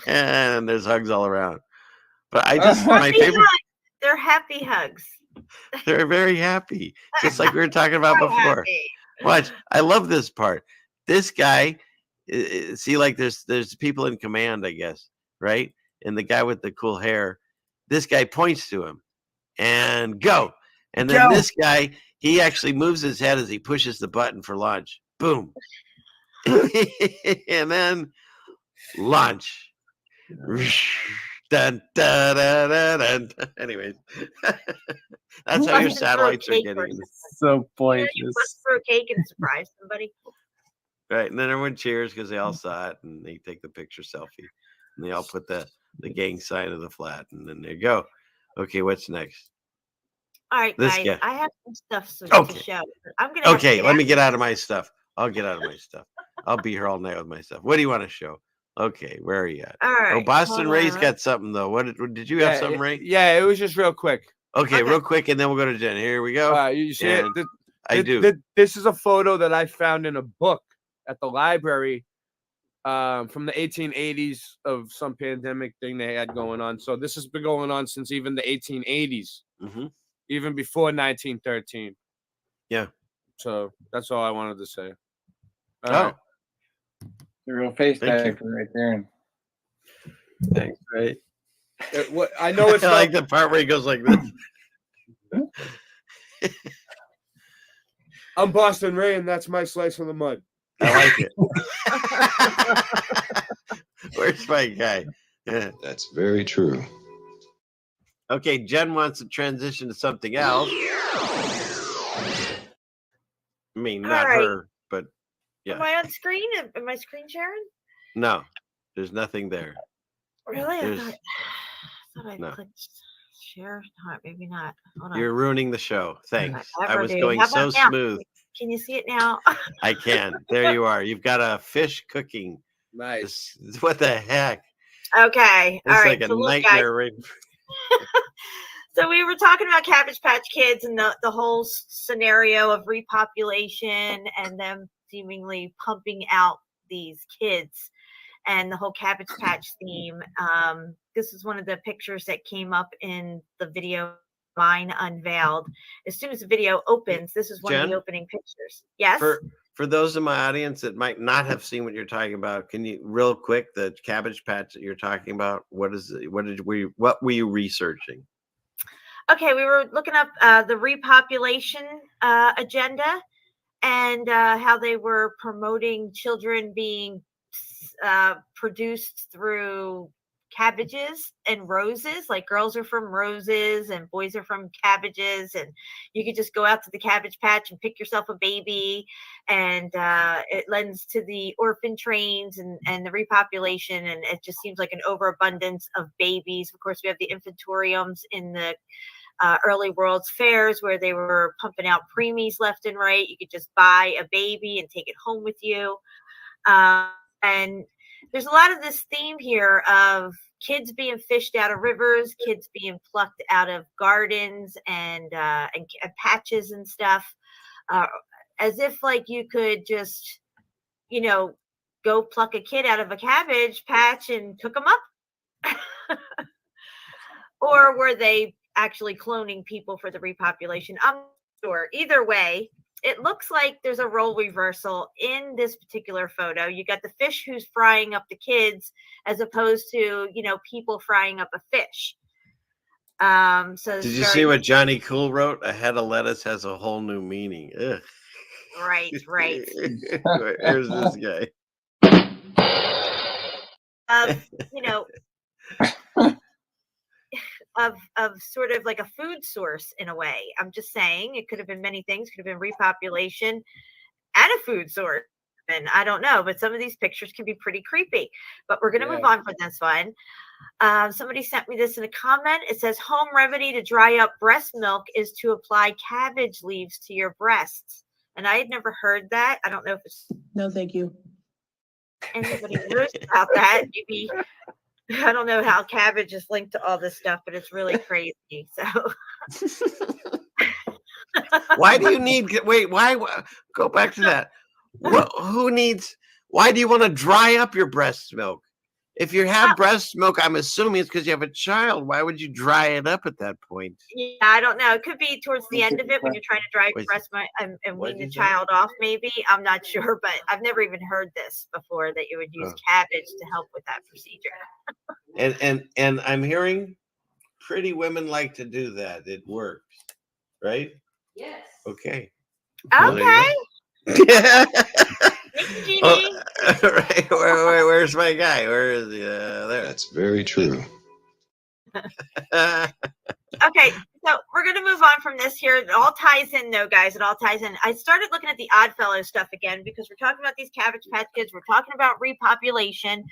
And there's hugs all around. But I just my favorite They're happy hugs. They're very happy, just like we were talking about before. Happy. Watch, I love this part. This guy, see, like there's people in command, I guess, right? And the guy with the cool hair, this guy points to him, and go. And then this guy, he actually moves his head as he pushes the button for launch. Boom. And then launch. Dun, dun, dun, dun, dun. Anyways, that's how your satellites are getting. So pointless. You must throw cake and surprise somebody. Right, and then everyone cheers because they all saw it, and they take the picture selfie, and they all put the gang sign of the flat, and then there you go. Okay, what's next? All right, This guys, guy. I have some stuff to show. I'm gonna. Okay, let me get out of my stuff. I'll get out of my stuff. I'll be here all night with my stuff. What do you want to show? Okay, where are you at? All right. Oh, Boston Ray's got something though. What did you have something, Ray? Yeah, it was just real quick. Okay, real quick, and then we'll go to Jen. Here we go. You see it? I do. This is a photo that I found in a book at the library from the 1880s of some pandemic thing they had going on. So this has been going on since even the 1880s, even before 1913. Yeah. So that's all I wanted to say. All right. The real face diaper right there. Thanks, right? I know it's I like the part where he goes like this. I'm Boston Ray, and that's my slice of the mud. I like it. Where's my guy? Yeah. That's very true. Okay, Jen wants to transition to something else. I mean, not her, but yeah. Am I on screen? Am I screen sharing? No, there's nothing there. Really? I thought I clicked share. No, maybe not. Hold on. You're ruining the show. Thanks. I was do. going How so about now? smooth. Can you see it now? I can. There you are. You've got a fish cooking. Nice. What the heck? Okay. It's All like right. a So look, nightmare. guys. So we were talking about Cabbage Patch Kids and the whole scenario of repopulation and them seemingly pumping out these kids and the whole Cabbage Patch theme. This is one of the pictures that came up in the video Mine Unveiled. As soon as the video opens, this is one of Jen? the opening pictures. Yes. For those in my audience that might not have seen what you're talking about, can you real quick the Cabbage Patch that you're talking about? What were you researching? Okay, we were looking up the repopulation agenda and how they were promoting children being produced through cabbages and roses. Like girls are from roses and boys are from cabbages, and you could just go out to the cabbage patch and pick yourself a baby. And it lends to the orphan trains and the repopulation, and it just seems like an overabundance of babies. Of course, we have the infantoriums in the early World's Fairs where they were pumping out preemies left and right. You could just buy a baby and take it home with you. And there's a lot of this theme here of kids being fished out of rivers, kids being plucked out of gardens and patches and stuff, as if like you could just, go pluck a kid out of a cabbage patch and cook them up. Or were they actually cloning people for the repopulation? I'm not sure. Either way, it looks like there's a role reversal in this particular photo. You got the fish who's frying up the kids as opposed to, people frying up a fish. So did you see what Johnny Cool wrote? A head of lettuce has a whole new meaning. Ugh. Right. Here's this guy. Of sort of like a food source in a way. I'm just saying it could have been many things. Could have been repopulation and a food source. And I don't know, but some of these pictures can be pretty creepy. But we're going to move on from this one. Somebody sent me this in a comment. It says home remedy to dry up breast milk is to apply cabbage leaves to your breasts. And I had never heard that. I don't know if it's no, thank you. Anybody knows about that? Maybe. I don't know how cabbage is linked to all this stuff, but it's really crazy. So why do you need, why go back to that? Why do you want to dry up your breast milk? If you have breast milk, I'm assuming it's because you have a child. Why would you dry it up at that point? Yeah, I don't know. It could be towards the end of it when you're trying to dry your breast milk and wean the child off, maybe. I'm not sure, but I've never even heard this before, that you would use cabbage to help with that procedure. And I'm hearing pretty women like to do that. It works, right? Yes. Okay. Okay. Oh, right. Where's my guy? Where is he? There. That's very true. Okay, so we're going to move on from this here. It all ties in, though, guys. It all ties in. I started looking at the Oddfellow stuff again because we're talking about these Cabbage Patch Kids. We're talking about repopulation.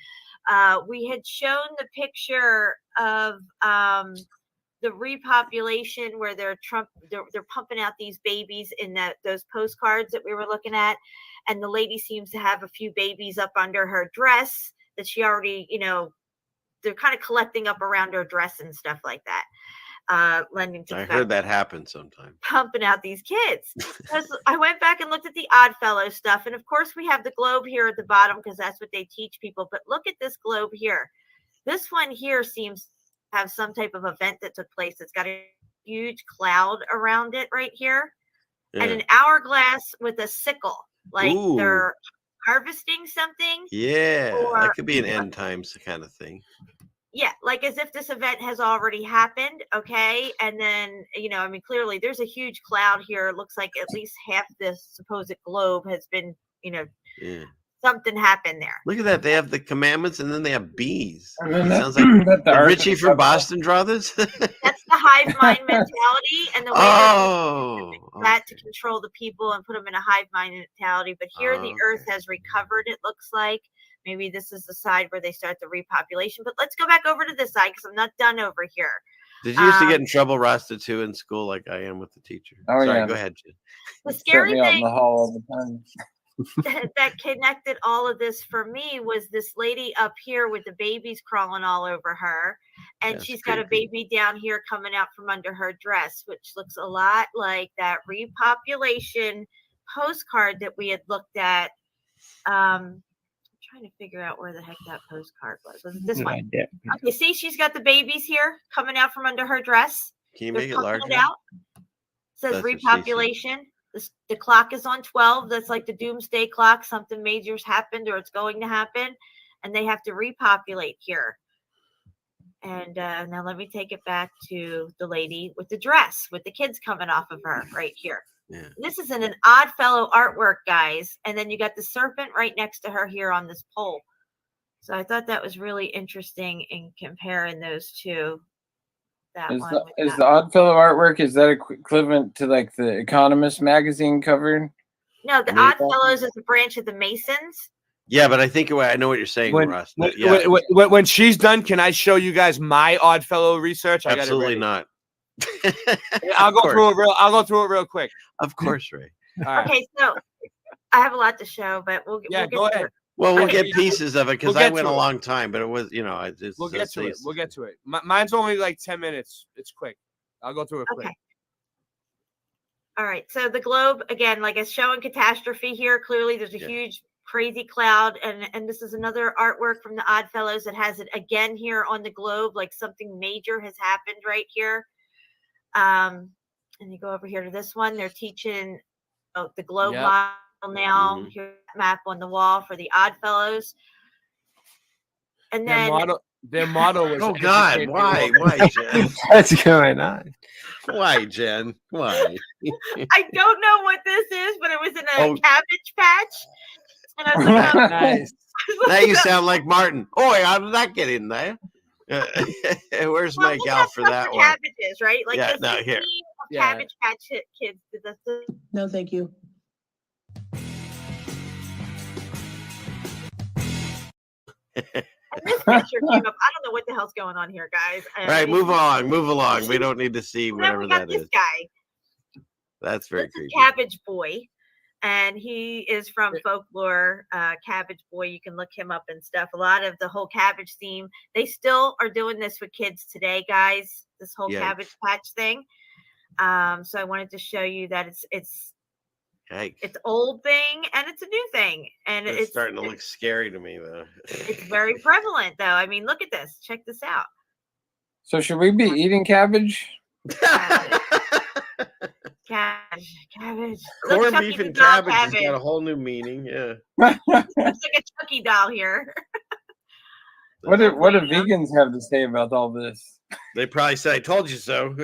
We had shown the picture of the repopulation where they're pumping out these babies in those postcards that we were looking at. And the lady seems to have a few babies up under her dress that she already, they're kind of collecting up around her dress and stuff like that. Lending to I heard that happen sometimes. Pumping out these kids. I went back and looked at the Oddfellow stuff. And of course, we have the globe here at the bottom because that's what they teach people. But look at this globe here. This one here seems to have some type of event that took place. It's got a huge cloud around it right here. Yeah. And an hourglass with a sickle. Like they're harvesting something. Yeah, that could be an end times kind of thing. Yeah, like as if this event has already happened. Okay. And then, clearly there's a huge cloud here. It looks like at least half this supposed globe has been, something happened there. Look at that. They have the commandments and then they have bees. Sounds like did Richie from Boston draw this? That's the hive mind mentality, and the way that to control the people and put them in a hive mind mentality. But here the earth has recovered, it looks like. Maybe this is the side where they start the repopulation. But let's go back over to this side because I'm not done over here. Did you used to get in trouble, Rasta, too, in school like I am with the teacher? Oh, sorry, yeah. Go ahead, Jen. The scary me out in thing the hall all the time. that connected all of this for me was this lady up here with the babies crawling all over her, and she's got a baby down here coming out from under her dress, which looks a lot like that repopulation postcard that we had looked at. I'm trying to figure out where the heck that postcard was it this one? Okay, see, she's got the babies here coming out from under her dress. Can you make it larger? It says repopulation. The clock is on 12. That's like the doomsday clock. Something major's happened or it's going to happen. And they have to repopulate here. And now let me take it back to the lady with the dress, with the kids coming off of her right here. Yeah. This is an Oddfellow artwork, guys. And then you got the serpent right next to her here on this pole. So I thought that was really interesting in comparing those two. That Is one the with is that the Oddfellow artwork, is that equivalent to like the Economist magazine cover? No, the Oddfellows is a branch of the Masons. Yeah, but I think I know what you're saying, Russ. But yeah, when she's done, can I show you guys my Oddfellow research? I got it absolutely ready. not. I'll go through it real quick. Of course, Ray. All right. Okay, so I have a lot to show, but we'll Yeah, get go to ahead. it. Well, we'll Okay. get pieces of it because We'll I get went to a it. long time, but it was, We'll get to it. We'll get to it. Mine's only like 10 minutes. It's quick. I'll go through it quick. Okay. All right. So the globe, again, like it's showing catastrophe here. Clearly, there's a huge, crazy cloud. And this is another artwork from the Oddfellows that has it again here on the globe, like something major has happened right here. And you go over here to this one. They're teaching the globe model now. Here's that map on the wall for the Oddfellows. And then their motto was, oh God, why, Jen? What's going on? Why, Jen? Why? I don't know what this is, but it was in a cabbage patch. And I was like, oh, nice. Now you sound like Martin. Oh, how did that get in there? Where's my gal for that one? Cabbages, right? Like Yeah, this no, is here. the Cabbage Patch Kids. No, thank you. This picture came up. I don't know what the hell's going on here, guys. All right, move along. We don't need to see whatever that is. This guy. That's very creepy. Cabbage Boy, and he is from folklore. Cabbage Boy, you can look him up and stuff. A lot of the whole cabbage theme. They still are doing this with kids today, guys. This whole Cabbage Patch thing. So I wanted to show you that it's old thing and it's a new thing, and it's starting to look scary to me though. It's very prevalent though. I mean, look at this. Check this out. So should we be eating cabbage? Cabbage. Corned beef and cabbage has got a whole new meaning. Yeah. Looks like a Chucky doll here. What do vegans have to say about all this? They probably say, "I told you so."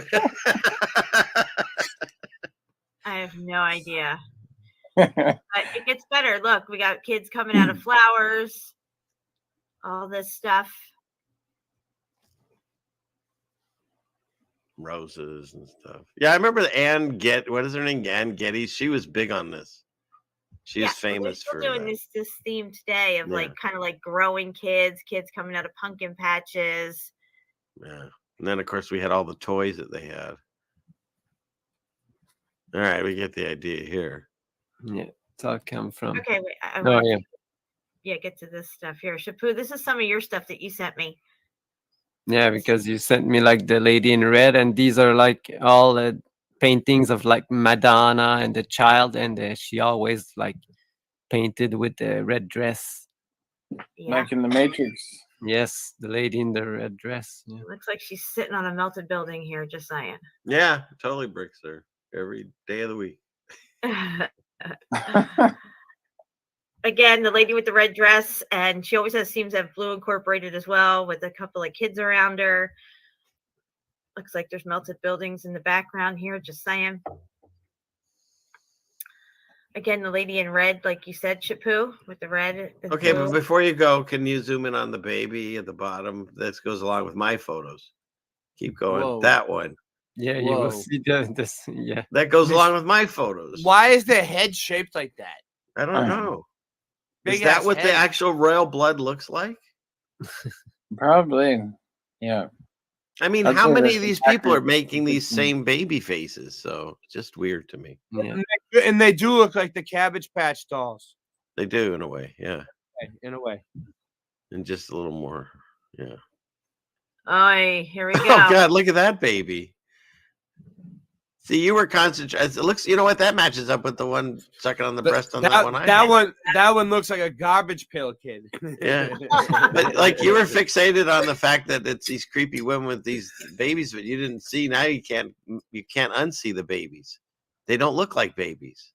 I have no idea. But it gets better. Look, we got kids coming out of flowers, all this stuff. Roses and stuff. Yeah, I remember what is her name? Ann Getty. She was big on this. She was famous for doing this theme today of like kind of like growing kids coming out of pumpkin patches. Yeah. And then of course we had all the toys that they had. All right, we get the idea here. Yeah, it's all come from. Okay, wait. Yeah, get to this stuff here. Shapu, this is some of your stuff that you sent me. Yeah, because you sent me like the lady in red, and these are like all paintings of like Madonna and the child, and she always like painted with the red dress. Yeah. Like in the Matrix. Yes, the lady in the red dress. Yeah. Looks like she's sitting on a melted building here, just saying. Yeah, totally bricks her every day of the week. Again, the lady with the red dress, and she always seems to have blue incorporated as well, with a couple of kids around her. Looks like there's melted buildings in the background here, just saying. Again, the lady in red, like you said, Shapu, with the red. Okay, but before you go, can you zoom in on the baby at the bottom? That goes along with my photos. Keep going. Whoa. That one. Yeah, you will see this. Yeah. That goes along with my photos. Why is their head shaped like that? I don't know. Is Big that ass what the head. actual royal blood looks like? Probably. Yeah. I mean, I'd how say many that's of these exactly people are what making these it's- same baby faces? So it's just weird to me. Yeah. And they do look like the Cabbage Patch dolls. They do in a way, yeah. In a way. And just a little more, yeah. Oh, here we go. Oh God, look at that baby. See, you were concentrating. It looks, you know what? That matches up with the one sucking on the breast on that one. That one looks like a garbage pail kid. Yeah, but like you were fixated on the fact that it's these creepy women with these babies, but you didn't see. Now you can't unsee the babies. They don't look like babies.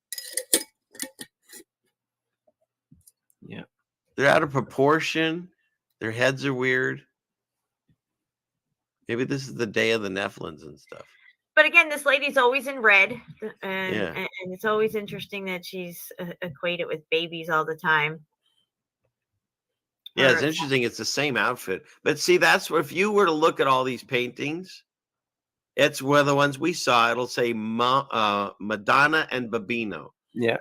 Yeah, they're out of proportion. Their heads are weird. Maybe this is the day of the Nephilims and stuff. But again, this lady's always in red, and, Yeah. and it's always interesting that she's equated with babies all the time. Yeah, it's interesting. It's the same outfit. But see, that's where if you were to look at all these paintings, it's where the ones we saw, it'll say Madonna and Babino. Yeah.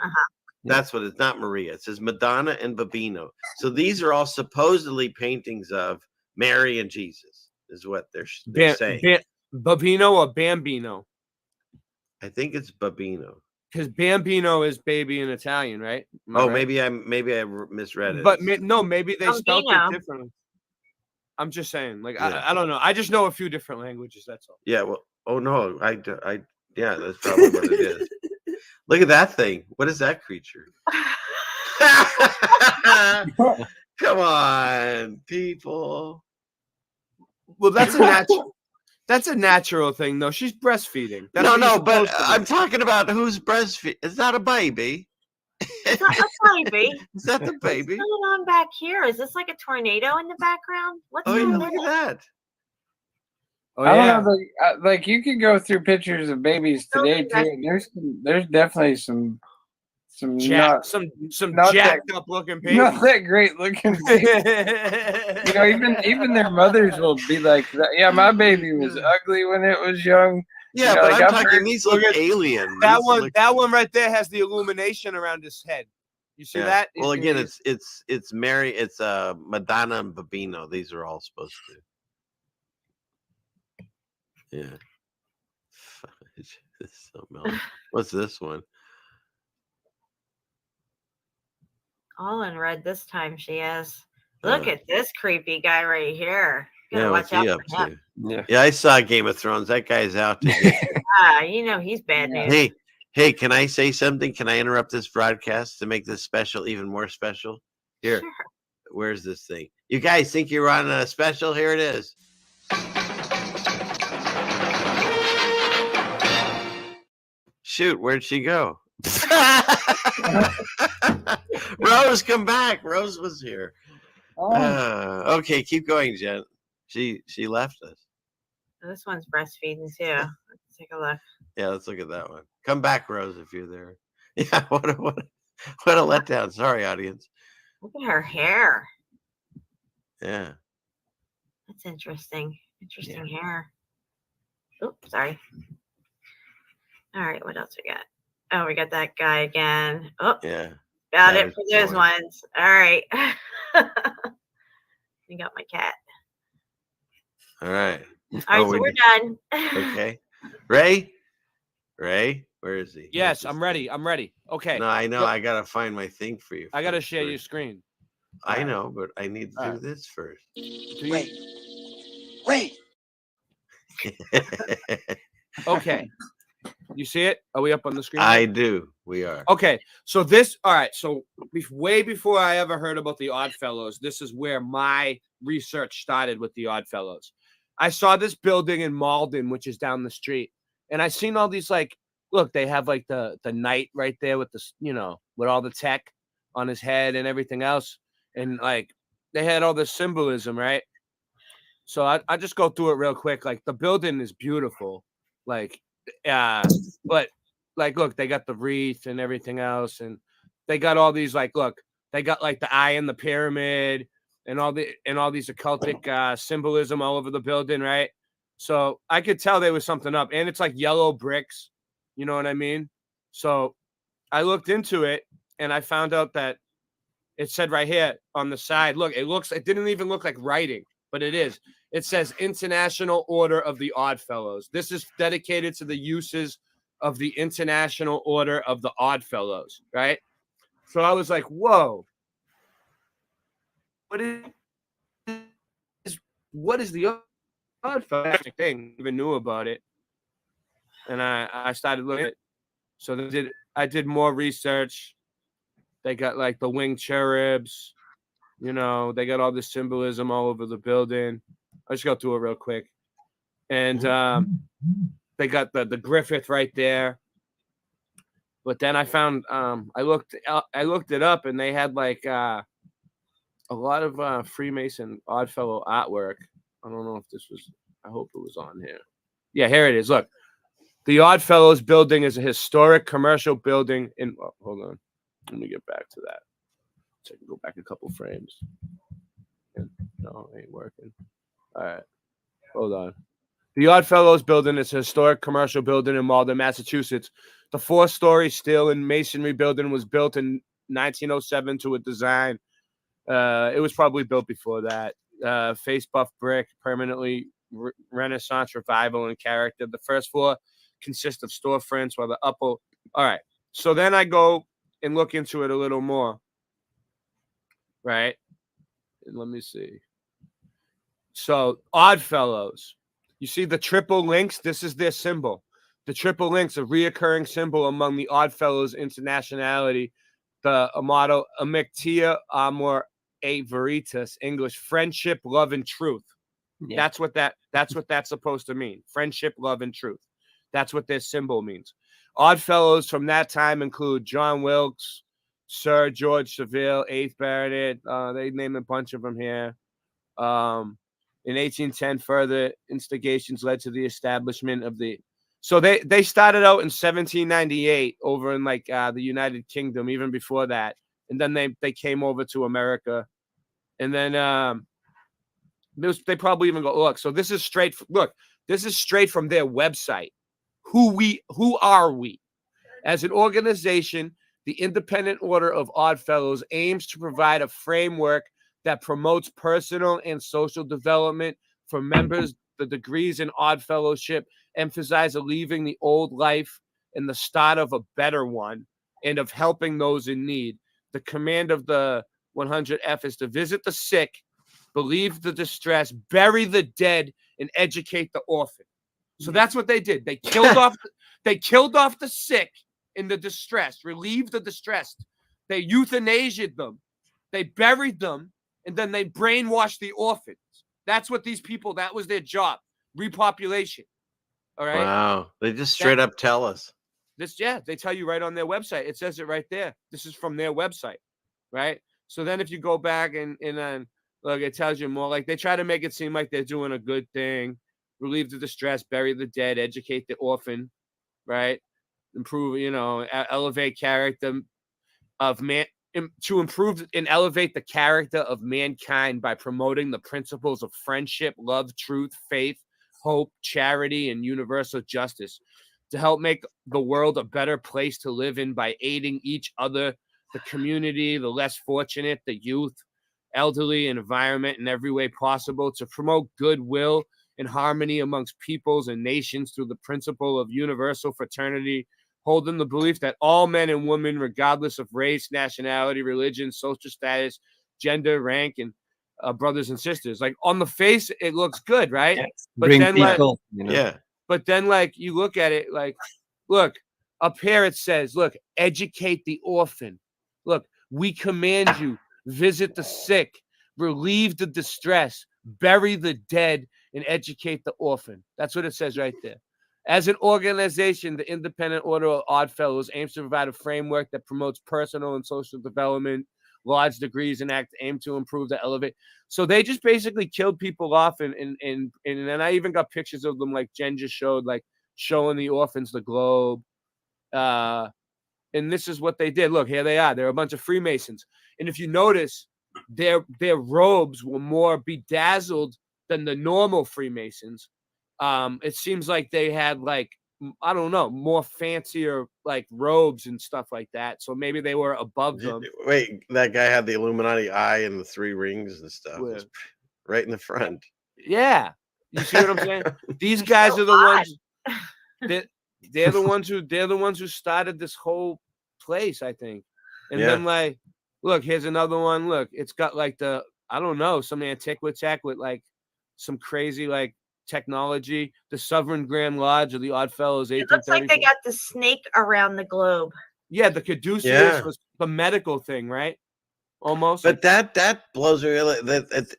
That's what it's not Maria. It says Madonna and Babino. So these are all supposedly paintings of Mary and Jesus, is what they're saying. Babino or Bambino? I think it's Babino. Because Bambino is baby in Italian, right? Oh, right? maybe I misread it. But maybe they spelled it differently. I'm just saying, like I don't know. I just know a few different languages. That's all. Yeah. Well. Oh no. Yeah. That's probably what it is. Look at that thing. What is that creature? Come on, people. Well, that's a natural. That's a natural thing, though. She's breastfeeding. That's but I'm talking about who's breastfeeding. It's not a baby. It's not a baby. Is that the baby? What's going on back here? Is this like a tornado in the background? What's yeah, going look at that. Oh, I don't know, like you can go through pictures of babies today too. And there's definitely some jacked up looking babies. Not that great looking. You know, even their mothers will be like, "Yeah, my baby was ugly when it was young." Yeah, you know, but like I'm talking these look alien. That one right there has the illumination around his head. You see that? Well, again, it's Mary, it's Madonna and Babino. These are all supposed to. Yeah. What's this one? All in red this time she is. Look at this creepy guy right here. Yeah, what's he up to? Yeah, I saw Game of Thrones. That guy's out to get you know he's bad news. Hey, can I say something? Can I interrupt this broadcast to make this special even more special? Here, sure. Where's this thing? You guys think you're on a special? Here it is. Shoot, where'd she go? Rose, come back. Rose was here. Okay, keep going, Jen. She left us. This one's breastfeeding too. Let's take a look. Yeah, let's look at that one. Come back, Rose, if you're there. Yeah, what a letdown. Sorry, audience. Look at her hair. Yeah. That's interesting. Interesting hair. Oops, sorry. All right, what else we got? Oh, we got that guy again. Oh, yeah. Got it for those ones. All right. You got my cat. All right. All right, so we're done. Okay. Ray, where is he? Yes, I'm ready. Okay. No, I know. I got to find my thing for you. I got to share your screen. I know, but I need to do this first. Ray. Okay. You see it? Are we up on the screen? I do. We are. Okay. So all right. So way before I ever heard about the Oddfellows, this is where my research started with the Oddfellows. I saw this building in Malden, which is down the street. And I seen all these, like, look, they have like the knight right there with with all the tech on his head and everything else. And like, they had all this symbolism, right? So I just go through it real quick. Like, the building is beautiful. Like, but like, look, they got the wreath and everything else, and they got all these, like, look, they got like the eye in the pyramid and all these occultic symbolism all over the building, right? So I could tell there was something up, and it's like yellow bricks, you know what I mean? So I looked into it, and I found out that it said right here on the side, look, it didn't even look like writing, but it is. It says International Order of the Oddfellows. This is dedicated to the uses of the International Order of the Oddfellows, right? So I was like, whoa. What is the Oddfellows thing? I even knew about it. And I started looking at it. So I did more research. They got like the winged cherubs, they got all this symbolism all over the building. I'll just go through it real quick. And they got the Griffith right there. But then I found I looked it up, and they had like a lot of Freemason Oddfellow artwork. I don't know if this was, I hope it was on here. Yeah, here it is. Look. The Oddfellows building is a historic commercial building hold on. Let me get back to that. So I can go back a couple frames. working. No, it ain't working. All right. Hold on. The Oddfellows building is a historic commercial building in Malden, Massachusetts. The 4-story steel and masonry building was built in 1907 to a design. It was probably built before that. Face buff brick, permanently Renaissance revival in character. The first floor consists of storefronts, while the upper. All right. So then I go and look into it a little more. Right. Let me see. So Oddfellows. You see the triple links? This is their symbol. The triple links, a reoccurring symbol among the Oddfellows internationality. The motto, Amictia Amor et Veritas, English, friendship, love, and truth. Yeah. That's what that's supposed to mean. Friendship, love, and truth. That's what their symbol means. Oddfellows from that time include John Wilkes, Sir George Savile, 8th Baronet. They name a bunch of them here. In 1810, further instigations led to the establishment of the. So they started out in 1798 over in like the United Kingdom, even before that, and then they came over to America, and then they probably even go look. So this is straight. Look, this is straight from their website. Who are we? As an organization, the Independent Order of Oddfellows aims to provide a framework that promotes personal and social development for members. The degrees in Oddfellowship emphasize leaving the old life and the start of a better one, and of helping those in need. The command of the 100F is to visit the sick, relieve the distress, bury the dead, and educate the orphan. So that's what they did. They killed off. They killed off the sick and the distressed, relieved the distressed. They euthanasiaed them. They buried them. And then they brainwashed the orphans. That's what these people, that was their job. Repopulation. All right. Wow. They just straight up tell us. They tell you right on their website. It says it right there. This is from their website. Right. So then if you go back and then look, it tells you more. Like they try to make it seem like they're doing a good thing. Relieve the distress, bury the dead, educate the orphan. Right. Improve, elevate character of man. To improve and elevate the character of mankind by promoting the principles of friendship, love, truth, faith, hope, charity, and universal justice. To help make the world a better place to live in by aiding each other, the community, the less fortunate, the youth, elderly, and environment in every way possible. To promote goodwill and harmony amongst peoples and nations through the principle of universal fraternity, holding the belief that all men and women, regardless of race, nationality, religion, social status, gender, rank, and brothers and sisters. Like on the face, it looks good, right? Yes. But Bring then, people, yeah. But then, like you look at it, like, look up here, it says, "Look, educate the orphan. Look, we command you, visit the sick, relieve the distress, bury the dead, and educate the orphan." That's what it says right there. As an organization, the Independent Order of Oddfellows aims to provide a framework that promotes personal and social development, large degrees, and aim to improve the elevate. So they just basically killed people off, and then I even got pictures of them, like Jen just showed, like showing the orphans the globe. And this is what they did. Look, here they are. They're a bunch of Freemasons, and if you notice, their robes were more bedazzled than the normal Freemasons. It seems like they had like, I don't know, more fancier like robes and stuff like that. So maybe they were above them. Wait, that guy had the Illuminati eye and the 3 rings and stuff. It's right in the front. Yeah. You see what I'm saying? These guys are the ones that they're the ones who started this whole place, I think. And then like, look, here's another one. Look, it's got like I don't know, some antiquity with like some crazy like technology. The Sovereign Grand Lodge of the Oddfellows. It looks like they got the snake around the globe. Yeah, the caduceus was the medical thing, right? Almost. But that blows me.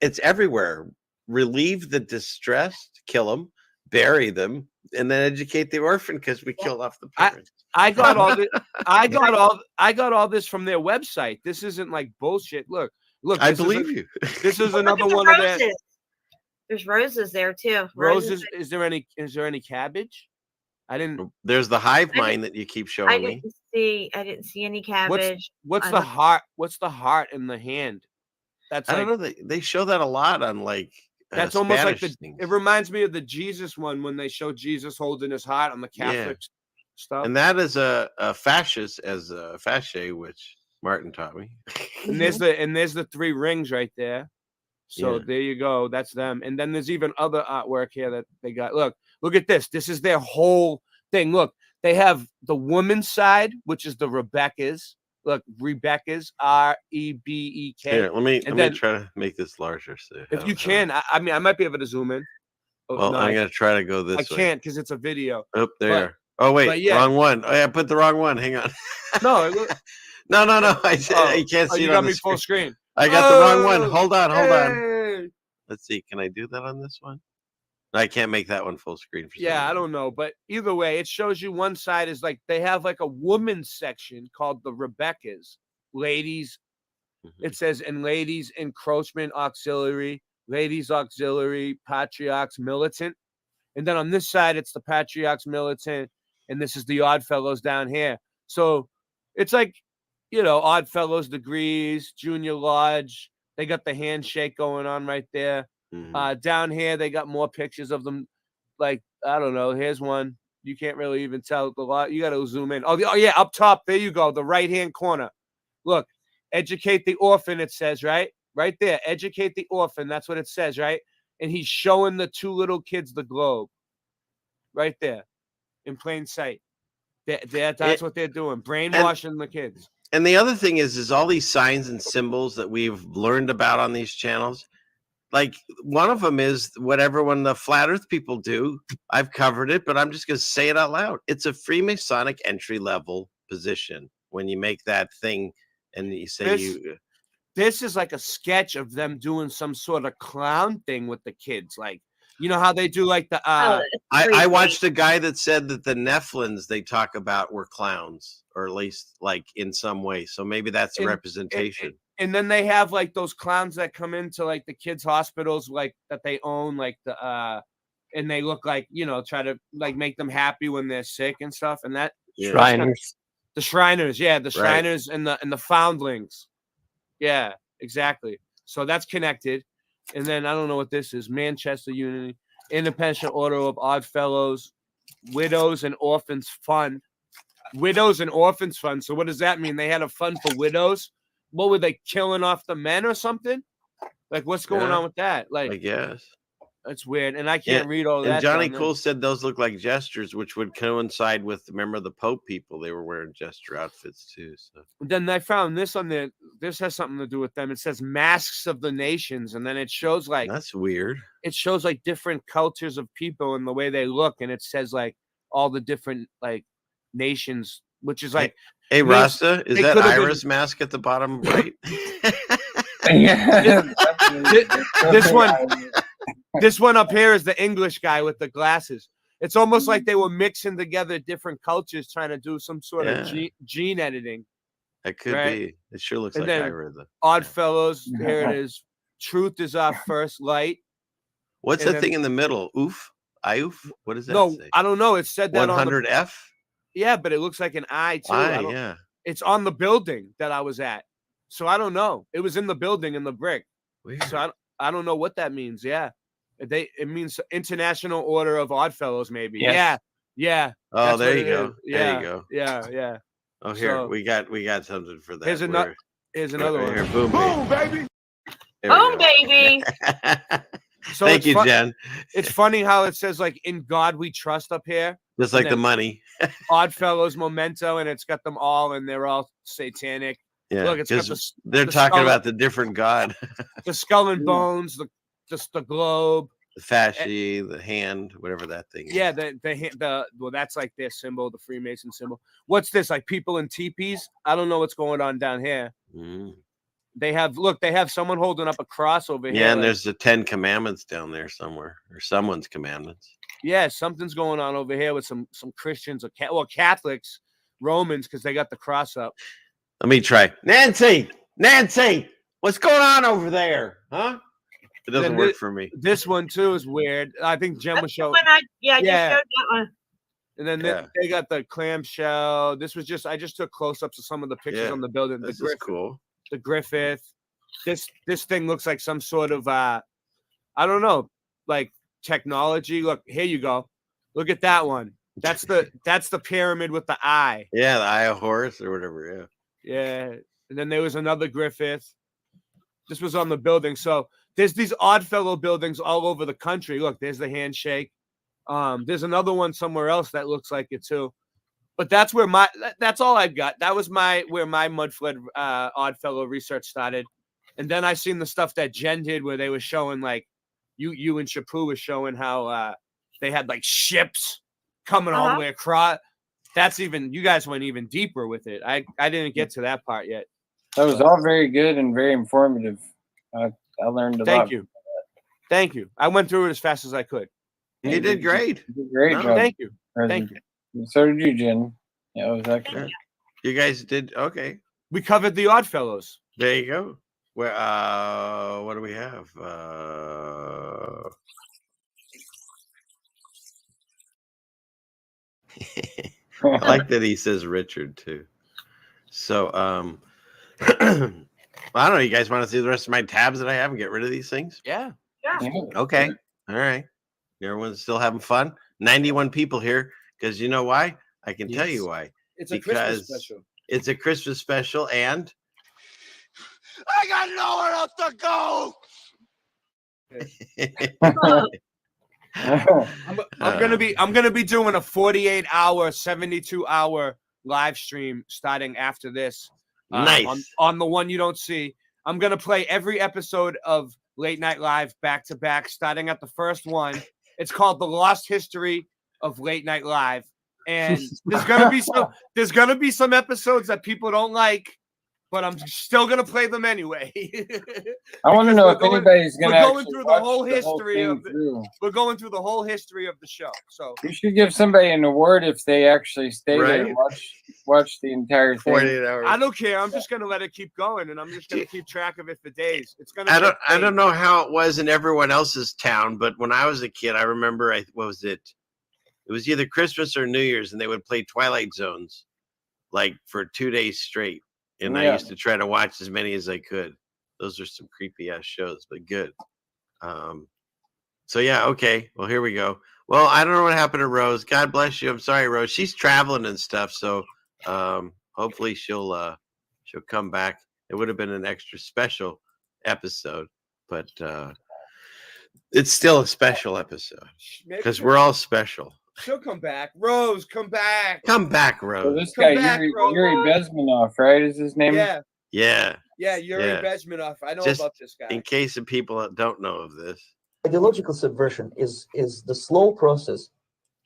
It's everywhere. Relieve the distressed, kill them, bury them, and then educate the orphan because we killed off the parents. I got all this. I got all this from their website. This isn't like bullshit. Look. I believe you. This is another one of their. There's roses there too. Roses. Is there any cabbage? I didn't. There's the hive mind that you keep showing me. I didn't see any cabbage. What's the heart? What's the heart in the hand? That's I like don't know. They show that a lot on like that's almost like Spanish the. things. It reminds me of the Jesus one when they show Jesus holding his heart on the Catholic stuff. And that is a fascist as a fasce, which Martin taught me. And there's the 3 rings right there. So there you go. That's them. And then there's even other artwork here that they got. Look at this. This is their whole thing. Look, they have the woman's side, which is the Rebecca's. Look, Rebecca's, REBEK. Here, let me try to make this larger. So If you can, I mean, I might be able to zoom in. Oh, well, no, I'm gonna try to go this way. I can't because it's a video. Oh, there. Oh wait, wrong one. Oh, yeah, I put the wrong one. Hang on. No, no. I can't see you it got on me the full screen. screen. I got the wrong one. Hold on. Hey! Let's see. Can I do that on this one? I can't make that one full screen. For Yeah, I don't know, but either way, it shows you one side is like they have like a women's section called the Rebecca's, ladies. It says and ladies encroachment auxiliary, ladies auxiliary, patriarchs militant, and then on this side it's the patriarchs militant, and this is the Oddfellows down here. So it's like, you know, Oddfellows degrees, Junior Lodge. They got the handshake going on right there. Down here, they got more pictures of them. Like, I don't know. Here's one. You can't really even tell the lot. You got to zoom in. Oh, yeah, up top. There you go. The right-hand corner. Look, educate the orphan, it says, right? Right there. Educate the orphan. That's what it says, right? And he's showing the 2 little kids the globe. Right there. In plain sight. That's what they're doing. Brainwashing the kids. And the other thing is all these signs and symbols that we've learned about on these channels. Like one of them is whatever when the flat earth people do, I've covered it, but I'm just going to say it out loud. It's a Freemasonic entry level position when you make that thing and you say this is like a sketch of them doing some sort of clown thing with the kids. Like, you know how they do like the I watched a guy that said that the Nephilims they talk about were clowns, or at least like in some way. So maybe that's a representation. And then they have like those clowns that come into like the kids' hospitals, like that they own, like the and they look like, you know, try to like make them happy when they're sick and stuff. And that Shriners. The Shriners, yeah, the Shriners and the Foundlings. Yeah, exactly. So that's connected. And then I don't know what this is. Manchester Unity, Independent Order of Oddfellows, Widows and Orphans Fund. Widows and Orphans Fund. So what does that mean? They had a fund for widows? What were they killing off the men or something? Like, what's going on with that? Like, I guess that's weird. And I can't read all that. And Johnny Cool said those look like gestures, which would coincide with, remember the Pope people? They were wearing gesture outfits too. So then I found this on there. This has something to do with them. It says Masks of the Nations. And then it shows like, that's weird. It shows like different cultures of people and the way they look. And it says like all the different like nations, which is like, hey, Rasta, is that Iris mask at the bottom right? This one up here is the English guy with the glasses. It's almost like they were mixing together different cultures trying to do some sort of gene editing. It could be. It sure looks like Ira. Oddfellows, here it is. Truth is our first light. What's that thing in the middle? Oof? Ioof? What does that say? I don't know. It said that 100F? Yeah, but it looks like an I too. Yeah. It's on the building that I was at. So I don't know. It was in the building in the brick. Weird. So I don't know what that means. Yeah. It means International Order of Oddfellows, maybe. Yes. Yeah. Oh, there you go. Yeah. There you go. Yeah. Oh, here we got something for that. Here's another one. Here, boom, baby. Boom, baby. So thank you, Jen. It's funny how it says like "In God We Trust" up here. Just like the money. Oddfellows memento, and it's got them all, and they're all satanic. Yeah, look, it's got they're talking about the different god. The skull and bones, the globe, the fasci, the hand, whatever that thing is. Yeah, well, that's like their symbol, the Freemason symbol. What's this? Like people in teepees? I don't know what's going on down here. They have someone holding up a cross over here. Yeah, and there's the 10 Commandments down there somewhere, or someone's commandments. Yeah, something's going on over here with some Christians or Catholics, Romans, because they got the cross up. Let me try. Nancy, what's going on over there? Huh? It doesn't work for me. This one too is weird. I think Jen was showing. I just showed that one. And then they got the clamshell. I just took close-ups of some of the pictures on the building. This is cool. The Griffith. this thing looks like some sort of I don't know, like technology. Look, here you go. Look at that one. That's the pyramid with the eye. Yeah, the eye of Horus or whatever. Yeah. And then there was another Griffith. This was on the building. So there's these Oddfellow buildings all over the country. Look, there's the handshake. There's another one somewhere else that looks like it too. But that's all I've got. That was where my Mudflood Oddfellow research started. And then I seen the stuff that Jen did where they were showing like you and Shapu was showing how they had like ships coming all the way across. That's even, you guys went even deeper with it. I didn't get to that part yet. That was all very good and very informative. I learned a lot. Thank you. Thank you. I went through it as fast as I could. You did great. You did great job. Thank you. Thank you. So did you, Jen. Yeah, it was excellent. You guys did okay. We covered the Oddfellows. There you go. Where what do we have? I like that he says Richard too. So I don't know. You guys want to see the rest of my tabs that I have and get rid of these things? Yeah. Okay. All right. Everyone's still having fun. 91 people here because you know why? I can tell you why. It's a Christmas special. It's a Christmas special, and I got nowhere else to go. I'm gonna be doing a 48-hour, 72-hour live stream starting after this. Nice. On the one you don't see. I'm gonna play every episode of Late Night Live back to back, starting at the first one. It's called The Lost History of Late Night Live. And there's gonna be some episodes that people don't like, but I'm still gonna play them anyway. I want to know if anybody's gonna. We're going through the whole history of we're going through the whole history of the show. So you should give somebody an award if they actually stay there Right. and watch the entire thing. 48 hours. I don't care. I'm just gonna let it keep going, and I'm just gonna keep track of it for days. It's gonna. I don't know how it was in everyone else's town, but when I was a kid, I remember what was it? It was either Christmas or New Year's, and they would play Twilight Zones like for 2 days straight. And I used to try to watch as many as I could. Those are some creepy ass shows, but good. So yeah, okay. Well, here we go. Well, I don't know what happened to Rose. God bless you. I'm sorry, Rose. She's traveling and stuff, so hopefully she'll come back. It would have been an extra special episode, but it's still a special episode because we're all special. She'll come back. Rose, come back. Come back, Rose. So this guy, Yuri Bezmenov, right? Is his name? Yeah. Yeah. Yeah, Yuri Bezmenov. I know Just about this guy. in case of people that don't know of this. Ideological subversion is the slow process,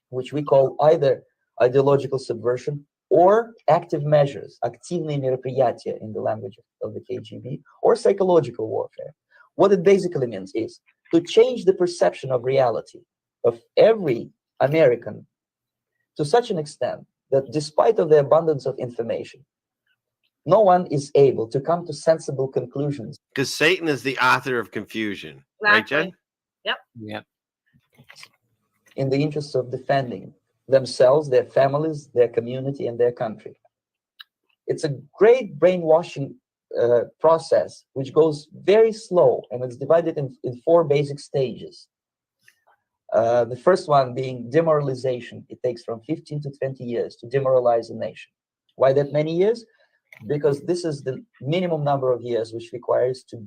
which we call either ideological subversion or active measures, активные мероприятия in the language of the KGB, or psychological warfare. What it basically means is to change the perception of reality of every American to such an extent that despite of the abundance of information, no one is able to come to sensible conclusions. Because Satan is the author of confusion. Right, Jen? Yep. Yep. In the interests of defending themselves, their families, their community, and their country. It's a great brainwashing process, which goes very slow, and it's divided in 4 basic stages. The first one being demoralization. It takes from 15 to 20 years to demoralize a nation. Why that many years? Because this is the minimum number of years which requires to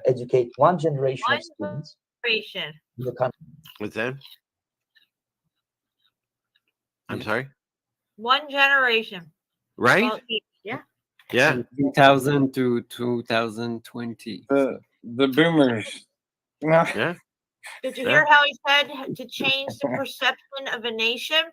educate one generation of students in the country. What's that? I'm sorry? One generation. Right? Well, yeah. Yeah. 2000 to 2020. The boomers. Yeah. Did you hear how he said to change the perception of a nation?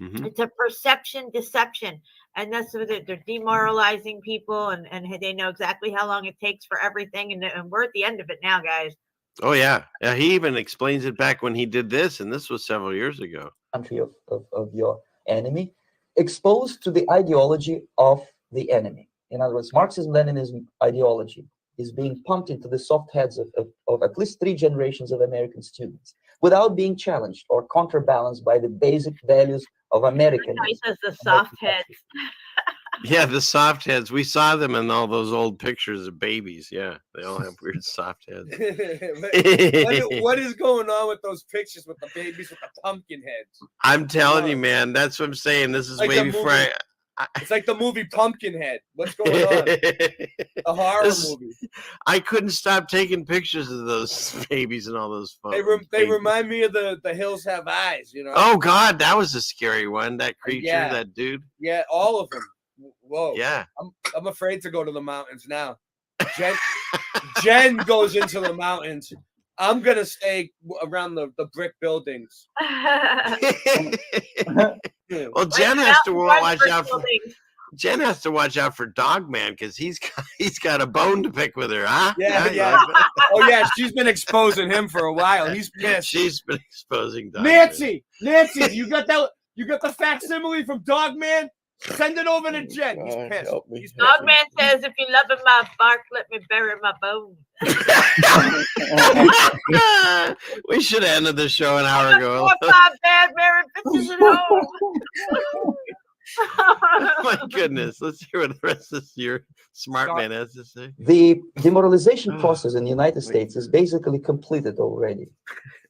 Mm-hmm. It's a perception deception. And that's what they're demoralizing people, and they know exactly how long it takes for everything. And we're at the end of it now, guys. Oh, yeah. Yeah. He even explains it back when he did this, and this was several years ago. Country of your enemy, exposed to the ideology of the enemy. In other words, Marxism-Leninism ideology is being pumped into the soft heads of at least 3 generations of American students without being challenged or counterbalanced by the basic values of American. He says the soft heads. Yeah, the soft heads. We saw them in all those old pictures of babies. Yeah, they all have weird soft heads. What is going on with those pictures with the babies with the pumpkin heads? I'm telling you, man. That's what I'm saying. This is Like way the before movie- It's like the movie Pumpkinhead. What's going on? A horror movie. I couldn't stop taking pictures of those babies and all those photos. They remind me of the Hills Have Eyes, you know? Oh God, that was a scary one. That creature, Yeah. that dude. Yeah, all of them. Whoa. Yeah. I'm afraid to go to the mountains now. Jen goes into the mountains. I'm gonna stay around the brick buildings. Well, Jen has to watch out for. Jen has to watch out for Dogman because he's got a bone to pick with her, huh? Yeah. Oh yeah, she's been exposing him for a while. He's pissed. She's been exposing Dogman. Nancy, you got that? You got the facsimile from Dogman? Send it over to Jen. He's pissed. He's pissed. Dogman says, "If you love my bark, let me bury my bones." We should have ended the show an hour ago. 4 or 5 bad married bitches at home. My goodness. Let's hear what the rest of your smart man has to say. The demoralization process in the United States is basically completed already.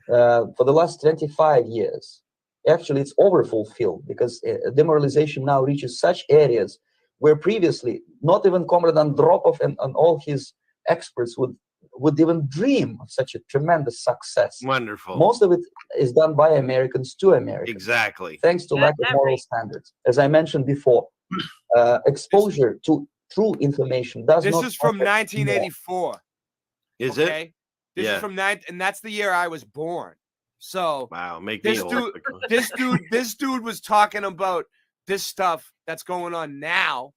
For the last 25 years, actually it's overfulfilled because demoralization now reaches such areas where previously not even Comrade Andropov and all his experts would even dream of such a tremendous success. Wonderful. Most of it is done by Americans to Americans. Exactly. Thanks to lack of moral standards. As I mentioned before, exposure to true information does This not. is from 1984. Is okay? it? This Yeah. is from and that's the year I was born. So wow, make this me dude, this dude was talking about this stuff that's going on now.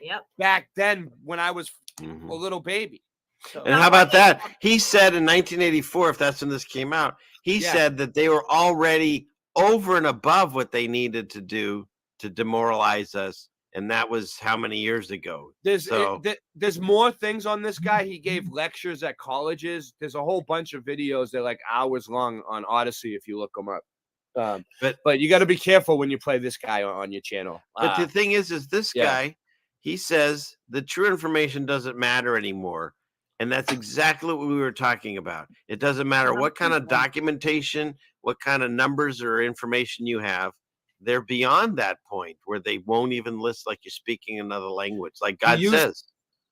Yep. Back then, when I was a little baby. So. And how about that? He said in 1984, if that's when this came out, he said that they were already over and above what they needed to do to demoralize us. And that was how many years ago? There's more things on this guy. He gave lectures at colleges. There's a whole bunch of videos. They're like hours long on Odyssey if you look them up. But you got to be careful when you play this guy on your channel. But the thing is this guy, he says the true information doesn't matter anymore. And that's exactly what we were talking about. It doesn't matter what kind of documentation, what kind of numbers or information you have. They're beyond that point where they won't even list like you're speaking another language, like God says.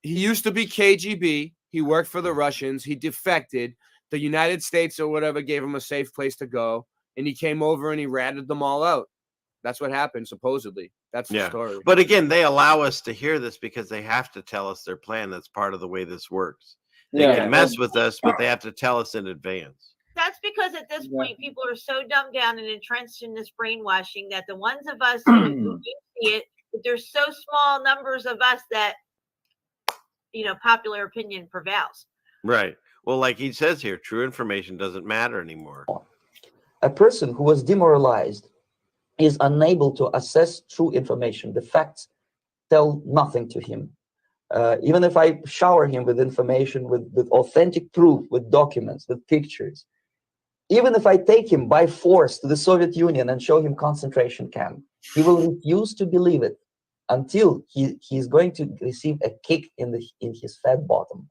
He used to be KGB. He worked for the Russians. He defected. The United States or whatever gave him a safe place to go. And he came over and he ratted them all out. That's what happened, supposedly. That's the story. But again, they allow us to hear this because they have to tell us their plan. That's part of the way this works. They can mess with us, but they have to tell us in advance. That's because at this point, people are so dumbed down and entrenched in this brainwashing that the ones of us who do see it, but there's so small numbers of us that, popular opinion prevails. Right. Well, like he says here, true information doesn't matter anymore. A person who was demoralized is unable to assess true information. The facts tell nothing to him. Even if I shower him with information, with authentic proof, with documents, with pictures, even if I take him by force to the Soviet Union and show him concentration camp, he will refuse to believe it until he's going to receive a kick in his fat bottom.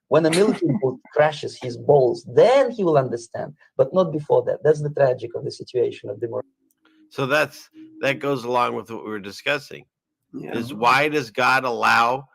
When a military boat crashes his balls, then he will understand, but not before that. That's the tragic of the situation of demoralization. So that goes along with what we were discussing. Is why does God allow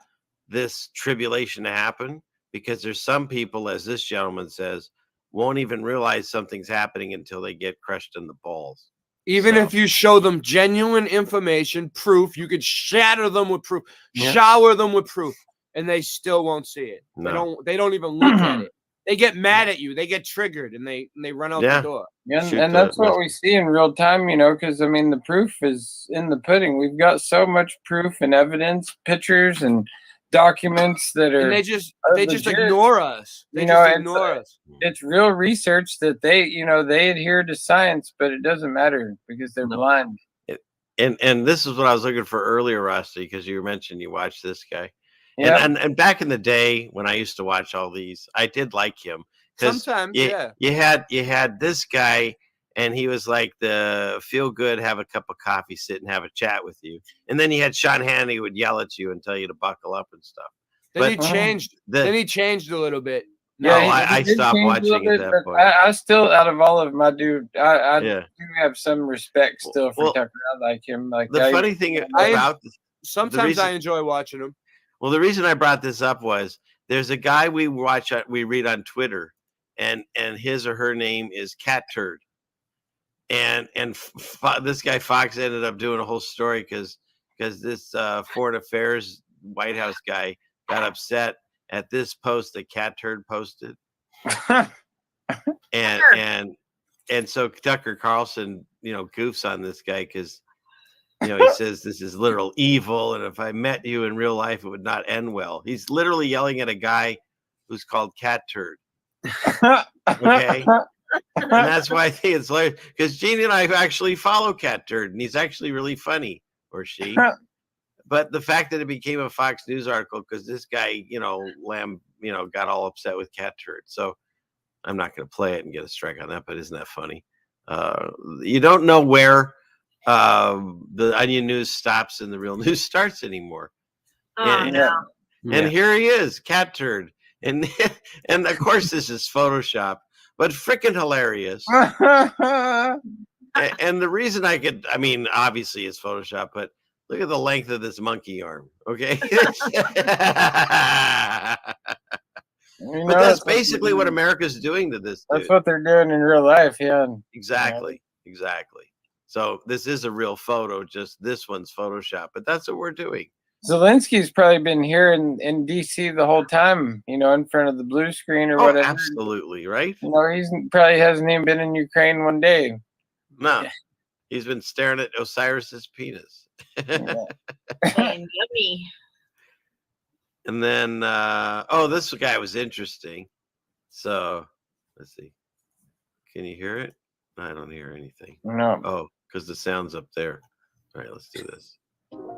this tribulation to happen? Because there's some people, as this gentleman says, won't even realize something's happening until they get crushed in the balls. Even if you show them genuine information, proof, you could shatter them with proof, shower them with proof, and they still won't see it. No. They don't even look at it. They get mad at you. They get triggered, and they run out the door. Yeah, and that's what we see in real time, because the proof is in the pudding. We've got so much proof and evidence, pictures and documents that are. And they just ignore us. They ignore us. It's real research that they adhere to science, but it doesn't matter because they're blind. And this is what I was looking for earlier, Rusty, because you mentioned you watched this guy. Yeah. And back in the day when I used to watch all these, I did like him. Sometimes, you had this guy, and he was like the feel good, have a cup of coffee, sit and have a chat with you. And then you had Sean Hannity who would yell at you and tell you to buckle up and stuff. Then he changed. Then he changed a little bit. No, he I did stopped change a little watching at bit, that but point. I still, out of all of them, I do Yeah. have some respect still for Well, Tucker. I like him. Like The funny thing about this, Sometimes I enjoy watching him. well, the reason I brought this up was there's a guy we read on Twitter, and his or her name is Cat Turd, and this guy Fox ended up doing a whole story because this foreign affairs White House guy got upset at this post that Cat Turd posted, and so Tucker Carlson, goofs on this guy because he says this is literal evil, and if I met you in real life, it would not end well. He's literally yelling at a guy who's called Cat Turd. Okay. And that's why I think it's hilarious, because Jeannie and I actually follow Cat Turd, and he's actually really funny, or she. But the fact that it became a Fox News article because this guy, Lamb, got all upset with Cat Turd. So I'm not going to play it and get a strike on that, but isn't that funny? You don't know where the Onion News stops and the real news starts anymore. And here he is, Cat Turd. And of course this is Photoshop, but freaking hilarious. And the reason obviously it's Photoshop, but look at the length of this monkey arm, okay? But that's basically what America's doing to this dude. That's what they're doing in real life, yeah. Exactly. So this is a real photo, just this one's Photoshop, but that's what we're doing. Zelensky's probably been here in D.C. the whole time, in front of the blue screen or whatever. Absolutely, right? He's probably hasn't even been in Ukraine one day. No, he's been staring at Osiris's penis. And yummy. And then, this guy was interesting. So, let's see. Can you hear it? I don't hear anything. No. Oh, because the sound's up there. All right, let's do this.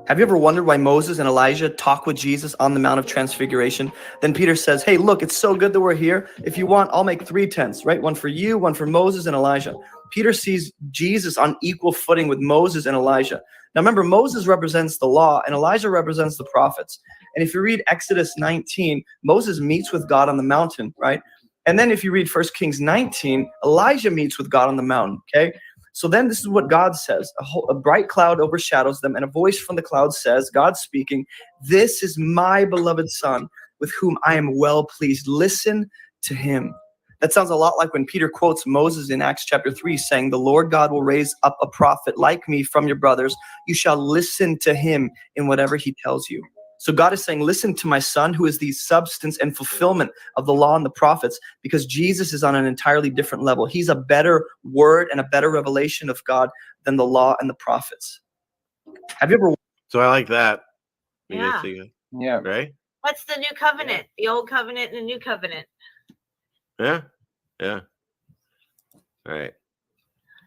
Have you ever wondered why Moses and Elijah talk with Jesus on the Mount of Transfiguration? Then Peter says, hey, look, it's so good that we're here. If you want, I'll make 3 tents, right? One for you, one for Moses and Elijah. Peter sees Jesus on equal footing with Moses and Elijah. Now remember, Moses represents the law and Elijah represents the prophets. And if you read Exodus 19, Moses meets with God on the mountain, right? And then if you read 1 Kings 19, Elijah meets with God on the mountain, okay? So then this is what God says. A bright cloud overshadows them, and a voice from the cloud says, God speaking, this is my beloved son, with whom I am well pleased. Listen to him. That sounds a lot like when Peter quotes Moses in Acts chapter 3, saying, the Lord God will raise up a prophet like me from your brothers. You shall listen to him in whatever he tells you. So God is saying, listen to my son, who is the substance and fulfillment of the law and the prophets, because Jesus is on an entirely different level. He's a better word and a better revelation of God than the law and the prophets. Have you ever? So I like that. Yeah. Yeah. Right? What's the new covenant? The old covenant and the new covenant. Yeah. All right.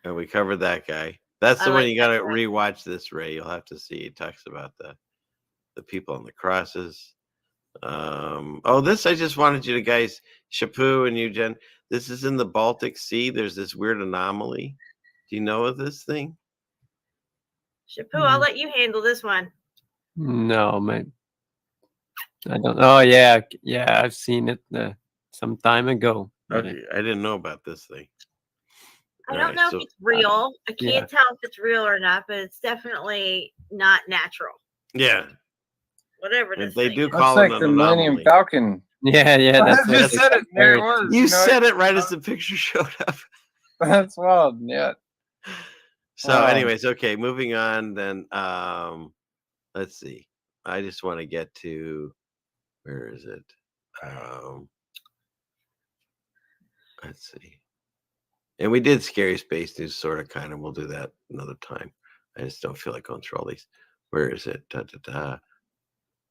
And we covered that guy. That's the one you got to rewatch this, Ray. You'll have to see. He talks about the people on the crosses. This I just wanted you to guys, Shapu and you, Jen. This is in the Baltic Sea. There's this weird anomaly. Do you know of this thing? Shapu, I'll let you handle this one. No, man. I don't. Oh yeah, I've seen it some time ago. Okay, I didn't know about this thing. I don't know if it's real. I can't tell if it's real or not, but it's definitely not natural. Yeah. Whatever this they thing do is. call That's it like an the Millennium anomaly. Falcon. Yeah. That's I just said it. There it was. You said it right as the picture showed up. That's wild. Yeah. So, anyways, okay, moving on. Then, let's see. I just want to get to where is it? Let's see. And we did Scary Space News, sort of, kind of. We'll do that another time. I just don't feel like going through all these. Where is it?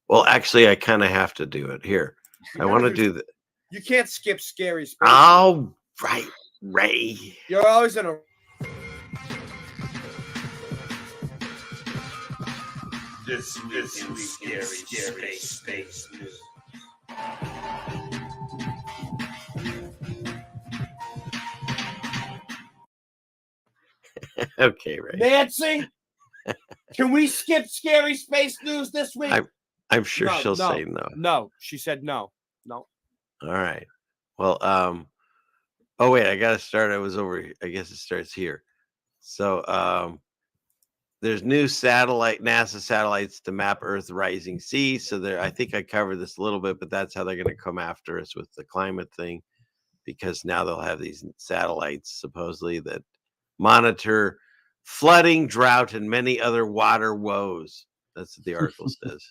Well, actually, I kind of have to do it here. I want to do the. You can't skip Scary Space. Oh, right, Ray. You're always in a. This is Scary Space News. Okay, Ray. Nancy, can we skip scary space news this week? I'm sure she'll say no. No, she said no. No. All right. Well, oh wait, I gotta start. I was over. I guess it starts here. So, there's new NASA satellites to map Earth's rising sea. So there, I think I covered this a little bit, but that's how they're going to come after us with the climate thing, because now they'll have these satellites supposedly that monitor flooding, drought, and many other water woes. That's what the article says.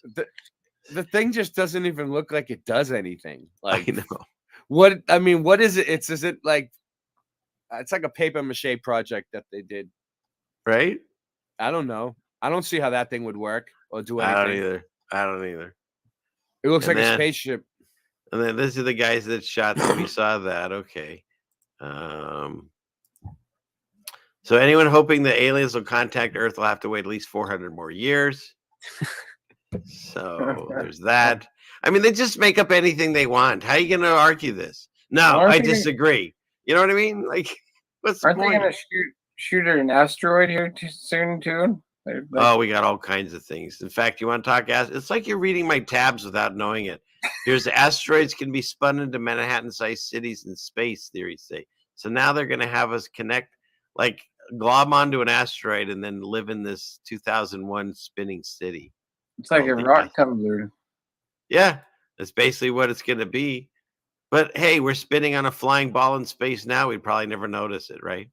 The thing just doesn't even look like it does anything. Like, I know. What is it? Is it like it's like a paper mache project that they did, right? I don't know. I don't see how that thing would work or do anything. I don't either. It looks like a spaceship. And then these are the guys that shot that we saw that. Okay. So anyone hoping the aliens will contact Earth will have to wait at least 400 more years. So there's that. I mean, they just make up anything they want. How are you going to argue this? No, I disagree. You know what I mean? Like, what's the point? Aren't they going to shoot an asteroid here soon too? Oh, we got all kinds of things. In fact, you want to talk? It's like you're reading my tabs without knowing it. Here's asteroids can be spun into Manhattan-sized cities in space, theories say. So now they're going to have us connect, like glob onto an asteroid and then live in this 2001 spinning city. It's like a rock tumbler. Yeah, that's basically what it's going to be. But hey, we're spinning on a flying ball in space now. We'd probably never notice it, right?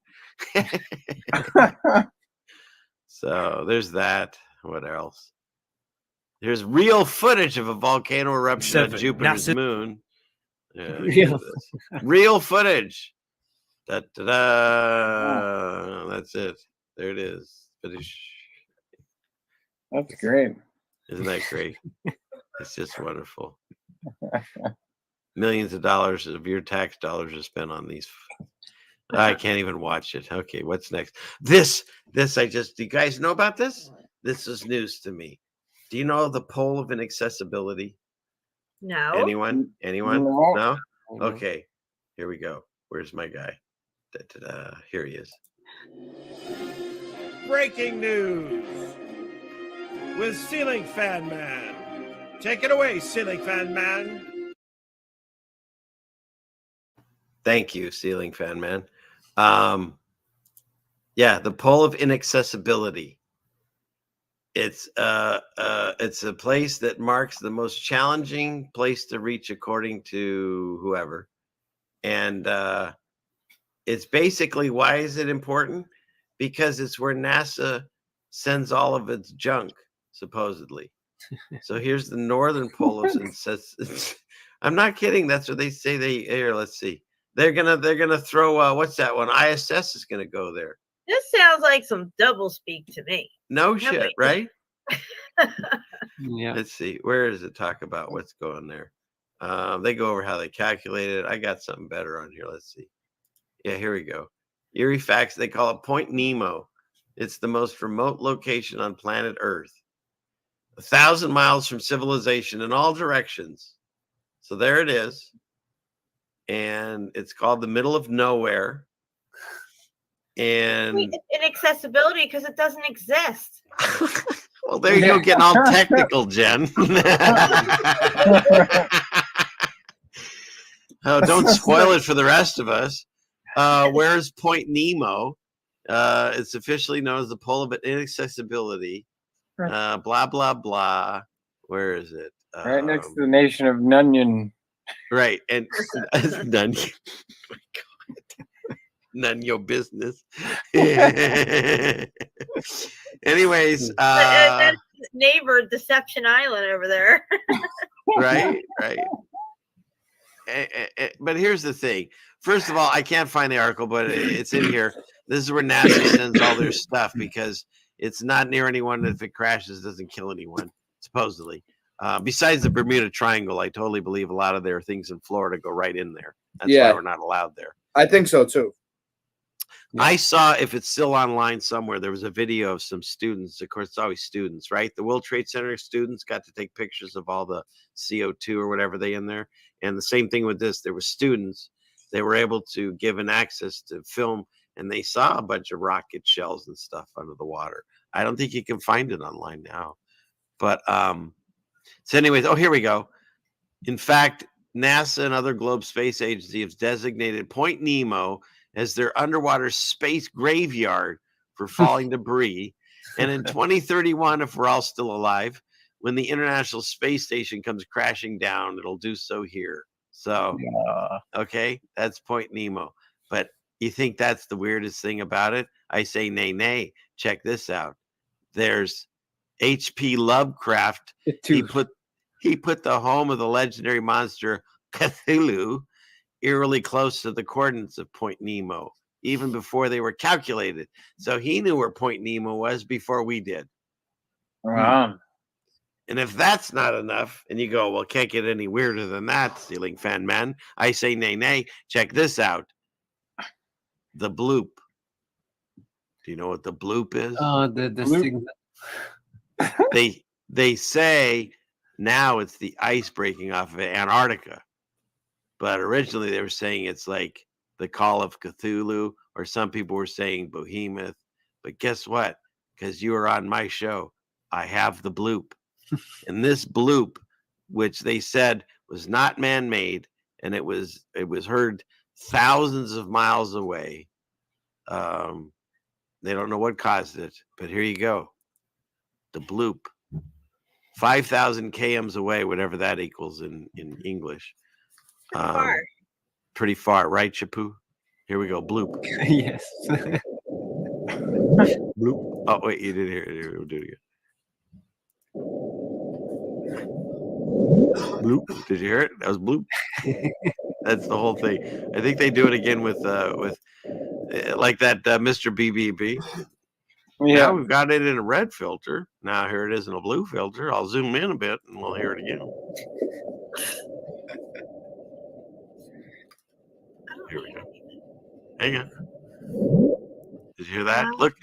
So there's that. What else? There's real footage of a volcano eruption on Jupiter's moon. Yeah, real footage. Da, da, da. That's it. There it is. That's great. Isn't that great? It's just wonderful. Millions of dollars of your tax dollars are spent on these. I can't even watch it. Okay, what's next? This do you guys know about this? This is news to me. Do you know the pole of inaccessibility? No. Anyone? No? Okay, here we go. Where's my guy? Da-da-da. Here he is. Breaking news with Ceiling Fan Man. Take it away, Ceiling Fan Man. Thank you, Ceiling Fan Man. Yeah, the pole of inaccessibility. It's a place that marks the most challenging place to reach according to whoever. And it's basically, why is it important? Because it's where NASA sends all of its junk, supposedly. So here's the northern pole of I'm not kidding. That's what they say. Here, let's see. They're gonna throw what's that one? ISS is gonna go there. This sounds like some double speak to me. No shit, right? Yeah. Let's see. Where does it talk about what's going there? They go over how they calculate it. I got something better on here. Let's see. Yeah, here we go. Eerie facts. They call it Point Nemo. It's the most remote location on planet Earth. 1,000 miles from civilization in all directions. So there it is. And it's called the middle of nowhere. And inaccessibility because it doesn't exist. Well, there you go, getting all technical, Jen. Oh, don't spoil it for the rest of us. Where's Point Nemo? It's officially known as the pole of inaccessibility. Blah, blah, blah. Where is it? Right next to the nation of Nunyon. Right. And none. Oh my God. None your business. Anyways. Neighbor, Deception Island over there. Right. But here's the thing. First of all, I can't find the article, but it's in here. This is where NASA sends all their stuff because it's not near anyone. If it crashes, it doesn't kill anyone, supposedly. Besides the Bermuda Triangle, I totally believe a lot of their things in Florida go right in there. That's why we're not allowed there. I think so, too. I saw, if it's still online somewhere, there was a video of some students. Of course, it's always students, right? The World Trade Center students got to take pictures of all the CO2 or whatever they in there. And the same thing with this. There were students. They were able to give an access to film and they saw a bunch of rocket shells and stuff under the water. I don't think you can find it online now. But so anyways, oh, here we go. In fact, NASA and other globe space agencies have designated Point Nemo as their underwater space graveyard for falling debris. And in 2031, if we're all still alive, when the International Space Station comes crashing down, it'll do so here. So, okay, that's Point Nemo. But you think that's the weirdest thing about it? I say nay, nay. Check this out. There's H.P. Lovecraft. He put the home of the legendary monster Cthulhu eerily close to the coordinates of Point Nemo, even before they were calculated. So he knew where Point Nemo was before we did. Wow. And if that's not enough, and you go, well, can't get any weirder than that, Ceiling Fan Man, I say nay, nay. Check this out. The bloop. Do you know what the bloop is? The signal. They say now it's the ice breaking off of Antarctica. But originally they were saying it's like the Call of Cthulhu, or some people were saying Behemoth. But guess what? Because you were on my show, I have the bloop. And this bloop, which they said was not man-made, and it was heard thousands of miles away. They don't know what caused it, but here you go. The bloop. 5,000 kms away, whatever that equals in English. Pretty far, right, Chapu? Here we go. Bloop. Yes. Bloop. Oh, wait, you didn't hear it. We'll do it again. Bloop. Did you hear it? That was bloop. That's the whole thing. I think they do it again with like that Mr. BBB. Yeah. Now we've got it in a red filter. Now here it is in a blue filter. I'll zoom in a bit and we'll hear it again. Here we go. Hang on. Did you hear that? Look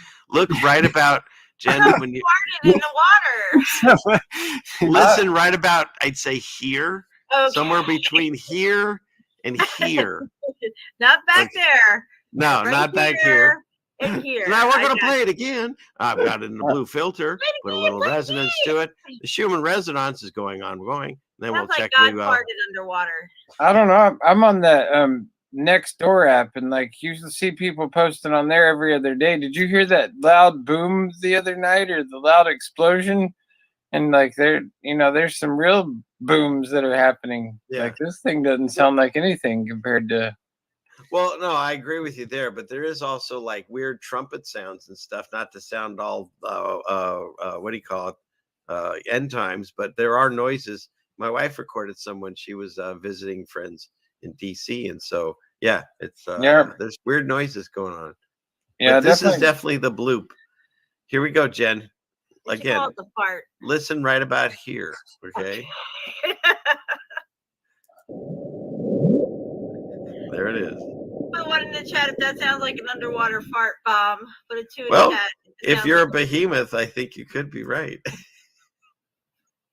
right about, Jen, when you farted in the water. listen right about, I'd say here, Okay. somewhere between here and here. Not back there. No, Right not back here. And here. Now we're I going to got play it again. I've got it in the blue filter. Put a little resonance to it. The Schumann resonance is going on. Then we'll Sounds like check God the. farted underwater. I don't know. I'm on that Nextdoor app, and like you see people posting on there every other day. Did you hear that loud boom the other night, or the loud explosion? And like there's some real booms that are happening. Yeah. Like this thing doesn't sound like anything compared to. Well, no, I agree with you there, but there is also like weird trumpet sounds and stuff, not to sound all what do you call it, end times, but there are noises. My wife recorded some when she was visiting friends in DC, and so yeah, it's there's weird noises going on. Yeah, but this is definitely the bloop. Here we go, Jen. Again, Call it the fart. listen right about here, okay? There it is. Put one in the chat if that sounds like an underwater fart bomb. Put a 2 in Well, the chat. if you're a behemoth, I think you could be right.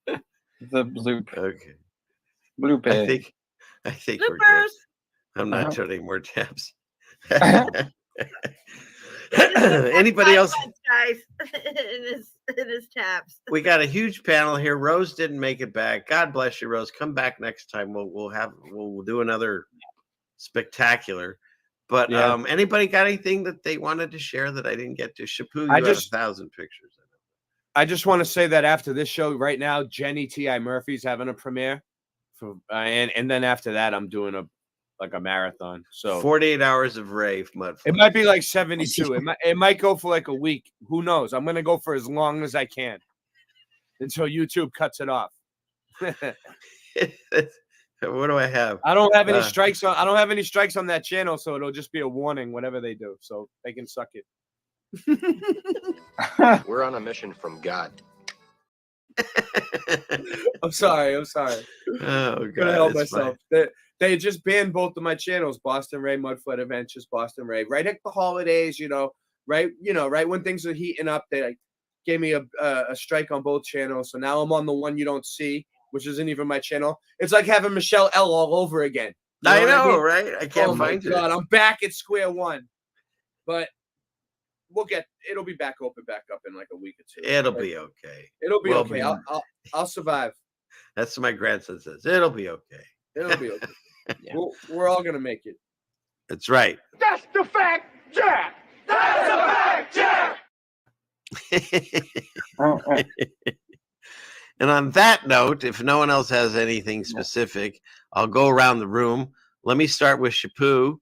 The bloop. Okay. Bloop. I think we're good. Bloopers. I'm not doing any more tabs. Anybody else? Guys, in his tabs. We got a huge panel here. Rose didn't make it back. God bless you, Rose. Come back next time. We'll do another spectacular. But Yeah. Anybody got anything that they wanted to share that I didn't get to? Shapu, you I have just- 1,000 pictures. I just want to say that after this show right now, Jenny T.I. Murphy's having a premiere, and then after that, I'm doing a marathon. So 48 hours of rave, mud. it might be like 72. It might go for like a week. Who knows? I'm gonna go for as long as I can until YouTube cuts it off. What do I have? I don't have any strikes on. I don't have any strikes on that channel, so it'll just be a warning, whatever they do, so they can suck it. We're on a mission from God. I'm sorry. Oh Gonna God, help it's myself. They just banned both of my channels, Boston Ray, Mudflat Adventures, Boston Ray. Right at the holidays, right when things are heating up, they like gave me a strike on both channels. So now I'm on the one you don't see, which isn't even my channel. It's like having Michelle L all over again. I know, what I mean? right? I can't Oh my find it. God, I'm back at square one. but it'll be back up in like a week or two. It'll be okay. It'll be We'll okay. I'll survive. That's what my grandson says. It'll be okay. It'll be okay. We're all gonna make it. That's right. That's the fact, Jack. That's a fact, Jack. And on that note, if no one else has anything specific, I'll go around the room. Let me start with Shapu.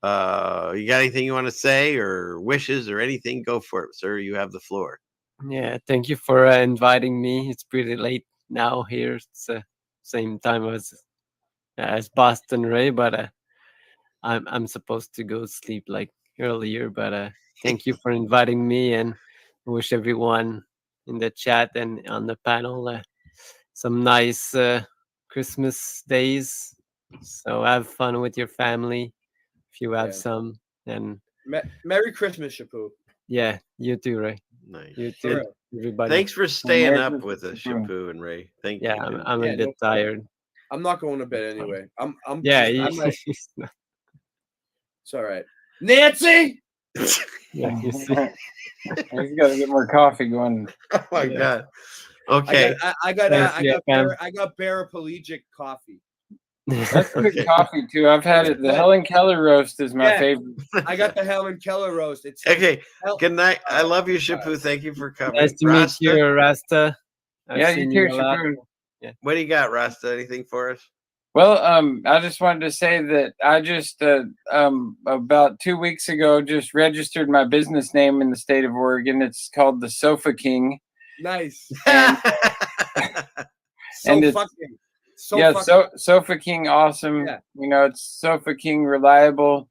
You got anything you want to say or wishes or anything? Go for it, sir. You have the floor. Yeah, thank you for inviting me. It's pretty late now here. It's same time as Boston, Ray, but I'm supposed to go sleep like earlier. But thank you for inviting me, and I wish everyone in the chat and on the panel some nice Christmas days. So have fun with your family if you have some. And Merry Christmas, Shapu. Yeah, you too, Ray. Nice. You too, everybody. Thanks for staying up with us, Shapu and Ray. Thank you. I'm a bit tired. I'm not going to bed anyway. It's all right. Nancy. Yeah, you see. He's got to get more coffee going. Oh my God. Okay. I got paraplegic coffee. That's good coffee too. I've had it. The Helen Keller roast is my favorite. I got the Helen Keller roast. It's okay. Good night. I love you, Shapu. Thank you for coming. Nice to meet you, Rasta. Yeah, you too, Shapu. Yeah. What do you got, Rasta? Anything for us? Well, I just wanted to say that I just about 2 weeks ago just registered my business name in the state of Oregon. It's called the Sofa King. Nice. Sofa King, awesome. Yeah. You know, it's Sofa King, reliable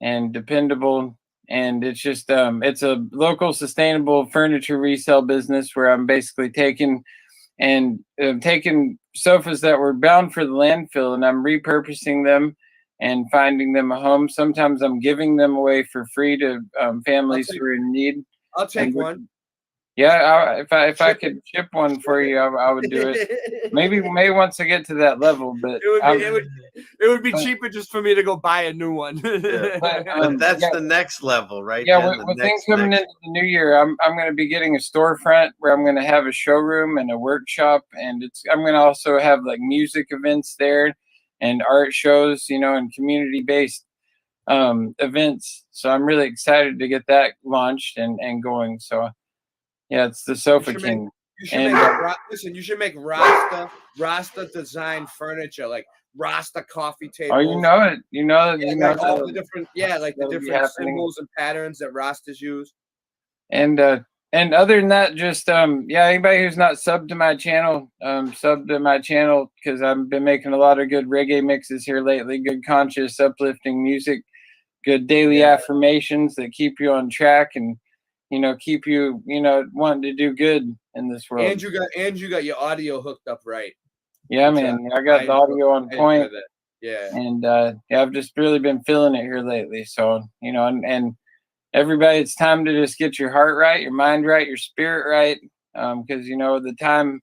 and dependable, and it's just it's a local sustainable furniture resale business where I'm basically taking sofas that were bound for the landfill, and I'm repurposing them and finding them a home. Sometimes I'm giving them away for free to families who are in need. I'll take one. Yeah, if I could ship one for you, I would do it. Maybe once I get to that level, but it would be cheaper just for me to go buy a new one. But that's the next level, right? Yeah, with things coming into the new year, I'm going to be getting a storefront where I'm going to have a showroom and a workshop, and I'm going to also have like music events there, and art shows, and community based events. So I'm really excited to get that launched and going. So. Yeah, it's the Sofa King. You should make Rasta design furniture, like Rasta coffee tables. Oh, you know it. You know it. Like all the different, the different symbols and patterns that Rastas use. And other than that, just anybody who's not subbed to my channel, sub to my channel, because I've been making a lot of good reggae mixes here lately. Good conscious, uplifting music, good daily affirmations that keep you on track and. Keep you, wanting to do good in this world. And you got your audio hooked up right. Yeah, man. I got the audio on point. Yeah. And I've just really been feeling it here lately. So, and everybody, it's time to just get your heart right, your mind right, your spirit right. Because the time,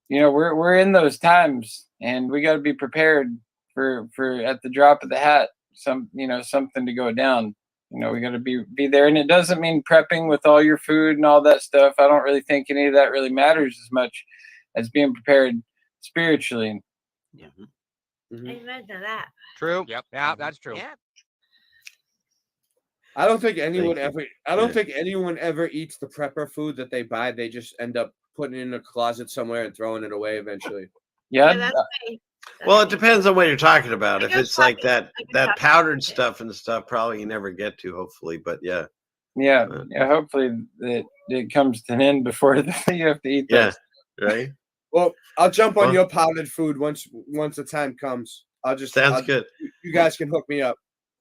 we're in those times, and we got to be prepared for at the drop of the hat, something to go down. We got to be there, and it doesn't mean prepping with all your food and all that stuff. I don't really think any of that really matters as much as being prepared spiritually. Yeah. Amen to that. True. Yep. Yeah, that's true. Yeah. I don't think anyone ever eats the prepper food that they buy. They just end up putting it in a closet somewhere and throwing it away eventually. Yeah. That's me. Well, it depends on what you're talking about. If it's like that powdered stuff and stuff, probably you never get to, hopefully. But yeah. Yeah. Hopefully it comes to an end before you have to eat that. Yeah. Right. Well, I'll jump on your powdered food once the time comes. Sounds good. You guys can hook me up.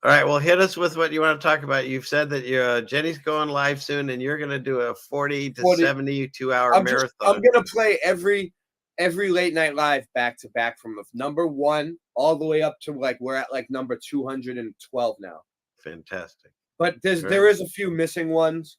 All right. Well, hit us with what you want to talk about. You've said that Jenny's going live soon, and you're going to do a 40 to 72-hour marathon. I'm going to play every late night live back to back from the number 1 all the way up to we're at number 212 now. Fantastic. But there is a few missing ones.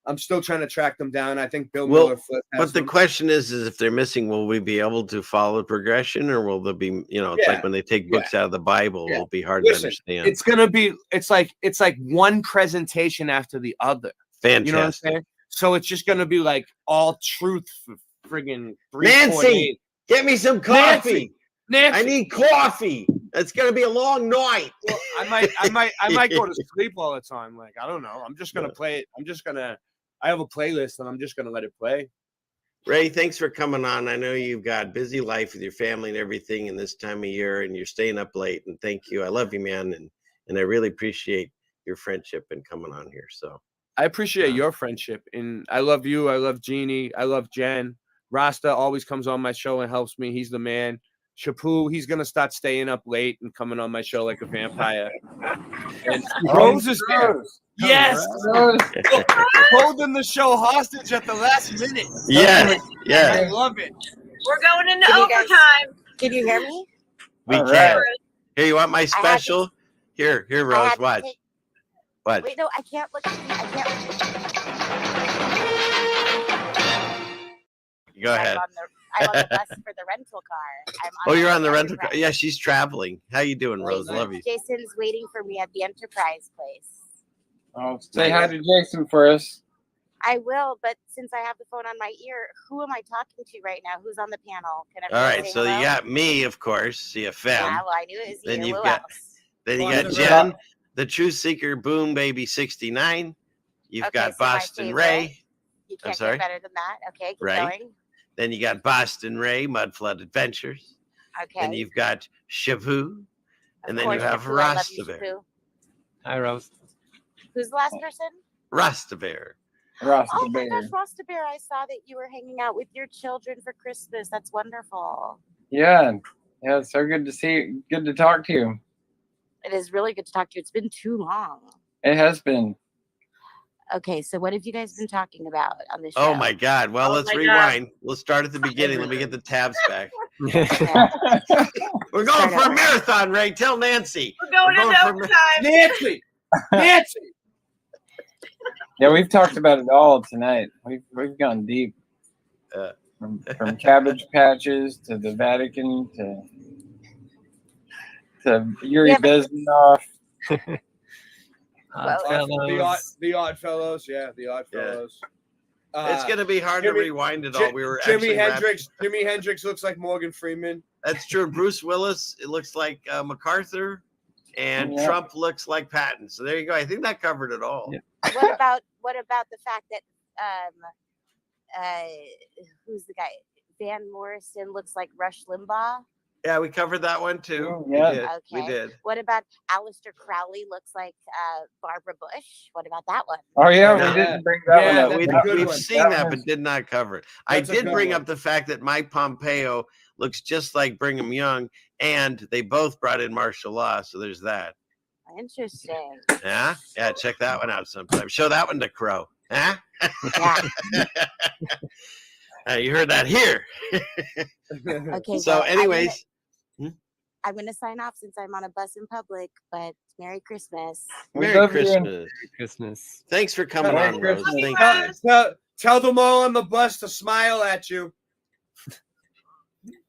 I'm still trying to track them down. I think Bill Well, Miller Flip has but the them. question is if they're missing, will we be able to follow the progression, or will there be, it's like when they take books out of the Bible, it'll be hard to understand. It's gonna be. It's like one presentation after the other. Fantastic. You know what I'm saying? So it's just gonna be like all truth for friggin' 3 Nancy, get me some coffee. Nancy, I need coffee. It's gonna be a long night. Well, I might go to sleep all the time. Like, I don't know. I'm just gonna play it. I have a playlist and I'm just gonna let it play. Ray, thanks for coming on. I know you've got busy life with your family and everything in this time of year, and you're staying up late. And thank you. I love you, man, and I really appreciate your friendship and coming on here. So I appreciate your friendship, and I love you. I love Jeannie. I love Jen. Rasta always comes on my show and helps me. He's the man. Shapu, he's gonna start staying up late and coming on my show like a vampire. And Rose is there. Yes, holding the show hostage at the last minute. Yes, yes. I love it. We're going into overtime. Can you hear me? We All can. right. Here, you want my special? Here, Rose. Watch. What? Wait, no, I can't look. I can't. Go ahead. I'm on the bus for the rental car. Oh, you're on the rental car. Yeah, she's traveling. How you doing, Rose? Love you. Jason's waiting for me at the Enterprise place. Oh, say hi to Jason for us. I will, but since I have the phone on my ear, who am I talking to right now? Who's on the panel? Can All everyone right, say so hello? you got me, of course, CFM. Yeah, well, I knew it was you. Then you've Who got else? then you got Jen, the Truth Seeker, Boom Baby 69. You've Okay, got so my Boston favorite. Ray. You I'm can't sorry. get better than that. Okay, keep Right. going. Then you got Boston Ray, Mud Flood Adventures. Okay. Then you've got Shavu. And then you course, have Shapu, I love you, Rastabear. Shapu. Hi, Rose. Who's the last person? Rastabear. Oh my gosh, Rasta Bear, I saw that you were hanging out with your children for Christmas. That's wonderful. Yeah, it's so good to see you. Good to talk to you. It is really good to talk to you. It's been too long. It has been. Okay, so what have you guys been talking about on this show? Oh my God. Well, let's my rewind. We'll start at the beginning. Let me get the tabs back. Okay. We're going for a marathon, Ray. Tell Nancy. We're going into for overtime. Nancy. Nancy. Yeah, we've talked about it all tonight. We've gone deep. From Cabbage Patches to the Vatican to Yuri Bezmenov. The Odd Fellows. Yeah, the Odd Fellows. It's going to be hard to rewind it all. We were Jimi actually Jimi Hendrix looks like Morgan Freeman. That's true. Bruce Willis, it looks like MacArthur, and Yeah. Trump looks like Patton. So there you go. I think that covered it all. Yeah. What about the fact that who's the guy? Van Morrison looks like Rush Limbaugh. Yeah, we covered that one too. Oh, yeah. We did. Okay. We did. What about Aleister Crowley looks like Barbara Bush? What about that one? Oh yeah, we didn't bring that one up. We've seen that, but did not cover it. I That's a did good bring one. up the fact that Mike Pompeo looks just like Brigham Young, and they both brought in martial law. So there's that. Interesting. Yeah, yeah. Check that one out sometime. Show that one to Crow. Huh? You heard that here. Okay. So, well, anyways, I'm gonna sign off since I'm on a bus in public. But Merry Christmas. Merry Christmas. Christmas. Thanks for coming Merry on, Rose. Christmas. Thank you. Tell them all on the bus to smile at you.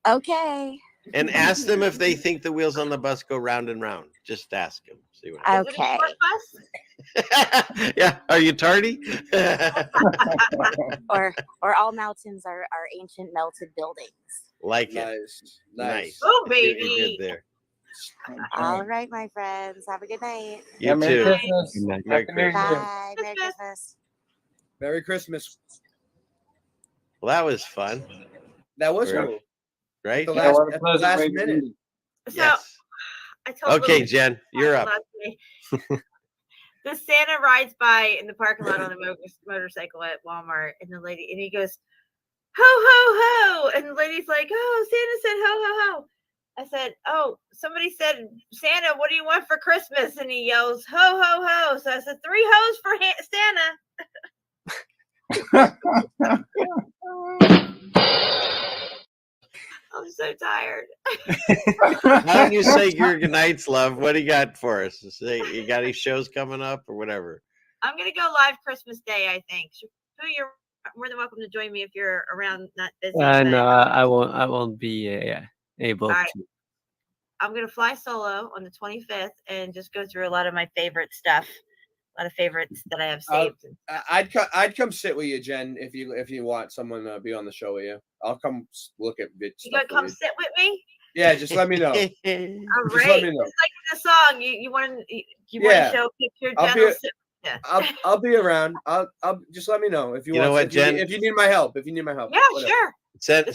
Okay. And ask them if they think the wheels on the bus go round and round. Just ask them. See what Okay. Yeah. Are you tardy? or all mountains are ancient melted buildings. Like it. Nice. Oh, I see what you baby. did there. All right, my friends. Have a good night. You Merry too. Christmas. Good night. Merry Happy New Year. Christmas. Bye. Merry Christmas. Merry Christmas. Well, that was fun. That was Right. cool. Right? The Yeah, last, what a at the pleasant last way to minute. end it. So Yes. I told Okay, Lily Jen, you're up. last night, the Santa rides by in the parking lot on a motorcycle at Walmart, and he goes, ho ho ho, and the lady's like, oh, Santa said ho ho ho. I said, oh, somebody said, Santa, what do you want for Christmas? And he yells, ho ho ho. So I said, 3 hoes for Santa. I'm so tired. Why don't you say your good nights, love? What do you got for us? Say you got any shows coming up or whatever? I'm gonna go live Christmas Day. I think. Who you're more than welcome to join me if you're around, not busy. No, I won't. I won't be able All right. to. I'm gonna fly solo on the 25th and just go through a lot of my favorite stuff. A lot of favorites that I have saved. I'd come sit with you, Jen, if you want someone to be on the show with you. I'll come look at bit. You gonna come sit with me? Yeah, just let me know. All Just right. let me know. It's like the song. You want to show picture? I'll Jen be- will sit with you. I'll be around. I'll just let me know if you You want. know what, if you need- Jen? if you need my help. If you need my help. Yeah, whatever. sure.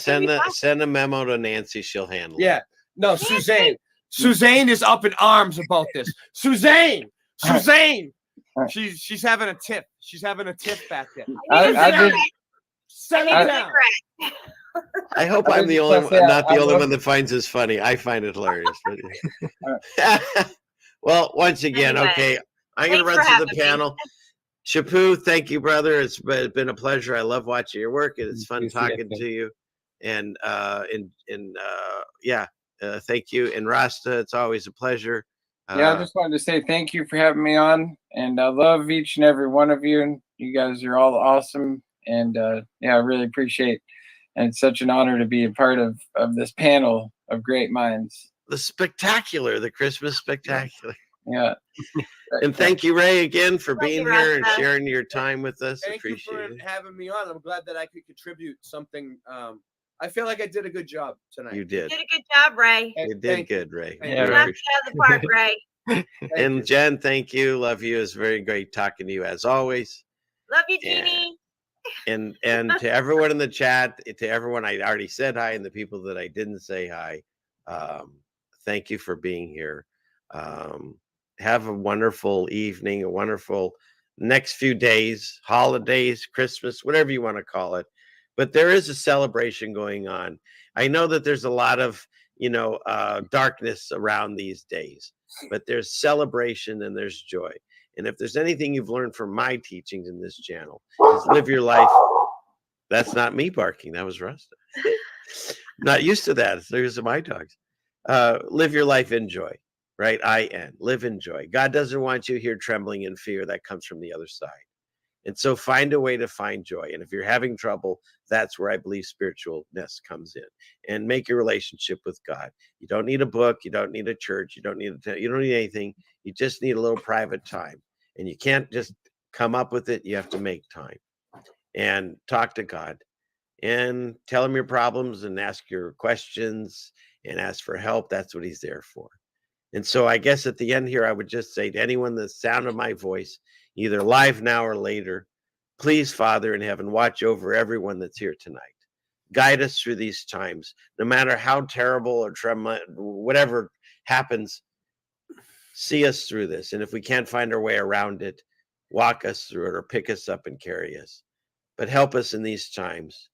Send a memo to Nancy. She'll handle it. Yeah. No, Suzanne. Suzanne is up in arms about this. Suzanne. She's having a tiff. She's having a tiff back there. Settle down. I hope I'm the only one, not the only one that finds this funny. I find it hilarious. But well, once again, Anyway, okay, I'm going to thanks run for through the having me. panel. Shapu, thank you, brother. It's been a pleasure. I love watching your work, and it's fun talking to you. And thank you. And Rasta, it's always a pleasure. Yeah, I just wanted to say thank you for having me on, and I love each and every one of you. And you guys are all awesome, and I really appreciate. And it's such an honor to be a part of this panel of great minds. The Christmas spectacular. Yeah. And thank you, Ray, again for Thank being you, here and Rasta. sharing your time with us. Thank you Appreciate for it. having me on. I'm glad that I could contribute something. I feel like I did a good job tonight. You did. You did a good job, Ray. You did good, Ray. Thank We you. You knocked appreciate it out of the park, Ray. And Jen, thank you. Love you. It's very great talking to you as always. Love you, Jeannie. And to everyone in the chat, to everyone I already said hi, and the people that I didn't say hi, thank you for being here. Have a wonderful evening, a wonderful next few days, holidays, Christmas, whatever you want to call it. But there is a celebration going on. I know that there's a lot of darkness around these days, but there's celebration and there's joy. And if there's anything you've learned from my teachings in this channel, is live your life. That's not me barking. That was Rasta. Not used to that. Those are my dogs. Live your life in joy, right? Live in joy. God doesn't want you here trembling in fear. That comes from the other side. And so find a way to find joy. And if you're having trouble, that's where I believe spiritualness comes in. And make your relationship with God. You don't need a book. You don't need a church. You don't need anything. You just need a little private time. And you can't just come up with it. You have to make time and talk to God and tell him your problems and ask your questions and ask for help. That's what he's there for. And so I guess at the end here, I would just say to anyone the sound of my voice, either live now or later, please, Father in heaven, watch over everyone that's here tonight. Guide us through these times, no matter how terrible or whatever happens. See us through this. And if we can't find our way around it, walk us through it or pick us up and carry us. But help us in these times.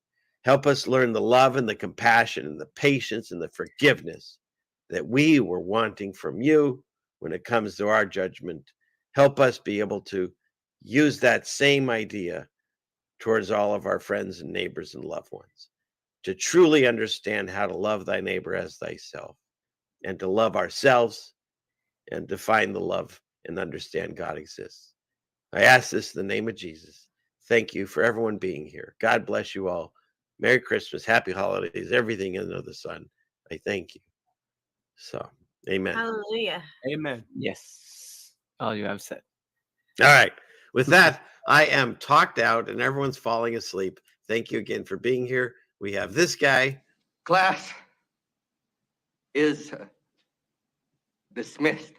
Help us learn the love and the compassion and the patience and the forgiveness that we were wanting from you when it comes to our judgment. Help us be able to use that same idea towards all of our friends and neighbors and loved ones, to truly understand how to love thy neighbor as thyself, and to love ourselves, and to find the love and understand God exists. I ask this in the name of Jesus. Thank you for everyone being here. God bless you all. Merry Christmas, happy holidays, everything under the sun. I thank you. So, amen. Hallelujah. Amen. Yes. All you have said. All right. With that, I am talked out and everyone's falling asleep. Thank you again for being here. We have this guy. Class is dismissed.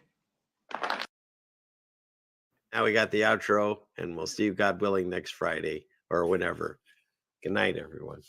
Now we got the outro, and we'll see you, God willing, next Friday or whenever. Good night, everyone.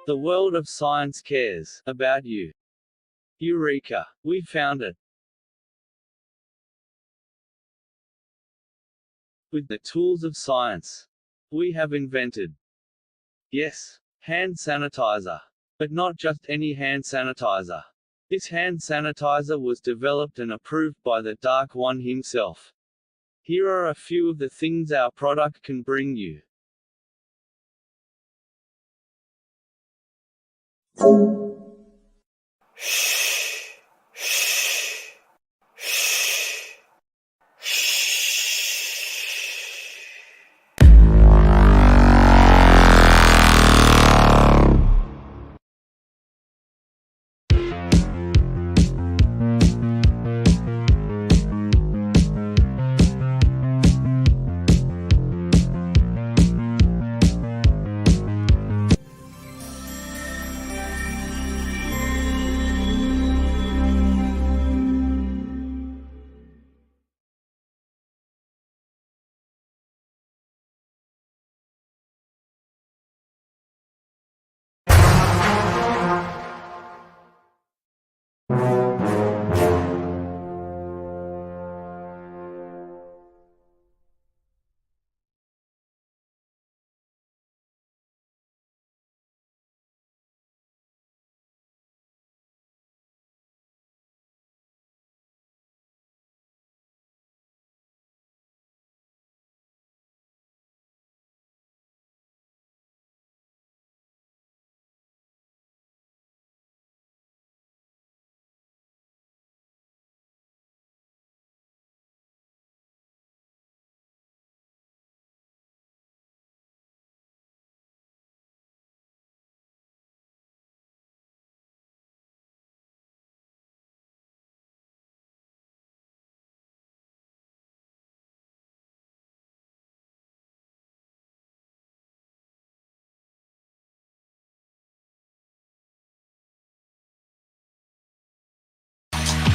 The world of science cares about you. Eureka! We found it. With the tools of science, we have invented, yes, hand sanitizer. But not just any hand sanitizer. This hand sanitizer was developed and approved by the Dark One himself. Here are a few of the things our product can bring you.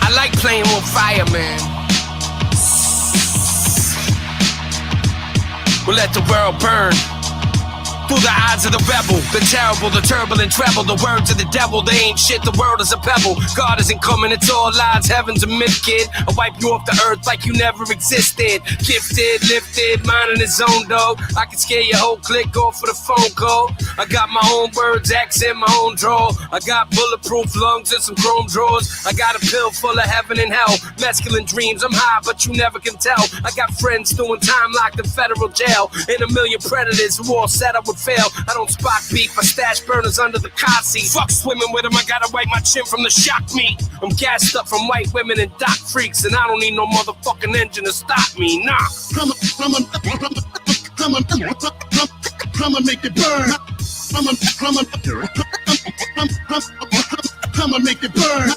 I like playing with fire, man. We'll let the world burn. Through the eyes of the rebel, the terrible, the turbulent treble, the words of the devil, they ain't shit, the world is a pebble. God isn't coming, it's all lies, heaven's a myth, kid. I'll wipe you off the earth like you never existed. Gifted, lifted, minding his own dog. I can scare your whole clique off for the phone call. I got my own words, X in my own drawer. I got bulletproof lungs and some chrome drawers. I got a pill full of heaven and hell. Masculine dreams, I'm high, but you never can tell. I got friends doing time locked in federal jail. And a million predators who all said I would fail. I don't spot beef, I stash burners under the car seat. Fuck swimming with them, I gotta wipe my chin from the shock meat. I'm gassed up from white women and dock freaks, and I don't need no motherfucking engine to stop me, nah. Come on, make it burn. Come on, make it burn.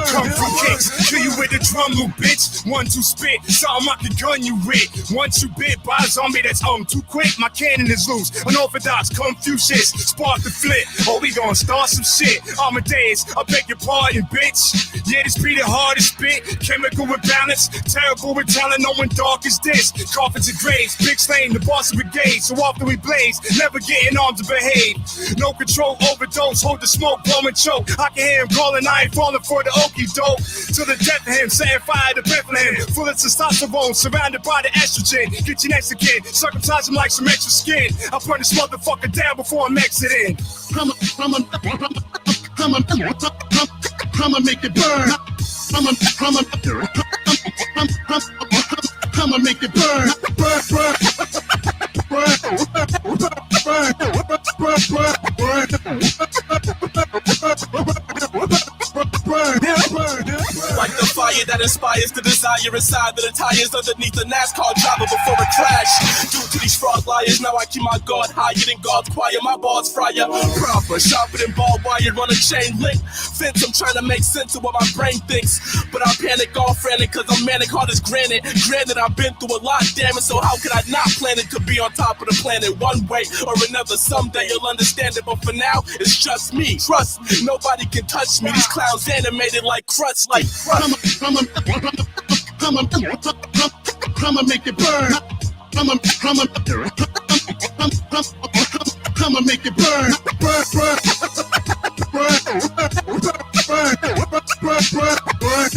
Come from kicks, kill you with a drum loop, bitch. 1, 2 spit, something I can gun you with. Once you bit by a zombie that's too quick, my cannon is loose. Unorthodox, Confucius, spark the flip. Oh, we gon' start some shit. Amadeus, I beg your pardon, bitch. Yeah, this be the hardest spit. Chemical imbalance, terrible with talent, no one dark as this. Coffins and graves, big stain, the boss of brigade. So often we blaze, never getting armed to behave. No control, overdose, hold the smoke, blow and choke. I can hear him calling, I ain't falling for the okie doke. To the death of him, setting fire to Bethlehem. Full of testosterone, surrounded by the estrogen. Get your next again, circumcise him like some extra skin. I'll burn this motherfucker down before I'm exiting. Come on, make it burn. Come on, make it burn. Like the fire that inspires the desire inside the tires underneath the NASCAR driver before a crash. Due to these fraud liars, now I keep my guard higher than God's choir. My bars fryer, proper, sharper than barbed wire on a chain link. Fence, I'm trying to make sense of what my brain thinks, but I panic all frantic cause I'm manic hard as granite. Granted, I've been through a lot, damn it, so how could I not plan it to be on top of the planet one way or another? Someday you'll understand it, but for now, it's just me. Trust me, nobody can touch me. These clowns animated like crutch, like crutch. I'ma make it burn. I'ma make it burn. Burn, burn, burn, burn, burn, burn.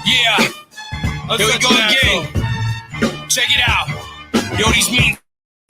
Yeah, here we go again. Check it out. Yo, these mean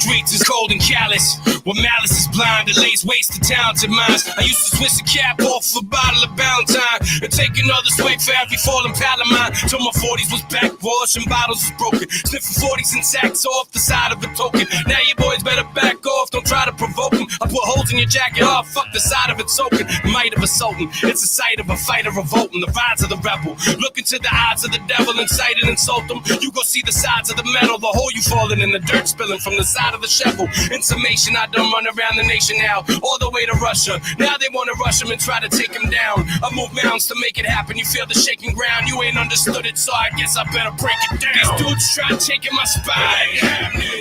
streets is cold and callous. What malice is blind, delays waste of talented minds. I used to switch the cap off a bottle of Valentine and take another swig for every fallen pal of mine. Till my 40s was backwash and bottles was broken. Sniffing 40s and sacks off the side of a token. Now you boys better back off, don't try to provoke them. I put holes in your jacket, oh fuck the side of it soaking. Might of a sultan, it's a sight of a fighter revolting. The rise of the rebel, look into the eyes of the devil, incite and insult them. You go see the sides of the metal, the hole you falling in, the dirt spilling from the side of the shovel. In summation, I done run around the nation now, all the way to Russia. Now they wanna rush him and try to take him down. I move mountains to make it happen, you feel the shaking ground. You ain't understood it, so I guess I better break it down. These dudes try taking my spot.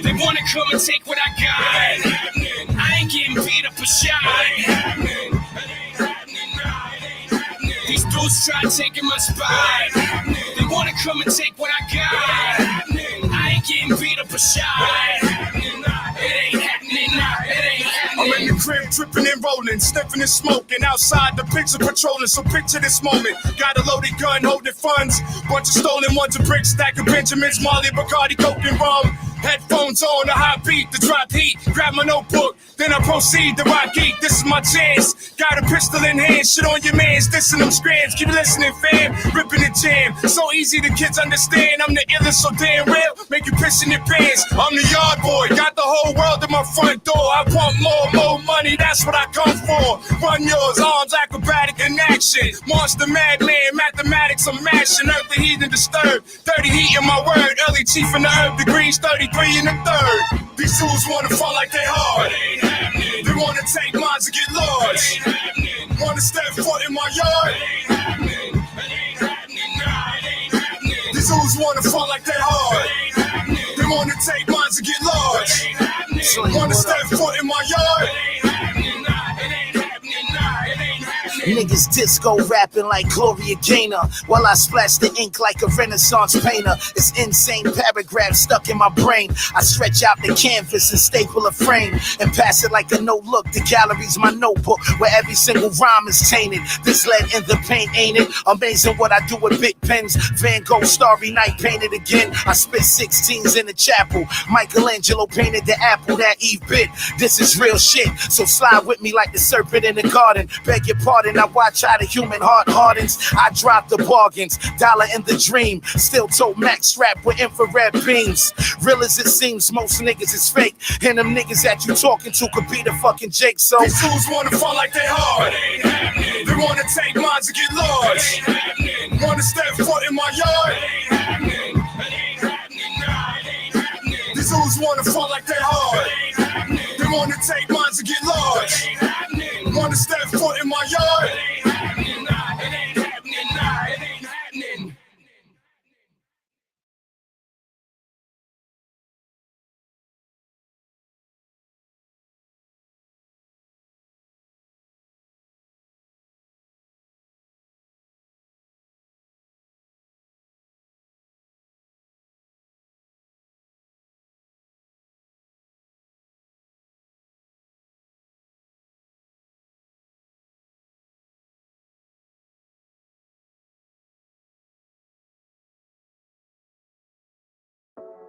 They wanna come and take what I got. I ain't getting beat up or shot. These dudes try taking my spot. They wanna come and take what I got. I ain't getting beat up or shot. It ain't happening now. It ain't happening. I'm in the crib, tripping and rolling, sniffing and smoking. Outside the picture patrolling, so picture this moment. Got a loaded gun, holding funds. Bunch of stolen ones, a brick stack of Benjamins, Molly, Bacardi, Coke, and rum. Headphones on, a high beat, the drop heat. Grab my notebook, then I proceed to rock geek. This is my chance. Got a pistol in hand, shit on your mans, dissing them strands. Keep listening, fam, ripping the jam. So easy the kids understand. I'm the illest, so damn real. Make you piss in your pants. I'm the yard boy, got the whole world at my front door. I want more money, that's what I come for. Run yours, arms acrobatic in action. Monster madman, mathematics, I'm mashing. Earth the heat and disturbed. 30 heat in my word, early chief in the herb degrees, 33 in the third. These fools wanna fall like they hard. They wanna take mines and get large. Wanna step foot in my yard. These fools wanna fall like they hard. They wanna take mines and get large. Wanna step foot in my yard. Niggas disco rapping like Gloria Gaynor while I splash the ink like a Renaissance painter. It's insane paragraphs stuck in my brain. I stretch out the canvas and staple a frame and pass it like a no-look. The gallery's my notebook where every single rhyme is tainted. This lead in the paint, ain't it? Amazing what I do with big pens. Van Gogh, Starry Night painted again. I spit 16s in the chapel. Michelangelo painted the apple that Eve bit. This is real shit, so slide with me like the serpent in the garden. Beg your pardon, I watch how the human heart hardens. I drop the bargains, dollar in the dream. Still tote max strap with infrared beams. Real as it seems, most niggas is fake. And them niggas that you talking to could be the fucking Jake. So these fools wanna fall like they hard. They wanna take mines and get large. Wanna step foot in my yard. These fools wanna fall like they hard. They wanna take mines and get large. Wanna step foot in my yard.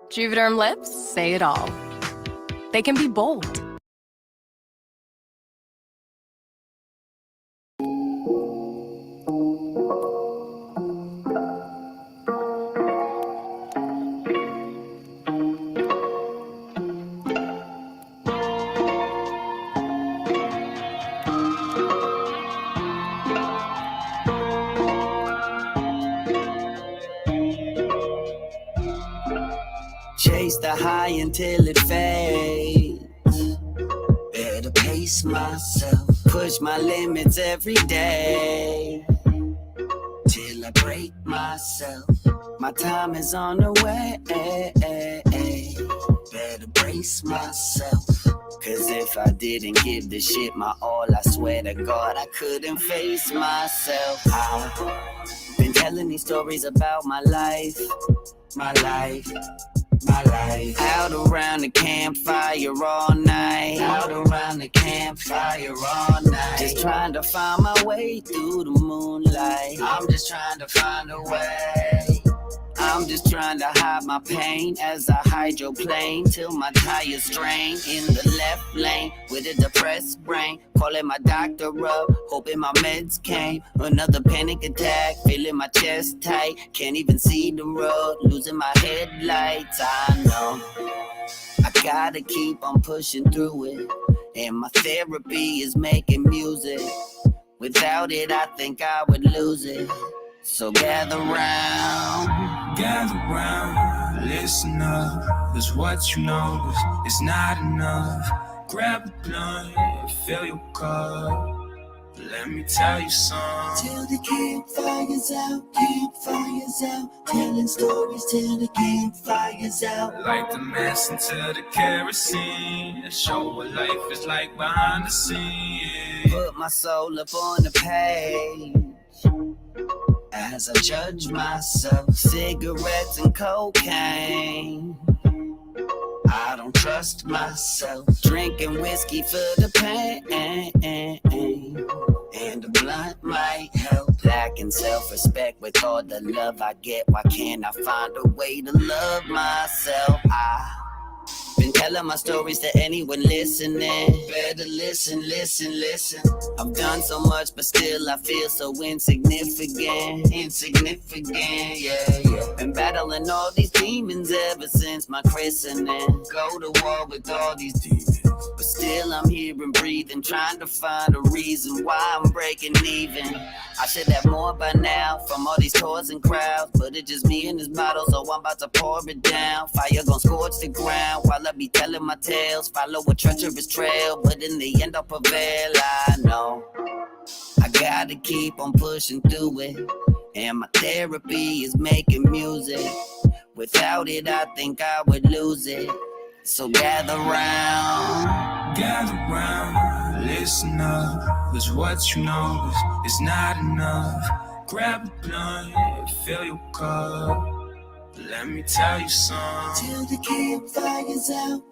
Juvederm lips say it all. They can be bold. Chase the high until it fades. Better pace myself. Push my limits every day. Till I break myself. My time is on the way. Better brace myself. Cause if I didn't give the shit my all, I swear to God I couldn't face myself. I've been telling these stories about my life. My life. My life. Out around the campfire all night. Out around the campfire all night. Just trying to find my way through the moonlight. I'm just trying to find a way. I'm just trying to hide my pain as I hydroplane till my tires strain. In the left lane with a depressed brain, calling my doctor up, hoping my meds came. Another panic attack, feeling my chest tight, can't even see the road, losing my headlights. I know I gotta keep on pushing through it, and my therapy is making music. Without it, I think I would lose it. So gather round, listen up. Cause what you know is not enough. Grab a blunt, fill your cup. Let me tell you something. Till the campfire's out, telling stories till the campfire's out. Light the mess into the kerosene, and show what life is like behind the scenes. Put my soul up on the page as I judge myself. Cigarettes and cocaine, I don't trust myself. Drinking whiskey for the pain, and a blunt might help. Lacking self-respect with all the love I get. Why can't I find a way to love myself? I've been telling my stories to anyone listening. Better listen. I've done so much, but still I feel so insignificant, yeah. Been battling all these demons ever since my christening. Go to war with all these demons, but still I'm here and breathing, trying to find a reason why I'm breaking even. I should have more by now from all these tours and crowds, but it's just me and this bottle, so I'm about to pour it down. Fire gon' scorch the ground while I be telling my tales. Follow a treacherous trail, but in the end I'll prevail. I know I gotta keep on pushing through it, and my therapy is making music. Without it, I think I would lose it. So gather round, listen up. Cause what you know is not enough. Grab a blunt, fill your cup. Let me tell you something. Till the campfire's out,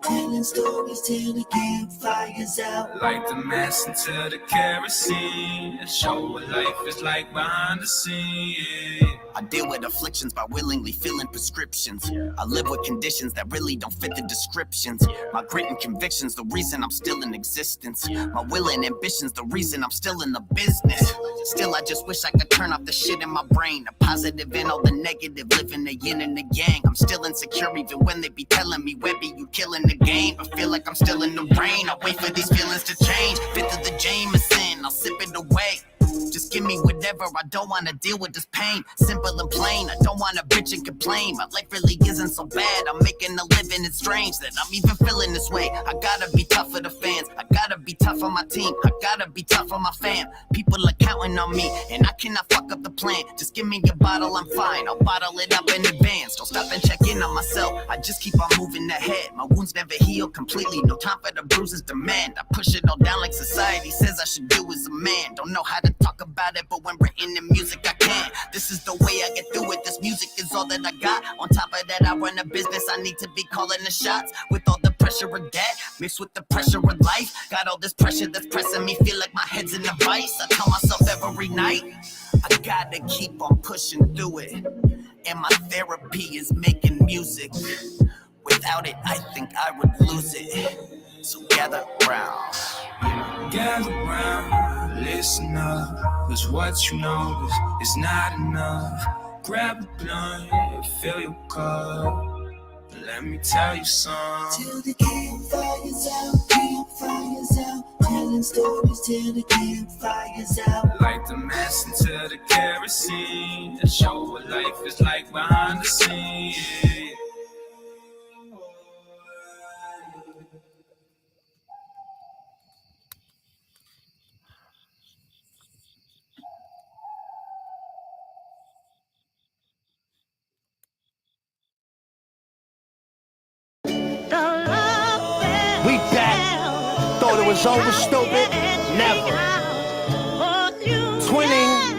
telling stories till the campfire's out. Light the mess into the kerosene, and show what life is like behind the scenes. I deal with afflictions by willingly filling prescriptions. I live with conditions that really don't fit the descriptions. My grit and convictions, the reason I'm still in existence. My will and ambitions, the reason I'm still in the business. Still, I just wish I could turn off the shit in my brain. The positive and all the negative, living the yin and the yang. I'm still insecure even when they be telling me, Webby, you killing the game. I feel like I'm still in the rain. I wait for these feelings to change. Fifth of the Jameson, I'll sip it away. Just give me whatever, I don't wanna deal with this pain. Simple and plain, I don't wanna bitch and complain. My life really isn't so bad, I'm making a living. It's strange that I'm even feeling this way. I gotta be tough for the fans, I gotta be tough on my team, I gotta be tough on my fam. People are counting on me, and I cannot fuck up the plan. Just give me a bottle, I'm fine, I'll bottle it up in advance. Don't stop and check in on myself, I just keep on moving ahead. My wounds never heal completely, no time for the bruises demand. I push it all down like society says I should do as a man. Don't know how to talk about it, but when written in music I can. This is the way I get through it, this music is all that I got. On top of that, I run a business, I need to be calling the shots. With all the pressure of debt, mixed with the pressure of life. Got all this pressure that's pressing me, feel like my head's in a vice. I tell myself every night, I gotta keep on pushing through it, And my therapy is making music. Without it, I think I would lose it. So gather round. Gather round, listen up, cause what you know is not enough. Grab a blunt, fill your cup. Let me tell you something. Till the campfires out, telling stories till the campfires out. Light the mess into the kerosene and show what life is like behind the scenes. We back. Thought it was over, stupid? Never. Twinning.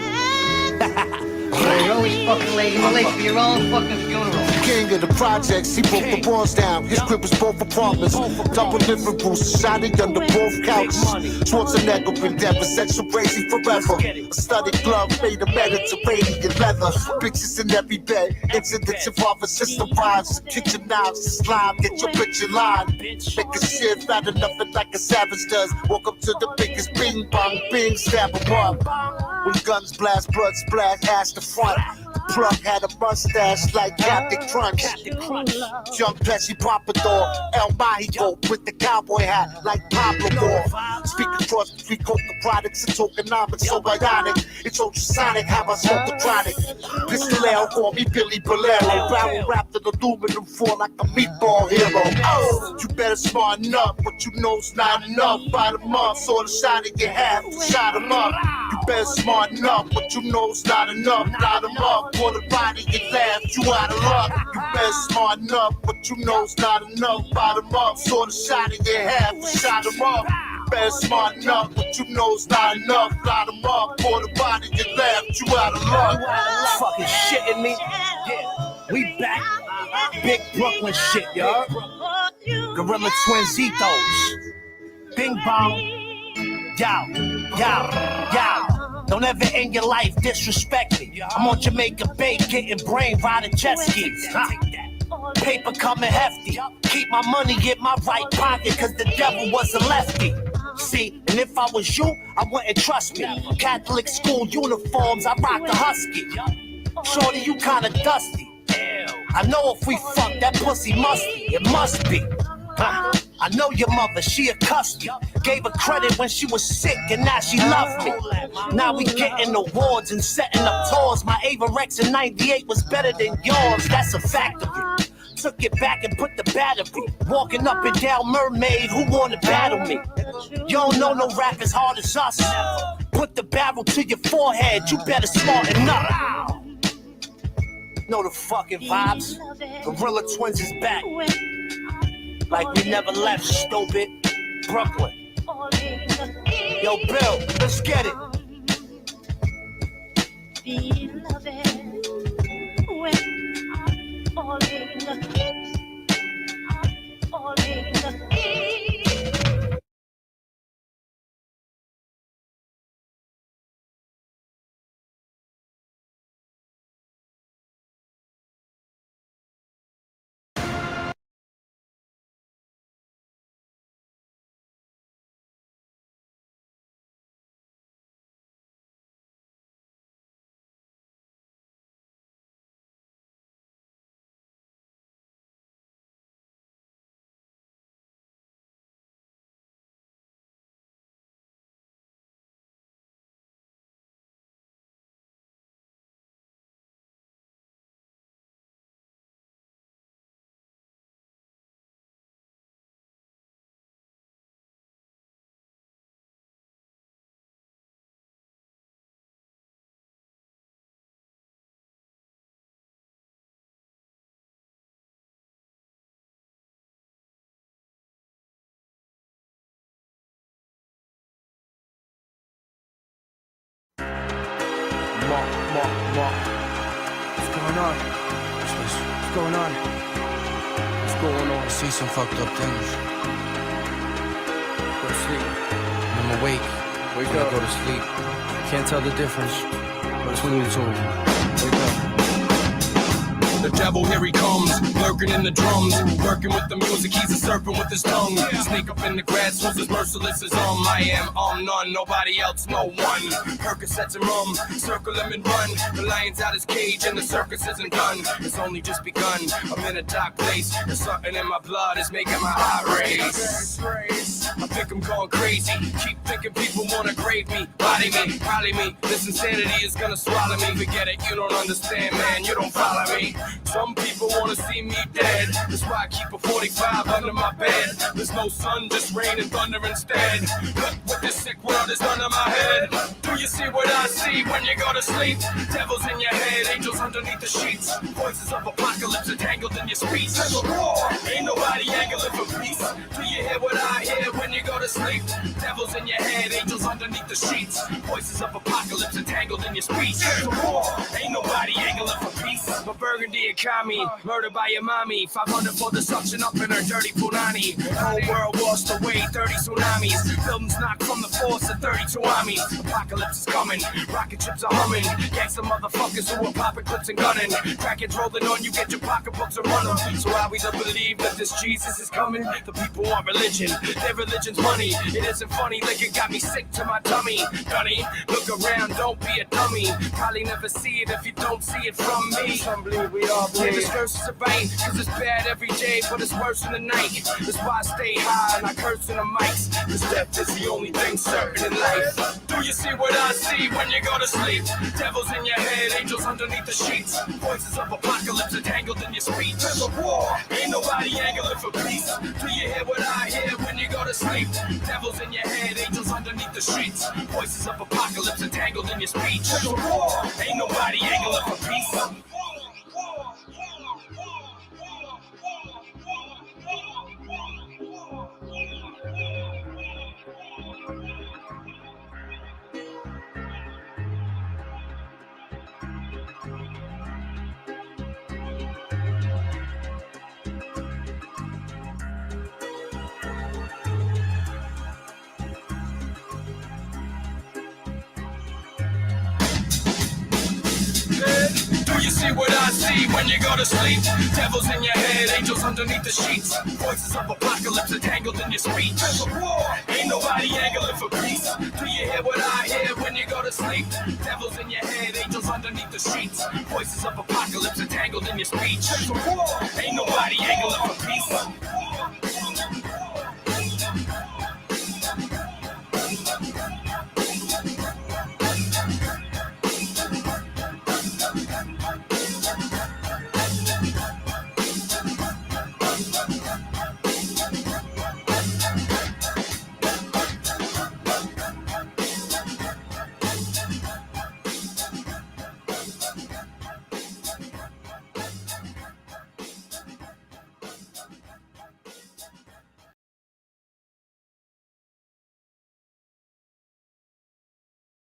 You're always fucking late. You're late for your own fucking funeral. King of the projects, he broke the walls down. His crib was both apartments, double living rooms, shining under both couches. Schwarzenegger been dead for sexual crazy forever. A studded glove made of Mediterranean leather. Bitches in every bed, incidents involving system vibes. Kitchen knives, slime, get your bitch in line. Make a shit fat enough and like a savage does. Walk up to the biggest bing bong, bing, stab him up. When guns blast, blood splash, ash the front. The plug had a mustache like Captain Crunch. Young Pesci Pompadour, El Mágico with the cowboy hat like Pablo Moore. Speaking cross between coca products and tokenomics, so bionic. It's ultrasonic, how I smoke the chronic. Pistolero, call me Billy Bolero. Barrel wrapped in aluminum foil like a meatball hero. Oh, you better smarten up, what you know's not enough. Bite 'em up, saw the shot in your half, shot 'em up. You better smarten up, what you know's not enough. Light 'em up, pour the body and laugh, you out of luck. You better smarten up, what you know's not enough. Bite 'em up, saw the shot in your half, shot 'em up. You better smarten up, what you know's not enough. Light 'em up, pour the body and laugh, you out of luck. Fucking shitting me? Yeah, we back. Big Brooklyn shit, y'all. Gorilla Twins ethos. Bing bong. Yow, yow, yow. Don't ever in your life disrespect me. I'm on Jamaica Bay getting brain riding jet skis. Paper coming hefty. Keep my money in my right pocket cause the devil was a lefty. See, and if I was you, I wouldn't trust me. Catholic school uniforms, I rock the husky. Shorty, you kinda dusty. I know if we fuck, that pussy musty. It must be. I know your mother, she a custody. Gave her credit when she was sick and now she loved me. Now we getting awards and setting up tours. My Avarex in 98 was better than yours, that's a factory. Took it back and put the battery. Walking up and down Mermaid, who wanna battle me? You don't know no rap as hard as us. Put the barrel to your forehead, you better smarten up. Know the fucking vibes. Gorilla Twins is back. Like we never left, stupid. Brooklyn. Yo, Bill, let's get it. Mark. What's going on? What's going on? What's going on? I see some fucked up things. Go to sleep. I'm awake. Wake when up. I go to sleep. I can't tell the difference between the two of them. Wake up. The devil, here he comes, lurking in the drums, working with the music, he's a serpent with his tongue. Sneak up in the grass, was as merciless as I am none, nobody else, no one. Percocets and rum, circle him and run. The lion's out his cage and the circus isn't done. It's only just begun, I'm in a dark place. There's something in my blood, is making my heart race. I think I'm going crazy, keep thinking people wanna grave me, body me, probably me. This insanity is gonna swallow me. Forget it, you don't understand, man, you don't follow me. Some people wanna see me dead, that's why I keep a 45 under my bed. There's no sun, just rain and thunder instead. Look what this sick world has done to my head. Do you see what I see when you go to sleep? Devils in your head, angels underneath the sheets. Voices of apocalypse entangled in your speech. There's a war, ain't nobody angling for peace. Do you hear what I hear when you go to sleep? Devils in your head, angels underneath the sheets. Voices of apocalypse entangled in your speech. There's a war, ain't nobody angling for peace. But Burgundy and Kami, murdered by your mommy. 500 for the suction up in her dirty punani. Whole world washed away, 30 tsunamis. Buildings knocked from the force of 32 armies. Apocalypse is coming, rocket ships are humming. Gangsta motherfuckers who are popping clips and gunning. Crackheads rolling on you, get your pocketbooks and run them. So are we to believe that this Jesus is coming? The people want religion, their religion's money. It isn't funny, liquor got me sick to my tummy. Gunny, look around, don't be a dummy. Probably never see it if you don't see it from me. Some believe we all believe. This verse is a bite, cause it's bad every day, but it's worse in the night. That's why I stay high and I curse in the mics. Cause death is the only thing certain in life. Do you see what I see when you go to sleep? Devils in your head, angels underneath the sheets. Voices of apocalypse entangled in your speech. There's a war, ain't nobody angling for peace. Do you hear what I hear when you go to sleep? Devils in your head, angels underneath the sheets. Voices of apocalypse entangled in your speech. There's a war, ain't nobody angling for peace. Do you see what I see when you go to sleep? Devils in your head, angels underneath the sheets. Voices of apocalypse entangled in your speech. There's a war, ain't nobody angling for peace. Do you hear what I hear when you go to sleep? Devils in your head, angels underneath the sheets. Voices of apocalypse entangled in your speech. There's a war, ain't nobody angling for peace.